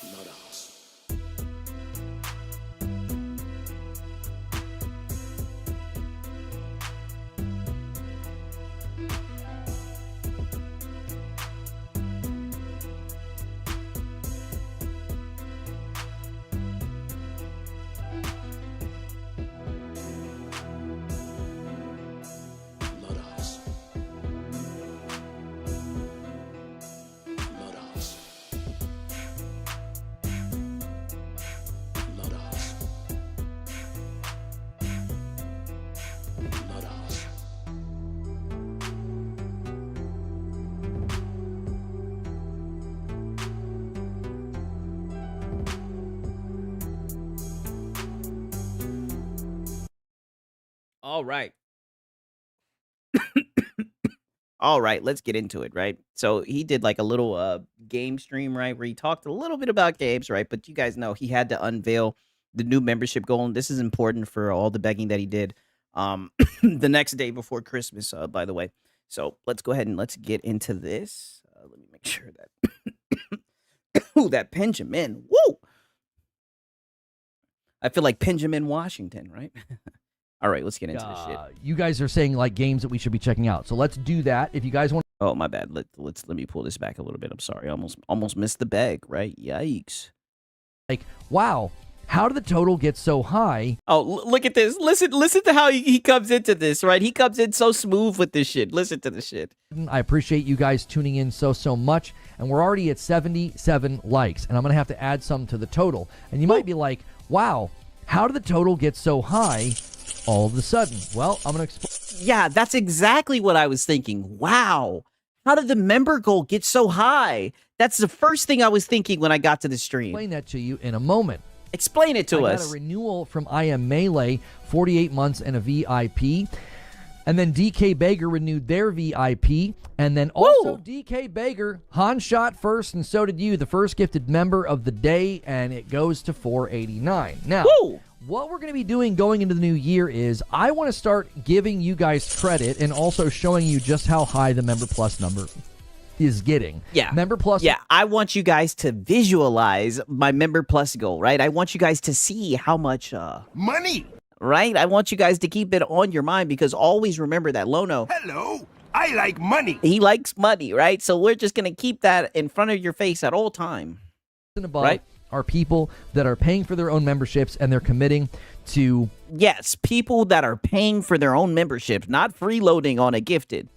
I love the hustle. All right. All right, let's get into it, right? So he did like a little game stream, right, where he talked a little bit about games, right? But you guys know he had to unveil the new membership goal, and this is important for all the begging that he did the next day before Christmas, by the way. So let's go ahead and let's get into this. Let me make sure that ooh, that Benjamin, woo! I feel like Benjamin Washington, right? All right, let's get into this shit. You guys are saying like games that we should be checking out, so let's do that. If you guys want, oh my bad. Let me pull this back a little bit. I'm sorry. Almost missed the bag. Right? Yikes! Like, wow, how did the total get so high? Oh, look at this. Listen to how he comes into this. Right? He comes in so smooth with this shit. Listen to the shit. I appreciate you guys tuning in so much, and we're already at 77 likes, and I'm gonna have to add some to the total. And you might be like, wow, how did the total get so high all of a sudden? Well, I'm going to explain. Yeah, that's exactly what I was thinking. Wow. How did the member goal get so high? That's the first thing I was thinking when I got to the stream. Explain that to you in a moment. Explain it to us. I got a renewal from I Am Melee, 48 months and a VIP. And then DK Baker renewed their VIP. And then also DK Baker, Han shot first, and so did you, the first gifted member of the day, and it goes to 489. Now, what we're going to be doing going into the new year is I want to start giving you guys credit and also showing you just how high the Member Plus number is getting. Yeah. Member Plus. Yeah, I want you guys to visualize my Member Plus goal, right? I want you guys to see how much money, right? I want you guys to keep it on your mind, because always remember that Lono. Hello, I like money. He likes money, right? So we're just going to keep that in front of your face at all time. And above, right? Are people that are paying for their own memberships, and they're committing to... Yes, people that are paying for their own memberships, not freeloading on a gifted.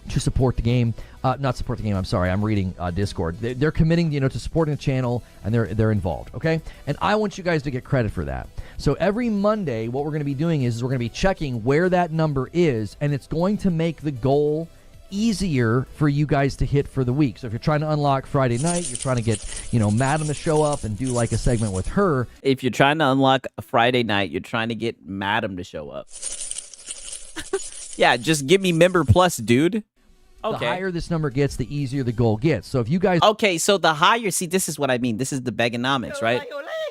To support the game. Not support the game, I'm sorry. I'm reading Discord. They're committing, to supporting the channel, and they're involved, okay? And I want you guys to get credit for that. So every Monday, what we're going to be doing is we're going to be checking where that number is, and it's going to make the goal easier for you guys to hit for the week. So if you're trying to unlock Friday night, you're trying to get, Madam to show up and do like a segment with her. If you're trying to unlock a Friday night, you're trying to get Madam to show up. Yeah, just give me Member Plus, dude. The higher this number gets, the easier the goal gets. So if you guys... Okay, so the higher... See, this is what I mean. This is the Begonomics, right?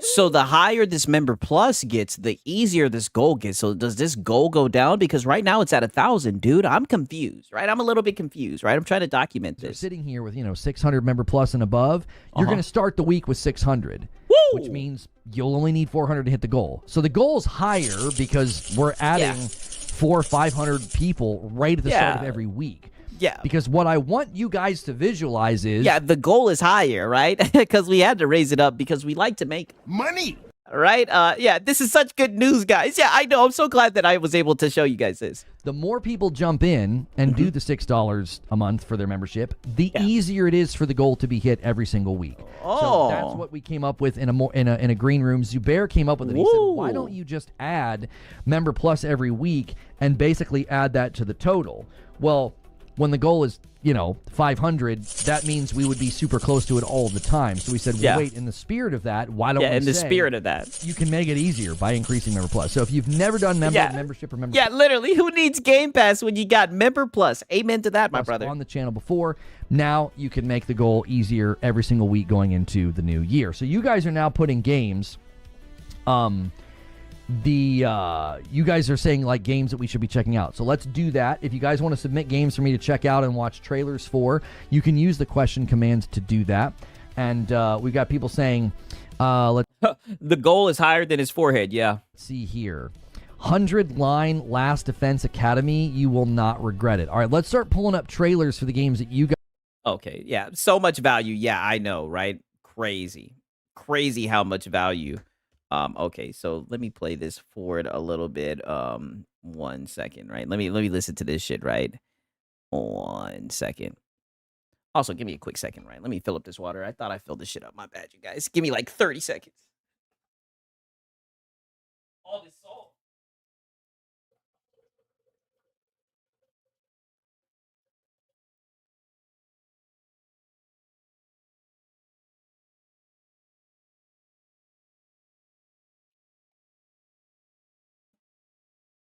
So the higher this member plus gets, the easier this goal gets. So does this goal go down? Because right now it's at 1,000, dude. I'm confused, right? I'm a little bit confused, right? I'm trying to document this. You're sitting here with, 600 member plus and above. You're going to start the week with 600. Woo! Which means you'll only need 400 to hit the goal. So the goal is higher because we're adding 400 or 500 people right at the start of every week. Yeah. Because what I want you guys to visualize is... Yeah, the goal is higher, right? Because we had to raise it up because we like to make... Money! Right? Yeah, this is such good news, guys. Yeah, I know. I'm so glad that I was able to show you guys this. The more people jump in and do the $6 a month for their membership, the easier it is for the goal to be hit every single week. So that's what we came up with in a green room. Zubair came up with it. He said, why don't you just add Member Plus every week and basically add that to the total? Well, when the goal is, 500, that means we would be super close to it all the time. So we said, well, wait, in the spirit of that, why don't we in the spirit of that, you can make it easier by increasing Member Plus. So if you've never done membership or membership. Yeah, literally, who needs Game Pass when you got Member Plus? Amen to that, my brother. On the channel before, now you can make the goal easier every single week going into the new year. So you guys are now putting games, you guys are saying like games that we should be checking out. So let's do that. If you guys want to submit games for me to check out and watch trailers for, you can use the question command to do that. And we've got people saying, the goal is higher than his forehead. Yeah. Let's see here. 100-line Last Defense Academy. You will not regret it. All right, let's start pulling up trailers for the games that you guys. Okay. Yeah. So much value. Yeah, I know, right? Crazy how much value. Okay, so let me play this forward a little bit. 1 second, right? Let me listen to this shit, right? 1 second. Also, give me a quick second, right? Let me fill up this water. I thought I filled this shit up. My bad, you guys. Give me like 30 seconds. All this salt.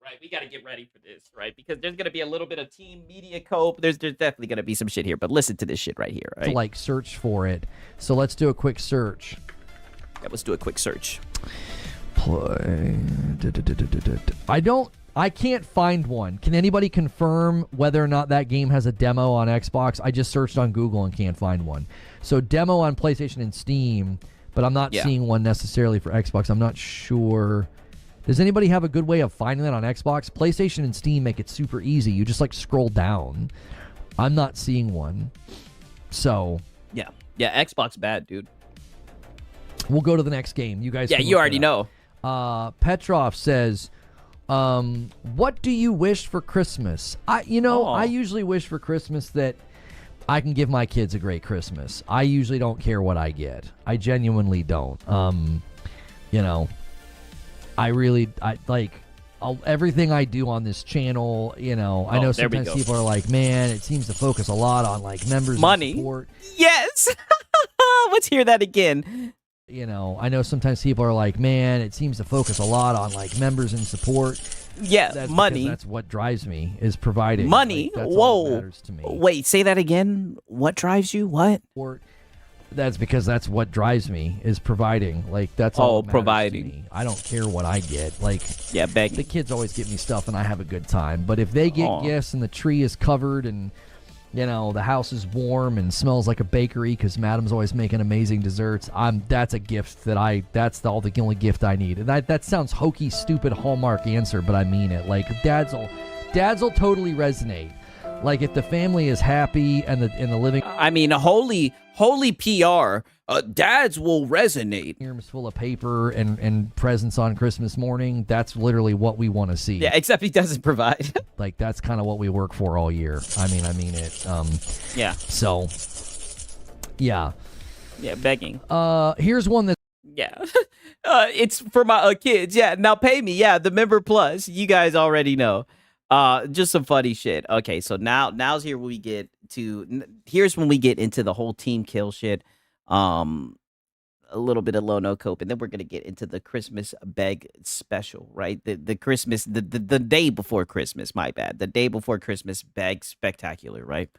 Right, we got to get ready for this, right? Because there's going to be a little bit of team media cope. There's definitely going to be some shit here, but listen to this shit right here, right? To like search for it. So let's do a quick search. Yeah, let's do a quick search. Play. I can't find one. Can anybody confirm whether or not that game has a demo on Xbox? I just searched on Google and can't find one. So demo on PlayStation and Steam, but I'm not seeing one necessarily for Xbox. I'm not sure. Does anybody have a good way of finding that on Xbox? PlayStation and Steam make it super easy. You just like scroll down. I'm not seeing one. So. Yeah, Xbox bad, dude. We'll go to the next game. You guys. Yeah, you already know. Petrov says, what do you wish for Christmas? I usually wish for Christmas that I can give my kids a great Christmas. I usually don't care what I get. I genuinely don't. Everything I do on this channel, I know sometimes people are like, man, it seems to focus a lot on like members money. And support. Yes. Let's hear that again. I know sometimes people are like, man, it seems to focus a lot on like members and support. Yeah, money. That's what drives me, is providing money. Like, that's Whoa. all that matters to me. Wait, say that again. What drives you? What? That's because that's what drives me, is providing. Like, that's all that matters providing. To me. I don't care what I get. Like, begging. The kids always get me stuff and I have a good time. But if they get gifts and the tree is covered and, the house is warm and smells like a bakery because Madam's always making amazing desserts, that's a gift that's the only gift I need. And that sounds hokey, stupid Hallmark answer, but I mean it. Like, dads will totally resonate. Like, if the family is happy and the living... I mean, holy PR, dads will resonate. Rooms full of paper and presents on Christmas morning, that's literally what we want to see. Yeah, except he doesn't provide. Like, that's kind of what we work for all year. I mean it. Yeah. So, yeah. Yeah, begging. Here's one that... Yeah. It's for my kids. Yeah, now pay me. Yeah, the Member Plus. You guys already know. Just some funny shit. Okay, so now's here's when we get into the whole team kill shit. a little bit of Lono Cope, and then we're gonna get into the Christmas bag special, right? The Christmas, the day before Christmas. My bad. The day before Christmas bag spectacular, right?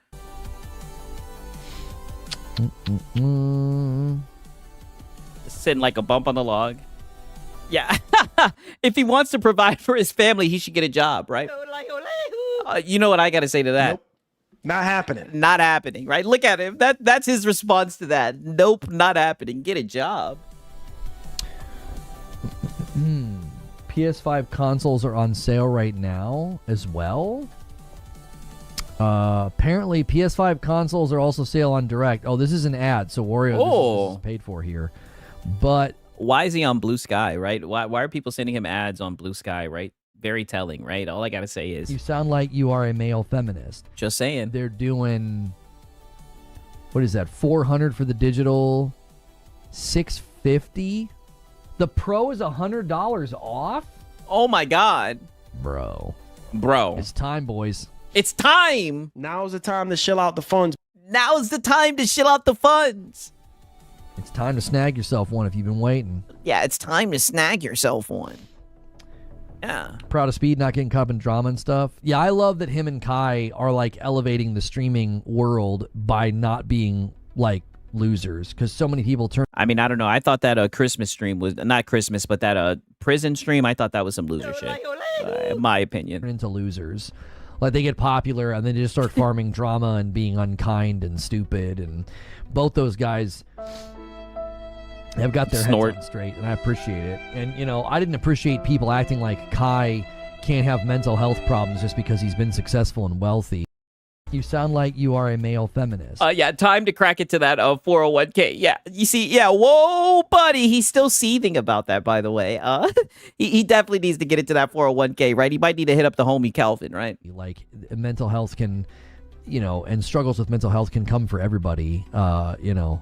Sitting like a bump on the log. Yeah. If he wants to provide for his family, he should get a job, right? You know what I got to say to that? Nope. Not happening. Not happening, right? Look at him. That's his response to that. Nope, not happening. Get a job. PS5 consoles are on sale right now as well. Apparently, PS5 consoles are also sale on Direct. Oh, this is an ad, so Wario, this is paid for here. But why is he on Blue Sky, right? Why are people sending him ads on Blue Sky, right? Very telling, right? All I gotta say is you sound like you are a male feminist. Just saying. They're doing, what is that? 400 for the digital, 650. The Pro is $100 off. Oh my God, bro! It's time, boys. It's time. Now's the time to shill out the funds. Now's the time to shill out the funds. It's time to snag yourself one if you've been waiting. Yeah, it's time to snag yourself one. Yeah. Proud of Speed not getting caught up in drama and stuff. Yeah, I love that him and Kai are like elevating the streaming world by not being like losers, because so many people turn. I mean, I don't know. I thought that Christmas stream was not Christmas, but that prison stream. I thought that was some loser shit. In my opinion, into losers. Like they get popular and then they just start farming drama and being unkind and stupid, and both those guys have got their heads on straight, and I appreciate it. And, you know, I didn't appreciate people acting like Kai can't have mental health problems just because he's been successful and wealthy. You sound like you are a male feminist. Yeah, time to crack it to that 401k. Yeah, you see, yeah, whoa, buddy. He's still seething about that, by the way. He definitely needs to get into that 401k, right? He might need to hit up the homie Calvin, right? Like, mental health can, you know, and struggles with mental health can come for everybody, you know.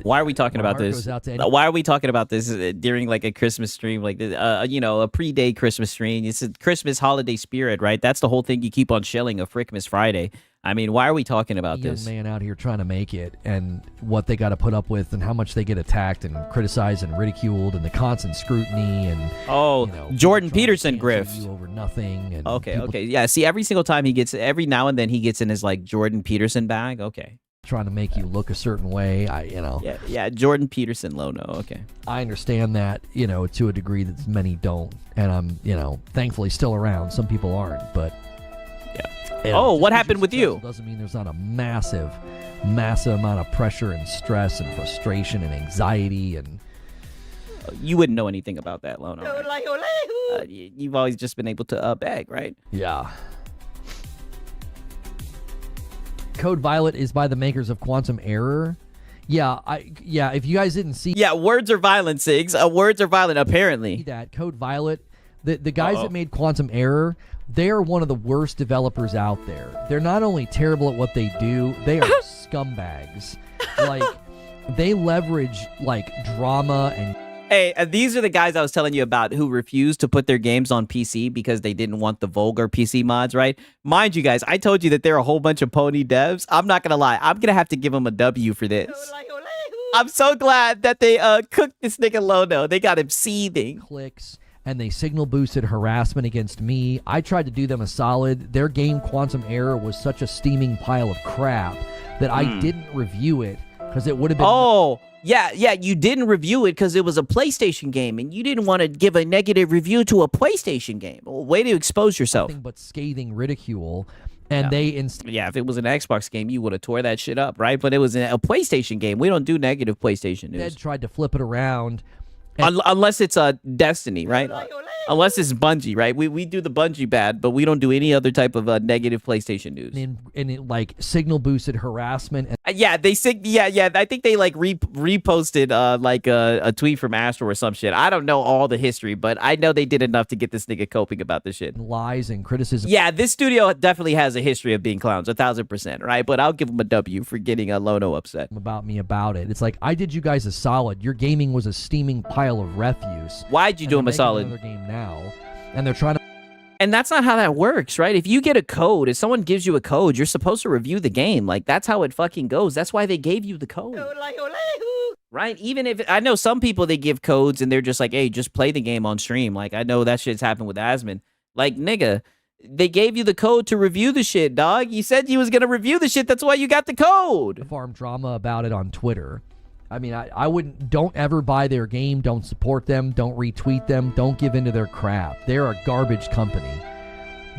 Why are we talking about this? Why are we talking about this during like a Christmas stream, like you know, a pre-day Christmas stream? It's a Christmas holiday spirit, right? That's the whole thing. You keep on shelling a Frickmas Friday. I mean, why are we talking about this? Young man out here trying to make it, and what they got to put up with, and how much they get attacked and criticized and ridiculed, and the constant scrutiny, and you know, Jordan Peterson grift you over nothing. And okay, yeah. See, every single time every now and then he gets in his like Jordan Peterson bag. Okay. Trying to make you look a certain way, you know. Yeah, Jordan Peterson Lono, okay. I understand that, you know, to a degree that many don't, and I'm, you know, thankfully still around. Some people aren't, but yeah. You know, what happened with you? Doesn't mean there's not a massive amount of pressure and stress and frustration and anxiety, and you wouldn't know anything about that, Lono. Right? You've always just been able to beg, right? Yeah. Code Violet is by the makers of Quantum Error. Yeah, if you guys didn't see... Yeah, words are violent, Sigs. Words are violent, apparently. That Code Violet, the guys that made Quantum Error, they are one of the worst developers out there. They're not only terrible at what they do, they are scumbags. Like, they leverage, like, drama and... Hey, these are the guys I was telling you about who refused to put their games on PC because they didn't want the vulgar PC mods, right? Mind you guys, I told you that there are a whole bunch of pony devs. I'm not going to lie. I'm going to have to give them a W for this. I'm so glad that they cooked this nigga Lono. They got him seething. Clicks, and they signal boosted harassment against me. I tried to do them a solid. Their game Quantum Error was such a steaming pile of crap that I didn't review it because it would have been... Yeah, you didn't review it because it was a PlayStation game, and you didn't want to give a negative review to a PlayStation game. Way to expose yourself. Nothing but scathing ridicule, and they... if it was an Xbox game, you would have tore that shit up, right? But it was a PlayStation game. We don't do negative PlayStation news. Ed tried to flip it around. Unless it's Destiny, right? Unless it's Bungie, right? We do the Bungie bad, but we don't do any other type of negative PlayStation news. And it, like, signal boosted harassment. And I think they like reposted like a tweet from Astro or some shit. I don't know all the history, but I know they did enough to get this nigga coping about this shit. Lies and criticism. Yeah, this studio definitely has a history of being clowns, 1,000%, right? But I'll give them a W for getting a Lono upset about me about it. It's like, I did you guys a solid. Your gaming was a steaming pile of refuse. Why'd you do him a solid? Another game now, and they're trying to. And that's not how that works, right? If you get a code, if someone gives you a code, you're supposed to review the game. Like, that's how it fucking goes. That's why they gave you the code. right? Even if I know some people, they give codes and they're just like, hey, just play the game on stream. Like, I know that shit's happened with Asmon. Like, nigga, they gave you the code to review the shit, dog. You said you was going to review the shit. That's why you got the code. Farm drama about it on Twitter. I mean, I wouldn't, don't ever buy their game. Don't support them. Don't retweet them. Don't give into their crap. They're a garbage company.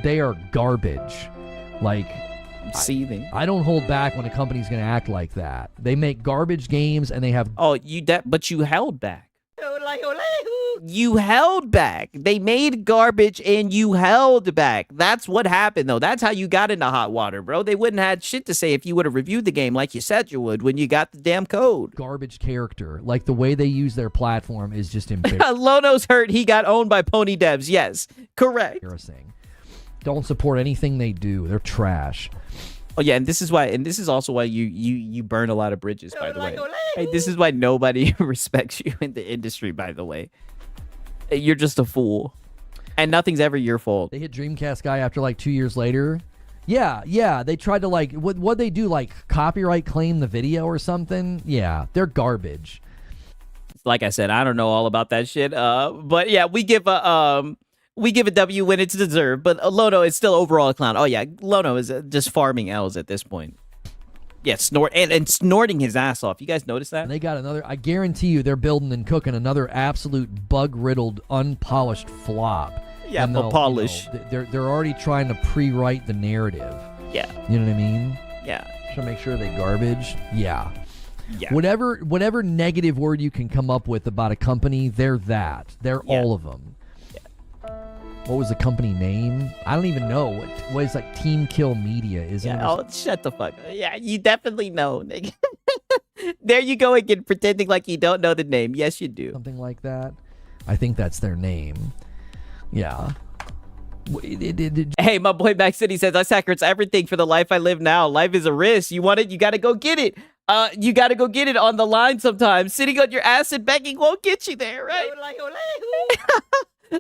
They are garbage. Like, seething. I don't hold back when a company's going to act like that. They make garbage games and they have. Oh, but you held back. You held back. They made garbage and you held back. That's what happened, though. That's how you got into hot water, bro. They wouldn't have had shit to say if you would have reviewed the game like you said you would when you got the damn code. Garbage character. Like, the way they use their platform is just embarrassing. Lono's hurt. He got owned by Pony Devs. Yes, correct. Don't support anything they do. They're trash. Oh yeah, and this is also why you burn a lot of bridges, by the way. Hey, this is why nobody respects you in the industry, by the way. You're just a fool. And nothing's ever your fault. They hit Dreamcast guy after like 2 years later. Yeah. They tried to like what they do, like copyright claim the video or something. Yeah, they're garbage. Like I said, I don't know all about that shit. But yeah, we give a W when it's deserved. But Lono is still overall a clown. Oh yeah, Lono is just farming L's at this point. Yeah, and snorting his ass off. You guys notice that? And they got another. I guarantee you, they're building and cooking another absolute bug-riddled, unpolished flop. Yeah, but polish. They're already trying to pre-write the narrative. Yeah. You know what I mean? Yeah. To make sure they garbage. Yeah. Yeah. Whatever negative word you can come up with about a company, they're that. They're all of them. What was the company name? I don't even know. What is like Team Kill Media, isn't it? Oh, shut the fuck up. Yeah, you definitely know, nigga. There you go again, pretending like you don't know the name. Yes, you do. Something like that. I think that's their name. Yeah. Hey, my boy Max City says, I sacrifice everything for the life I live now. Life is a risk. You want it? You got to go get it. You got to go get it on the line sometimes. Sitting on your ass and begging won't get you there, right?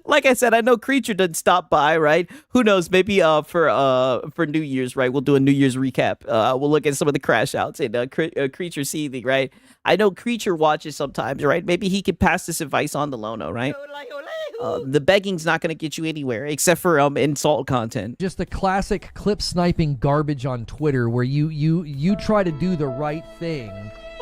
Like I said, I know Creature doesn't stop by, right? Who knows? Maybe for New Year's, right? We'll do a New Year's recap. We'll look at some of the crash outs and Creature seething, right? I know Creature watches sometimes, right? Maybe he could pass this advice on to Lono, right? The begging's not going to get you anywhere except for insult content. Just the classic clip sniping garbage on Twitter where you try to do the right thing.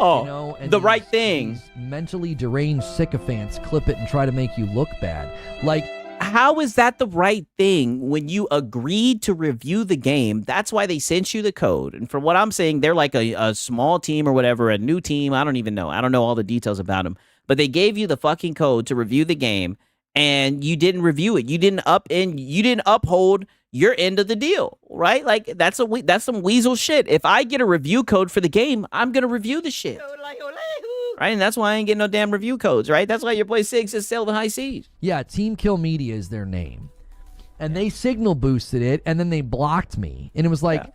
Oh, you know, and the right thing. These mentally deranged sycophants clip it and try to make you look bad. Like, how is that the right thing when you agreed to review the game? That's why they sent you the code. And from what I'm saying, they're like a small team or whatever, a new team. I don't even know. I don't know all the details about them. But they gave you the fucking code to review the game, and you didn't review it. You didn't uphold your end of the deal, right? Like, that's some weasel shit. If I get a review code for the game, I'm gonna review the shit, right? And that's why I ain't getting no damn review codes, right? That's why your boy Six is sailing high seas. Yeah, Team Kill Media is their name, and they signal boosted it, and then they blocked me, and it was like,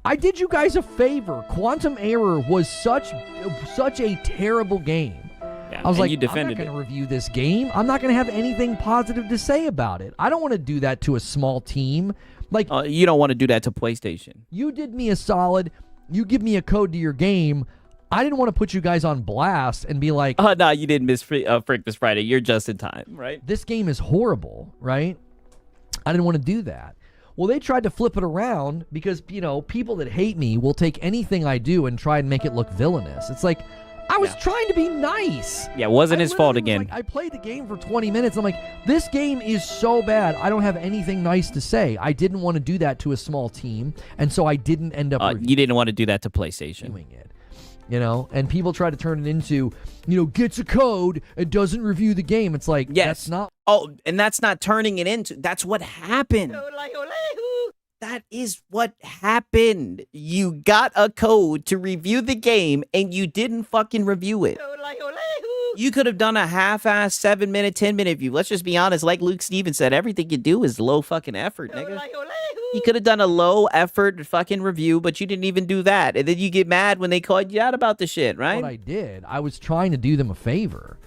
I did you guys a favor. Quantum Error was such a terrible game. Yeah, I was like, you defended I'm not going to review this game. I'm not going to have anything positive to say about it. I don't want to do that to a small team. Like, you don't want to do that to PlayStation. You did me a solid. You give me a code to your game. I didn't want to put you guys on blast and be like, oh, no, you didn't miss Frick this Friday. You're just in time, right? This game is horrible, right? I didn't want to do that. Well, they tried to flip it around because, you know, people that hate me will take anything I do and try and make it look villainous. It's like, I was trying to be nice. Yeah, it wasn't his fault again. Like, I played the game for 20 minutes. I'm like, this game is so bad. I don't have anything nice to say. I didn't want to do that to a small team, and so I didn't end up you didn't want to do that to PlayStation. Doing it. You know, and people try to turn it into, you know, gets a code and doesn't review the game. It's like, that's not. Oh, and that's not turning it into. That's what happened. That is what happened. You got a code to review the game and you didn't fucking review it. You could have done a half-ass 7-minute, 10-minute view. Let's just be honest. Like Luke Stevens said, everything you do is low fucking effort, nigga. You could have done a low effort fucking review, but you didn't even do that. And then you get mad when they called you out about the shit, right? What I did, I was trying to do them a favor.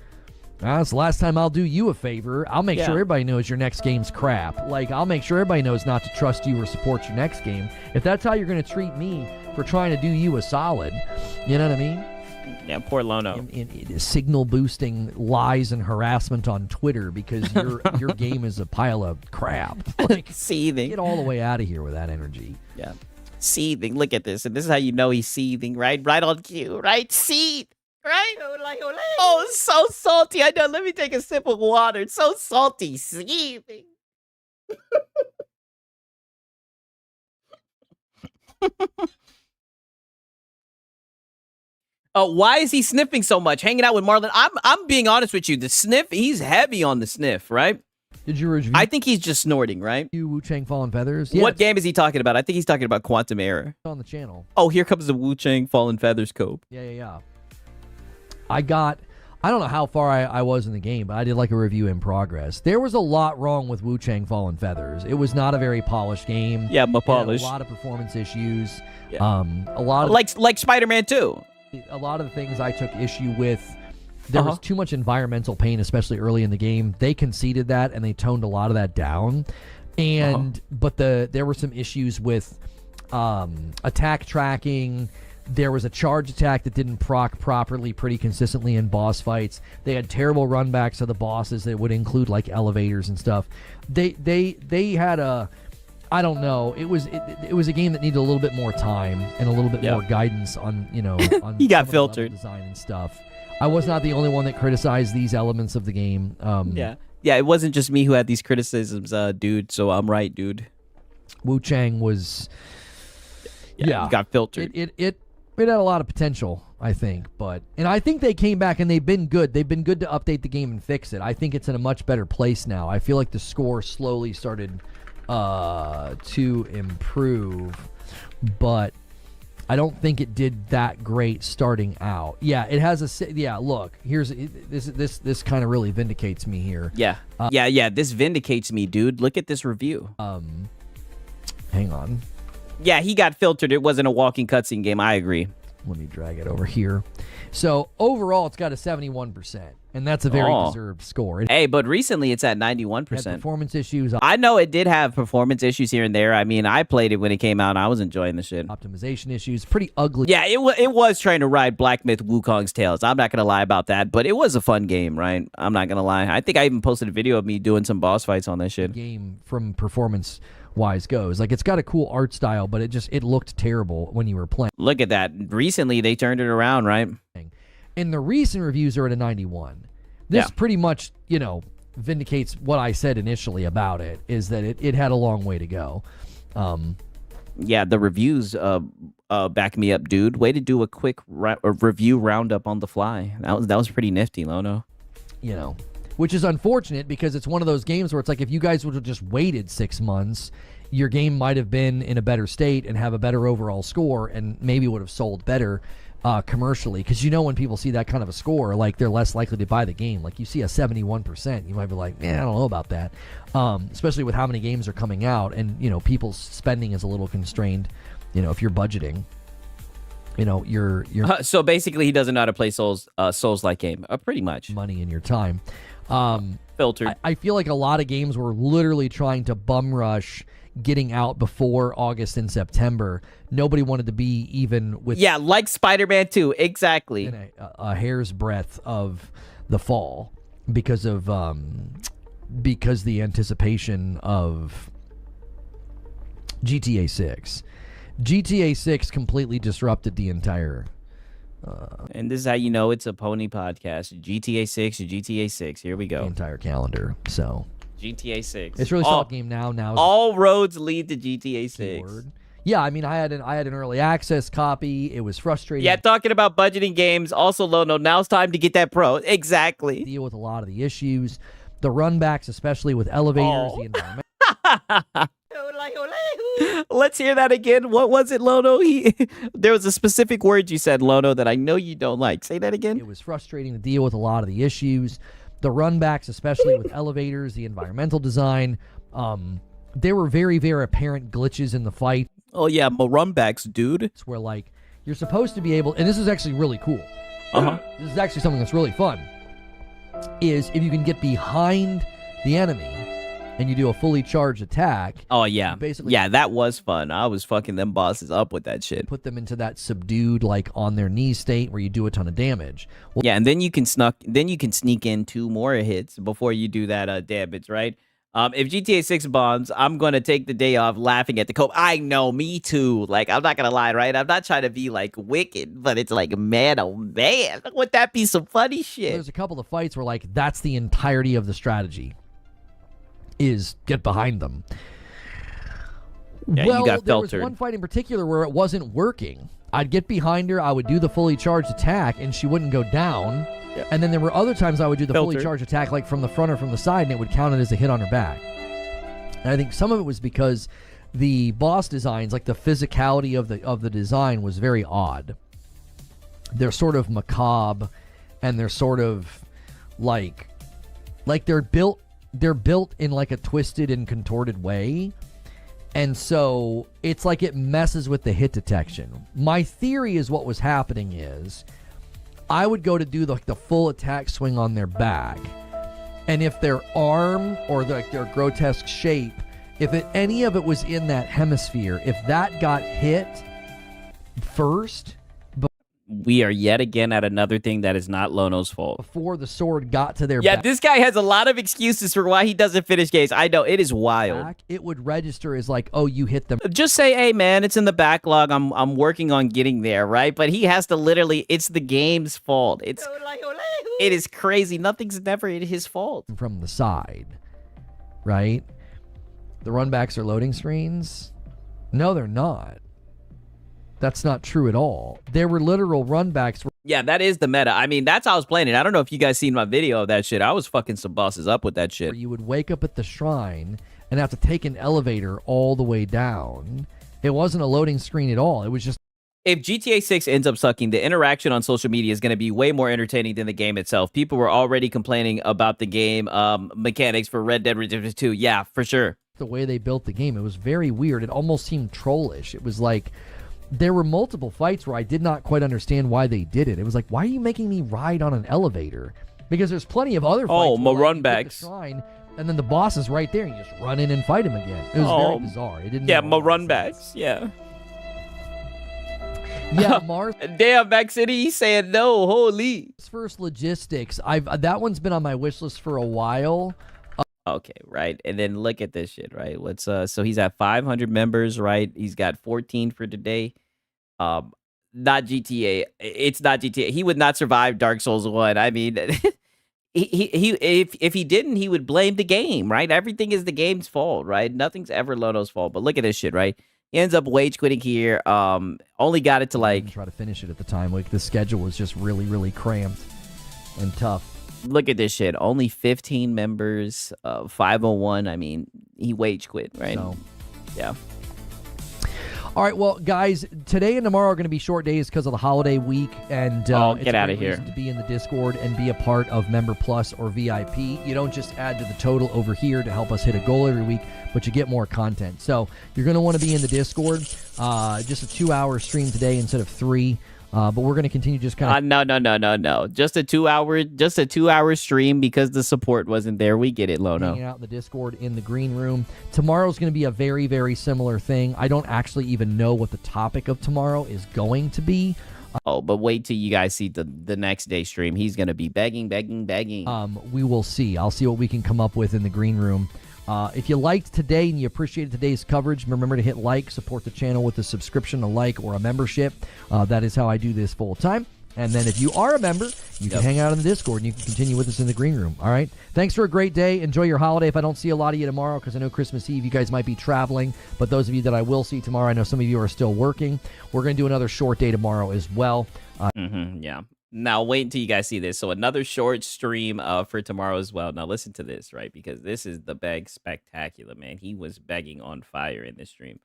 That's the last time I'll do you a favor. I'll make sure everybody knows your next game's crap. Like, I'll make sure everybody knows not to trust you or support your next game. If that's how you're going to treat me for trying to do you a solid, you know what I mean? Yeah, poor Lono. In signal boosting lies and harassment on Twitter because your game is a pile of crap. Like, seething. Get all the way out of here with that energy. Yeah. Seething. Look at this. And this is how you know he's seething, right? Right on cue, right? Seeth. Right? Oh, it's so salty. I know. Let me take a sip of water. It's so salty. Seething. Why is he sniffing so much? Hanging out with Marlon. I'm being honest with you. The sniff, he's heavy on the sniff, right? Did you review? I think he's just snorting, right? Wu-Chang Fallen Feathers? What game is he talking about? I think he's talking about Quantum Error. On the channel. Oh, here comes the Wu-Chang Fallen Feathers cope. Yeah. I don't know how far I was in the game, but I did like a review in progress. There was a lot wrong with Wu-Chang Fallen Feathers. It was not a very polished game. Yeah, but polished. A lot of performance issues. Yeah. A lot of like Spider-Man 2. A lot of the things I took issue with, there was too much environmental pain, especially early in the game. They conceded that, and they toned a lot of that down. And but there were some issues with attack tracking. There was a charge attack that didn't proc properly pretty consistently in boss fights. They had terrible runbacks of the bosses that would include like elevators and stuff. They had a, I don't know. It was a game that needed a little bit more time and a little bit more guidance on on he got filtered design and stuff. I was not the only one that criticized these elements of the game. Yeah, it wasn't just me who had these criticisms, dude. So I'm right, dude. Wu-Chang was, he got filtered. It had a lot of potential, I think, and I think they came back and they've been good. They've been good to update the game and fix it. I think it's in a much better place now. I feel like the score slowly started to improve, but I don't think it did that great starting out. Yeah, it has look, here's this kind of really vindicates me here. Yeah, this vindicates me, dude. Look at this review. Hang on. Yeah, he got filtered. It wasn't a walking cutscene game. I agree. Let me drag it over here. So overall, it's got a 71%, and that's a very deserved score. Hey, but recently it's at 91%. Performance issues. I know it did have performance issues here and there. I mean, I played it when it came out, and I was enjoying the shit. Optimization issues, pretty ugly. Yeah, it was trying to ride Black Myth Wukong's tails. I'm not gonna lie about that, but it was a fun game, right? I'm not gonna lie. I think I even posted a video of me doing some boss fights on that shit. Game from performance wise goes. Like, it's got a cool art style, but it looked terrible when you were playing. Look at that. Recently, they turned it around, right? And the recent reviews are at a 91. This pretty much, vindicates what I said initially about it, is that it had a long way to go. Yeah, the reviews back me up, dude. Way to do a quick review roundup on the fly. That was pretty nifty, Lono. Which is unfortunate because it's one of those games where it's like if you guys would have just waited 6 months, your game might have been in a better state and have a better overall score and maybe would have sold better commercially. Because when people see that kind of a score, like, they're less likely to buy the game. Like, you see a 71%, you might be like, I don't know about that. Especially with how many games are coming out and, people's spending is a little constrained, if you're budgeting. You're so basically he doesn't know how to play Souls-like game. Pretty much. Money in your time. Filtered. I feel like a lot of games were literally trying to bum rush getting out before August and September. Nobody wanted to be even with... Yeah, like Spider-Man 2. Exactly. In a hair's breadth of the fall because of the anticipation of GTA 6. GTA 6 completely disrupted the entire... and this is how you know it's a pony podcast. GTA 6, GTA 6. Here we go. The entire calendar. So GTA 6. It's really solid game now. All roads lead to GTA 6. Keyword. Yeah, I mean, I had an early access copy. It was frustrating. Yeah, talking about budgeting games. Also, Lono, now it's time to get that pro. Exactly. Deal with a lot of the issues, the runbacks, especially with elevators. The environment. Let's hear that again. What was it, Lono? There was a specific word you said, Lono, that I know you don't like. Say that again. It was frustrating to deal with a lot of the issues, the runbacks, especially with elevators, the environmental design. There were very, very apparent glitches in the fight. Oh yeah, runbacks, dude. It's where, like, you're supposed to be able, and this is actually really cool. This is actually something that's really fun. Is if you can get behind the enemy and you do a fully charged attack. Oh yeah, basically, yeah, that was fun. I was fucking them bosses up with that shit. Put them into that subdued, like on their knee state where you do a ton of damage. Well, yeah, and then you can sneak in 2 more hits before you do that damage, right? If GTA 6 bombs, I'm gonna take the day off laughing at the cope. I know, me too. Like, I'm not gonna lie, right? I'm not trying to be like wicked, but it's like, man, oh man, would that be some funny shit? There's a couple of fights where like that's the entirety of the strategy is get behind them. Yeah, well, you got there was filtered. one fight in particular where it wasn't working. I'd get behind her, I would do the fully charged attack, and she wouldn't go down. Yep. And then there were other times I would do the fully Filtered. charged attack, like from the front or from the side, and it would count it as a hit on her back. And I think some of it was because the boss designs, like the physicality of the design, was very odd. They're sort of macabre, and they're sort of like they're built in like a twisted and contorted way. And so it's like it messes with the hit detection. My theory is what was happening is I would go to do the full attack swing on their back. And if their arm or their grotesque shape, if any of it was in that hemisphere, if that got hit first, We are yet again at another thing that is not Lono's fault. before the sword got to their Yeah, back, this guy has a lot of excuses for why he doesn't finish games. I know, it is wild. it would register as like, oh, you hit them. Just say, hey man, it's in the backlog. I'm working on getting there, right? But he has to literally, it's the game's fault. It is crazy. Nothing's never his fault. From the side, right? The runbacks are loading screens. No, they're not. That's not true at all. There were literal runbacks. Yeah, that is the meta. I mean, that's how I was playing it. I don't know if you guys seen my video of that shit. I was fucking some bosses up with that shit. Where you would wake up at the shrine and have to take an elevator all the way down. It wasn't a loading screen at all. It was just. If GTA 6 ends up sucking, the interaction on social media is going to be way more entertaining than the game itself. People were already complaining about the game mechanics for Red Dead Redemption 2. Yeah, for sure. The way they built the game, it was very weird. It almost seemed trollish. It was like there were multiple fights where I did not quite understand why they did it. It was like, why are you making me ride on an elevator? Because there's plenty of other fights. Oh, where, like, run you hit backs. the shrine, and then the boss is right there, and you just run in and fight him again. It was very bizarre. It didn't. Yeah, make a lot of run sense. backs. Yeah. Yeah, Mars. Damn, Mac City, he's saying no. Holy. First Logistics. That one's been on my wish list for a while. Okay, right. And then look at this shit, right? Let's so he's at 500 members, right? He's got 14 for today. Not GTA. It's not GTA. He would not survive Dark Souls 1. I mean, if he didn't, he would blame the game, right? Everything is the game's fault, right? Nothing's ever Lono's fault. But look at this shit, right? He ends up wage quitting here. Only got it to like try to finish it at the time. Like the schedule was just really, really cramped and tough. Look at this shit. Only 15 members, 501. I mean, he wage quit, right? So. Yeah. All right, well, guys, today and tomorrow are going to be short days because of the holiday week, and get out of here. To be in the Discord and be a part of Member Plus or VIP. You don't just add to the total over here to help us hit a goal every week, but you get more content. So you're going to want to be in the Discord. Just a 2-hour stream today instead of 3. But we're going to continue just kind of... No. Just a 2-hour stream because the support wasn't there. We get it, Lono. Hanging out in the Discord in the green room. Tomorrow's going to be a very, very similar thing. I don't actually even know what the topic of tomorrow is going to be. But wait till you guys see the next day stream. He's going to be begging. We will see. I'll see what we can come up with in the green room. If you liked today and you appreciated today's coverage, remember to hit like, support the channel with a subscription, a like, or a membership. That is how I do this full time. And then if you are a member, you can hang out in the Discord and you can continue with us in the green room. All right? Thanks for a great day. Enjoy your holiday. If I don't see a lot of you tomorrow, because I know Christmas Eve, you guys might be traveling. But those of you that I will see tomorrow, I know some of you are still working. We're going to do another short day tomorrow as well. Yeah. Now, wait until you guys see this. So another short stream for tomorrow as well. Now, listen to this, right? Because this is the beg spectacular, man. He was begging on fire in this stream.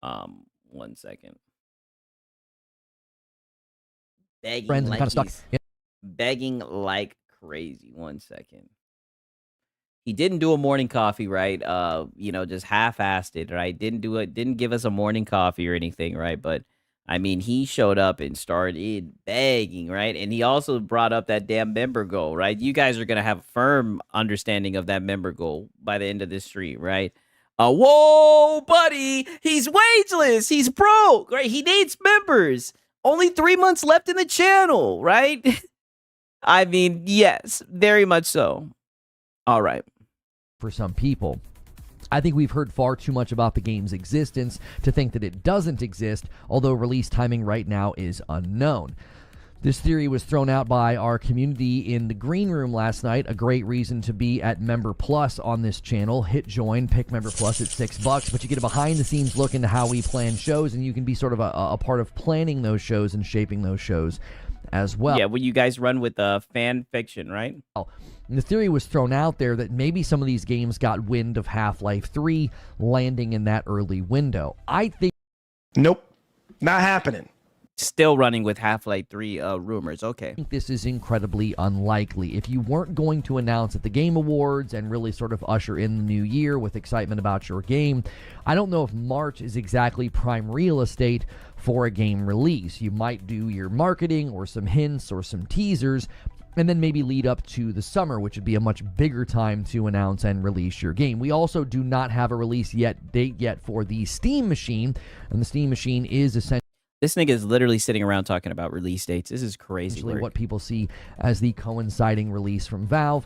1 second. Begging Friends like and kind of he's stuck. begging like crazy. 1 second. He didn't do a morning coffee, right? Just half-assed it, right? Didn't give us a morning coffee or anything, right? But I mean, he showed up and started begging, right? And he also brought up that damn member goal, right? You guys are gonna have a firm understanding of that member goal by the end of this stream, right? Whoa, buddy, he's wageless, he's broke, right? He needs members. Only 3 months left in the channel, right? I mean, yes, very much so. All right. For some people, I think we've heard far too much about the game's existence to think that it doesn't exist, although release timing right now is unknown. This theory was thrown out by our community in the green room last night. A great reason to be at Member Plus on this channel. Hit join, pick Member Plus at $6, but you get a behind-the-scenes look into how we plan shows, and you can be sort of a part of planning those shows and shaping those shows as well. Yeah, when you guys run with fan fiction, right? And the theory was thrown out there that maybe some of these games got wind of Half-Life 3 landing in that early window. I think... Nope, not happening. Still running with Half-Life 3 rumors. Okay. I think this is incredibly unlikely. If you weren't going to announce at the Game Awards and really sort of usher in the new year with excitement about your game, I don't know if March is exactly prime real estate for a game release. You might do your marketing or some hints or some teasers, and then maybe lead up to the summer, which would be a much bigger time to announce and release your game. We also do not have a release date yet for the Steam Machine, and the Steam Machine is essentially... This nigga is literally sitting around talking about release dates. This is crazy. What people see as the coinciding release from Valve.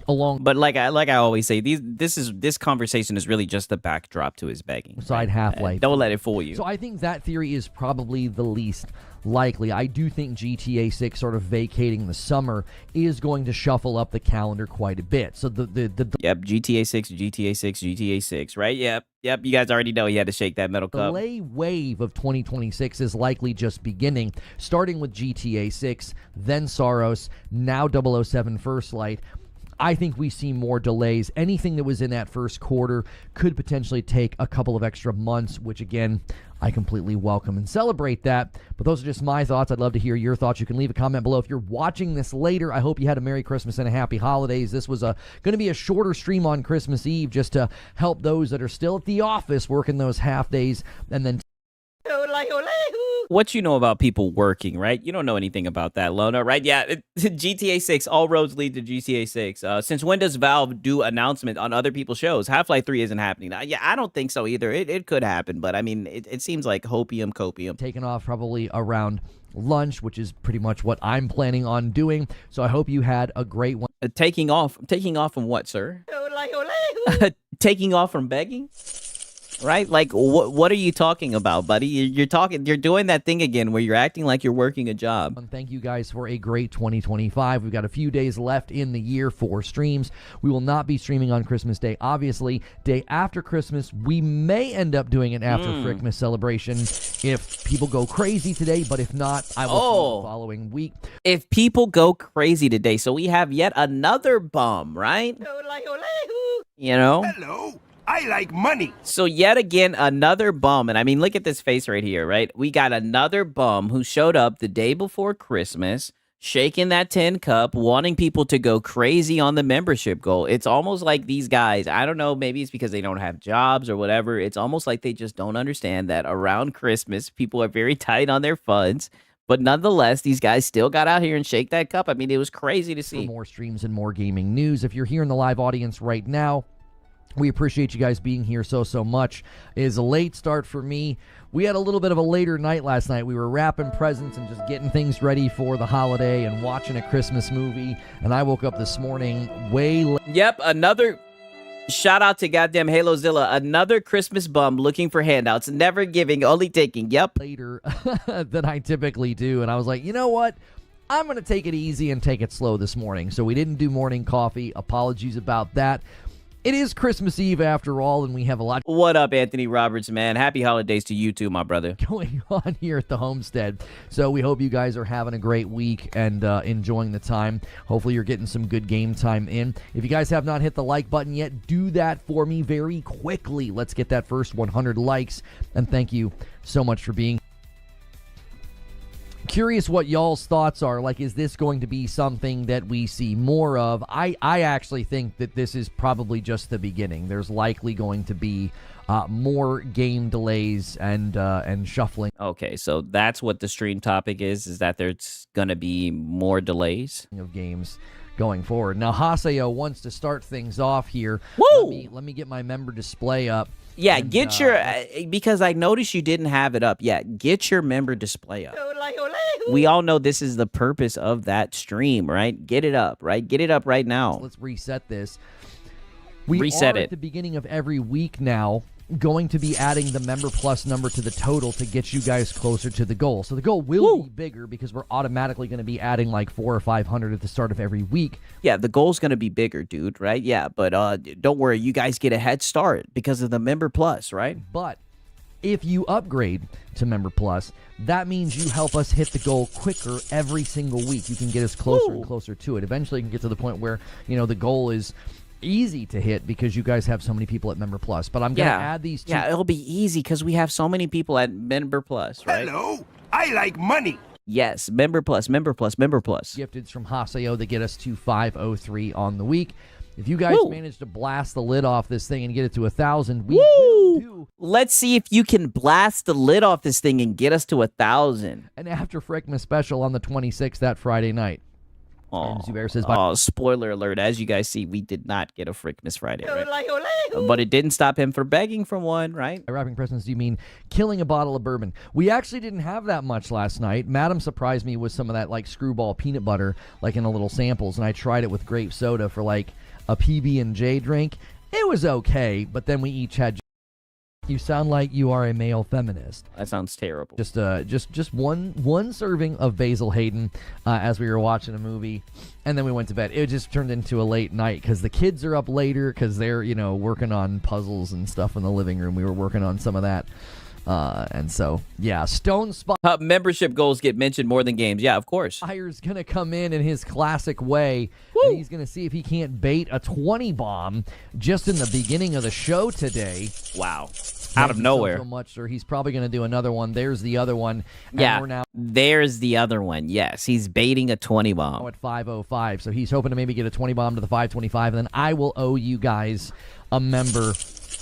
But like I always say, this conversation is really just the backdrop to his begging. Side Half-Life. Don't let it fool you. So I think that theory is probably the least likely. I do think GTA 6 sort of vacating the summer is going to shuffle up the calendar quite a bit. So Yep, GTA 6, GTA 6, GTA 6, right? Yep. You guys already know he had to shake that metal cup. The delay wave of 2026 is likely just beginning, starting with GTA 6, then Soros, now 007 First Light. I think we see more delays. Anything that was in that first quarter could potentially take a couple of extra months, which again, I completely welcome and celebrate that. But those are just my thoughts. I'd love to hear your thoughts. You can leave a comment below. If you're watching this later, I hope you had a Merry Christmas and a Happy Holidays. This was going to be a shorter stream on Christmas Eve just to help those that are still at the office working those half days and then... What you know about people working, right? You don't know anything about that, Lona, right? Yeah, GTA 6, all roads lead to GTA 6. Since when does Valve do announcement on other people's shows? Half-Life 3 isn't happening. Yeah, I don't think so either. It could happen, but I mean, it seems like copium. Taking off probably around lunch, which is pretty much what I'm planning on doing. So I hope you had a great one. Taking off from what, sir? Taking off from begging? Right? Like, what are you talking about, buddy? You're doing that thing again where you're acting like you're working a job. And thank you guys for a great 2025. We've got a few days left in the year for streams. We will not be streaming on Christmas Day. Obviously, day after Christmas, we may end up doing an after Frickmas celebration if people go crazy today, but if not, I will see the following week. If people go crazy today, so we have yet another bum, right? You know? Hello. I like money. So yet again, another bum. And I mean, look at this face right here, right? We got another bum who showed up the day before Christmas, shaking that tin cup, wanting people to go crazy on the membership goal. It's almost like these guys, I don't know, maybe it's because they don't have jobs or whatever. It's almost like they just don't understand that around Christmas, people are very tight on their funds. But nonetheless, these guys still got out here and shake that cup. I mean, it was crazy to see. For more streams and more gaming news. If you're here in the live audience right now, we appreciate you guys being here so much. It is a late start for me. We had a little bit of a later night last night. We were wrapping presents and just getting things ready for the holiday and watching a Christmas movie. And I woke up this morning way late. Yep, another shout out to goddamn HaloZilla. Another Christmas bum looking for handouts, never giving, only taking. Yep. Later than I typically do. And I was like, you know what? I'm going to take it easy and take it slow this morning. So we didn't do morning coffee. Apologies about that. It is Christmas Eve after all, and we have a lot. What up, Anthony Roberts, man? Happy holidays to you too, my brother. Going on here at the homestead. So we hope you guys are having a great week and enjoying the time. Hopefully you're getting some good game time in. If you guys have not hit the like button yet, do that for me very quickly. Let's get that first 100 likes, and thank you so much for being here. Curious what y'all's thoughts are. Like, is this going to be something that we see more of? I actually think that this is probably just the beginning. There's likely going to be more game delays and shuffling Okay, so that's what the stream topic is that there's going to be more delays of games going forward. Now, Haseo wants to start things off here. Woo! Let me get my member display up. Yeah, and, get your because I noticed you didn't have it up yet. Get your member display up. We all know this is the purpose of that stream, right? Get it up, right? Get it up right now. Let's reset this. We Reset are it. at the beginning of every week now going to be adding the member plus number to the total to get you guys closer to the goal. So the goal will be bigger because we're automatically going to be adding like 400 or 500 at the start of every week. Yeah, the goal's going to be bigger, dude, right? Yeah, but don't worry, you guys get a head start because of the member plus, right? But if you upgrade to member plus, that means you help us hit the goal quicker every single week. You can get us closer and closer to it. Eventually you can get to the point where, the goal is easy to hit because you guys have so many people at member plus. But I'm going to add these two. Yeah, it'll be easy because we have so many people at member plus, right? Hello, I like money. Yes, member plus, member plus, member plus. Gifteds from Haseo that get us to 503 on the week. If you guys manage to blast the lid off this thing and get it to 1,000, we will do. Let's see if you can blast the lid off this thing and get us to 1,000. An After Frickmas special on the 26th that Friday night. Oh, spoiler alert. As you guys see, we did not get a Frickmas Friday, right? But it didn't stop him from begging for one, right? By wrapping presents, do you mean killing a bottle of bourbon? We actually didn't have that much last night. Madam surprised me with some of that like screwball peanut butter, like in a little samples, and I tried it with grape soda for like a PB&J drink. It was okay, but then we each had... You sound like you are a male feminist. That sounds terrible. Just one serving of Basil Hayden as we were watching a movie, and then we went to bed. It just turned into a late night because the kids are up later because they're working on puzzles and stuff in the living room. We were working on some of that, and so yeah, Stone membership goals get mentioned more than games. Yeah, of course. Spire's gonna come in his classic way. And he's gonna see if he can't bait a 20 bomb just in the beginning of the show today. Wow. Out of nowhere. So much, sir. He's probably going to do another one. There's the other one. And yeah, there's the other one. Yes, he's baiting a 20 bomb. At 505, so he's hoping to maybe get a 20 bomb to the 525, and then I will owe you guys a member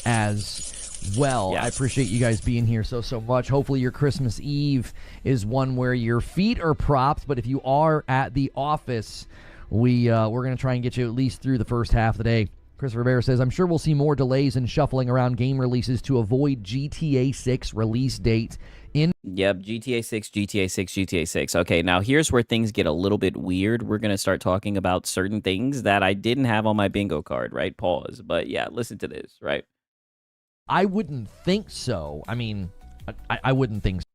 as well. Yeah. I appreciate you guys being here so much. Hopefully your Christmas Eve is one where your feet are propped, but if you are at the office, we're going to try and get you at least through the first half of the day. Christopher Bear says, I'm sure we'll see more delays and shuffling around game releases to avoid GTA 6 release date. Yep, GTA 6, GTA 6, GTA 6. Okay, now here's where things get a little bit weird. We're going to start talking about certain things that I didn't have on my bingo card, right? Pause. But yeah, listen to this, right? I wouldn't think so. I mean, I wouldn't think so.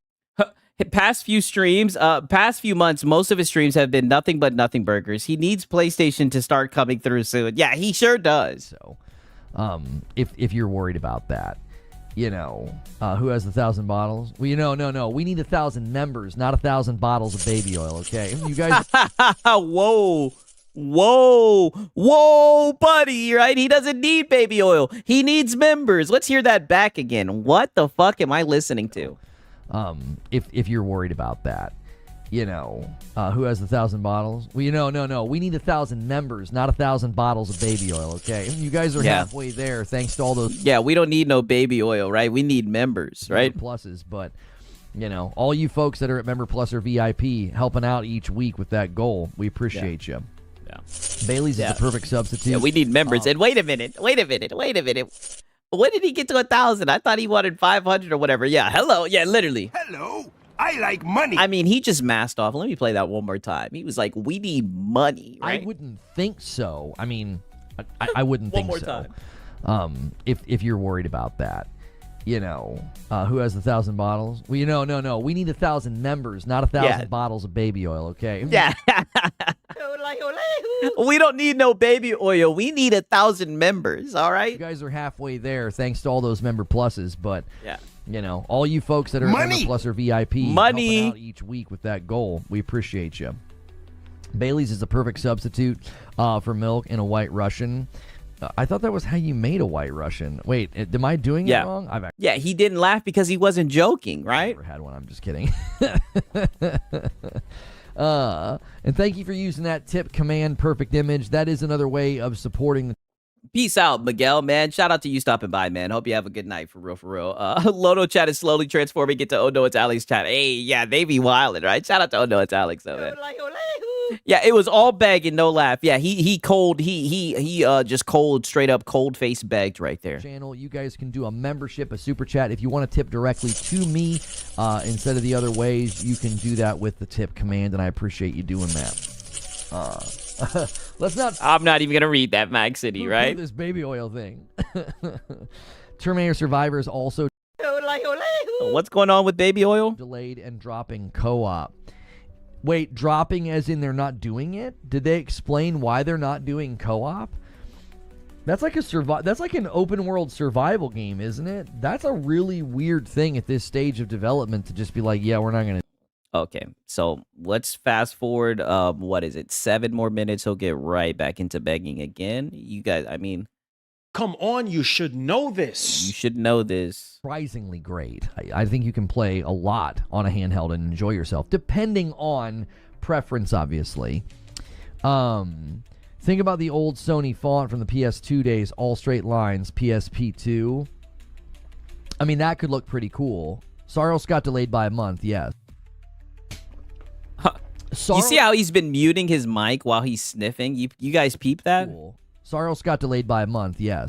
Past few streams, past few months, most of his streams have been nothing but nothing burgers. He needs PlayStation to start coming through soon. Yeah, he sure does. So, if you're worried about that, who has 1,000 bottles? Well, no. We need 1,000 members, not 1,000 bottles of baby oil. Okay, you guys. Whoa, buddy, right? He doesn't need baby oil. He needs members. Let's hear that back again. What the fuck am I listening to? If you're worried about that, who has 1,000 bottles? Well, no. We need 1,000 members, not 1,000 bottles of baby oil. Okay, you guys are halfway there, thanks to all those. Yeah, we don't need no baby oil, right? We need members, right? Pluses, but all you folks that are at Member Plus or VIP helping out each week with that goal, we appreciate you. Yeah, Bailey's is the perfect substitute. Yeah, we need members. And wait a minute. When did he get to 1,000? I thought he wanted 500 or whatever. Yeah, hello. Yeah, literally. Hello, I like money. I mean, he just masked off. Let me play that one more time. He was like, we need money, right? I wouldn't think so. I mean, I wouldn't think so. One more time. If you're worried about that, who has 1,000 bottles? Well, no. We need 1,000 members, not 1,000 bottles of baby oil, okay? Yeah. We don't need no baby oil. We need 1,000 members, all right? You guys are halfway there, thanks to all those member pluses, but yeah, all you folks that are at Member Plus or VIP helping out each week with that goal, we appreciate you. Bailey's is the perfect substitute for milk in a White Russian. I thought that was how you made a White Russian. Wait, am I doing it wrong? Yeah, he didn't laugh because he wasn't joking, right? I've never had one. I'm just kidding. And thank you for using that tip command perfect image. That is another way of supporting the Peace out, Miguel, man. Shout out to you stopping by, man. Hope you have a good night, for real, for real. Lodo chat is slowly transforming into Oh No, It's Alex chat. Hey, yeah, they be wildin', right? Shout out to Oh No, It's Alex, though, man. Yeah, it was all begging, no laugh. Yeah, he just cold, straight up cold face begged right there. Channel, you guys can do a membership, a super chat. If you want to tip directly to me instead of the other ways, you can do that with the tip command, and I appreciate you doing that. Let's not. I'm not even gonna read that, Mag City, right? This baby oil thing. Terminator Survivors also What's going on with baby oil? delayed and dropping co-op. Wait, dropping as in they're not doing it? Did they explain why they're not doing co-op? That's like that's like an open world survival game, isn't it? That's a really weird thing at this stage of development to just be like, yeah, we're not going to. Okay, so let's fast forward. What is it? 7 more minutes. He'll get right back into begging again. You guys, I mean, Come on, you should know this. you should know this. Surprisingly great. I think you can play a lot on a handheld and enjoy yourself, depending on preference, obviously. Think about the old Sony font from the PS2 days, all straight lines, PSP2. I mean, that could look pretty cool. Saros got delayed by a month, yes. You see how he's been muting his mic while he's sniffing? You guys peep that? Cool. Saros got delayed by a month, yes.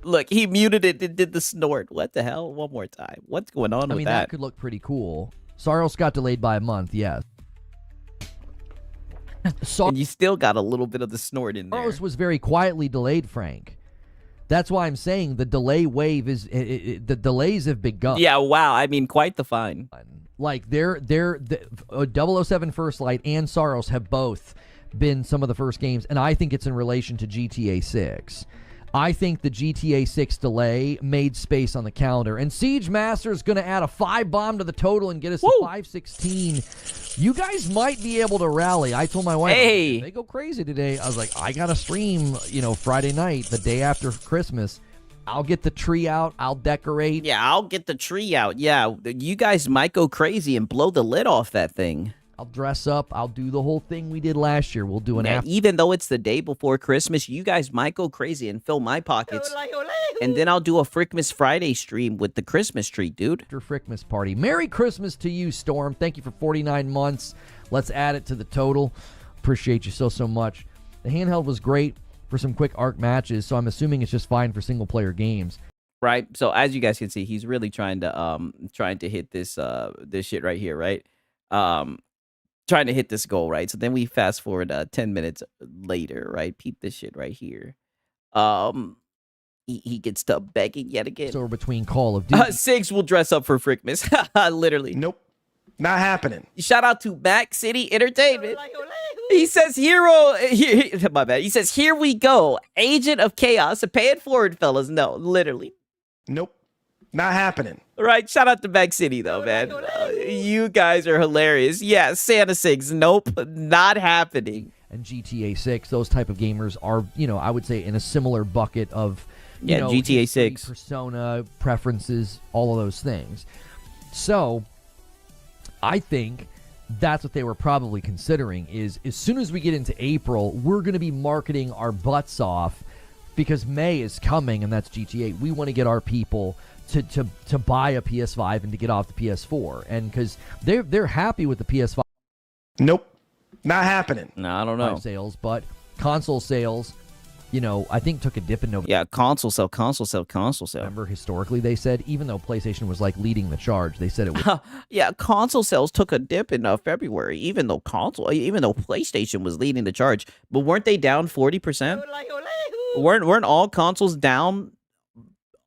Look, he muted it and did the snort. What the hell? One more time. What's going on I with mean, that? that could look pretty cool. Saros got delayed by a month, yes. And you still got a little bit of the snort in there. Saros was very quietly delayed, Frank. That's why I'm saying the delay wave is the delays have begun. Yeah, wow. I mean, quite the fine. Like the 007 First Light and Saros have both been some of the first games, and I think it's in relation to GTA 6. I think the GTA 6 delay made space on the calendar, and Siege Master is going to add a 5 bomb to the total and get us to 516. You guys might be able to rally. I told my wife, hey, if they go crazy today, I was like, I got to stream, Friday night, the day after Christmas. I'll get the tree out. I'll decorate. Yeah, I'll get the tree out. Yeah, you guys might go crazy and blow the lid off that thing. I'll dress up. I'll do the whole thing we did last year. We'll do an after. Even though it's the day before Christmas, you guys might go crazy and fill my pockets. And then I'll do a Frickmas Friday stream with the Christmas tree, dude. After Frickmas party. Merry Christmas to you, Storm. Thank you for 49 months. Let's add it to the total. Appreciate you so much. The handheld was great for some quick arc matches, so I'm assuming it's just fine for single player games. Right. So as you guys can see, he's really trying to hit this this shit right here, right? Trying to hit this goal, right? So then we fast forward 10 minutes later, right? Peep this shit right here. He gets to begging yet again. So between Call of Duty, Sigs will dress up for Frickmas. Literally. Nope. Not happening. Shout out to Mac City Entertainment. He says, my bad. He says, here we go. Agent of Chaos. Pay it forward, fellas. No, literally. Nope. Not happening. Right. Shout out to Mac City, though, man. You guys are hilarious. Yeah, Santa Sigs. Nope. Not happening. And GTA 6, those type of gamers are, I would say in a similar bucket of, GTA 6. Persona, preferences, all of those things. So, I think that's what they were probably considering is as soon as we get into April, we're going to be marketing our butts off because May is coming and that's GTA. We want to get our people to buy a PS5 and to get off the PS4. And because they're happy with the PS5. Nope. Not happening. No, I don't know. Sales, but console sales, I think took a dip in November. Yeah, console sale. Remember, historically, they said, even though PlayStation was like leading the charge, they said it was. Yeah, console sales took a dip in February, even though PlayStation was leading the charge. But weren't they down 40%? Weren't all consoles down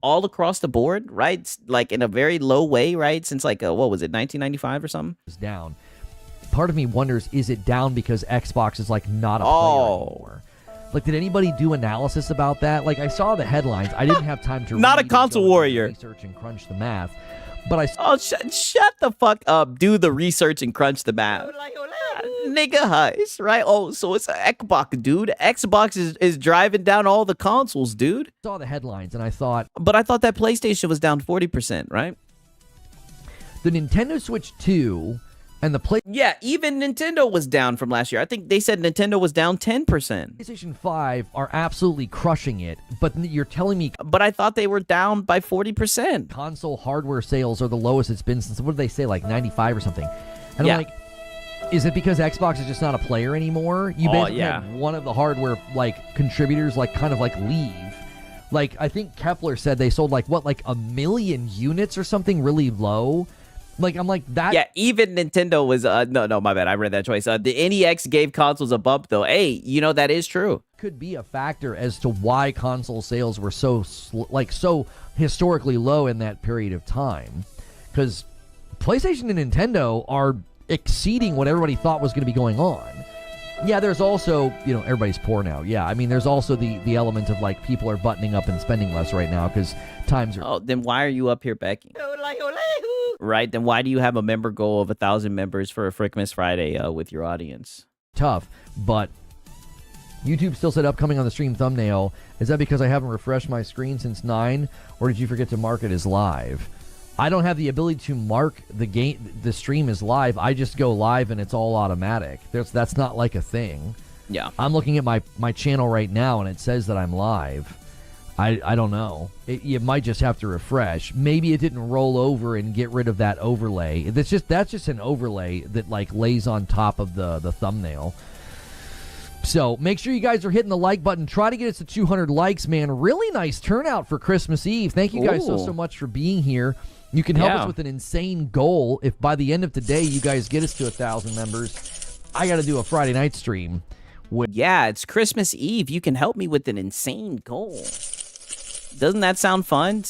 all across the board, right? Like in a very low way, right? Since what was it, 1995 or something? It's down. Part of me wonders, is it down because Xbox is like not a player anymore? Like, did anybody do analysis about that? Like, I saw the headlines. I didn't have time to not a console warrior. Research and crunch the math. But I shut the fuck up. Do the research and crunch the math. Nigga hush, right? Oh, so it's an Xbox, dude. Xbox is driving down all the consoles, dude. I saw the headlines and I thought. But I thought that PlayStation was down 40%, right? The Nintendo Switch 2 And the Yeah, even Nintendo was down from last year. I think they said Nintendo was down 10%. PlayStation 5 are absolutely crushing it, but you're telling me... But I thought they were down by 40%. Console hardware sales are the lowest it's been since, what did they say, like 95 or something? And I'm like, is it because Xbox is just not a player anymore? You basically had one of the hardware, like, contributors, like, kind of, like, leave. Like, I think Kepler said they sold, like, what, like 1 million units or something really low? Like, I'm like, that... Yeah, even Nintendo was... No, my bad. I read that choice. The NEX gave consoles a bump, though. Hey, you know, that is true. Could be a factor as to why console sales were so historically low in that period of time. Because PlayStation and Nintendo are exceeding what everybody thought was going to be going on. Yeah, there's also, you know, everybody's poor now. Yeah, I mean, there's also the element of, like, people are buttoning up and spending less right now because times are... Oh, then why are you up here begging? Right, then why do you have a member goal of 1,000 members for a Frickmas Friday with your audience? Tough, but YouTube still said upcoming on the stream thumbnail. Is that because I haven't refreshed my screen since 9, or did you forget to mark it as live? I don't have the ability to mark the stream as live. I just go live and it's all automatic. That's not like a thing. Yeah. I'm looking at my channel right now and it says that I'm live. I don't know. You might just have to refresh. Maybe it didn't roll over and get rid of that overlay. That's just an overlay that, like, lays on top of the thumbnail. So make sure you guys are hitting the like button. Try to get us to 200 likes, man. Really nice turnout for Christmas Eve. Thank you guys so much for being here. You can help us with an insane goal. If by the end of today you guys get us to 1,000 members, I got to do a Friday night stream. Yeah, it's Christmas Eve. You can help me with an insane goal. Doesn't that sound fun?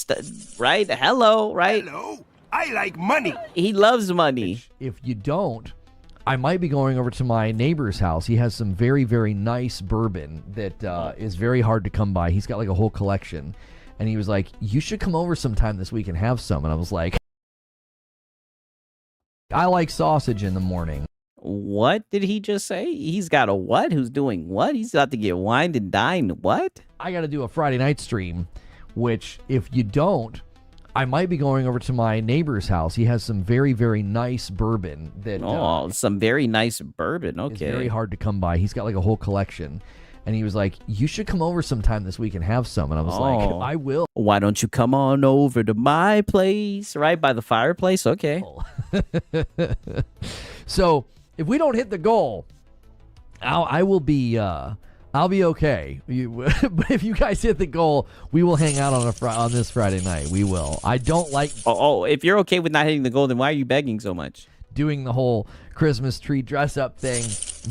Right? Hello, right? Hello. I like money. He loves money. If you don't, I might be going over to my neighbor's house. He has some very, very nice bourbon that is very hard to come by. He's got like a whole collection. And he was like, you should come over sometime this week and have some. And I was like, I like sausage in the morning. What did he just say? He's got a what? Who's doing what? He's got to get wined and dined. What? I got to do a Friday night stream, which if you don't, I might be going over to my neighbor's house. He has some very, very nice bourbon that... some very nice bourbon. Okay. It's very hard to come by. He's got like a whole collection. And he was like, you should come over sometime this week and have some. And I was like, I will. Why don't you come on over to my place, right by the fireplace? Okay. So if we don't hit the goal, I'll be okay. But if you guys hit the goal, we will hang out on this Friday night. We will. I don't like... if you're okay with not hitting the goal, then why are you begging so much? Doing the whole Christmas tree dress up thing.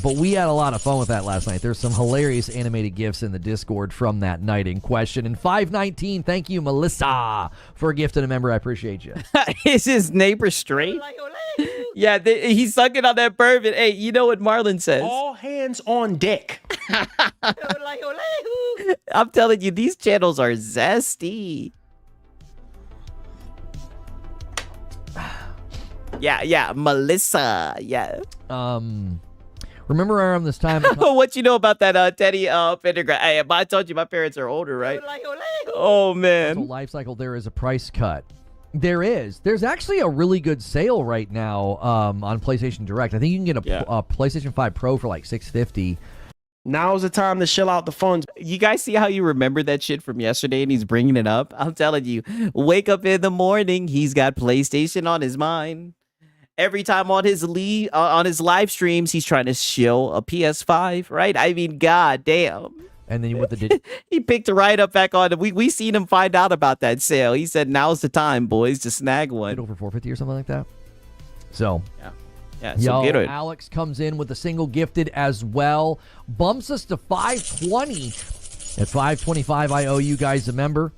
But we had a lot of fun with that last night. There's some hilarious animated GIFs in the Discord from that night in question. And 519, thank you, Melissa, for a gift and a member. I appreciate you. Is his neighbor straight? Yeah, he's sucking on that bourbon. Hey, you know what Marlon says? All hands on deck. I'm telling you, these channels are zesty. Yeah, Melissa. Yeah. Remember around this time... What you know about that Teddy Pendergrass? Hey, I told you my parents are older, right? Oh, man. Life cycle, there is a price cut. There is. There's actually a really good sale right now on PlayStation Direct. I think you can get a PlayStation 5 Pro for like $650. Now's the time to shell out the funds. You guys see how you remember that shit from yesterday and he's bringing it up? I'm telling you, wake up in the morning, he's got PlayStation on his mind. Every time on his live streams, he's trying to shill a PS5, right? I mean, god damn. And then with the he picked it right up back on. We seen him find out about that sale. He said, "Now's the time, boys, to snag one." Over $450 or something like that. So yeah. So get it. Alex comes in with a single gifted as well, bumps us to 520. At 525, I owe you guys a member.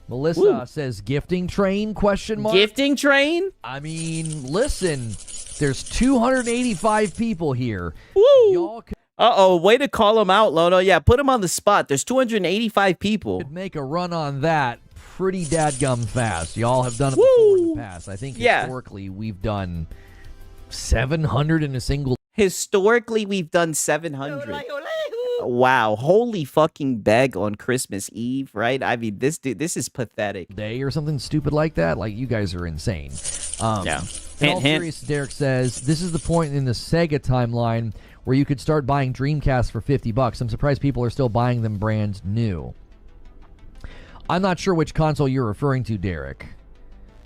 Melissa says gifting train ? Gifting train? I mean, listen, there's 285 people here. Y'all way to call them out, Lono. Yeah, put them on the spot. There's 285 people. Could make a run on that pretty dadgum fast. Y'all have done it before in the past. I think historically we've done 700 in a single. Historically, we've done 700. Wow, holy fucking beg on Christmas Eve, right? I mean, this is pathetic. Day or something stupid like that. Like, you guys are insane. Yeah. In all Hint, hint. serious, Derek says, this is the point in the Sega timeline where you could start buying Dreamcast for $50. I'm surprised people are still buying them brand new. I'm not sure which console you're referring to, Derek.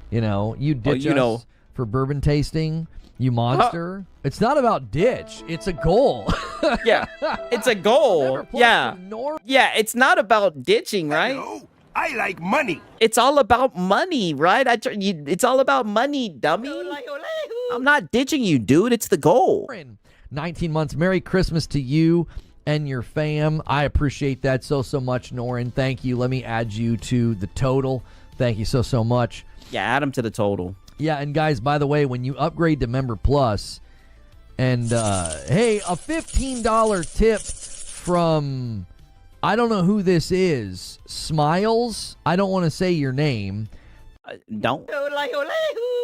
You know, you ditch us for bourbon tasting, you monster. It's not about ditch. It's a goal. Yeah, it's a goal. Yeah. Yeah, it's not about ditching, right? Hello, I like money. It's all about money, right? It's all about money, dummy. I'm not ditching you, dude. It's the goal. 19 months. Merry Christmas to you and your fam. I appreciate that so much, Norin. Thank you. Let me add you to the total. Thank you so much. Yeah, add him to the total. Yeah, and guys, by the way, when you upgrade to Member Plus, and hey, a $15 tip from, I don't know who this is, Smiles. I don't want to say your name. Don't.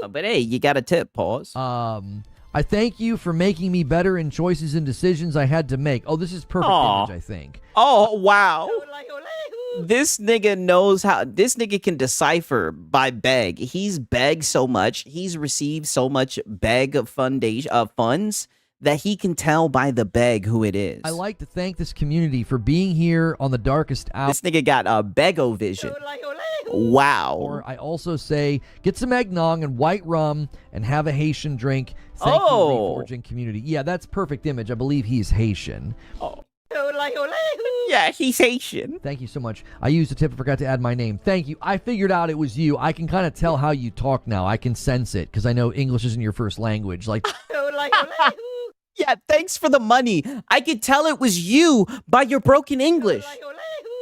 But hey, you got a tip. Pause. I thank you for making me better in choices and decisions I had to make. Oh, this is perfect image, I think. Oh, wow. This nigga knows how. This nigga can decipher by beg. He's begged so much. He's received so much beg funds that he can tell by the beg who it is. I like to thank this community for being here on the darkest hour. This nigga got a bego vision. Wow. Or I also say, get some eggnog and white rum and have a Haitian drink. Thank you, Reforging community. Yeah, that's perfect image. I believe he's Haitian. Oh. Yeah, he's Haitian. Thank you so much. I used a tip and forgot to add my name. Thank you. I figured out it was you. I can kind of tell how you talk now. I can sense it because I know English isn't your first language. Like, yeah, thanks for the money. I could tell it was you by your broken English.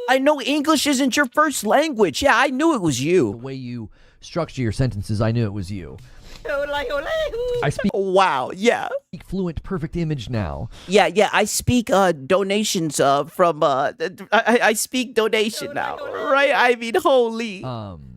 I know English isn't your first language. Yeah, I knew it was you. The way you structure your sentences, I knew it was you. I speak. Wow, yeah. Fluent, perfect image now. Yeah. I speak donations from. I speak donation now, right? I mean, holy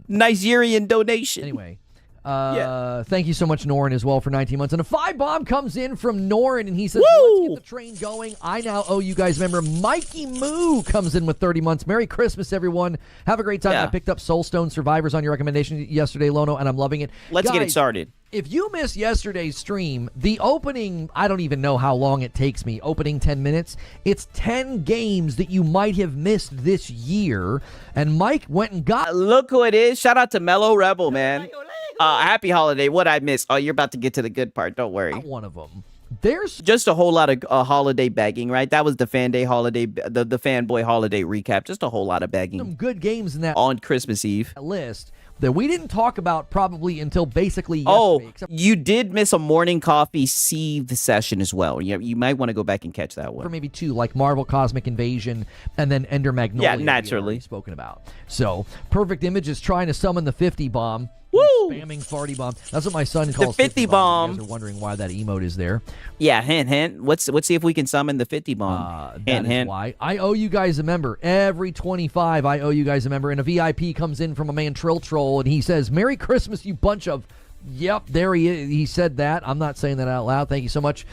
Nigerian donation. Anyway. Thank you so much, Norin, as well, for 19 months. And a 5-bomb comes in from Norin, and he says, let's get the train going. I now owe you guys. Remember, Mikey Moo comes in with 30 months. Merry Christmas, everyone. Have a great time. I picked up Soulstone Survivors on your recommendation yesterday, Lono, and I'm loving it. Let's get it started. If you missed yesterday's stream, the opening, I don't even know how long it takes me, opening 10 minutes, it's 10 games that you might have missed this year, and Mike went and got... Look who it is. Shout out to Mellow Rebel, man. Happy holiday. What I missed? Oh, you're about to get to the good part. Don't worry. Not one of them. There's just a whole lot of holiday begging, right? That was the Fanboy holiday, the Fanboy holiday recap. Just a whole lot of begging. Some good games in that on Christmas Eve list that we didn't talk about probably until basically yesterday. Oh, you did miss a morning coffee Sieve session as well. You might want to go back and catch that one. For maybe two, like Marvel Cosmic Invasion and then Ender Magnolia. Yeah, naturally. Spoken about. So, Perfect Image is trying to summon the 50 bomb. Woo! Spamming farty bomb. That's what my son calls the 50 bomb. You guys are wondering why that emote is there. Yeah, hint. Let's see if we can summon the 50 bomb. Hint. Why I owe you guys a member. Every 25, I owe you guys a member. And a VIP comes in from a man Trill Troll, and he says, "Merry Christmas, you bunch of." Yep, there he is. He said that. I'm not saying that out loud. Thank you so much.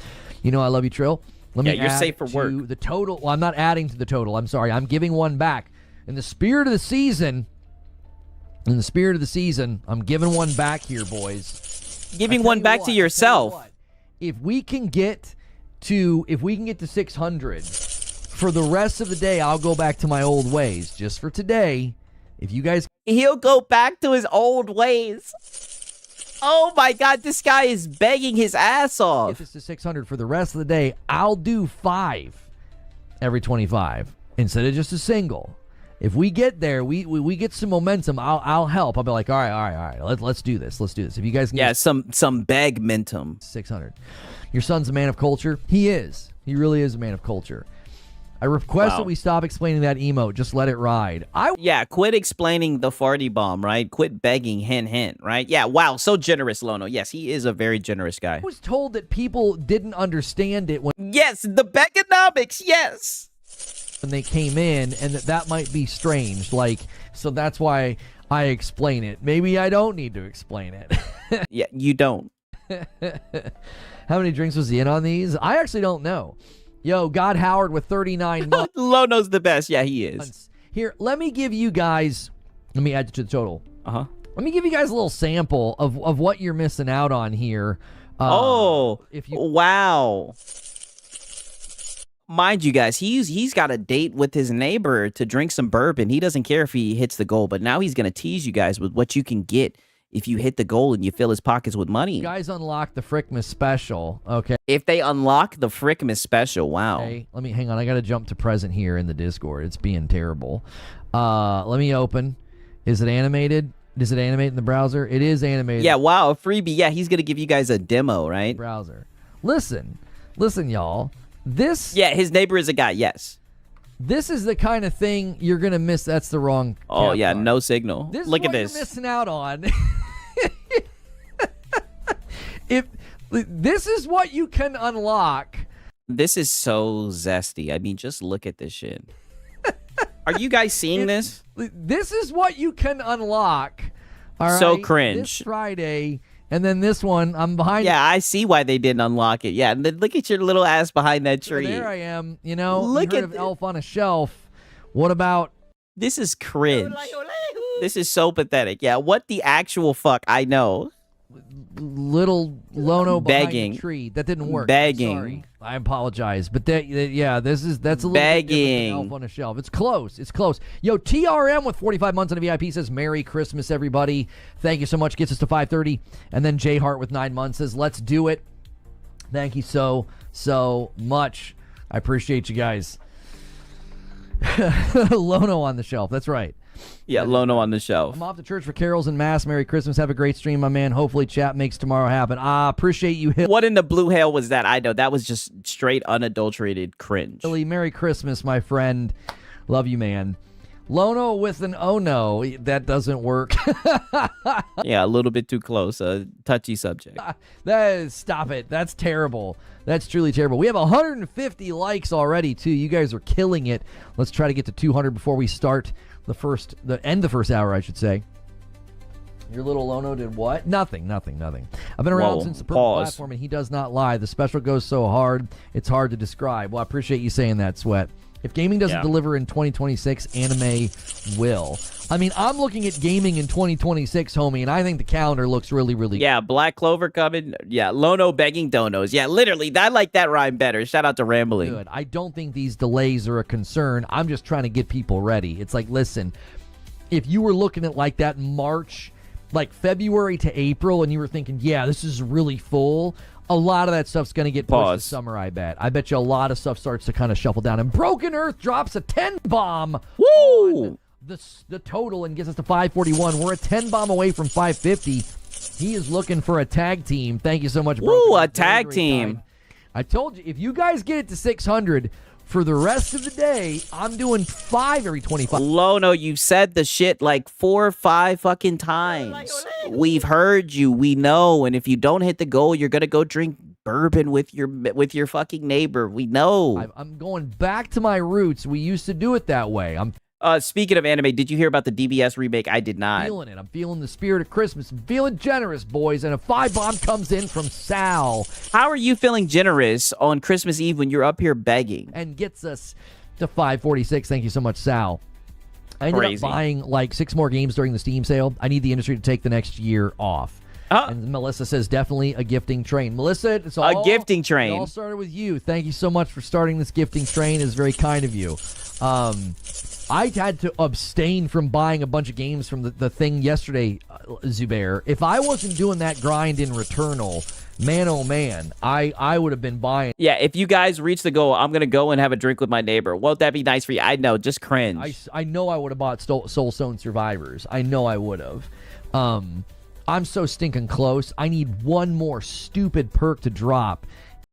You know I love you, Trill. Let me you're safe for work. The total. Well, I'm not adding to the total. I'm sorry. I'm giving one back. In the spirit of the season. I'm giving one back here, boys. Giving one back to yourself. If we can get to 600 for the rest of the day, I'll go back to my old ways. Just for today, if you guys, he'll go back to his old ways. Oh my God, this guy is begging his ass off. Get this to 600 for the rest of the day. I'll do 5 every 25 instead of just a single. If we get there, we get some momentum. I'll help. I'll be like, all right. Let's do this. If you guys can some bag momentum. 600. Your son's a man of culture. He is. He really is a man of culture. I request that we stop explaining that emote. Just let it ride. Quit explaining the farty bomb, right? Quit begging, hint, right? Yeah, wow, so generous, Lono. Yes, he is a very generous guy. I was told that people didn't understand it when... Yes, the begonomics, yes. When they came in, and that might be strange. So that's why I explain it. Maybe I don't need to explain it. Yeah, you don't. How many drinks was he in on these? I actually don't know. Yo, God Howard with 39 months. Lono's the best. Yeah, he is. Here, let me give you guys, let me add it to the total. Uh-huh. Let me give you guys a little sample of what you're missing out on here. Wow. Mind you guys, he's got a date with his neighbor to drink some bourbon. He doesn't care if he hits the goal, but now he's going to tease you guys with what you can get if you hit the goal and you fill his pockets with money. You guys unlock the Frickmas special, okay? If they unlock the Frickmas special, wow. Okay, let me, hang on, I got to jump to present here in the Discord. It's being terrible. Let me open. Is it animated? Does it animate in the browser? It is animated. Yeah, wow, a freebie. Yeah, he's going to give you guys a demo, right? Browser. Listen, y'all. This. Yeah, his neighbor is a guy, yes. This is the kind of thing you're going to miss. That's the wrong. Oh, yeah, bar. no signal. Look at this. You're missing out on. If this is what you can unlock. This is so zesty. I mean, just look at this shit. Are you guys seeing this? This is what you can unlock. All right. So cringe. This Friday, and then this one, I'm behind. Yeah, I see why they didn't unlock it. Yeah, and then look at your little ass behind that tree. So there I am. You know, look at Elf on a Shelf. What about? This is cringe. This is so pathetic. Yeah, what the actual fuck? I know. Little Lono behind begging the tree. That didn't work. Begging. Sorry. I apologize, but that's a little begging. bit different than Elf on a Shelf. It's close. It's close. Yo, TRM with 45 months on a VIP says Merry Christmas, everybody. Thank you so much. Gets us to 5:30, and then J Hart with 9 months says Let's do it. Thank you so much. I appreciate you guys. Lono on the shelf. That's right. Yeah, Lono on the shelf. I'm off to church for carols and mass. Merry Christmas. Have a great stream, my man. Hopefully chat makes tomorrow happen. Appreciate you. What in the blue hell was that? I know. That was just straight unadulterated cringe. Merry Christmas, my friend. Love you, man. Lono with an oh no. That doesn't work. Yeah, a little bit too close. A touchy subject. Stop it. That's terrible. That's truly terrible. We have 150 likes already, too. You guys are killing it. Let's try to get to 200 before we start end the first hour, I should say. Your little Lono did what? Nothing. I've been around since the purple platform, and he does not lie. The special goes so hard, it's hard to describe. Well, I appreciate you saying that, Sweat. If gaming doesn't deliver in 2026, anime will. I mean, I'm looking at gaming in 2026, homie, and I think the calendar looks really, really good. Yeah, Black Clover coming. Yeah, Lono begging donos. Yeah, literally, I like that rhyme better. Shout out to Rambling. Good. I don't think these delays are a concern. I'm just trying to get people ready. It's like, listen, if you were looking at like that March, like February to April, and you were thinking, yeah, this is really full, a lot of that stuff's going to get pushed this summer, I bet. I bet you a lot of stuff starts to kind of shuffle down. And Broken Earth drops a 10 bomb. Woo! The total and gets us to 541. We're a 10 bomb away from 550. He is looking for a tag team. Thank you so much, Broken Woo, Earth. a tag team. Kind. I told you, if you guys get it to 600, for the rest of the day, I'm doing 5 every 25. Lono, you said the shit like 4 or 5 fucking times. We've heard you. We know. And if you don't hit the goal, you're gonna go drink bourbon with your fucking neighbor. We know. I'm going back to my roots. We used to do it that way. Speaking of anime, did you hear about the DBS remake? I did not. Feeling it. I'm feeling the spirit of Christmas. I'm feeling generous, boys. And a 5 bomb comes in from Sal. How are you feeling generous on Christmas Eve when you're up here begging? And gets us to 546. Thank you so much, Sal. I ended up buying like 6 more games during the Steam sale. I need the industry to take the next year off. And Melissa says definitely a gifting train. Melissa, it's all a gifting train. It all started with you. Thank you so much for starting this gifting train. It's very kind of you. I had to abstain from buying a bunch of games from the thing yesterday, Zubair. If I wasn't doing that grind in Returnal, man, oh man, I would have been buying. Yeah, if you guys reach the goal, I'm going to go and have a drink with my neighbor. Won't that be nice for you? I know, just cringe. I know I would have bought Soulstone Survivors. I know I would have. I'm so stinking close. I need one more stupid perk to drop.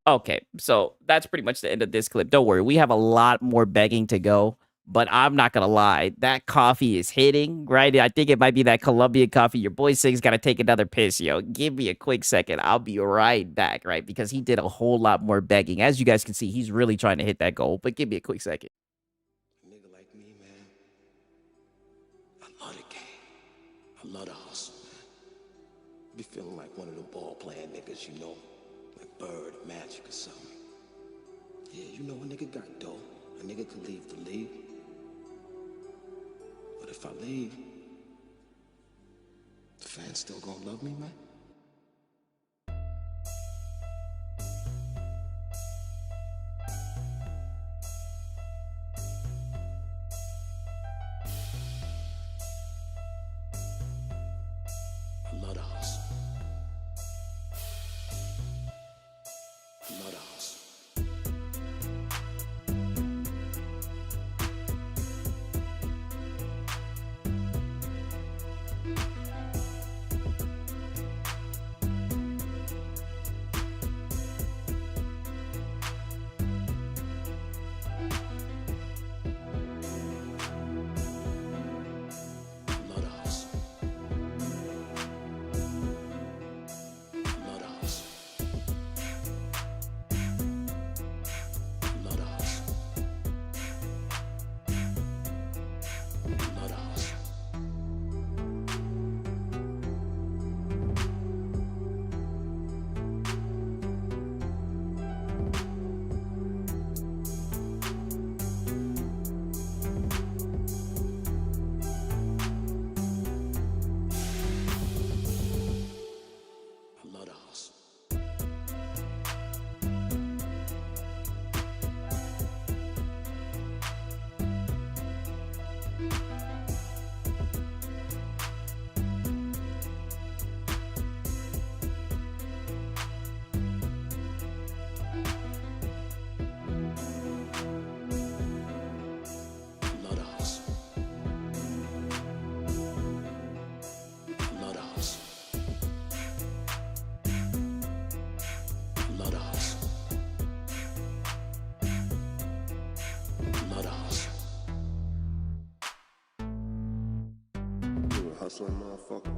Okay, so that's pretty much the end of this clip. Don't worry, we have a lot more begging to go. But I'm not going to lie, that coffee is hitting, right? I think it might be that Colombian coffee. Your boy Sig's got to take another piss, yo. Give me a quick second. I'll be right back, right? Because he did a whole lot more begging. As you guys can see, he's really trying to hit that goal. But give me a quick second. A nigga like me, man, I love the game. I love the hustle, man. Be feeling like one of them ball-playing niggas, you know, like Bird, Magic, or something. Yeah, you know a nigga got dough. A nigga could leave the league. But if I leave, the fans still gonna love me, man? I love the hustle. I love the hustle. Hustling motherfucker.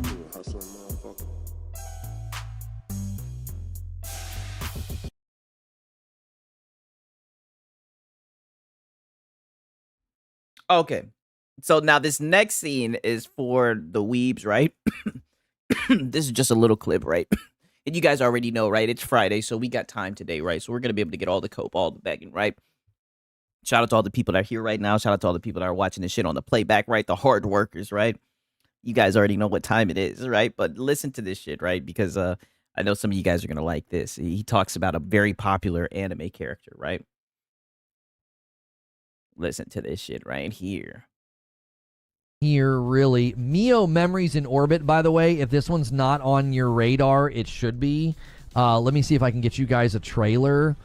You a hustling motherfucker. Okay. So now this next scene is for the weebs, right? This is just a little clip, right? And you guys already know, right? It's Friday, so we got time today, right? So we're going to be able to get all the cope, all the begging, right? Shout out to all the people that are here right now. Shout out to all the people that are watching this shit on the playback, right? The hard workers, right? You guys already know what time it is, right? But listen to this shit, right? Because I know some of you guys are going to like this. He talks about a very popular anime character, right? Listen to this shit right here. Here, really. Mio Memories in Orbit, by the way. If this one's not on your radar, it should be. Let me see if I can get you guys a trailer.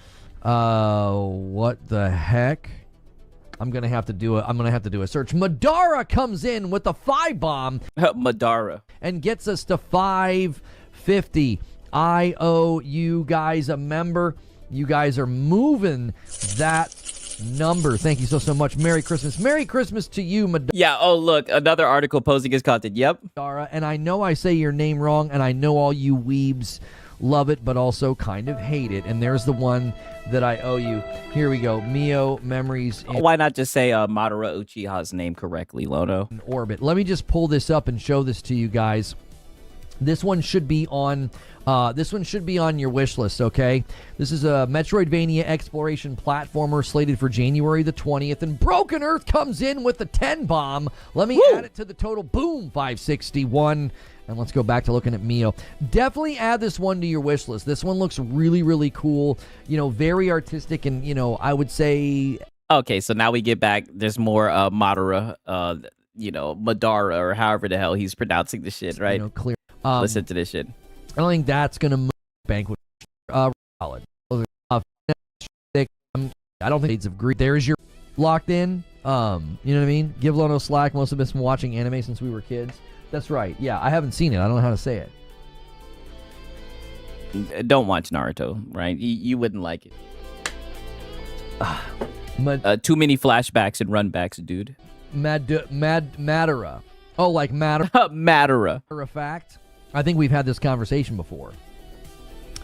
What the heck? I'm gonna have to do a search. Madara comes in with the 5 bomb. Madara. And gets us to 550. I owe you guys a member. You guys are moving that number. Thank you so much. Merry Christmas. Merry Christmas to you, Madara. Yeah, oh look, another article posting his content. Yep. And I know I say your name wrong, and I know all you weebs love it, but also kind of hate it. And there's the one that I owe you. Here we go. Mio Memories in Why not just say Madara Uchiha's name correctly, Lono? Orbit. Let me just pull this up and show this to you guys. This one should be on your wish list, okay? This is a Metroidvania exploration platformer slated for January the 20th, and Broken Earth comes in with the 10 bomb. Let me add it to the total. Boom, 561. And let's go back to looking at Mio. Definitely add this one to your wish list. This one looks really, really cool. You know, very artistic, and, you know, I would say... Okay, so now we get back. There's more Madara, Madara, or however the hell he's pronouncing the shit, right? You know, clear. Listen to this shit. I don't think that's going to move Banquet. Solid. I don't think Shades of Greed. There's your locked in. You know what I mean? Give Lono slack. Most of us been watching anime since we were kids. That's right. Yeah, I haven't seen it. I don't know how to say it. Don't watch Naruto, right? You wouldn't like it. Too many flashbacks and runbacks, dude. Madara. Oh, like Madara. Madara. Matter of fact, I think we've had this conversation before.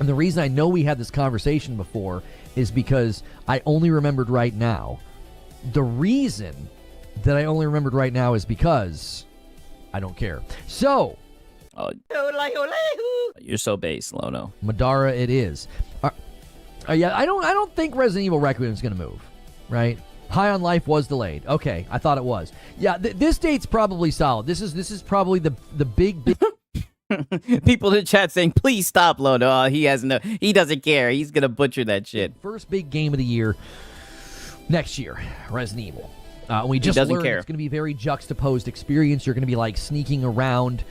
And the reason I know we had this conversation before is because I only remembered right now. The reason that I only remembered right now is because I don't care. So, You're so base, Lono. Madara it is. Yeah, I don't think Resident Evil Requiem is going to move, right? High on Life was delayed. Okay, I thought it was. Yeah, this date's probably solid. This is probably the big People in the chat saying, please stop, Lono. He doesn't care. He's going to butcher that shit. first big game of the year next year, Resident Evil. We just doesn't learned care. it's going to be a very juxtaposed experience. You're going to be like sneaking around,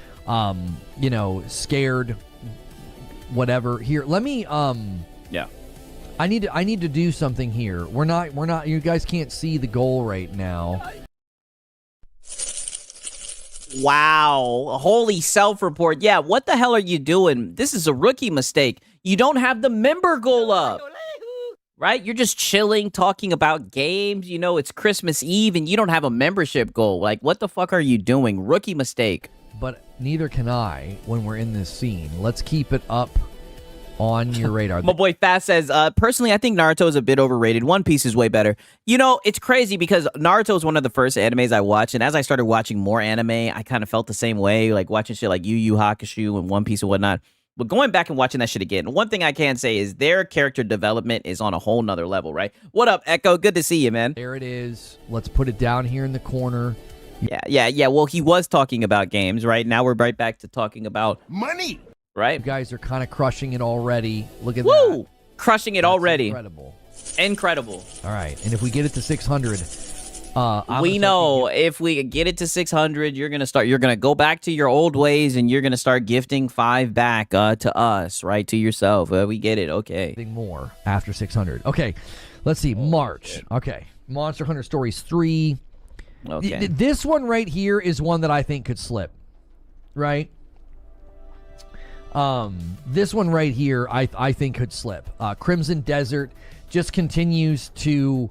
scared, whatever. Here, let me Yeah. I need to do something here. We're not you guys can't see the goal right now. Wow. Holy self-report. Yeah, what the hell are you doing? This is a rookie mistake. You don't have the member goal up. Right? You're just chilling, talking about games. You know, it's Christmas Eve and you don't have a membership goal. Like, what the fuck are you doing? Rookie mistake. But neither can I when we're in this scene. Let's keep it up on your radar. My boy Fast says, personally, I think Naruto is a bit overrated. One Piece is way better. You know, it's crazy because Naruto is one of the first animes I watched, and as I started watching more anime, I kind of felt the same way, like watching shit like Yu Yu Hakusho and One Piece and whatnot. But going back and watching that shit again, one thing I can say is their character development is on a whole nother level, right? What up, Echo? Good to see you, man. There it is. Let's put it down here in the corner. Yeah. Well, he was talking about games, right? Now we're right back to talking about money. Right? You guys are kind of crushing it already. Look at Woo! that. Crushing it already. Incredible. All right. And if we get it to 600, we know if we get it to 600, you're going to go back to your old ways and you're going to start gifting 5 back to us, right? To yourself. We get it. Okay. More after 600. Okay. Let's see. March. Shit. Okay. Monster Hunter Stories 3. Okay. This one right here is one that I think could slip. Right? This one right here, I think could slip. Crimson Desert just continues to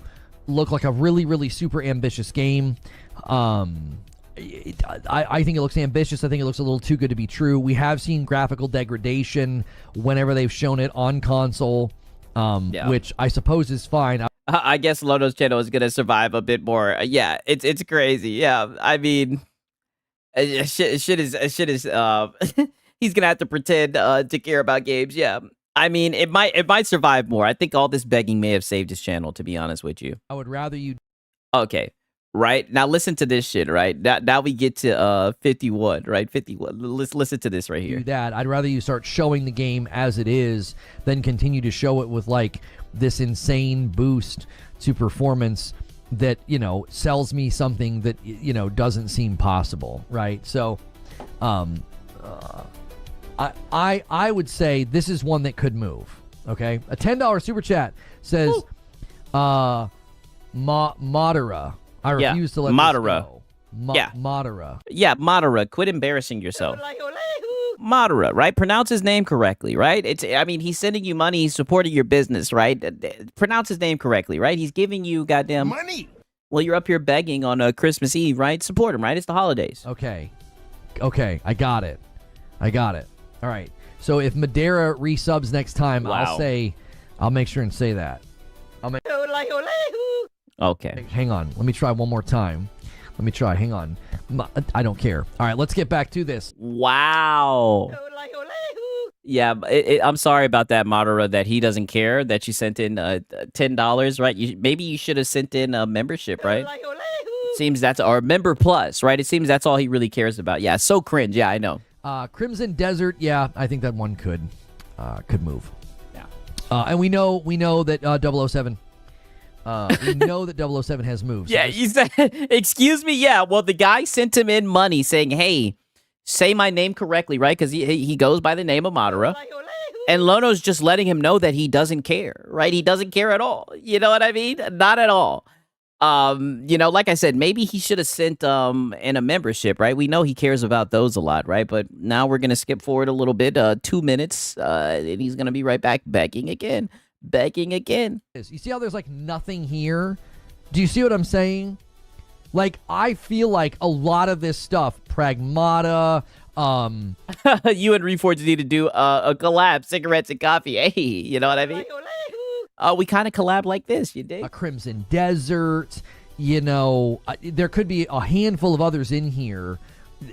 look like a really, really super ambitious game. I think it looks ambitious. I think it looks a little too good to be true. We have seen graphical degradation whenever they've shown it on console, which I suppose is fine. I guess Lono's channel is gonna survive a bit more. Yeah, it's crazy. Yeah, I mean, shit is he's gonna have to pretend to care about games. Yeah, I mean, it might survive more. I think all this begging may have saved his channel. To be honest with you, I would rather you. Okay, right now listen to this shit. Right now we get to 51. Right, 51. Let's listen to this right here. Do that. I'd rather you start showing the game as it is than continue to show it with like this insane boost to performance that sells me something that doesn't seem possible. Right, so. I would say this is one that could move. Okay, a $10 super chat says, Madara. I refuse to let Madara. this go. Madara. Yeah, Madara. Quit embarrassing yourself. Madara, right? Pronounce his name correctly, right? He's sending you money. He's supporting your business, right? Pronounce his name correctly, right? He's giving you goddamn money. Well, you're up here begging on Christmas Eve, right? Support him, right? It's the holidays. Okay, I got it. All right. So if Madara resubs next time, Wow. I'll make sure and say that. Okay. Hang on. Let me try one more time. Hang on. I don't care. All right. Let's get back to this. Wow. Yeah, I'm sorry about that, Madara, that he doesn't care that you sent in $10, right? Maybe you should have sent in a membership, right? Seems that's or member plus, right? It seems that's all he really cares about. Yeah, so cringe. Yeah, I know. Crimson Desert, yeah, I think that one could move. Yeah. And we know that 007 we know that 007 has moves. Yeah, you said excuse me. Yeah, well the guy sent him in money saying, "Hey, say my name correctly," right? Cuz he goes by the name of Madara. And Lono's just letting him know that he doesn't care, right? He doesn't care at all. You know what I mean? Not at all. Like I said, maybe he should have sent in a membership, right? We know he cares about those a lot, right? But now we're gonna skip forward a little bit, 2 minutes, and he's gonna be right back begging again. You see how there's like nothing here? Do you see what I'm saying? Like I feel like a lot of this stuff, Pragmata, you and Reforge need to do a collab, cigarettes and coffee. Hey, you know what I mean? We kind of collab like this, you dig? A Crimson Desert, there could be a handful of others in here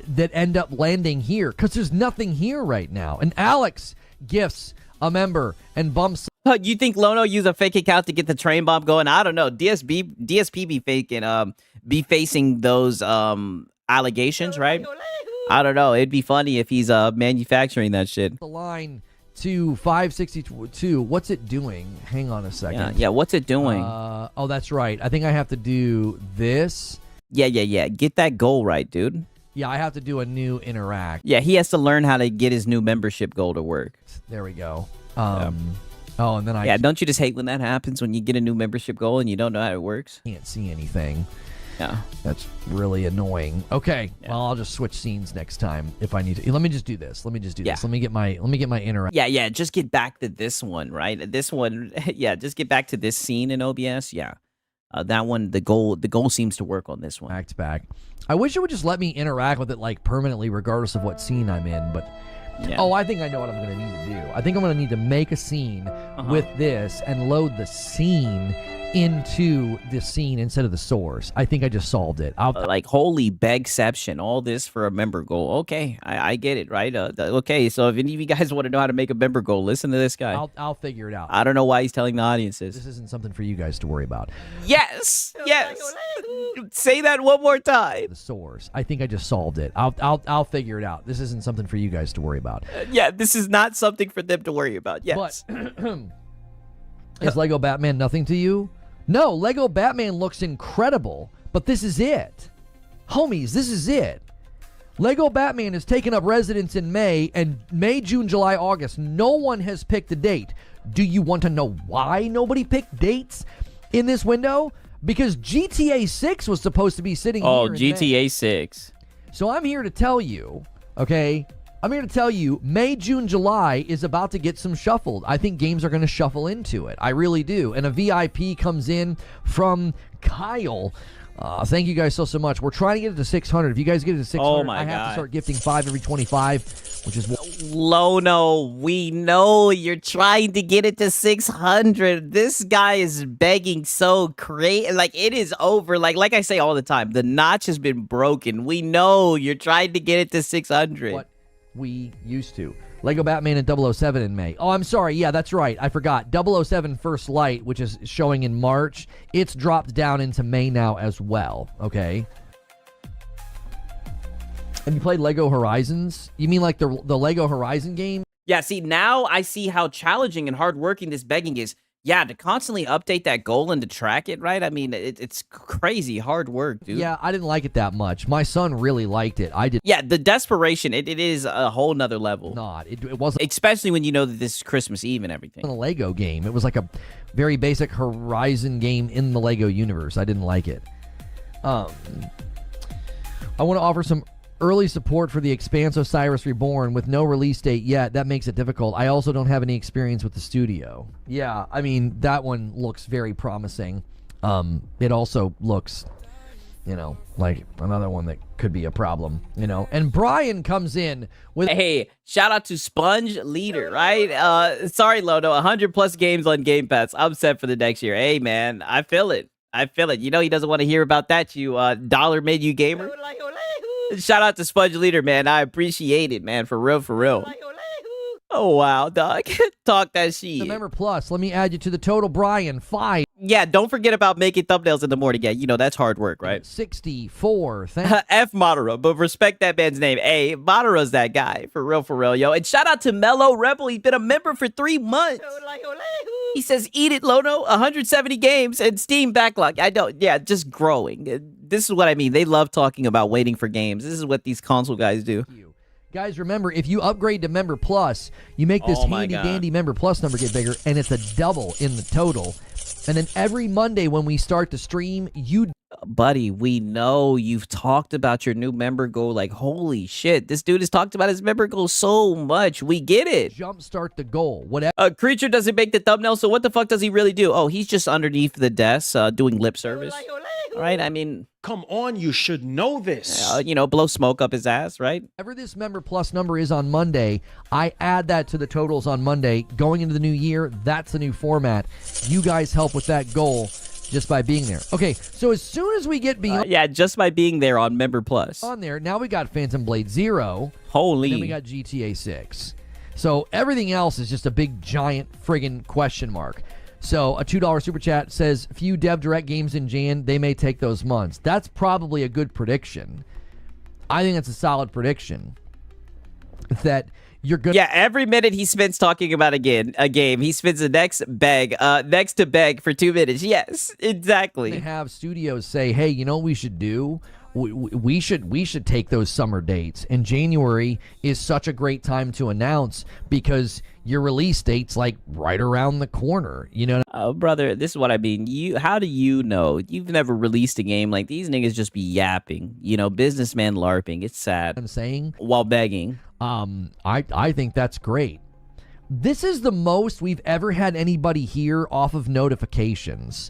that end up landing here because there's nothing here right now. And Alex gifts a member and bumps. You think Lono used a fake account to get the train bomb going? I don't know. DSP be faking, be facing those allegations, right? I don't know. It'd be funny if he's manufacturing that shit. The line to 562. What's it doing? Hang on a second. Yeah. What's it doing? Oh, that's right. I think I have to do this. Yeah. Get that goal right, dude. Yeah, I have to do a new interact. Yeah, he has to learn how to get his new membership goal to work. There we go. Oh, and then Yeah, don't you just hate when that happens, when you get a new membership goal and you don't know how it works? Can't see anything. Yeah. That's really annoying. Okay, well, I'll just switch scenes next time if I need to. Let me just do this. Let me get my interact. Yeah, just get back to this one, right? This one, just get back to this scene in OBS. Yeah. That one, the goal seems to work on this one. Back. I wish it would just let me interact with it like permanently, regardless of what scene I'm in. But I think I know what I'm going to need to do. I think I'm going to need to make a scene with this and load the scene into the scene instead of the source. I think I just solved it. Like, holy begception, all this for a member goal. Okay, I get it, right? Okay, so if any of you guys want to know how to make a member goal, listen to this guy. I'll figure it out. I don't know why he's telling the audiences. This isn't something for you guys to worry about. Yes. Say that one more time. The source. I think I just solved it. I'll figure it out. This isn't something for you guys to worry about. This is not something for them to worry about. Yes. But is Lego Batman nothing to you? No, Lego Batman looks incredible, but this is it. Homies, this is it. Lego Batman has taken up residence in May, and May, June, July, August. No one has picked a date. Do you want to know why nobody picked dates in this window? Because GTA 6 was supposed to be sitting here in GTA May. 6. So I'm here to tell you, okay? I'm here to tell you, May, June, July is about to get some shuffled. I think games are going to shuffle into it. I really do. And a VIP comes in from Kyle. Thank you guys so much. We're trying to get it to 600. If you guys get it to 600, I have to start gifting 5 every 25, which is... Lono, we know you're trying to get it to 600. This guy is begging so crazy. Like, it is over. Like I say all the time, the notch has been broken. We know you're trying to get it to 600. What we used to. Lego Batman and 007 in May. Oh, I'm sorry. Yeah, that's right. I forgot. 007 First Light, which is showing in March, it's dropped down into May now as well. Okay. Have you played Lego Horizons? You mean like the Lego Horizon game? Yeah, see, now I see how challenging and hardworking this begging is. Yeah, to constantly update that goal and to track it, right? I mean, it's crazy hard work, dude. Yeah, I didn't like it that much. My son really liked it. I did. Yeah, the desperation, it is a whole nother level. It wasn't. Especially when you know that this is Christmas Eve and everything. A Lego game. It was like a very basic Horizon game in the Lego universe. I didn't like it. I want to offer some early support for The Expanse Osiris Reborn with no release date yet. That makes it difficult. I also don't have any experience with the studio. Yeah, I mean, that one looks very promising. It also looks, like another one that could be a problem, And Brian comes in with... Hey, shout out to Sponge Leader, right? Sorry, Lono, 100 plus games on Game Pass. I'm set for the next year. Hey, man, I feel it. You know he doesn't want to hear about that, you dollar menu gamer. Shout out to Sponge Leader, man. I appreciate it, man. For real. Oh, wow, dog. Talk that shit. Remember, plus, let me add you to the total, Brian. 5. Yeah, don't forget about making thumbnails in the morning. Yeah, that's hard work, right? 64. F Madara, but respect that man's name. Hey, Madara's that guy. For real, yo. And shout out to Mellow Rebel. He's been a member for 3 months. He says, eat it, Lono. 170 games and Steam backlog. I don't. Yeah, just growing. This is what I mean. They love talking about waiting for games. This is what these console guys do. Guys, remember, if you upgrade to Member Plus, you make this handy-dandy Member Plus number get bigger, and it's a double in the total. And then every Monday when we start the stream, Buddy, we know you've talked about your new member goal. Like, holy shit, this dude has talked about his member goal so much. We get it. Jumpstart the goal. Whatever. Creature doesn't make the thumbnail, so what the fuck does he really do? Oh, he's just underneath the desk doing lip service. All right, I mean... Come on, you should know this. Blow smoke up his ass, right? Whatever this Member Plus number is on Monday, I add that to the totals on Monday. Going into the new year, that's the new format. You guys help with that goal. just by being there. Okay, so as soon as we get beyond yeah, just by being there on Member Plus. on there, now we got Phantom Blade 0. Holy. And then we got GTA 6. So everything else is just a big, giant friggin' question mark. So a $2 super chat says, few dev direct games in Jan, they may take those months. That's probably a good prediction. I think that's a solid prediction. That you're good. Yeah, every minute he spends talking about a game, he spends the next to beg for 2 minutes. Yes, exactly. They have studios say, hey, you know what we should do? We should take those summer dates, and January is such a great time to announce because your release date's like right around the corner. You know, oh brother, this is what I mean. How do you know? You've never released a game. Like, these niggas just be yapping. You know, businessman LARPing. It's sad. I'm saying while begging. I think that's great. This is the most we've ever had anybody hear off of notifications.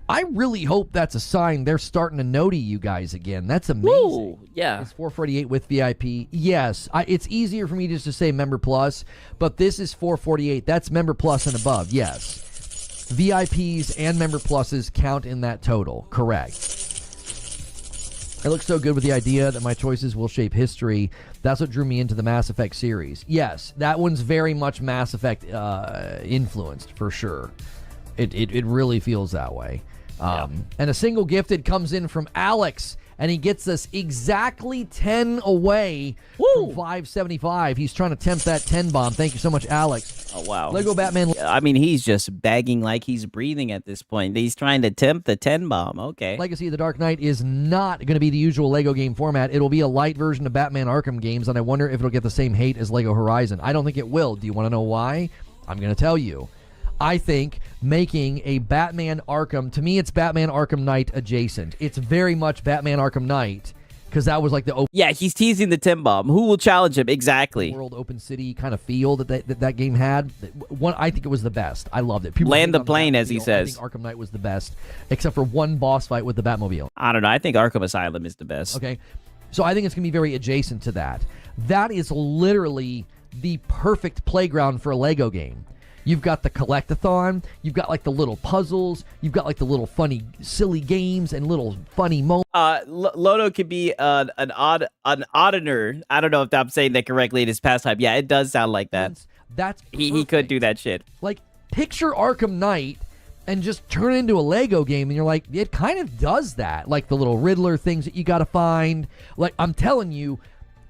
I really hope that's a sign they're starting to noti you guys again. That's amazing. Woo, yeah. It's $448 with VIP. Yes, it's easier for me just to say Member Plus, but this is $448. That's Member Plus and above, yes. VIPs and Member Pluses count in that total, correct. I look so good with the idea that my choices will shape history. That's what drew me into the Mass Effect series. Yes, that one's very much Mass Effect influenced, for sure. It really feels that way. And a single gifted comes in from Alex, and he gets us exactly 10 away from 575. He's trying to tempt that 10 bomb. Thank you so much, Alex. Oh, wow. Lego Batman. I mean, he's just begging like he's breathing at this point. He's trying to tempt the 10 bomb. Okay. Legacy of the Dark Knight is not going to be the usual Lego game format. It'll be a light version of Batman Arkham games, and I wonder if it'll get the same hate as Lego Horizon. I don't think it will. Do you want to know why? I'm going to tell you. I think making a Batman Arkham, to me, it's Batman Arkham Knight adjacent. It's very much Batman Arkham Knight, because that was like the open yeah, he's teasing the 10 bomb. Who will challenge him? Exactly. world, open city kind of feel that game had. I think it was the best. I loved it. People land the plane, as he says. I think Arkham Knight was the best, except for one boss fight with the Batmobile. I don't know. I think Arkham Asylum is the best. Okay. So I think it's going to be very adjacent to that. That is literally the perfect playground for a Lego game. You've got the collectathon. You've got like the little puzzles. You've got like the little funny, silly games and little funny moments. Lodo could be an auditor. I don't know if I'm saying that correctly in his pastime. Yeah, it does sound like that. That's he could do that shit. Like, picture Arkham Knight and just turn it into a Lego game, and you're like, it kind of does that. Like the little Riddler things that you got to find. Like, I'm telling you,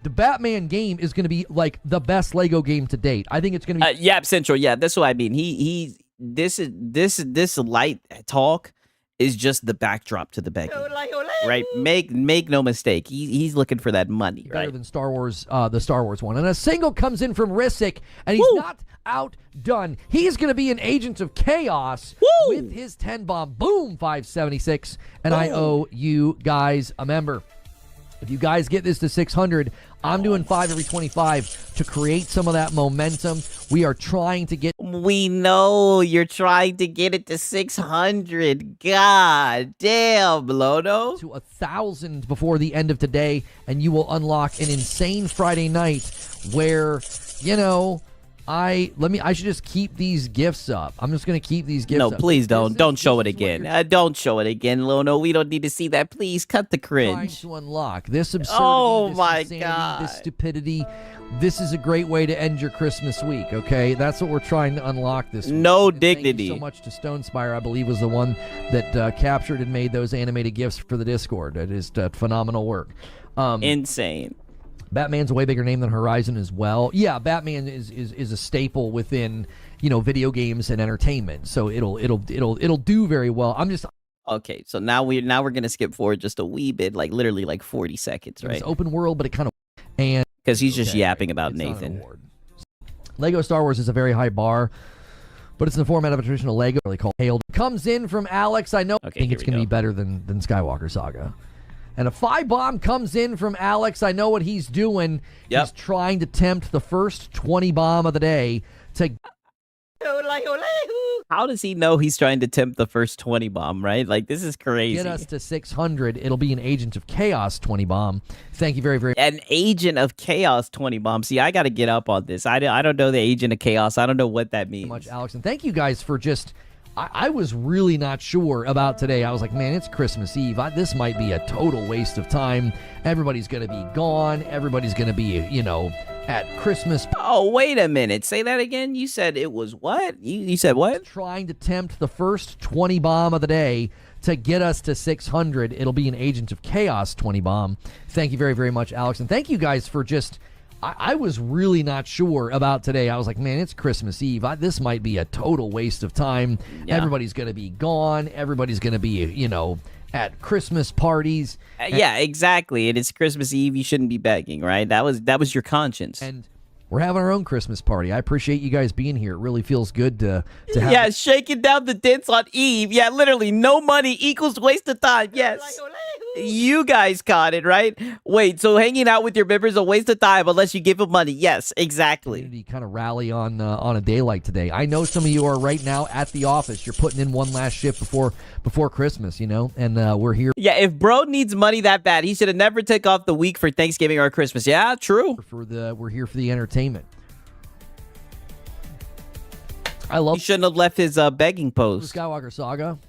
the Batman game is going to be like the best Lego game to date. I think it's going to be Yap Central. Yeah, that's what I mean. This light talk is just the backdrop to the begging, right? Make no mistake. He's looking for that money, better right? than Star Wars, the Star Wars one. And a single comes in from Rissick, and he's not outdone. He's going to be an agent of chaos with his 10 bomb. Boom, 576, and I owe you guys a member. If you guys get this to 600, I'm doing 5 every 25 to create some of that momentum. We are trying to get... We know you're trying to get it to 600. God damn, Lodo. To 1,000 before the end of today, and you will unlock an insane Friday night where, you know... I should just keep these gifts up. I'm just going to keep these gifts up. No, please don't. Don't show it again. Don't show it again, Lono. We don't need to see that. Please cut the cringe. Trying to unlock this absurdity, oh this my insanity, God. this stupidity. This is a great way to end your Christmas week, okay? That's what we're trying to unlock this week. No and dignity. Thank you so much to Stonespire, I believe, was the one that captured and made those animated gifts for the Discord. It is phenomenal work. Insane. Batman's a way bigger name than Horizon as well. Yeah, Batman is a staple within, you know, video games and entertainment. So it'll do very well. I'm just okay. So now we're gonna skip forward just a wee bit, like literally like 40 seconds, right? It's open world, but it kind of and because he's just yapping about Nathan. Lego Star Wars is a very high bar, but it's in the format of a traditional Lego, really called Hailed. Comes in from Alex. I know. Okay, I think it's gonna be better than Skywalker Saga. And a 5 bomb comes in from Alex. I know what he's doing. Yep. He's trying to tempt the first 20 bomb of the day to... How does he know he's trying to tempt the first 20 bomb, right? Like, this is crazy. Get us to 600. It'll be an Agent of Chaos 20 bomb. Thank you very, very much. An Agent of Chaos 20 bomb. See, I got to get up on this. I don't know the Agent of Chaos. I don't know what that means. Much, Alex. And thank you guys for just I was really not sure about today. I was like, man, it's Christmas Eve. This might be a total waste of time. Everybody's going to be gone. Everybody's going to be, at Christmas. Oh, wait a minute. Say that again. You said it was what? You said what? Trying to tempt the first 20 bomb of the day to get us to 600. It'll be an Agents of Chaos 20 bomb. Thank you very, very much, Alex. And thank you guys for just... I was really not sure about today. I was like, man, it's Christmas Eve. This might be a total waste of time. Yeah. Everybody's going to be gone. Everybody's going to be, at Christmas parties. Yeah, exactly. And it's Christmas Eve. You shouldn't be begging, right? That was your conscience. And we're having our own Christmas party. I appreciate you guys being here. It really feels good to have... Yeah, shaking down the dents on Eve. Yeah, literally, no money equals waste of time. Yes. You guys caught it, right? Wait, so hanging out with your members is a waste of time unless you give them money. Yes, exactly. Community kind of rally on a day like today. I know some of you are right now at the office. You're putting in one last shift before Christmas, and we're here. Yeah, if bro needs money that bad, he should have never took off the week for Thanksgiving or Christmas. Yeah, true. We're here for the entertainment. He shouldn't have left his begging post. The Skywalker Saga.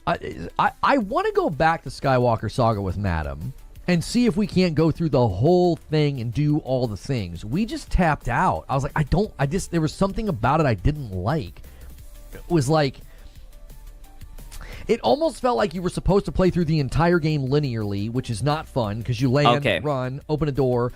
I want to go back to Skywalker Saga with Madam and see if we can't go through the whole thing and do all the things. We just tapped out. I was like, there was something about it I didn't like. It was like, it almost felt like you were supposed to play through the entire game linearly, which is not fun because you land, run, open a door.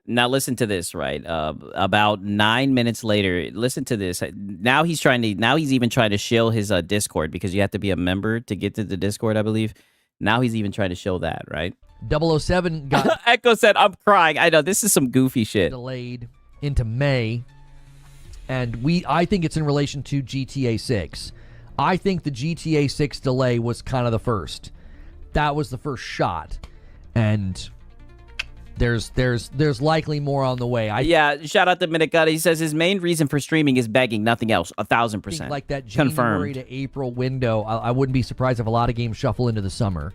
Now listen to this, right? About 9 minutes later, listen to this. Now he's even trying to shill his Discord because you have to be a member to get to the Discord, I believe. Now he's even trying to show that, right? 007 got Echo said, I'm crying. I know, this is some goofy shit. Delayed into May. And I think it's in relation to GTA 6. I think the GTA 6 delay was kind of the first. That was the first shot. And there's likely more on the way. Yeah, shout out to Minigutta. He says his main reason for streaming is begging, nothing else. 1,000%. Like that January to April window, I wouldn't be surprised if a lot of games shuffle into the summer.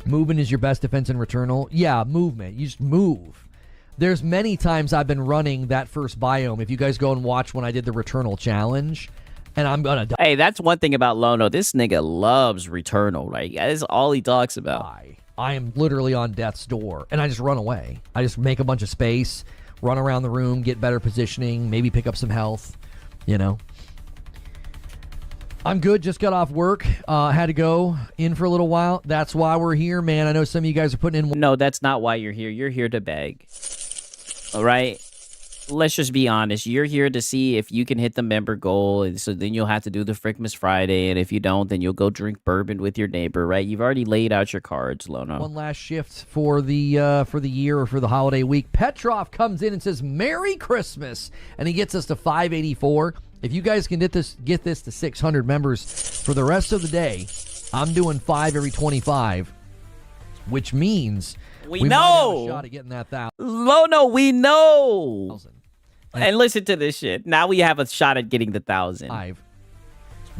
Movement is your best defense in Returnal. Yeah, movement. You just move. There's many times I've been running that first biome. If you guys go and watch when I did the Returnal challenge, and I'm gonna die. Hey, that's one thing about Lono. This nigga loves Returnal, right? That's all he talks about. I am literally on death's door, and I just run away. I just make a bunch of space, run around the room, get better positioning, maybe pick up some health, I'm good. Just got off work. Had to go in for a little while. That's why we're here, man. I know some of you guys are putting in... No, that's not why you're here. You're here to beg. All right? Let's just be honest. You're here to see if you can hit the member goal, and so then you'll have to do the Frickmas Friday, and if you don't, then you'll go drink bourbon with your neighbor, right? You've already laid out your cards, Lono. One last shift for the year or for the holiday week. Petrov comes in and says, Merry Christmas, and he gets us to 584. If you guys can get this to 600 members for the rest of the day, I'm doing 5 every 25, which means we know. Might have a shot at getting that 1,000. Lono, we know. And listen to this shit. Now we have a shot at getting the 1,000. 5,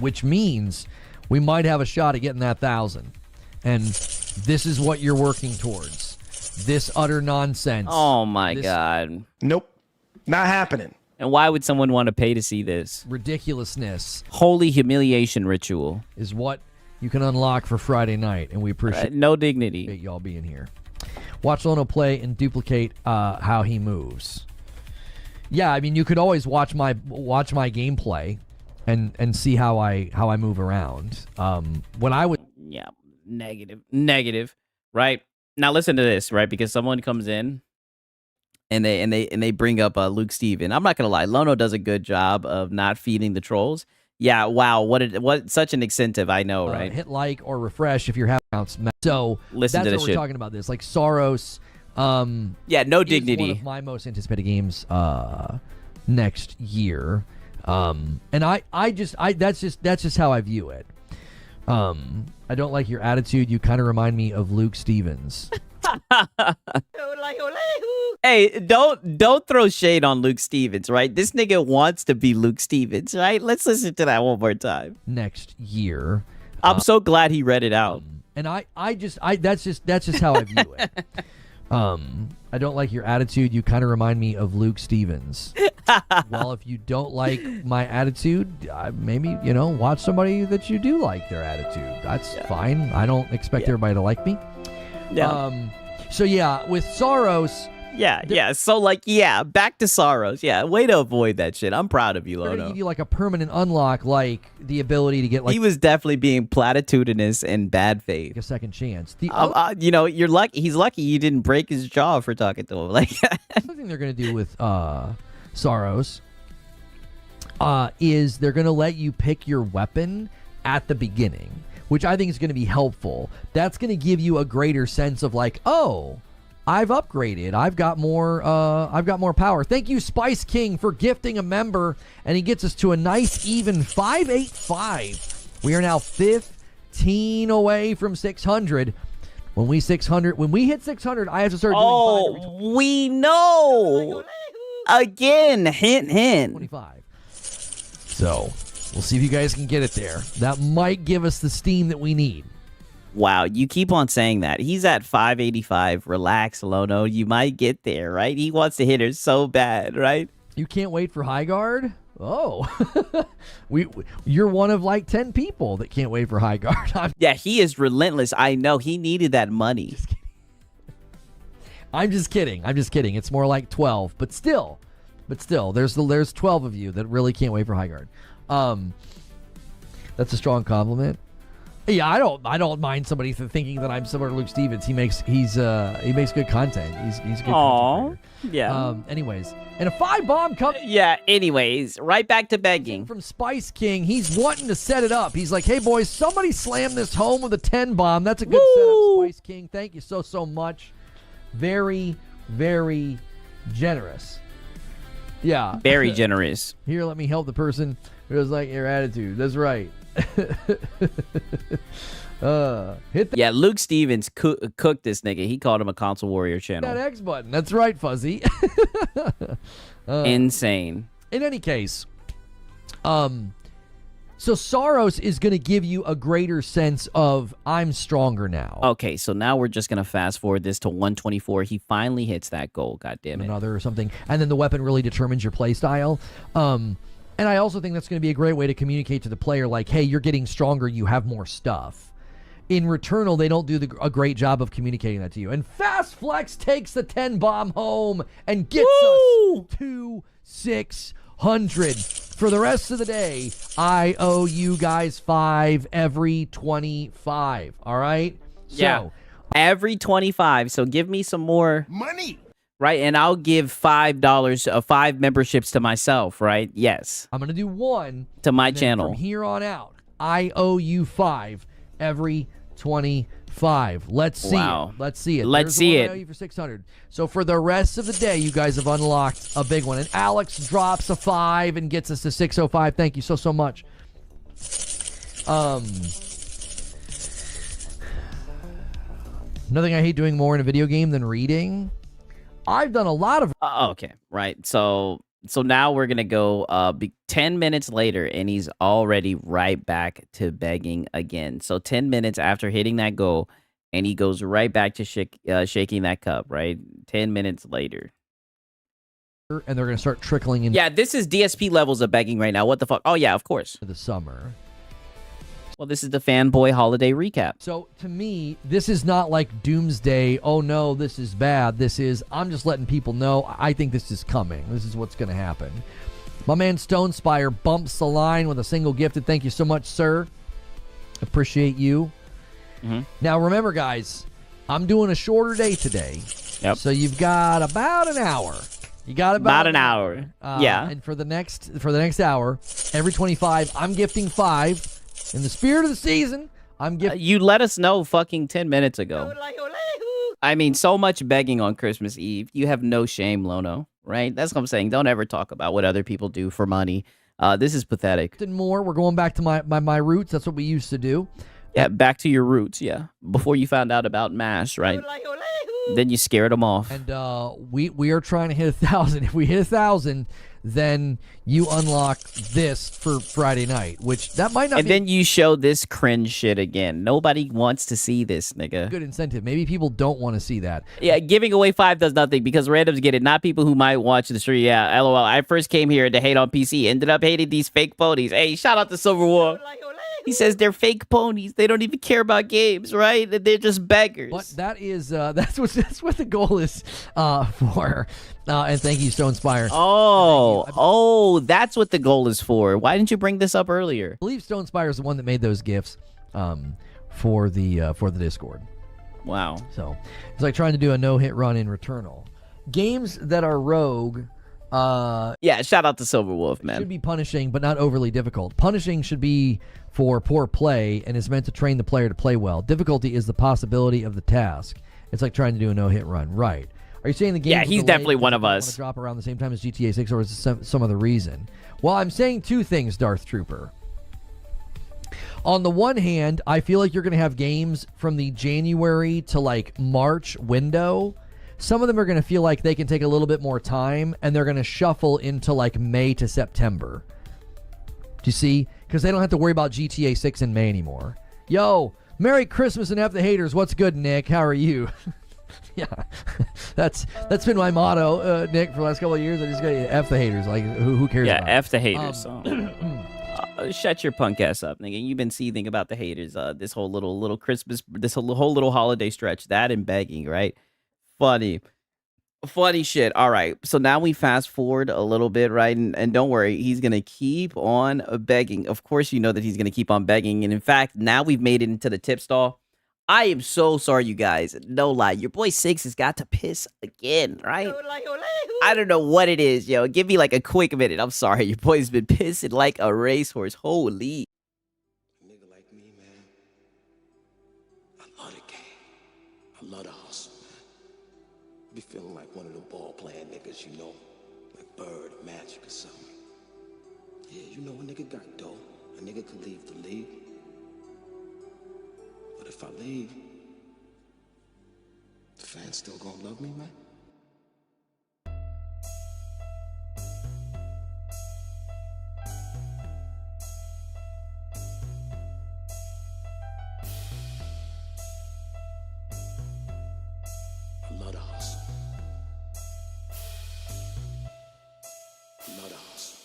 which means we might have a shot at getting that 1,000. And this is what you're working towards. This utter nonsense. Oh my God. Nope. Not happening. And why would someone want to pay to see this? Ridiculousness. Holy humiliation ritual. Is what you can unlock for Friday night. And we appreciate no dignity. Y'all being here. Watch Lono play and duplicate how he moves. Yeah, I mean, you could always watch my gameplay and see how I move around. When I would negative, right? Now listen to this, right? Because someone comes in and they bring up Luke Steven. I'm not gonna lie, Lono does a good job of not feeding the trolls. Yeah, wow, what such an incentive, I know, right? Hit like or refresh if you're having accounts. So listen to this we're talking about this. Like Soros. Yeah, no dignity. One of my most anticipated games next year. And that's just how I view it. I don't like your attitude. You kind of remind me of Luke Stevens. Hey, don't throw shade on Luke Stevens, right? This nigga wants to be Luke Stevens, right? Let's listen to that one more time. Next year. I'm so glad he read it out. And that's just how I view it. I don't like your attitude. You kind of remind me of Luke Stevens. Well, if you don't like my attitude, maybe, watch somebody that you do like their attitude. That's fine. I don't expect everybody to like me. Yeah. So, yeah, with Soros... Yeah. So, back to Soros. Yeah, way to avoid that shit. I'm proud of you, They're going to Lono. give you, like, a permanent unlock, like the ability to get, like... He was definitely being platitudinous and bad faith. A second chance. You're lucky. He's lucky you didn't break his jaw for talking to him. Like, another thing they're going to do with Soros is they're going to let you pick your weapon at the beginning, which I think is going to be helpful. That's going to give you a greater sense of like, oh, I've upgraded. I've got more power. Thank you, Spice King, for gifting a member, and he gets us to a nice even 585. We are now 15 away from 600. When we hit 600, I have to start doing 5. oh, we know. Again, hint. 25. So we'll see if you guys can get it there. That might give us the steam that we need. Wow, you keep on saying that. He's at 585. Relax, Lono. You might get there, right? He wants to hit her so bad, right? You can't wait for high guard? Oh. You're one of like 10 people that can't wait for high guard. Yeah, he is relentless. I know. He needed that money. I'm just kidding. It's more like 12, but still, there's 12 of you that really can't wait for high guard. That's a strong compliment. Yeah, I don't mind somebody thinking that I'm similar to Luke Stevens. He makes good content. He's a good content creator. Yeah. Anyways, and a 5-bomb comes. Yeah. Anyways, right back to begging from Spice King. He's wanting to set it up. He's like, "Hey boys, somebody slam this home with a 10-bomb. That's a good setup, Spice King. Thank you so much. Very, very generous. Yeah, very generous. Here, let me help the person who doesn't like your attitude. That's right." Yeah, Luke Stevens cooked this nigga. He called him a console warrior channel. That X button. That's right, Fuzzy. Insane. In any case, so Soros is going to give you a greater sense of I'm stronger now. Okay, so now we're just going to fast forward this to 124. He finally hits that goal. God damn it. Another or something. And then the weapon really determines your play style. And I also think that's going to be a great way to communicate to the player, like, hey, you're getting stronger, you have more stuff. In Returnal, they don't do a great job of communicating that to you. And Fast Flex takes the 10-bomb home and gets us to 600. For the rest of the day, I owe you guys 5 every 25. All right? Yeah. So, every 25. So give me some more money. Right, and I'll give $5, 5 memberships to myself, right? Yes. I'm going to do 1 to my channel. From here on out, I owe you 5 every 25. Let's see it. Let's see it. Let's see it. I owe you for 600. So for the rest of the day, you guys have unlocked a big one. And Alex drops a 5 and gets us to 605. Thank you so much. Nothing I hate doing more in a video game than reading. I've done a lot of... okay, right. So now we're going to go 10 minutes later, and he's already right back to begging again. So 10 minutes after hitting that goal, and he goes right back to shaking that cup, right? 10 minutes later. And they're going to start trickling in. Yeah, this is DSP levels of begging right now. What the fuck? Oh, yeah, of course. The summer. Well, this is the Fanboy holiday recap. So, to me, this is not like doomsday, oh no, this is bad. This is, I'm just letting people know, I think this is coming. This is what's going to happen. My man Stone Spire bumps the line with a single gifted. Thank you so much, sir. Appreciate you. Mm-hmm. Now, remember, guys, I'm doing a shorter day today. Yep. So, you've got about an hour. You got about an hour. Yeah. And for the next hour, every 25, I'm gifting 5. In the spirit of the season, I'm giving... you let us know fucking 10 minutes ago. I mean, so much begging on Christmas Eve. You have no shame, Lono, right? That's what I'm saying. Don't ever talk about what other people do for money. This is pathetic. And more. We're going back to my roots. That's what we used to do. Yeah, back to your roots, yeah. Before you found out about MASH, right? Then you scared them off. And we are trying to hit 1,000. If we hit 1,000, then you unlock this for Friday night, which that might not and be then you show this cringe shit again. Nobody wants to see this, nigga. good incentive. Maybe people don't want to see that. Yeah, giving away 5 does nothing because randoms get it, not people who might watch the stream. Yeah, LOL. I first came here to hate on PC, ended up hating these fake ponies. Hey, shout out to Silver Wolf. He says they're fake ponies. They don't even care about games, right? They're just beggars. But that is that's what the goal is for. And thank you, Stone Spire. Oh, that's what the goal is for. Why didn't you bring this up earlier? I believe Stone Spire is the one that made those gifts for the Discord. Wow. So it's like trying to do a no-hit run in Returnal. Games that are rogue. Yeah, shout out to Silver Wolf, man. Should be punishing, but not overly difficult. Punishing should be for poor play and is meant to train the player to play well. Difficulty is the possibility of the task. It's like trying to do a no-hit run, right? Are you saying the game? Yeah, he's definitely one of us. Want to drop around the same time as GTA 6, or is it some other reason? Well, I'm saying two things, Darth Trooper. On the one hand, I feel like you're going to have games from the January to like March window. Some of them are going to feel like they can take a little bit more time, and they're going to shuffle into like May to September. Do you see? Because they don't have to worry about GTA 6 in May anymore. Yo, Merry Christmas and F the haters. What's good, Nick? How are you? Yeah, that's been my motto, Nick, for the last couple of years. I just got F the haters. Like, who cares? Yeah, about F the haters. Shut your punk ass up, nigga. You've been seething about the haters this whole little Christmas, this whole little holiday stretch. That and begging, right? Funny shit. All right, so now we fast forward a little bit, right? And don't worry, he's gonna keep on begging. Of course, you know that he's gonna keep on begging. And in fact, now we've made it into the tip stall. I am so sorry, you guys. No lie, your boy Six has got to piss again, right? I don't know what it is, yo. Give me like a quick minute. I'm sorry, your boy's been pissing like a racehorse. Holy. A nigga like me, man, I love the game. I love the hustle, man. Be feeling like one of the ball playing niggas, you know, like Bird, Magic, or something. Yeah, you know, a nigga got dough. A nigga could leave the league. But if I leave, the fans still gonna love me, man? I love the hustle. I love the hustle.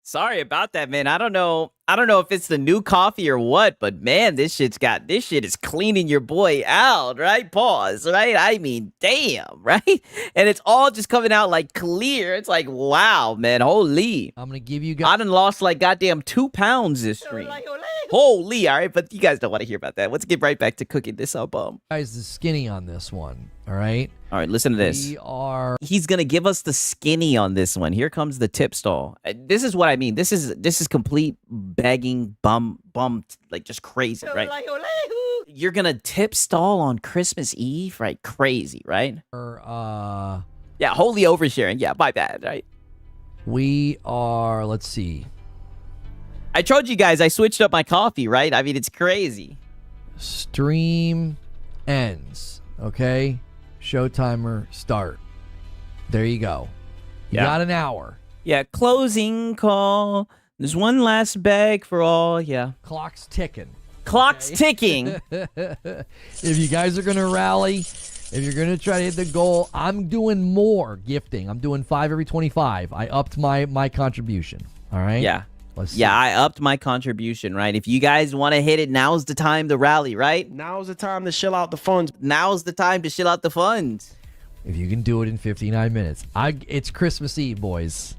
Sorry about that, man. I don't know if it's the new coffee or what, but man, this shit is cleaning your boy out, right? Pause, right? I mean, damn, right? And it's all just coming out like clear. It's like, wow, man, holy. I'm gonna give you guys. I done lost like goddamn 2 pounds this stream. Holy, all right, but you guys don't want to hear about that. Let's get right back to cooking this up. Guys, the skinny on this one. All right. All right, listen to this. He's gonna give us the skinny on this one. Here comes the tip stall. This is what I mean. This is complete begging, bum, like just crazy, right? You're gonna tip stall on Christmas Eve, right? Crazy, right? Yeah, wholly oversharing. Yeah, my bad, right? We are. Let's see. I told you guys I switched up my coffee, right? I mean, it's crazy. Stream ends. Okay. Show timer start. There you go. You got an hour. Yeah, closing call. There's one last bag for all. Yeah. Clock's ticking. Clock's ticking. If you guys are going to rally, if you're going to try to hit the goal, I'm doing more gifting. I'm doing 5 every 25. I upped my contribution. All right? Yeah. Let's see. Yeah, I upped my contribution, right? If you guys want to hit it, now's the time to rally, right? Now's the time to shill out the funds. Now's the time to shill out the funds. If you can do it in 59 minutes. It's Christmas Eve, boys.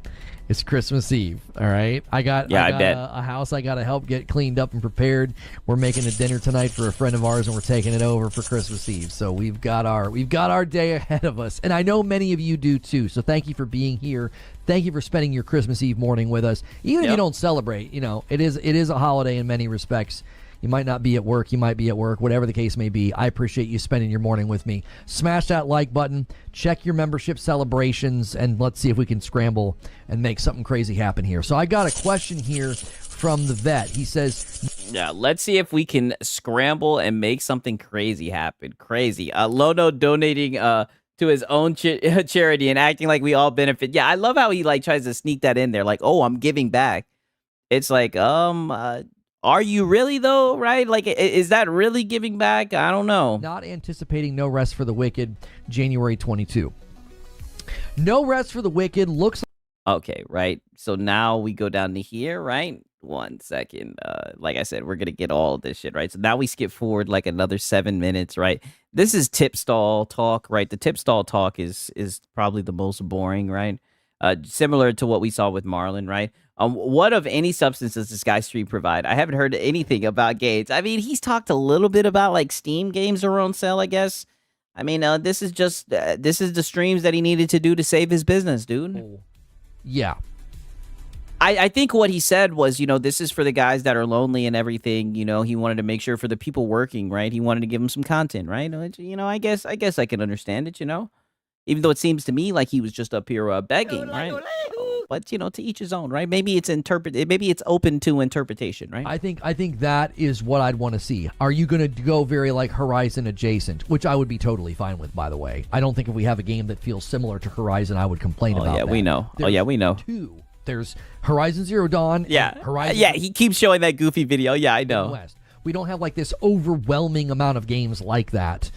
It's Christmas Eve, all right? I got bet. a house I got to help get cleaned up and prepared. We're making a dinner tonight for a friend of ours, and we're taking it over for Christmas Eve. So we've got our day ahead of us, and I know many of you do too. So thank you for being here. Thank you for spending your Christmas Eve morning with us. Even if you don't celebrate, it is a holiday in many respects. You might not be at work. You might be at work. Whatever the case may be, I appreciate you spending your morning with me. Smash that like button. Check your membership celebrations, and let's see if we can scramble and make something crazy happen here. So I got a question here from the vet. He says, yeah, let's see if we can scramble and make something crazy happen. Crazy. Lono donating to his own charity and acting like we all benefit. Yeah, I love how he tries to sneak that in there. Like, oh, I'm giving back. It's like, are you really, though, right? Like, is that really giving back? I don't know. Not anticipating No Rest for the Wicked, January 22. No Rest for the Wicked looks okay, right? So now we go down to here, right? 1 second. Like I said, we're going to get all of this shit, right? So now we skip forward like another 7 minutes, right? This is tip stall talk, right? The tip stall talk is probably the most boring, right? Similar to what we saw with Marlon, right? What of any substance does this guy stream provide? I haven't heard anything about games. I mean, he's talked a little bit about like Steam games are on sale, I guess. I mean, this is just this is the streams that he needed to do to save his business, dude. Yeah. I think what he said was, this is for the guys that are lonely and everything. He wanted to make sure for the people working, right? He wanted to give them some content, right? I guess I can understand it, even though it seems to me like he was just up here begging, right? But to each his own, right? Maybe it's open to interpretation, right? I think that is what I'd want to see. Are you going to go very like Horizon adjacent, which I would be totally fine with, by the way. I don't think if we have a game that feels similar to Horizon, I would complain about that. We know. We know. There's Horizon Zero Dawn. Yeah. And Horizon. Yeah, he keeps showing that goofy video. Yeah, I know. West. We don't have like this overwhelming amount of games like that.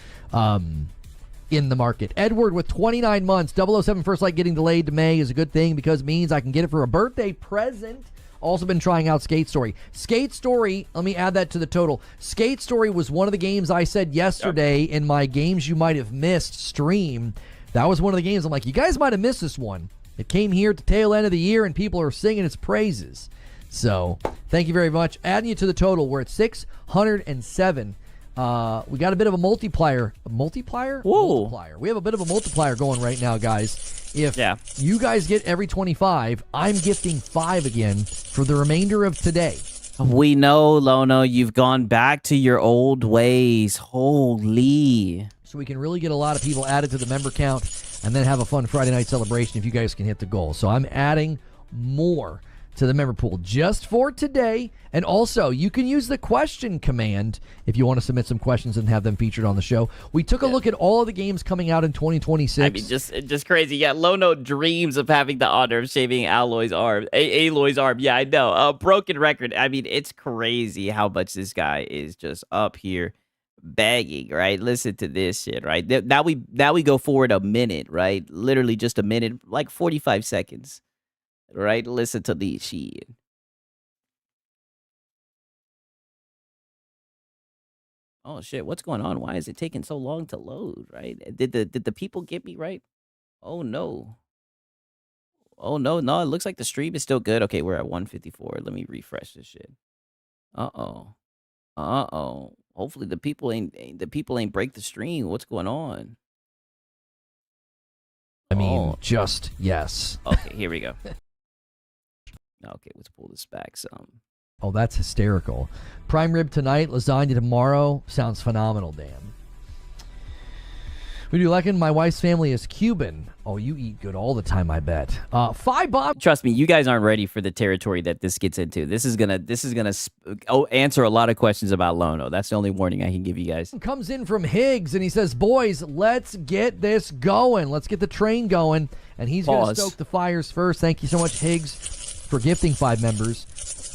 In the market. Edward with 29 months. 007 First Light getting delayed to May is a good thing because it means I can get it for a birthday present. Also been trying out Skate Story. Skate Story, let me add that to the total. Skate Story was one of the games I said yesterday in my Games You Might Have Missed stream. That was one of the games I'm like, you guys might have missed this one. It came here at the tail end of the year and people are singing its praises. So, thank you very much. Adding you to the total, we're at 607. We got a bit of a multiplier. A multiplier? Whoa. Multiplier. We have a bit of a multiplier going right now, guys. If you guys get every 25, I'm gifting 5 again for the remainder of today. We know, Lono, you've gone back to your old ways. Holy. So we can really get a lot of people added to the member count and then have a fun Friday night celebration if you guys can hit the goal. So I'm adding more to the member pool just for today. And also, you can use the question command if you want to submit some questions and have them featured on the show. We took a look at all of the games coming out in 2026. I mean, just crazy. Yeah, Lono dreams of having the honor of shaving Aloy's arm. Aloy's arm. Yeah, I know. Broken record. I mean, it's crazy how much this guy is just up here begging, right? Listen to this shit, right? Now we go forward a minute, right? Literally just a minute, like 45 seconds. Right? Listen to these shit. Oh shit, what's going on? Why is it taking so long to load, right? Did the people get me right? Oh no. Oh no, it looks like the stream is still good. Okay, we're at 154. Let me refresh this shit. Uh-oh. Hopefully the people ain't break the stream. What's going on? I mean, just yes. Okay, here we go. Okay, let's pull this back some. Oh, that's hysterical. Prime rib tonight, lasagna tomorrow. Sounds phenomenal, Dan. Who do you reckon? My wife's family is Cuban. Oh, you eat good all the time, I bet. 5 bomb. Trust me, you guys aren't ready for the territory that this gets into. This is gonna answer a lot of questions about Lono. That's the only warning I can give you guys. Comes in from Higgs and he says, "Boys, let's get this going. Let's get the train going." And he's gonna stoke the fires first. Thank you so much, Higgs, for gifting 5 members.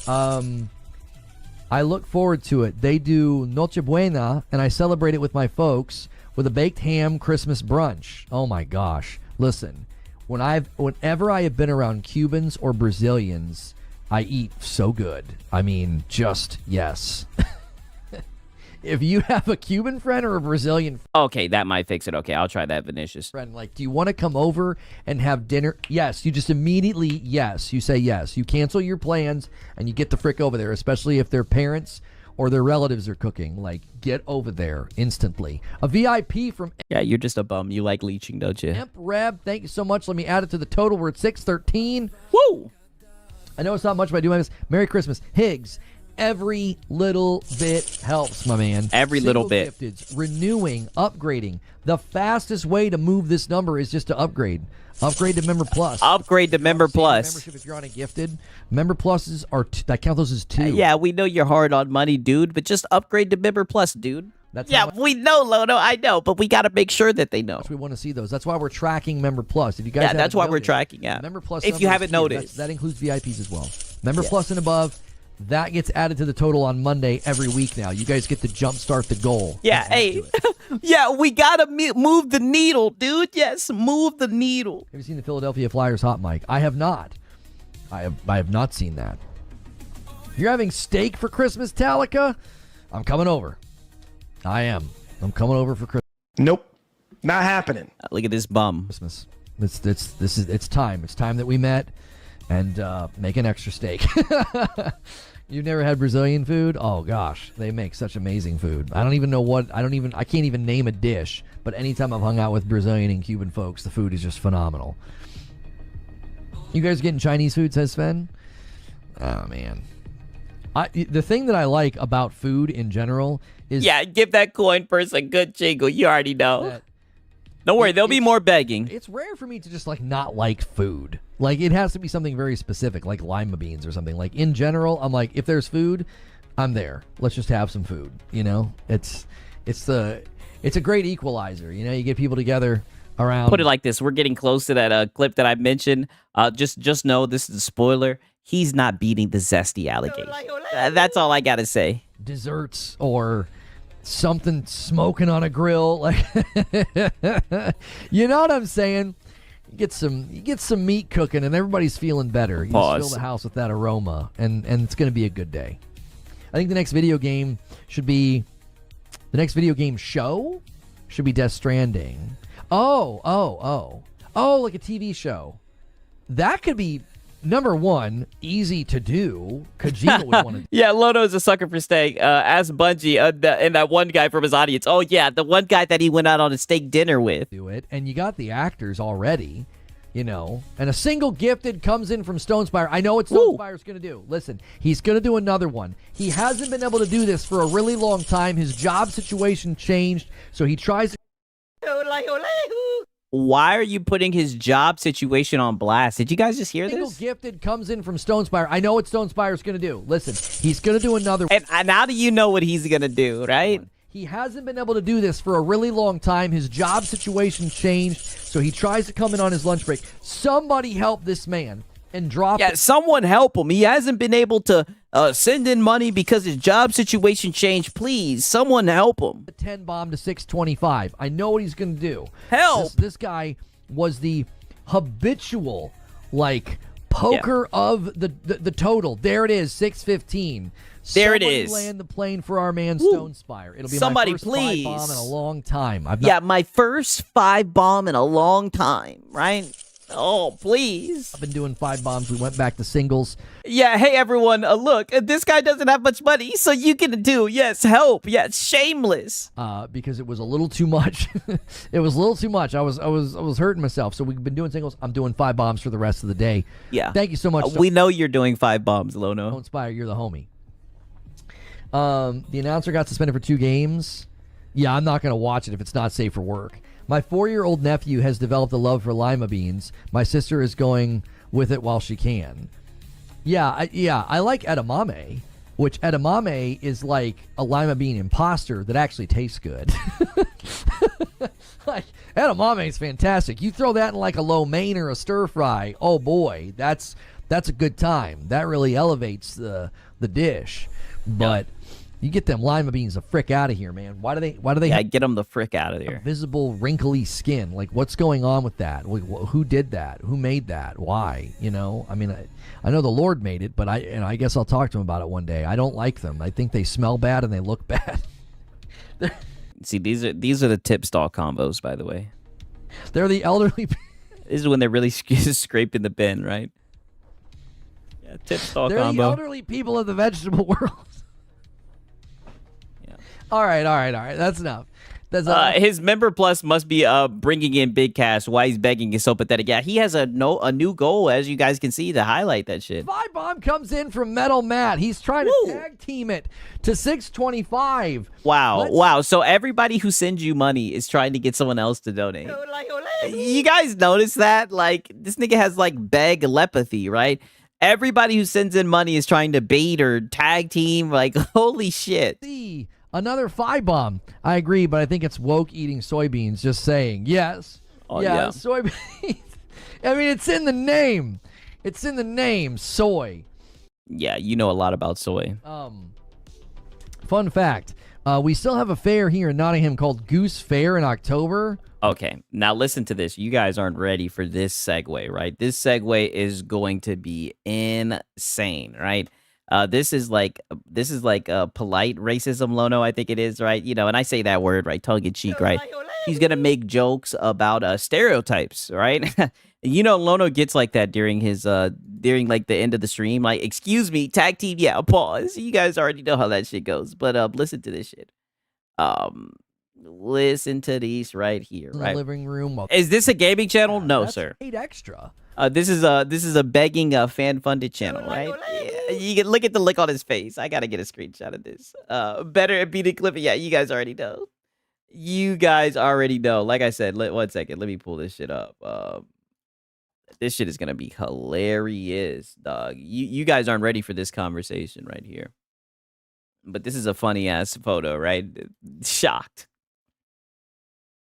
I look forward to it. They do Noche Buena, and I celebrate it with my folks with a baked ham Christmas brunch. Oh my gosh. Listen, whenever I have been around Cubans or Brazilians, I eat so good. I mean, just yes. if you have a Cuban friend or a Brazilian Okay, that might fix it. Okay, I'll try that, Vinicius. friend, like, do you want to come over and have dinner? Yes. You just immediately, yes. You say yes. You cancel your plans and you get the frick over there, especially if their parents or their relatives are cooking. Like, get over there instantly. A VIP from Yeah, you're just a bum. You like leeching, don't you? Imp Reb. Thank you so much. Let me add it to the total. We're at 613. Woo! I know it's not much, but I do my best. Merry Christmas. Higgs. Every little bit helps, my man. Every little bit. Gifteds, renewing, upgrading. The fastest way to move this number is just to upgrade. Upgrade to Member Plus. Upgrade to Member Plus. Membership if you're on a gifted. Member Pluses are I count those as 2. Yeah, we know you're hard on money, dude, but just upgrade to Member Plus, dude. That's Yeah, we know, Lono. I know, but we got to make sure that they know. We want to see those. That's why we're tracking Member Plus. If you guys, Yeah, that's haven't why we're noticed, tracking. Yeah, Member Plus. If you number haven't is here. noticed, that includes VIPs as well. Member Yeah. Plus and above. That gets added to the total on Monday every week now. You guys get to jumpstart the goal. Yeah, hey, yeah, we gotta move the needle, dude. Yes, move the needle. Have you seen the Philadelphia Flyers hot mic? I have not. I have not seen that. You're having steak for Christmas, Talica? I'm coming over. I am. I'm coming over for Christmas. Nope, not happening. Look at this bum. Christmas. It's time. It's time that we met and make an extra steak. You've never had Brazilian food? Oh gosh, they make such amazing food. I can't even name a dish, but anytime I've hung out with Brazilian and Cuban folks, the food is just phenomenal. You guys getting Chinese food, says Sven? Oh man. The thing that I like about food in general is give that coin purse a good jingle. You already know. Don't worry, there'll be more begging. It's rare for me to just not like food. Like, it has to be something very specific, like lima beans or something. Like, in general, I'm like, if there's food, I'm there. Let's just have some food. It's a great equalizer. You get people together around. Put it like this: we're getting close to that clip that I mentioned. Just know this is a spoiler. He's not beating the zesty alligator. That's all I gotta say. Desserts or something smoking on a grill, like you know what I'm saying? You get some meat cooking and everybody's feeling better. You just fill the house with that aroma and it's gonna be a good day. I think the next video game show should be Death Stranding. Oh, like a TV show. That could be number one, easy to do. Kojima would want to. Yeah, Lono is a sucker for steak. Ask Bungie and that one guy from his audience. Oh yeah, the one guy that he went out on a steak dinner with. Do it, and you got the actors already, and a single gifted comes in from Stonespire. I know what Stonespire's going to do. Listen, he's going to do another one. He hasn't been able to do this for a really long time. His job situation changed, so he tries. Why are you putting his job situation on blast? Did you guys just hear Single this? Gifted comes in from Stonespire. I know what Stonespire's going to do. Listen, he's going to do another one. And how do you know what he's going to do, right? He hasn't been able to do this for a really long time. His job situation changed, so he tries to come in on his lunch break. Somebody help this man and drop Yeah, someone help him. He hasn't been able to send in money because his job situation changed. Please, someone help him. A 10 bomb to 625. I know what he's going to do. Help! This guy was the habitual, poker of the total. There it is, 615. There it is. Land the plane for our man Stonespire. It'll be Somebody, my first please. 5 bomb in a long time. My first 5 bomb in a long time, right? Oh, please. I've been doing 5 bombs. We went back to singles. Yeah, hey, everyone. Look, this guy doesn't have much money, so you can do, yes, help. Yeah, it's shameless. Because it was a little too much. It was a little too much. I was hurting myself. So we've been doing singles. I'm doing 5 bombs for the rest of the day. Yeah. Thank you so much. We know you're doing 5 bombs, Lono. Don't Spire, you're the homie. The announcer got suspended for 2 games. Yeah, I'm not going to watch it if it's not safe for work. My 4-year-old nephew has developed a love for lima beans. My sister is going with it while she can. I like edamame, which edamame is like a lima bean imposter that actually tastes good. Edamame is fantastic. You throw that in a lo mein or a stir fry. Oh boy, that's a good time. That really elevates the dish. But you get them lima beans the frick out of here, man. Why do they Yeah, get them the frick out of there. Visible wrinkly skin? What's going on with that? Who did that? Who made that? Why? I mean, I know the Lord made it, but I guess I'll talk to him about it one day. I don't like them. I think they smell bad and they look bad. See, these are the tip stall combos, by the way. They're the elderly. This is when they're really scraping the bin, right? Yeah, tip stall They're combo. the elderly people of the vegetable world. Yeah. All right. That's enough. That's enough. His member plus must be bringing in big cash. Why he's begging is so pathetic. Yeah, he has a new goal, as you guys can see, to highlight that shit. Five Bomb comes in from Metal Matt. He's trying to tag team it to 625. Wow. So everybody who sends you money is trying to get someone else to donate. You guys notice that? Like, this nigga has like beg telepathy, right? Everybody who sends in money is trying to bait or tag team. Like, holy shit. See, another Five Bomb. I agree, but I think it's woke eating soybeans. Just saying. Yes. Oh, yeah. Soybeans. I mean, it's in the name. It's in the name. Soy. Yeah, you know a lot about soy. Fun fact. We still have a fair here in Nottingham called Goose Fair in October. Okay, now listen to this. You guys aren't ready for this segue, right? This segue is going to be insane, right? This is like a polite racism, Lono, I think it is, right? You know, and I say that word, right, tongue in cheek, right? He's gonna make jokes about stereotypes, right? You know, Lono gets like that during his during like the end of the stream, like, excuse me, tag team, yeah, pause. You guys already know how that shit goes, but listen to this shit. Listen to these right here, right? Living room. Is this a gaming channel? No, sir. Paid extra. This is a begging fan funded channel, right? Yeah, you can look at the look on his face. I gotta get a screenshot of this. Better at beating clipping. Yeah, you guys already know. You guys already know. Like I said, 1 second. Let me pull this shit up. This shit is gonna be hilarious, dog. You guys aren't ready for this conversation right here. But this is a funny ass photo, right? Shocked.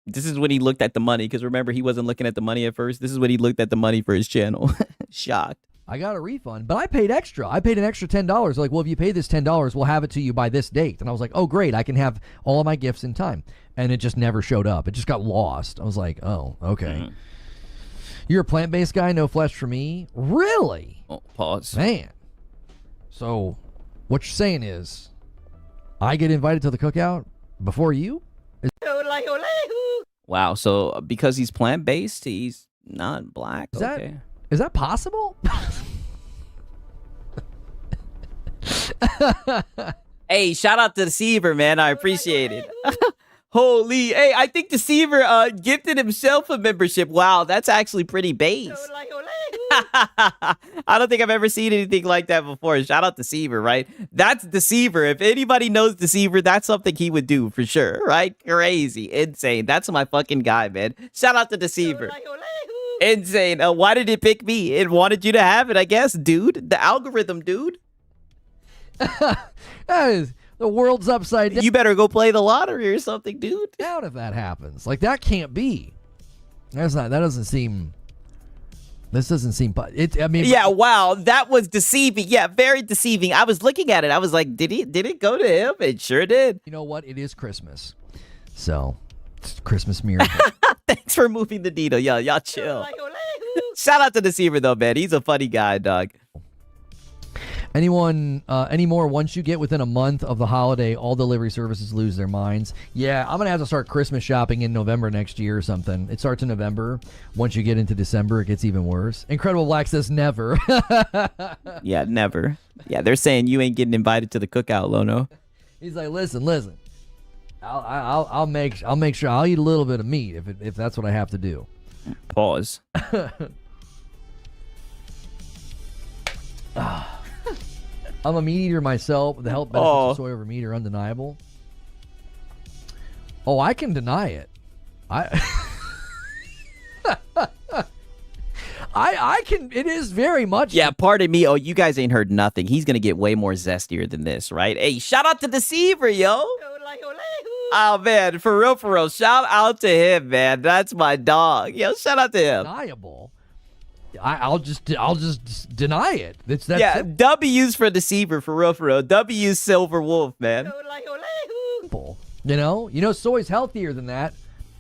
This is when he looked at the money, because remember, he wasn't looking at the money at first. This is when he looked at the money for his channel. Shocked. I got a refund, but I paid extra. I paid an extra $10. Like, well, if you pay this $10, we'll have it to you by this date. And I was like, oh, great. I can have all of my gifts in time. And it just never showed up. It just got lost. I was like, oh, okay. You're a plant-based guy, no flesh for me? Really? Oh, pause. Man. So what you're saying is I get invited to the cookout before you? Wow, so because he's plant-based, he's not black? Is that possible? Hey, shout out to Deceiver, man. I appreciate it. Holy, hey, I think Deceiver gifted himself a membership. Wow, that's actually pretty base. I don't think I've ever seen anything like that before. Shout out Deceiver, right? That's Deceiver. If anybody knows Deceiver, that's something he would do for sure, right? Crazy, insane. That's my fucking guy, man. Shout out to Deceiver. Insane. Why did it pick me? It wanted you to have it, I guess, dude. The algorithm, dude. The world's upside down. You better go play the lottery or something, dude. Doubt if that happens. Like, that can't be. That doesn't seem. This doesn't seem. I mean. Yeah. Wow. That was deceiving. Yeah. Very deceiving. I was looking at it. I was like, did it go to him? It sure did. You know what? It is Christmas, so it's Christmas miracle. Thanks for moving the needle. Y'all chill. Shout out to Deceiver though, man. He's a funny guy, dog. Anymore, once you get within a month of the holiday, all delivery services lose their minds. Yeah, I'm going to have to start Christmas shopping in November next year or something. It starts in November. Once you get into December, it gets even worse. Incredible Black says never. Yeah, never. Yeah, they're saying you ain't getting invited to the cookout, Lono. He's like, listen. I'll make sure I'll eat a little bit of meat if that's what I have to do. Pause. I'm a meat eater myself. The health benefits of soy over meat are undeniable. Oh, I can deny it. I can. It is very much. Yeah, pardon me. Oh, you guys ain't heard nothing. He's gonna get way more zestier than this, right? Hey, shout out to Deceiver, yo. Oh man, for real. Shout out to him, man. That's my dog. Yo, shout out to him. Undeniable. I'll just deny it. It's that simple. W's for Deceiver, for real. W's Silver Wolf, man. Simple. You know, soy's healthier than that.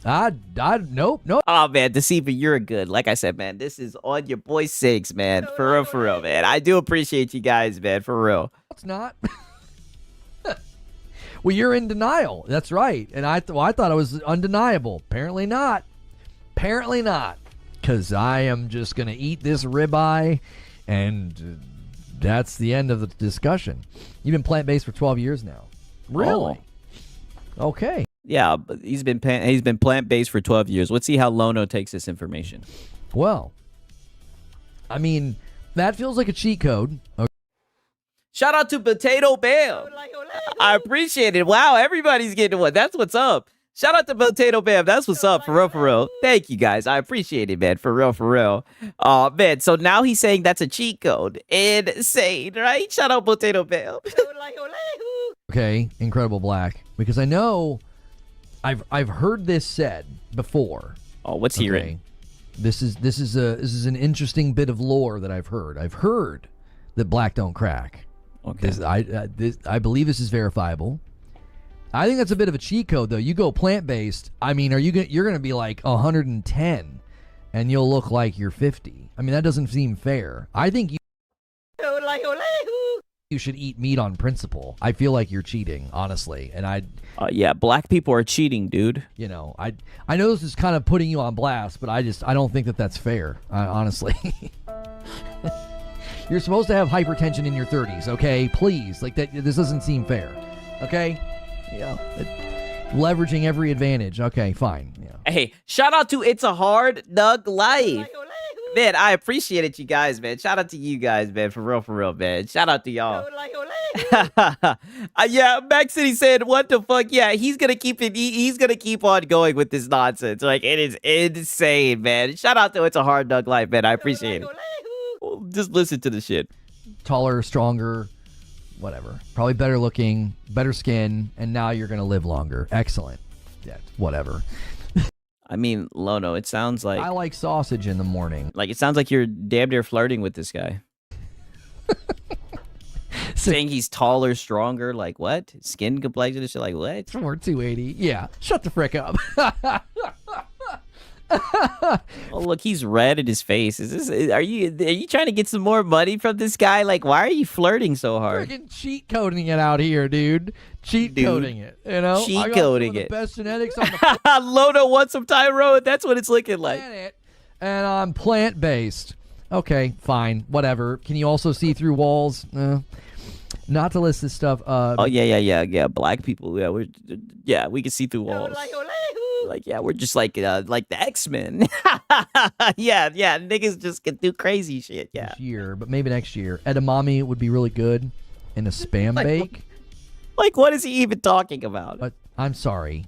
Nope. Oh man, Deceiver, you're good. Like I said, man, this is on your boy sakes, man. For real, man. I do appreciate you guys, man. For real. It's not. Well, you're in denial. That's right. And I thought it was undeniable. Apparently not. Apparently not. Because I am just going to eat this ribeye, and that's the end of the discussion. You've been plant-based for 12 years now. Really? Oh. Okay. Yeah, but he's been plant-based for 12 years. Let's see how Lono takes this information. Well, I mean, that feels like a cheat code. Okay. Shout out to Potato Bam. I appreciate it. Wow, everybody's getting one. That's what's up. Shout out to Potato Bam. That's what's up, for real, for real. Thank you, guys. I appreciate it, man. For real, for real. Man, so now he's saying that's a cheat code. Insane, right? Shout out Potato Bam. Okay, Incredible Black. Because I know I've heard this said before. Oh, let's hear it. This is an interesting bit of lore that I've heard. I've heard that black don't crack. Okay. I believe this is verifiable. I think that's a bit of a cheat code, though. You go plant-based, I mean, you're going to be like 110, and you'll look like you're 50. I mean, that doesn't seem fair. I think you should eat meat on principle. I feel like you're cheating, honestly. And yeah, black people are cheating, dude. You know, I know this is kind of putting you on blast, but I don't think that that's fair, honestly. You're supposed to have hypertension in your 30s, okay? Please, like that. This doesn't seem fair, okay? Yeah, leveraging every advantage. Okay, fine. Yeah. Hey, shout out to It's a Hard Nug Life. Man, I appreciate it, you guys, man. Shout out to you guys, man. For real, man. Shout out to y'all. Yeah, Max City said, what the fuck? Yeah, he's gonna keep it. He's gonna keep on going with this nonsense. Like, it is insane, man. Shout out to It's a Hard Nug Life, man. I appreciate it. Just listen to the shit. Taller, stronger, whatever. Probably better looking, better skin, and now you're gonna live longer. Excellent. Yeah, whatever. I mean, Lono, it sounds like... I like sausage in the morning. Like, it sounds like you're damn near flirting with this guy. Saying he's taller, stronger, like what? Skin complexion and shit, like what? We're 280. Yeah, shut the frick up. Oh, look, he's red in his face. Are you trying to get some more money from this guy? Like, why are you flirting so hard? Freaking cheat coding it out here, dude. Cheat coding it, you know? Cheat coding it. The best genetics on the Lono wants some Tyrone. That's what it's looking like. Planet, and I'm plant-based. Okay, fine, whatever. Can you also see through walls? Not to list this stuff. Oh yeah. Black people. Yeah, we can see through walls. Like, yeah, we're just like the X-Men. yeah, niggas just can do crazy shit. Yeah. This year, but maybe next year. Edamame would be really good in a spam bake. Like, what is he even talking about? But I'm sorry.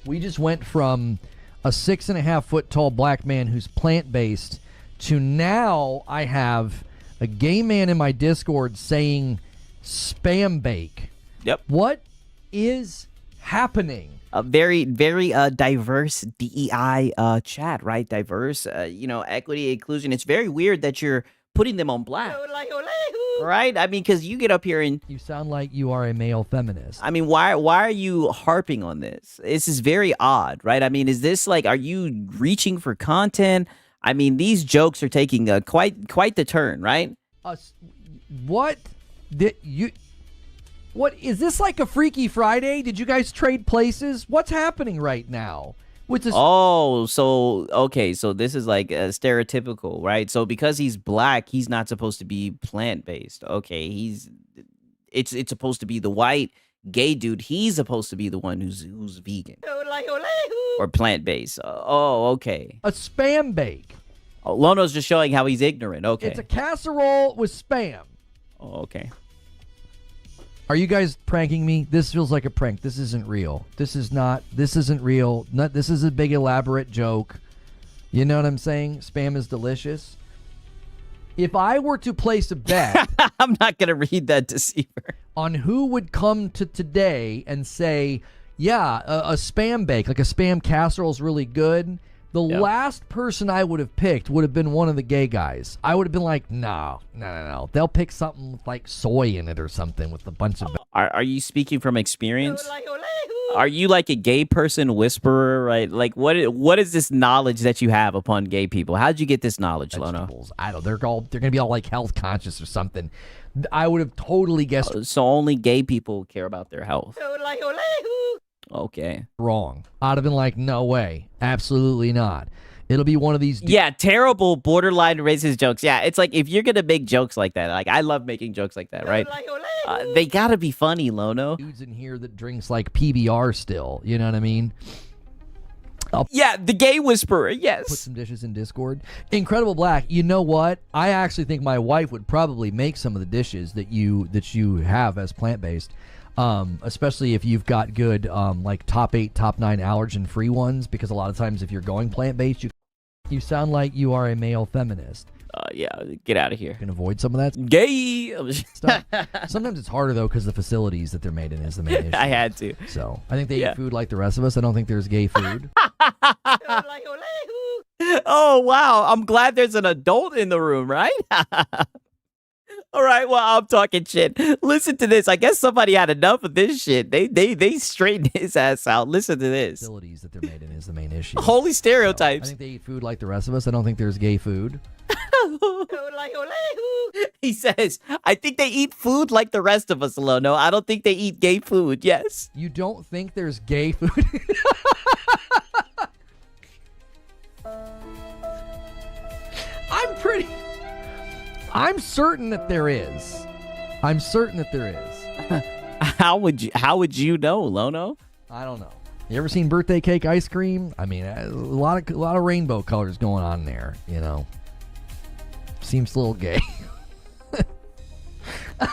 We just went from a 6.5 foot tall black man who's plant-based to now I have a gay man in my Discord saying spam bake. Yep. What is happening? A very, very diverse DEI chat, right? Diverse, equity, inclusion. It's very weird that you're putting them on black. Right? I mean, because you get up here and... You sound like you are a male feminist. I mean, why are you harping on this? This is very odd, right? I mean, is this like, are you reaching for content? I mean, these jokes are taking quite the turn, right? What is this, like a Freaky Friday? Did you guys trade places? What's happening right now? With this? Oh, so this is like a stereotypical, right? So because he's black, he's not supposed to be plant-based. Okay, it's supposed to be the white gay dude. He's supposed to be the one who's vegan or plant-based. Oh, okay. A spam bake. Oh, Lono's just showing how he's ignorant. Okay. It's a casserole with spam. Oh, okay. Are you guys pranking me? This feels like a prank. This isn't real. This isn't real. This is a big elaborate joke. You know what I'm saying? Spam is delicious. If I were to place a bet... I'm not going to read that deceiver. On who would come to today and say, yeah, a spam bake, like a spam casserole is really good. The last person I would have picked would have been one of the gay guys. I would have been like, no. They'll pick something with like soy in it or something with a bunch of... Are you speaking from experience? Are you like a gay person whisperer, right? Like, what is this knowledge that you have upon gay people? How'd you get this knowledge, Lono? Vegetables. I don't. They're gonna be all like health conscious or something. I would have totally guessed So only gay people care about their health. Okay. wrong. I'd have been like, no way, absolutely not. It'll be one of these. Yeah, terrible borderline racist jokes. Yeah, it's like if you're gonna make jokes like that, like I love making jokes like that, right? They gotta be funny, Lono. Dudes in here that drinks like PBR still. You know what I mean? Yeah, the gay whisperer. Put Yes. some dishes in Discord. Incredible Black. You know what? I actually think my wife would probably make some of the dishes that you have as plant based. Especially if you've got good like top 8, top 9 allergen free ones, because a lot of times if you're going plant based, you sound like you are a male feminist. Yeah, get out of here. You can avoid some of that Gay stuff. Sometimes it's harder though because the facilities that they're made in is the main issue. I had to. So I think they eat food like the rest of us. I don't think there's gay food. Oh wow, I'm glad there's an adult in the room, right? All right, well, I'm talking shit. Listen to this. I guess somebody had enough of this shit. They straightened his ass out. Listen to this. Facilities that they're made in is the main issue. Holy stereotypes. So I think they eat food like the rest of us. I don't think there's gay food. He says, I think they eat food like the rest of us, Lono. I don't think they eat gay food. Yes. You don't think there's gay food? I'm certain that there is. I'm certain that there is. How would you know, Lono? I don't know. You ever seen birthday cake ice cream? I mean, a lot of rainbow colors going on there, you know. Seems a little gay.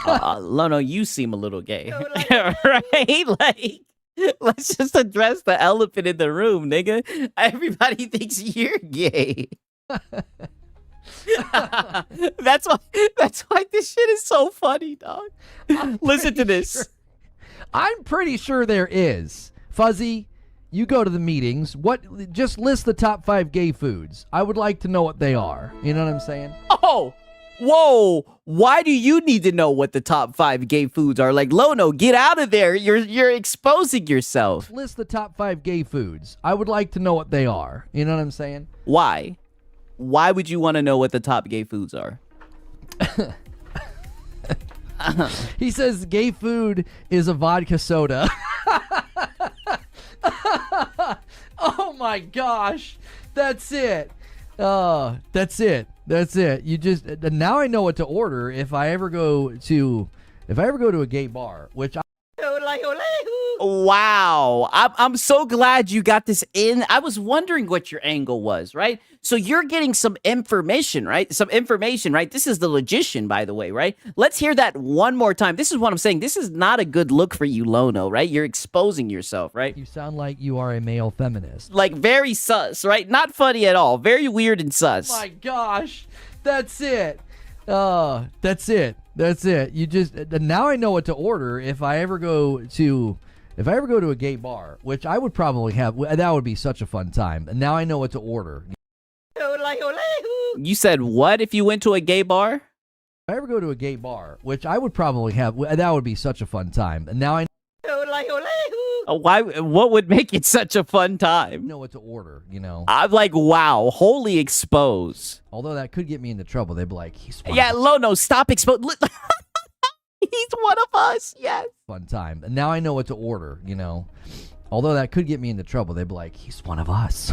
Lono, you seem a little gay. Right? Like, let's just address the elephant in the room, nigga. Everybody thinks you're gay. That's why this shit is so funny, dog. Listen to this. I'm pretty sure there is. Fuzzy, you go to the meetings. Just list the top 5 gay foods. I would like to know what they are. You know what I'm saying? Oh, whoa. Why do you need to know what the top 5 gay foods are? Like, Lono, get out of there. You're exposing yourself. List the top 5 gay foods. I would like to know what they are. You know what I'm saying? Why? Why would you want to know what the top gay foods are? He says gay food is a vodka soda. Oh my gosh. That's it. That's it. That's it. You just now I know what to order if I ever go to a gay bar, which Wow. I'm so glad you got this in. I was wondering what your angle was, right? So you're getting some information, right? Some information, right? This is the logician, by the way, right? Let's hear that one more time. This is what I'm saying. This is not a good look for you, Lono, right? You're exposing yourself, right? You sound like you are a male feminist. Like very sus, right? Not funny at all. Very weird and sus. Oh my gosh. That's it. That's it. That's it. You just now I know what to order if I ever go to a gay bar, which I would probably have. That would be such a fun time. And now I know what to order. You said what if you went to a gay bar? If I ever go to a gay bar, which I would probably have. That would be such a fun time. And now I Why? What would make it such a fun time? know what to order, you know. I'm like, wow, wholly expose. Although that could get me into trouble. They'd be like, he's Yeah, Lono, stop expose. He's one of us. Yes. Fun time. And now I know what to order, you know. Although that could get me into trouble. They'd be like, he's one of us.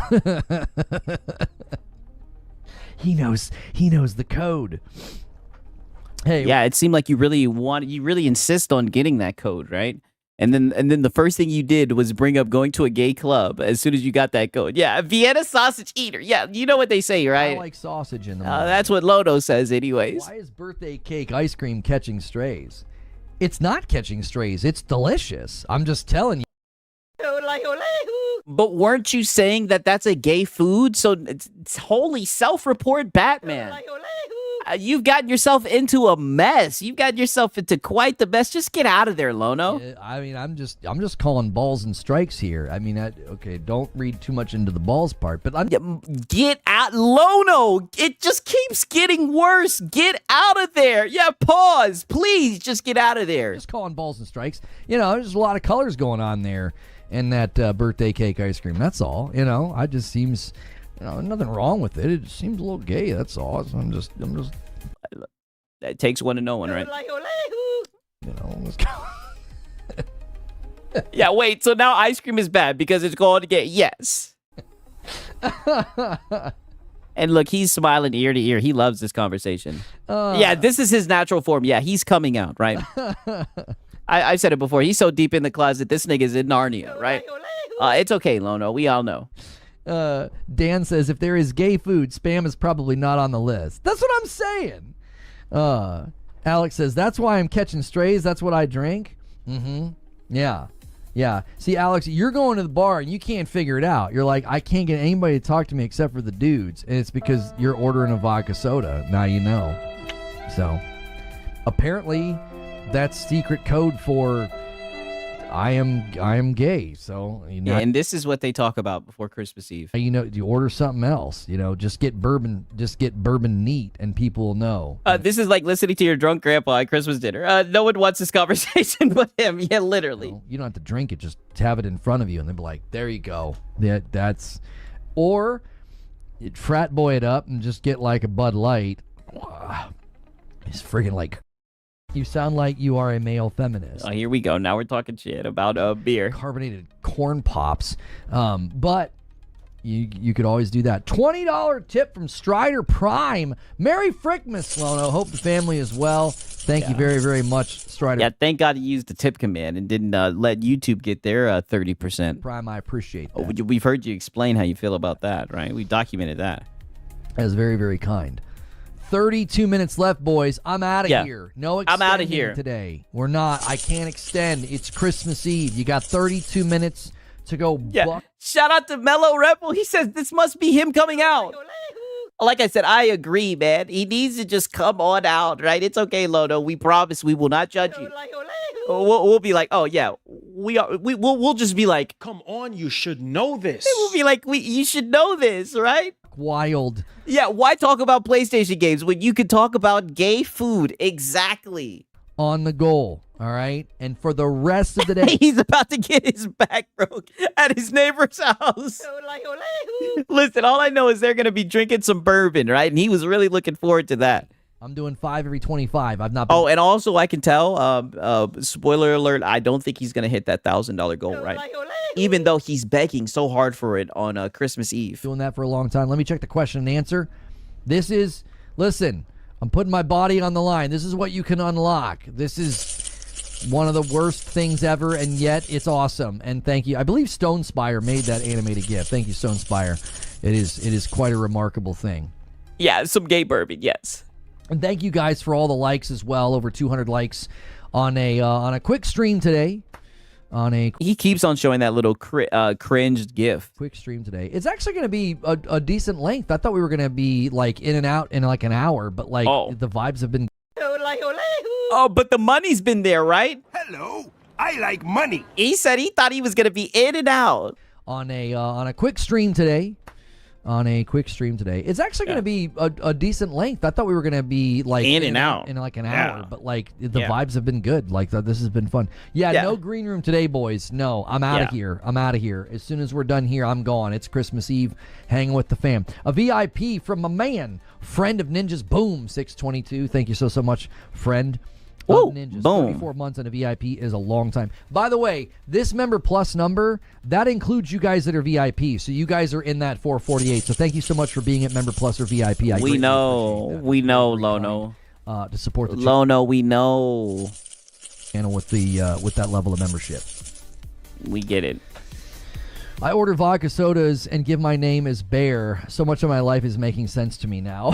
He knows the code. Hey, Yeah, it seemed like you really insist on getting that code, right? And then the first thing you did was bring up going to a gay club as soon as you got that code. Yeah, Vienna sausage eater. Yeah, you know what they say, right? I like sausage in the morning. That's what Lono says anyways. Why is birthday cake ice cream catching strays? It's not catching strays. It's delicious. I'm just telling you. But weren't you saying that that's a gay food? So it's holy self-report Batman. You've gotten yourself into a mess. You've gotten yourself into quite the mess. Just get out of there, Lono. I mean, I'm just calling balls and strikes here. I mean, okay, don't read too much into the balls part, but Get out, Lono. It just keeps getting worse. Get out of there. Yeah, pause. Please, just get out of there. just calling balls and strikes. You know, there's a lot of colors going on there and that birthday cake ice cream. That's all. I just seems, nothing wrong with it. It just seems a little gay. That's all. So I'm just. It takes one to know one, right? Let's go. Yeah, wait. So now ice cream is bad because it's going to get yes. And look, he's smiling ear to ear. He loves this conversation. Yeah, this is his natural form. Yeah, he's coming out, right? I've said it before. He's so deep in the closet. This nigga's in Narnia, right? It's okay, Lono. We all know. Dan says, if there is gay food, Spam is probably not on the list. That's what I'm saying. Alex says, that's why I'm catching strays. That's what I drink. Mm-hmm. Yeah. Yeah. See, Alex, you're going to the bar and you can't figure it out. You're like, I can't get anybody to talk to me except for the dudes. And it's because you're ordering a vodka soda. Now you know. So, apparently, that's secret code for I am gay. So, yeah, and this is what they talk about before Christmas Eve. You order something else. Just get bourbon neat, and people will know. This is like listening to your drunk grandpa at Christmas dinner. No one wants this conversation but him. Yeah, literally. You don't have to drink it; just have it in front of you, and they'll be like, "There you go." That's, or you'd frat boy it up and just get like a Bud Light. It's friggin' like. You sound like you are a male feminist. Oh, here we go. Now we're talking shit about beer. Carbonated corn pops. But you could always do that. $20 tip from Strider Prime. Merry Frickmas, Lono. Hope the family is well. Thank you very, very much, Strider. Yeah, thank God he used the tip command and didn't let YouTube get their 30%. Prime, I appreciate that. We've heard you explain how you feel about that, right? We documented that. That is very, very kind. 32 minutes left, boys. I'm out of here. No extending I'm out of here today. We're not. I can't extend. It's Christmas Eve. You got 32 minutes to go. Yeah. Shout out to Mellow Rebel. He says this must be him coming out. Like I said, I agree, man. He needs to just come on out, right? It's okay, Lono. We promise we will not judge you. We'll be like, oh yeah, we'll just be like, come on, you should know this. We'll be like, you should know this, right? Wild. Yeah, why talk about PlayStation games when you could talk about gay food? Exactly. On the goal, all right? And for the rest of the day... He's about to get his back broke at his neighbor's house. Listen, all I know is they're going to be drinking some bourbon, right? And he was really looking forward to that. I'm doing 5 every 25. I've not been... Oh, and also I can tell, spoiler alert, I don't think he's going to hit that $1,000 goal, right? Even though he's begging so hard for it on Christmas Eve. Doing that for a long time. Let me check the question and answer. Listen, I'm putting my body on the line. This is what you can unlock. This is one of the worst things ever, and yet it's awesome. And thank you. I believe Stone Spire made that animated GIF. Thank you, Stone Spire. It is quite a remarkable thing. Yeah, some gay bourbon, yes. And thank you guys for all the likes as well. Over 200 likes on a quick stream today. He keeps on showing that little cringed GIF. Quick stream today. It's actually going to be a decent length. I thought we were going to be like in and out in like an hour, but like the vibes have been. Oh, but the money's been there, right? Hello, I like money. He said he thought he was going to be in and out on a quick stream today. It's actually going to be a decent length. I thought we were going to be like in and out in like an hour, but like the vibes have been good. Like this has been fun. Yeah, no green room today, boys. No, I'm out of here. As soon as we're done here, I'm gone. It's Christmas Eve, hanging with the fam. A VIP from my man, friend of Ninjas, Boom 622. Thank you so much, friend. Ninjas. Boom. 34 months on a VIP is a long time. By the way, this member plus number, that includes you guys that are VIP. So you guys are in that 448. So thank you so much for being at member plus or VIP. We know, Lono. To support the Lono, we know. And with that level of membership. We get it. I order vodka sodas and give my name as Bear. So much of my life is making sense to me now.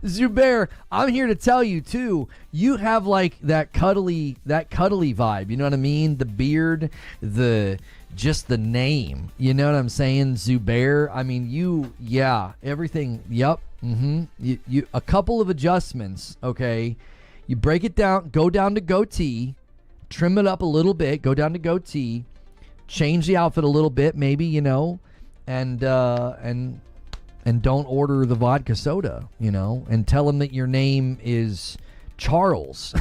Zubair, I'm here to tell you too. You have like that cuddly vibe. You know what I mean? The beard, just the name. You know what I'm saying, Zubair? I mean, everything. Yep. You a couple of adjustments. Okay, you break it down. Go down to goatee, trim it up a little bit. Go down to goatee, change the outfit a little bit, maybe. And don't order the vodka soda, and tell them that your name is Charles.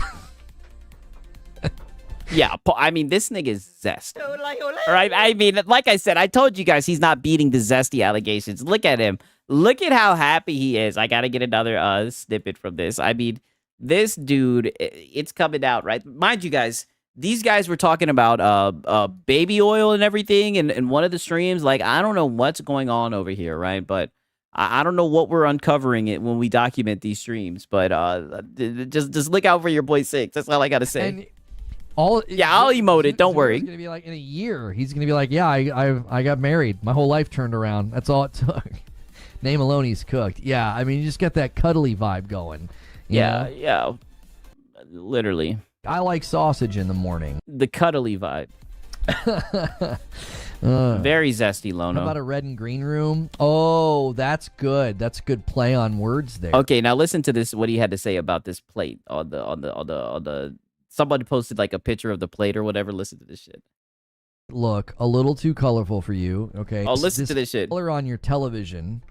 Yeah, I mean, this nigga's zest. All right, I mean, like I said, I told you guys he's not beating the zesty allegations. Look at him. Look at how happy he is. I gotta get another snippet from this. I mean, this dude, it's coming out, right? Mind you guys, these guys were talking about baby oil and everything in one of the streams. Like, I don't know what's going on over here, right? But I don't know what we're uncovering it when we document these streams. But just look out for your boy Six. That's all I gotta say. And I'll emote it. Don't worry. It's gonna be like in a year. He's gonna be like, yeah, I got married. My whole life turned around. That's all it took. Name alone, he's cooked. Yeah, I mean, you just get that cuddly vibe going. Yeah. Literally. I like sausage in the morning. The cuddly vibe. Very zesty, Lono. How about a red and green room? Oh, that's good. That's a good play on words there. Okay, now listen to this. What he had to say about this plate on the. Somebody posted like a picture of the plate or whatever. Listen to this shit. Look, a little too colorful for you. Okay. Oh, listen to this shit. Color on your television.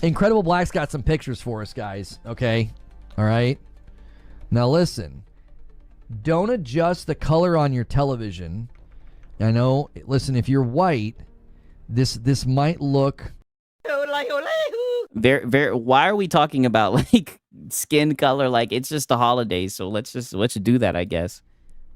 Incredible Black's got some pictures for us, guys. Okay. All right. Now listen. Don't adjust the color on your television. I know. Listen, if you're white, this might look. Very. Why are we talking about like skin color? Like it's just the holidays, so let's do that, I guess.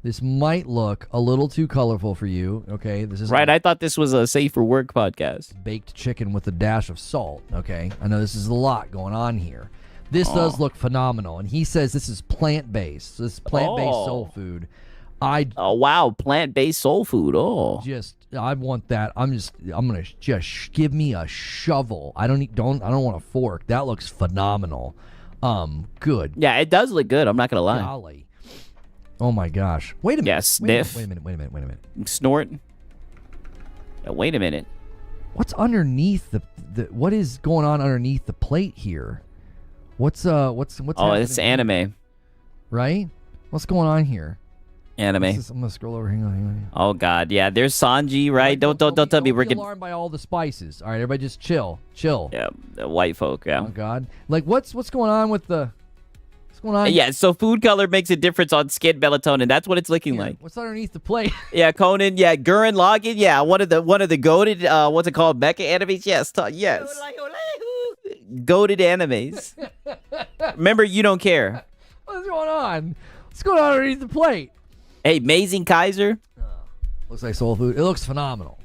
This might look a little too colorful for you. Okay, this is right. I thought this was a safe for work podcast. Baked chicken with a dash of salt. Okay, I know this is a lot going on here. This does look phenomenal, and he says this is plant-based. So this is plant-based soul food. Oh wow, plant-based soul food. Oh, I want that. I'm gonna just give me a shovel. I don't want a fork. That looks phenomenal. Good. Yeah, it does look good. I'm not gonna lie. Golly. Oh my gosh. Wait a minute. Yeah, sniff. Wait a minute. Snort. Yeah, wait a minute. What's underneath the what is going on underneath the plate here? What's Oh, it's anime. Right? What's going on here? Anime. I'm gonna scroll over. Hang on. Oh God, yeah. There's Sanji, right? Don't tell me we're getting alarmed by all the spices. All right, everybody, just chill. Yeah, the white folk. Yeah. Oh God, like what's going on with the? What's going on? Yeah, so food color makes a difference on skin melatonin. That's what it's looking like. What's underneath the plate? Yeah, Conan. Yeah, Gurren Lagann. Yeah, one of the goated. What's it called? Mecha animes. Yes, yes. Goated animes. Remember, you don't care. What's going on? What's going on underneath the plate? Hey, Amazing Kaiser. Looks like soul food. It looks phenomenal.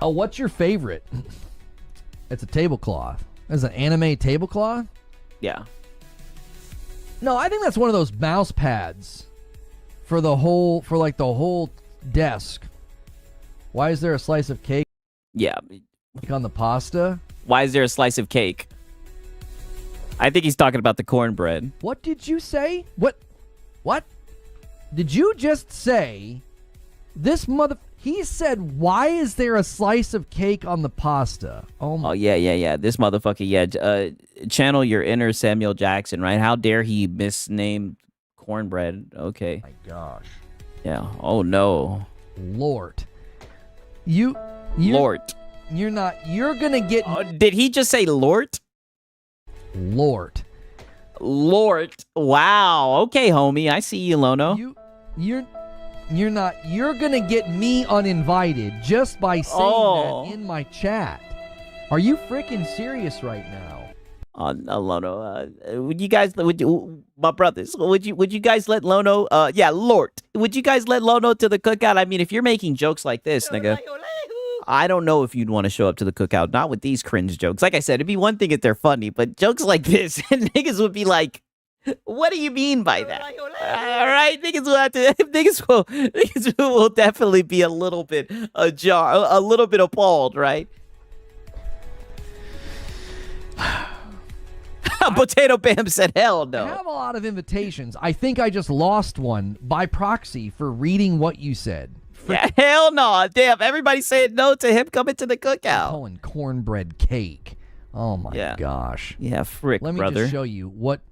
Oh, what's your favorite? It's a tablecloth. That's an anime tablecloth? Yeah. No, I think that's one of those mouse pads for the whole desk. Why is there a slice of cake? Yeah. On the pasta? Why is there a slice of cake? I think he's talking about the cornbread. What did you say? What? Did you just say this mother... He said, why is there a slice of cake on the pasta? Oh, my... yeah. This motherfucker, yeah. Channel your inner Samuel Jackson, right? How dare he misname cornbread? Okay. My gosh. Yeah. Oh, no. Lord. Lord. You're not... You're gonna get... Did he just say Lord? Lord. Wow. Okay, homie. I see you, Lono. You're not. You're gonna get me uninvited just by saying that in my chat. Are you freaking serious right now? No, Lono. My brothers, would you guys let Lono? Lord. Would you guys let Lono to the cookout? I mean, if you're making jokes like this, nigga, I don't know if you'd want to show up to the cookout. Not with these cringe jokes. Like I said, it'd be one thing if they're funny, but jokes like this, niggas would be like, "What do you mean by that?" All right, niggas will have to. Niggas will definitely be a little bit ajar, a little bit appalled, right? Potato Bam said, "Hell no." I have a lot of invitations. I think I just lost one by proxy for reading what you said. Yeah, hell no. Damn, everybody said no to him coming to the cookout. Calling cornbread cake. Oh my gosh. Yeah, frick, Let me brother. just show you what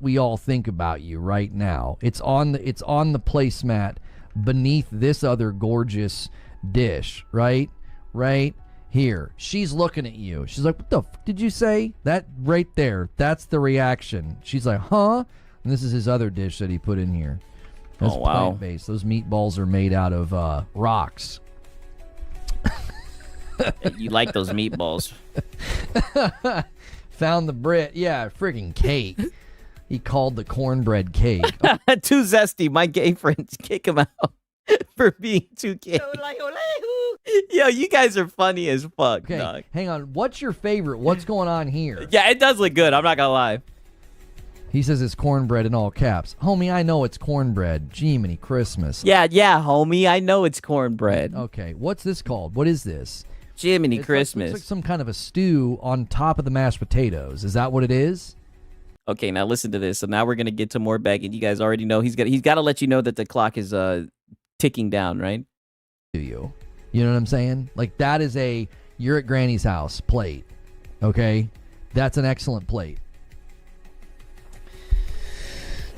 we all think about you right now. It's on the placemat beneath this other gorgeous dish, right? Right here. She's looking at you. She's like, "What the did you say?" That right there. That's the reaction. She's like, "Huh?" And this is his other dish that he put in here. That's plant-based. Those meatballs are made out of rocks. You like those meatballs. Found the Brit. Yeah, friggin' cake. He called the cornbread cake. Too zesty. My gay friends kick him out for being too gay. Yo, you guys are funny as fuck, Okay, dog. hang on. What's your favorite? What's going on here? Yeah, it does look good. I'm not gonna lie. He says it's cornbread in all caps. Homie, I know it's cornbread. Jiminy Christmas. Yeah, homie. I know it's cornbread. Okay, what's this called? What is this? Jiminy It's Christmas. like some kind of a stew on top of the mashed potatoes. Is that what it is? Okay, now listen to this. So now we're gonna get to more begging. You guys already know he's got to let you know that the clock is ticking down, right? Do you? You know what I'm saying? Like that is you're at Granny's house plate. Okay? That's an excellent plate.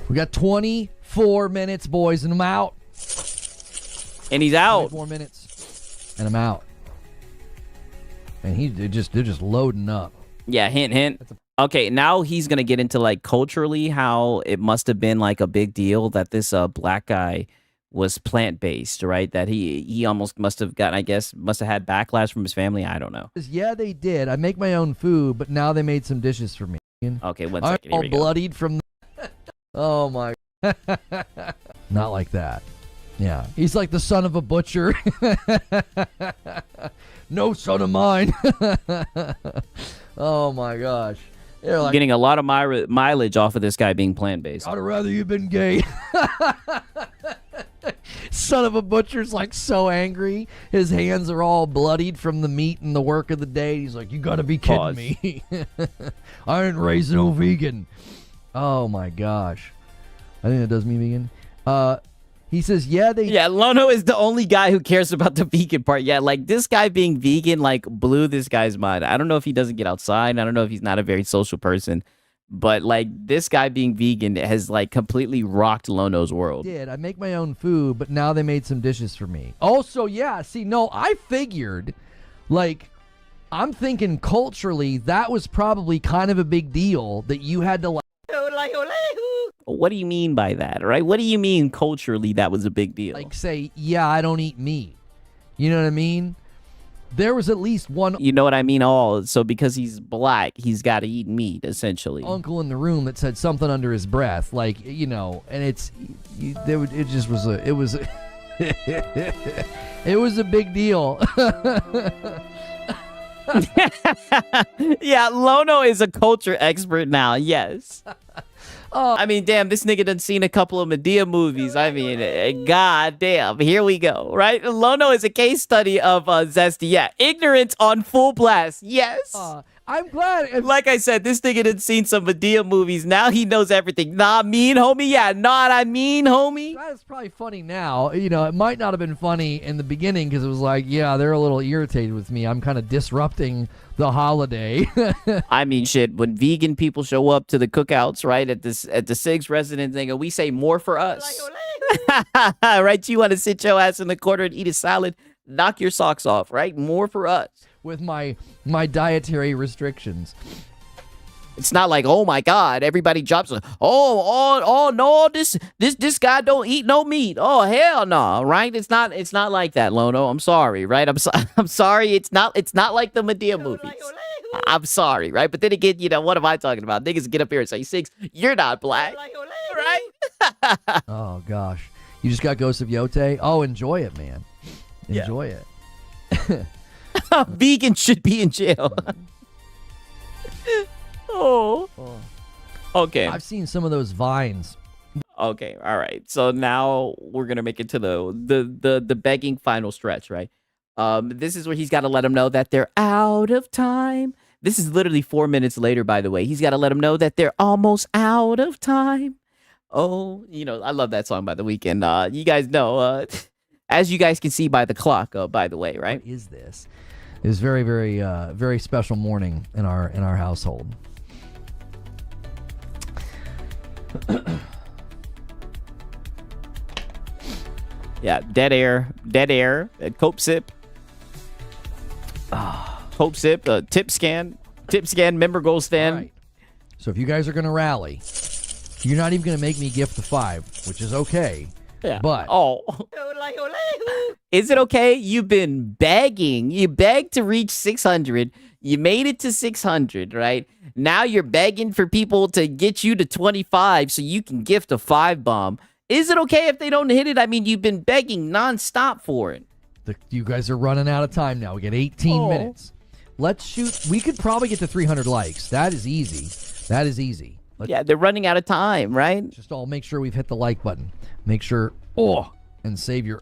We got 24 minutes, boys, and I'm out. And he's out. 24 minutes, and I'm out. And they're just loading up. Yeah, hint. Okay, now he's gonna get into like culturally how it must have been like a big deal that this black guy was plant-based, right? That he almost must have gotten, I guess, must have had backlash from his family. I don't know. Yeah, they did. I make my own food, but now they made some dishes for me. Okay, one I'm second. Here all we go. bloodied from. Oh my. Not like that. Yeah, he's like the son of a butcher. No son of mine. Oh my gosh. They're like, Getting a lot of mileage off of this guy being plant-based. I'd rather you been gay. Son of a butcher's like so angry. His hands are all bloodied from the meat and the work of the day. He's like, you gotta be kidding me. I ain't raising no vegan. Oh my gosh. I think that does me vegan. He says, yeah, Lono is the only guy who cares about the vegan part. Yeah, like this guy being vegan like blew this guy's mind. I don't know if he doesn't get outside. I don't know if he's not a very social person. But like this guy being vegan has like completely rocked Lono's world. I make my own food, but now they made some dishes for me. Also, I figured, like, I'm thinking culturally that was probably kind of a big deal that you had to like. What do you mean by that, right? What do you mean culturally that was a big deal? Like say, yeah, I don't eat meat. You know what I mean? There was at least one. You know what I mean? So because he's black, he's got to eat meat, essentially. Uncle in the room that said something under his breath, like, and it was a big deal. Yeah, Lono is a culture expert now. Yes. I mean, damn, this nigga done seen a couple of Medea movies. I mean, god damn, here we go, right? Lono is a case study of zesty. Yeah, ignorance on full blast. Yes. I'm glad. Like I said, this nigga done seen some Medea movies. Now he knows everything. Nah, mean homie. Yeah, not I mean homie. That's probably funny now. It might not have been funny in the beginning because it was like, yeah, they're a little irritated with me. I'm kind of disrupting the holiday. I mean, shit, when vegan people show up to the cookouts, right, at the Sig's residence thing, and we say more for us. Right? You want to sit your ass in the corner and eat a salad, knock your socks off, right? More for us. With my dietary restrictions. It's not like, oh my God, everybody drops. Oh no, this guy don't eat no meat. Oh hell no, right? It's not like that, Lono. I'm sorry, right? I'm sorry. It's not like the Medea movies. I'm sorry, right? But then again, what am I talking about? Niggas get up here and say, Sigs, you're not black, right? Oh gosh, you just got Ghost of Yote. Oh, enjoy it, man. Enjoy it. Vegan should be in jail. Oh. Okay. I've seen some of those vines. Okay. All right. So now we're gonna make it to the begging final stretch, right? This is where he's got to let them know that they're out of time. This is literally 4 minutes later, by the way. He's got to let them know that they're almost out of time. Oh, I love that song by The Weeknd. You guys know, as you guys can see by the clock, by the way, right? What is this? It was very, very, very special morning in our household. Yeah, dead air, cope sip, tip scan, member goal stand. Right. So if you guys are going to rally, You're not even going to make me gift the 5, which is okay. Yeah. But is it okay? You've been begging. You begged to reach 600. You made it to 600, right? Now you're begging for people to get you to 25 so you can gift a 5 bomb. Is it okay if they don't hit it? I mean, you've been begging nonstop for it. You guys are running out of time now. We get 18 minutes. Let's shoot. We could probably get to 300 likes. That is easy. That is easy. Yeah, they're running out of time, right? Just all make sure we've hit the like button. Make sure, and save your,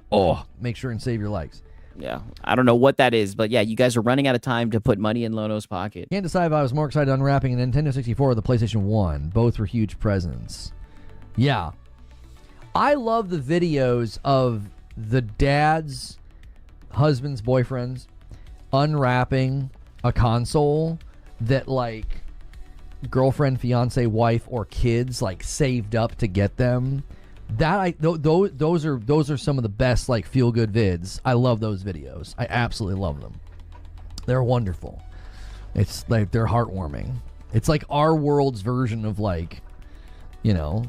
make sure and save your likes. Yeah, I don't know what that is, but yeah, you guys are running out of time to put money in Lono's pocket. Can't decide if I was more excited unwrapping a Nintendo 64 or the PlayStation 1. Both were huge presents. Yeah. I love the videos of the dads, husbands, boyfriends unwrapping a console that, like, girlfriend, fiance, wife, or kids like saved up to get them. Those are some of the best like feel good vids. I love those videos. I absolutely love them. They're wonderful. It's like they're heartwarming. It's like our world's version of like, you know,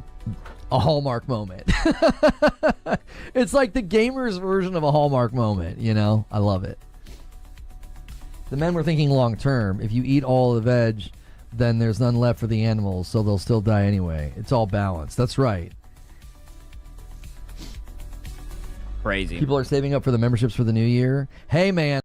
a Hallmark moment. It's like the gamer's version of a Hallmark moment, you know? I love it. The men were thinking long term. If you eat all the veg, then there's none left for the animals, so they'll still die anyway. It's all balanced. That's right. Crazy. People are saving up for the memberships for the new year. Hey, man.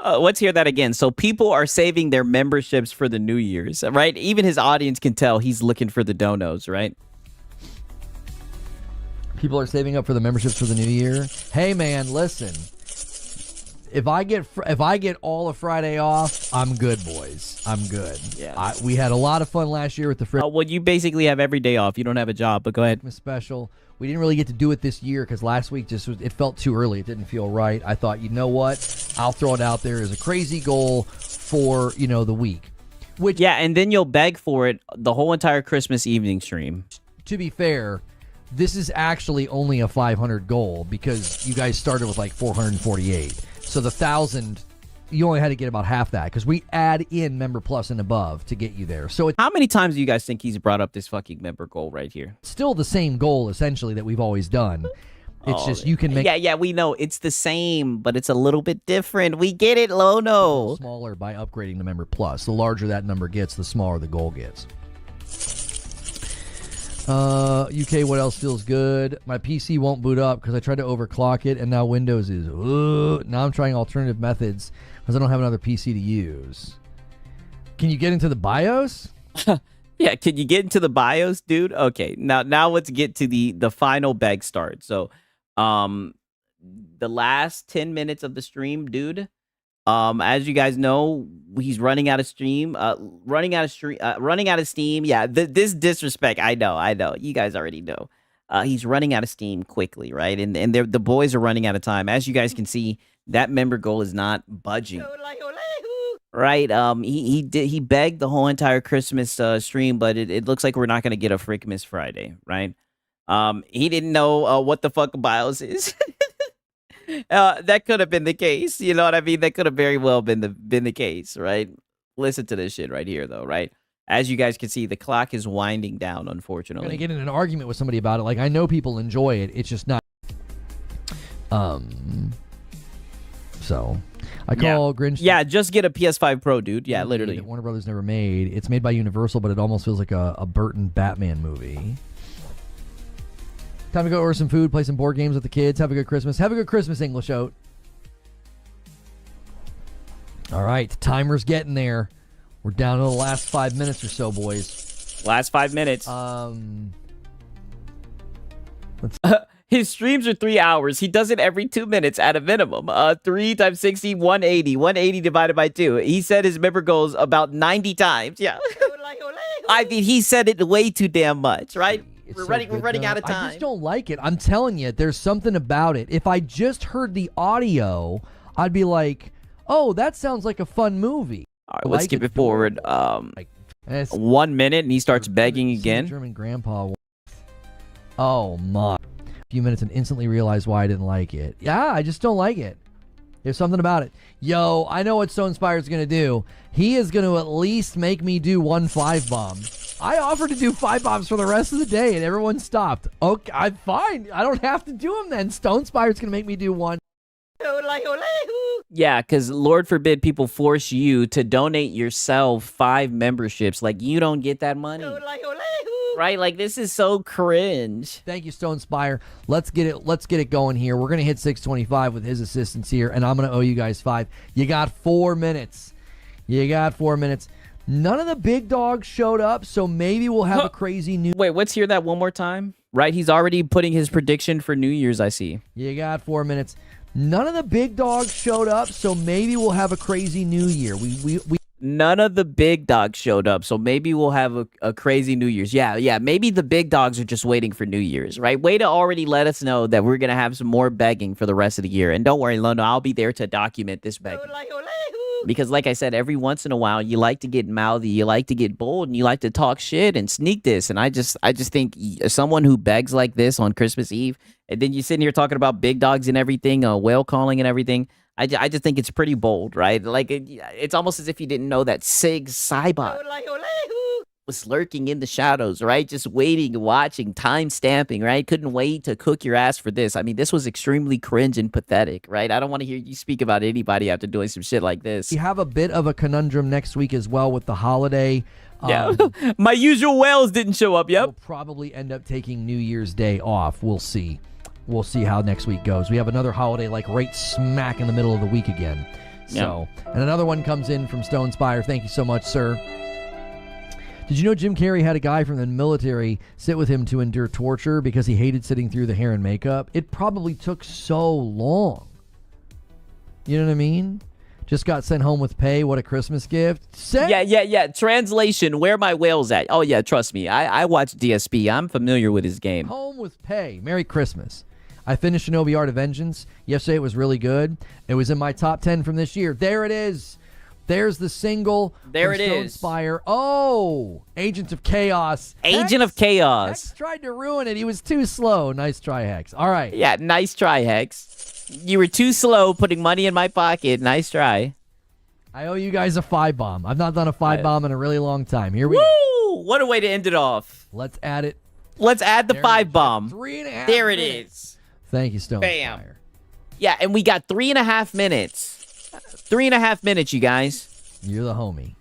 Let's hear that again. So people are saving their memberships for the New Year's, right? Even his audience can tell he's looking for the donos, right? People are saving up for the memberships for the new year. Hey, man, listen. If I get all of Friday off, I'm good, boys. I'm good. Yeah. We had a lot of fun last year with the well, you basically have every day off. You don't have a job, but go ahead. Special. We didn't really get to do it this year because last week it felt too early. It didn't feel right. I thought, you know what? I'll throw it out there as a crazy goal for, the week. Yeah, and then you'll beg for it the whole entire Christmas evening stream. To be fair, this is actually only a 500 goal because you guys started with like 448. So the 1,000, you only had to get about half that because we add in Member Plus and above to get you there. So how many times do you guys think he's brought up this fucking member goal right here? Still the same goal, essentially, that we've always done. It's just you can make... Yeah, we know. It's the same, but it's a little bit different. We get it, Lono. Smaller by upgrading the Member Plus. The larger that number gets, the smaller the goal gets. UK, what else feels good? My PC won't boot up because I tried to overclock it, and now Windows is... Now I'm trying alternative methods because I don't have another PC to use. Can you get into the BIOS? Yeah, can you get into the BIOS, dude? Okay, now let's get to the final beg start. So, the last 10 minutes of the stream, dude. As you guys know, he's running out of steam. Running out of steam. Yeah, this disrespect. I know. You guys already know. He's running out of steam quickly, right? And the boys are running out of time. As you guys can see, that member goal is not budging. Right? He begged the whole entire Christmas stream, but it looks like we're not gonna get a Frickmas Friday, right? He didn't know what the fuck BIOS is. That could have been the case. You know what I mean? That could have very well been the case, right? Listen to this shit right here, though, right? As you guys can see, the clock is winding down, unfortunately. I'm gonna get in an argument with somebody about it. Like, I know people enjoy it. It's just not. So, I call Grinch. Yeah, just get a PS5 Pro, dude. Yeah, literally. That Warner Brothers never made. It's made by Universal, but it almost feels like a Burton Batman movie. Time to go order some food, play some board games with the kids. Have a good Christmas. Have a good Christmas, English Oat. All right, the timer's getting there. We're down to the last 5 minutes or so, boys. Last 5 minutes. His streams are 3 hours. He does it every 2 minutes at a minimum. 3 times 60, 180. 180 divided by 2. He said his member goals about 90 times. Yeah. I mean, he said it way too damn much, right? We're running out of time. I just don't like it. I'm telling you, there's something about it. If I just heard the audio, I'd be like, oh, that sounds like a fun movie. All right, let's skip it forward. 1 minute, and he starts begging again. German grandpa. Oh, my. A few minutes and instantly realized why I didn't like it. Yeah, I just don't like it. There's something about it. Yo, I know what So Inspired's going to do. He is going to at least make me do 1 5 bomb. I offered to do 5 bombs for the rest of the day, and everyone stopped. Okay, I'm fine. I don't have to do them then. Stone Spire's going to make me do 1. Yeah, because Lord forbid people force you to donate yourself 5 memberships. Like, you don't get that money. Right? Like, this is so cringe. Thank you, Stone Spire. Let's get it going here. We're going to hit 625 with his assistance here, and I'm going to owe you guys 5. You got 4 minutes. None of the big dogs showed up, so maybe we'll have a crazy new... Wait, let's hear that one more time. Right? He's already putting his prediction for New Year's, I see. You got 4 minutes. None of the big dogs showed up, so maybe we'll have a crazy New Year. None of the big dogs showed up, so maybe we'll have a crazy New Year's. Yeah, maybe the big dogs are just waiting for New Year's, right? Way to already let us know that we're going to have some more begging for the rest of the year. And don't worry, Lono, I'll be there to document this begging. Because like I said, every once in a while, you like to get mouthy, you like to get bold, and you like to talk shit and sneak this. And I just think someone who begs like this on Christmas Eve, and then you're sitting here talking about big dogs and everything, whale calling and everything, I just think it's pretty bold, right? Like, it's almost as if you didn't know that Sig Cybot was lurking in the shadows, right? Just waiting, watching, time stamping, right? Couldn't wait to cook your ass for this. I mean, this was extremely cringe and pathetic, right? I don't want to hear you speak about anybody after doing some shit like this. We have a bit of a conundrum next week as well with the holiday. Yeah, my usual whales didn't show up, yep. We'll probably end up taking New Year's Day off. We'll see. We'll see how next week goes. We have another holiday like right smack in the middle of the week again. So, and another one comes in from Stone Spire. Thank you so much, sir. Did you know Jim Carrey had a guy from the military sit with him to endure torture because he hated sitting through the hair and makeup? It probably took so long. You know what I mean? Just got sent home with pay. What a Christmas gift. Yeah. Translation, where my whales at? Oh, yeah, trust me. I watch DSP. I'm familiar with his game. Home with pay. Merry Christmas. I finished Shinobi Art of Vengeance. Yesterday it was really good. It was in my top 10 from this year. There it is. There's the single. There it Stone is. Spire. Oh, Agent of Chaos. Agent of Chaos. Hex tried to ruin it. He was too slow. Nice try, Hex. All right. Yeah, nice try, Hex. You were too slow putting money in my pocket. Nice try. I owe you guys a 5 bomb. I've not done a 5 bomb in a really long time. Here we go. What a way to end it off. Let's add it. Let's add the 5 bomb. 3.5 There it minutes. is. Thank you, Stone Bam. Spire. Yeah, and we got 3.5 minutes. 3.5 minutes, you guys. You're the homie.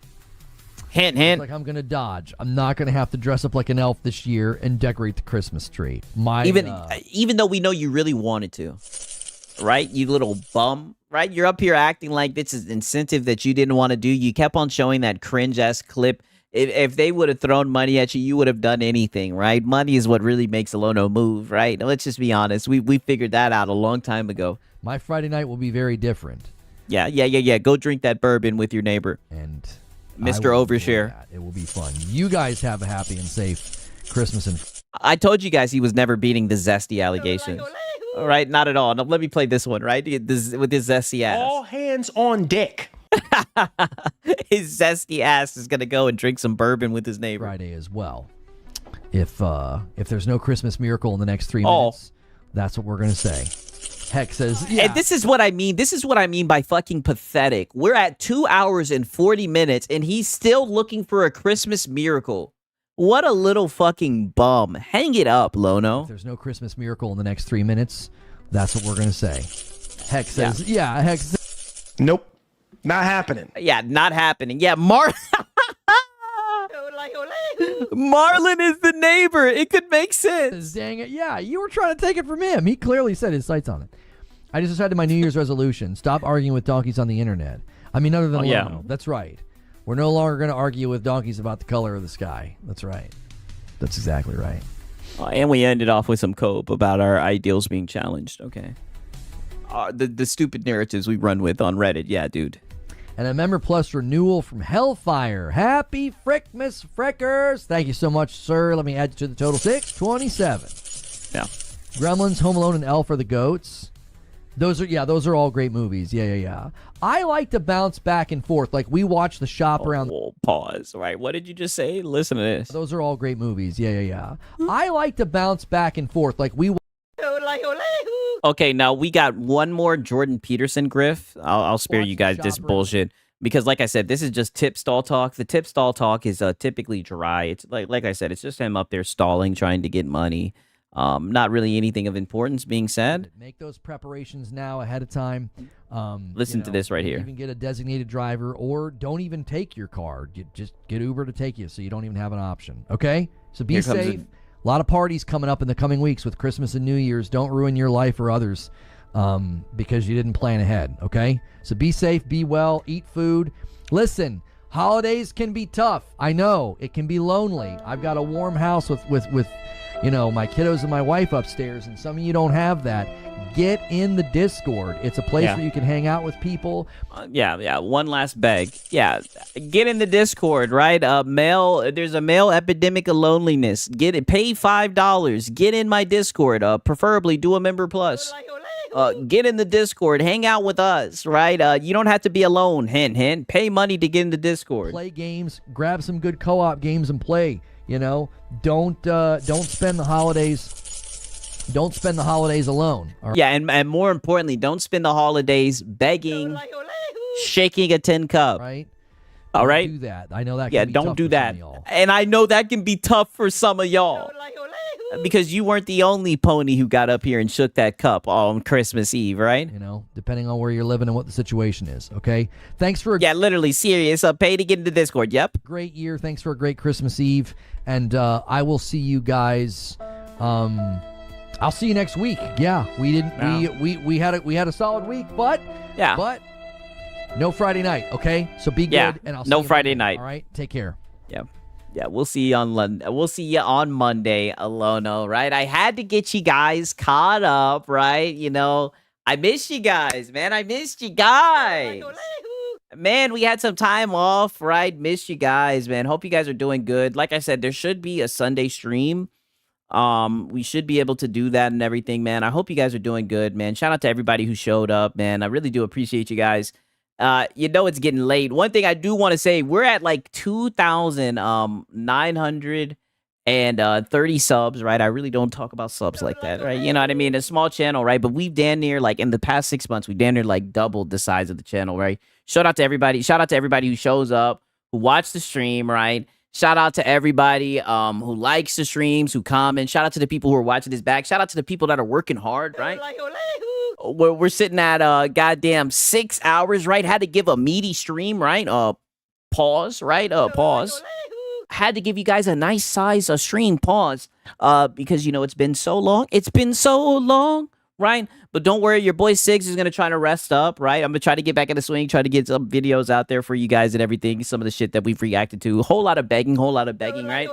Hint, hint. Like I'm gonna dodge. I'm not gonna have to dress up like an elf this year and decorate the Christmas tree. Even though we know you really wanted to, right? You little bum, right? You're up here acting like this is incentive that you didn't want to do. You kept on showing that cringe-ass clip. If they would have thrown money at you, you would have done anything, right? Money is what really makes a Lono move, right? Let's just be honest. We figured that out a long time ago. My Friday night will be very different. Yeah. Go drink that bourbon with your neighbor. And Mr. Overshare. It will be fun. You guys have a happy and safe Christmas. And I told you guys he was never beating the zesty allegations. All right, not at all. Now, let me play this one, right? With his zesty ass. All hands on deck. His zesty ass is going to go and drink some bourbon with his neighbor. Friday as well. If there's no Christmas miracle in the next 3 minutes, that's what we're going to say. Hex says, yeah. And this is what I mean. This is what I mean by fucking pathetic. We're at 2 hours and 40 minutes, and he's still looking for a Christmas miracle. What a little fucking bum. Hang it up, Lono. If there's no Christmas miracle in the next 3 minutes, that's what we're going to say. Hex says, yeah. Hex says, nope. Not happening. Yeah, not happening. Yeah, Marlon is the neighbor. It could make sense. Dang it. Yeah, you were trying to take it from him. He clearly set his sights on it. I just decided my New Year's resolution. Stop arguing with donkeys on the internet. I mean, other than Lono. That's right. We're no longer going to argue with donkeys about the color of the sky. That's right. That's exactly right. And we ended off with some cope about our ideals being challenged. Okay. The stupid narratives we run with on Reddit. Yeah, dude. And a Member Plus renewal from Hellfire. Happy Frickmas Frickers. Thank you so much, sir. Let me add you to the total. 627. Yeah. Gremlins, Home Alone, and Elf are the goats. Those are all great movies. Yeah. I like to bounce back and forth. Like we watch The Shop around. Pause. Right. What did you just say? Listen to this. Those are all great movies. Yeah. I like to bounce back and forth. Like we. Okay, now we got one more Jordan Peterson griff. I'll spare you guys this bullshit. because like I said, this is just tip stall talk. The tip stall talk is typically dry. It's like I said, it's just him up there stalling, trying to get money. Not really anything of importance being said. Make those preparations now ahead of time. Listen to this right here. Even get a designated driver, or don't even take your car. Just get Uber to take you, so you don't even have an option. Okay? So be safe. A lot of parties coming up in the coming weeks with Christmas and New Year's. Don't ruin your life or others because you didn't plan ahead. Okay? So be safe, be well, eat food. Listen, holidays can be tough. I know it can be lonely. I've got a warm house with my kiddos and my wife upstairs, and some of you don't have that. Get in the Discord. It's a place where you can hang out with people. Yeah. One last beg. Yeah, get in the Discord, right? There's a male epidemic of loneliness. Get it. Pay $5. Get in my Discord. Preferably do a member plus. Get in the Discord. Hang out with us, right? You don't have to be alone. Hint, hint. Pay money to get in the Discord. Play games. Grab some good co-op games and play. Don't spend the holidays. Don't spend the holidays alone. All right? Yeah, and more importantly, don't spend the holidays begging, shaking a tin cup. Right. All right. Do that. I know that. Yeah, can be don't tough do for that. some of y'all. And I know that can be tough for some of y'all because you weren't the only pony who got up here and shook that cup on Christmas Eve, right? Depending on where you're living and what the situation is. Okay. Thanks for literally serious. Pay to get into Discord. Yep. Great year. Thanks for a great Christmas Eve, and I will see you guys. I'll see you next week. Yeah, we didn't. We had a solid week, but no Friday night. Okay, so be good, and I'll see you Friday Monday. night. All right, take care. Yeah, we'll see you on Monday, Alono, right? I had to get you guys caught up, right? I missed you guys, man. I missed you guys. Man, we had some time off, right? Missed you guys, man. Hope you guys are doing good. Like I said, there should be a Sunday stream. We should be able to do that and everything, man. I hope you guys are doing good, man. Shout out to everybody who showed up, man. I really do appreciate you guys. It's getting late. One thing I do want to say, we're at like 2,930 subs, right? I really don't talk about subs like that, right? You know what I mean? A small channel, right? But we've damn near, like, in the past 6 months, we've damn near, like, doubled the size of the channel, right? Shout out to everybody. Shout out to everybody who shows up, who watched the stream, right? Shout out to everybody who likes the streams, who comment. Shout out to the people who are watching this back. Shout out to the people that are working hard, right? We're sitting at goddamn 6 hours, right? Had to give a meaty stream, right? Pause, right? Pause. Had to give you guys a nice size stream pause because, it's been so long. It's been so long, right? But don't worry, your boy Siggs is going to try to rest up, right? I'm going to try to get back in the swing, try to get some videos out there for you guys and everything. Some of the shit that we've reacted to. Whole lot of begging, right?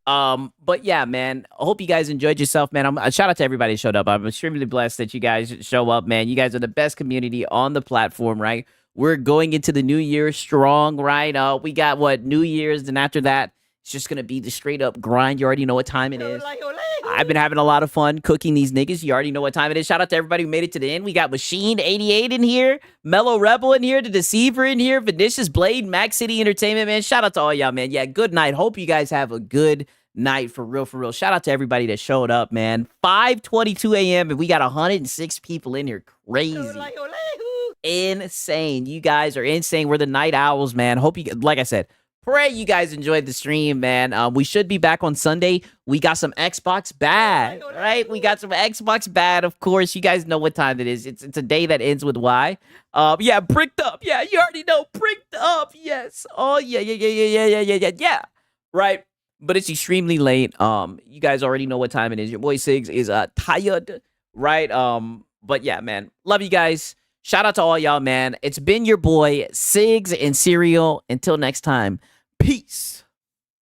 But yeah, man, I hope you guys enjoyed yourself, man. Shout out to everybody who showed up. I'm extremely blessed that you guys show up, man. You guys are the best community on the platform, right? We're going into the new year strong, right? We got New Year's, and after that, it's just gonna be the straight up grind. You already know what time it is. I've been having a lot of fun cooking these niggas. You already know what time it is. Shout out to everybody who made it to the end. We got Machine88 in here, Mellow Rebel in here, The Deceiver in here, Vinicius Blade, Max City Entertainment, man. Shout out to all y'all, man. Yeah, good night. Hope you guys have a good night for real. Shout out to everybody that showed up, man. 5:22 a.m. and we got 106 people in here. Crazy. Insane. You guys are insane. We're the night owls, man. Hope you, like I said, pray you guys enjoyed the stream, man. We should be back on Sunday. We got some Xbox Bad, right? We got some Xbox Bad, of course. You guys know what time it is. It's a day that ends with Y. Yeah, Bricked Up. Yeah, you already know. Bricked Up. Yes. Oh, yeah. Right. But it's extremely late. You guys already know what time it is. Your boy Siggs is tired, right? But yeah, man. Love you guys. Shout out to all y'all, man. It's been your boy Siggs and Serial. Until next time. Peace.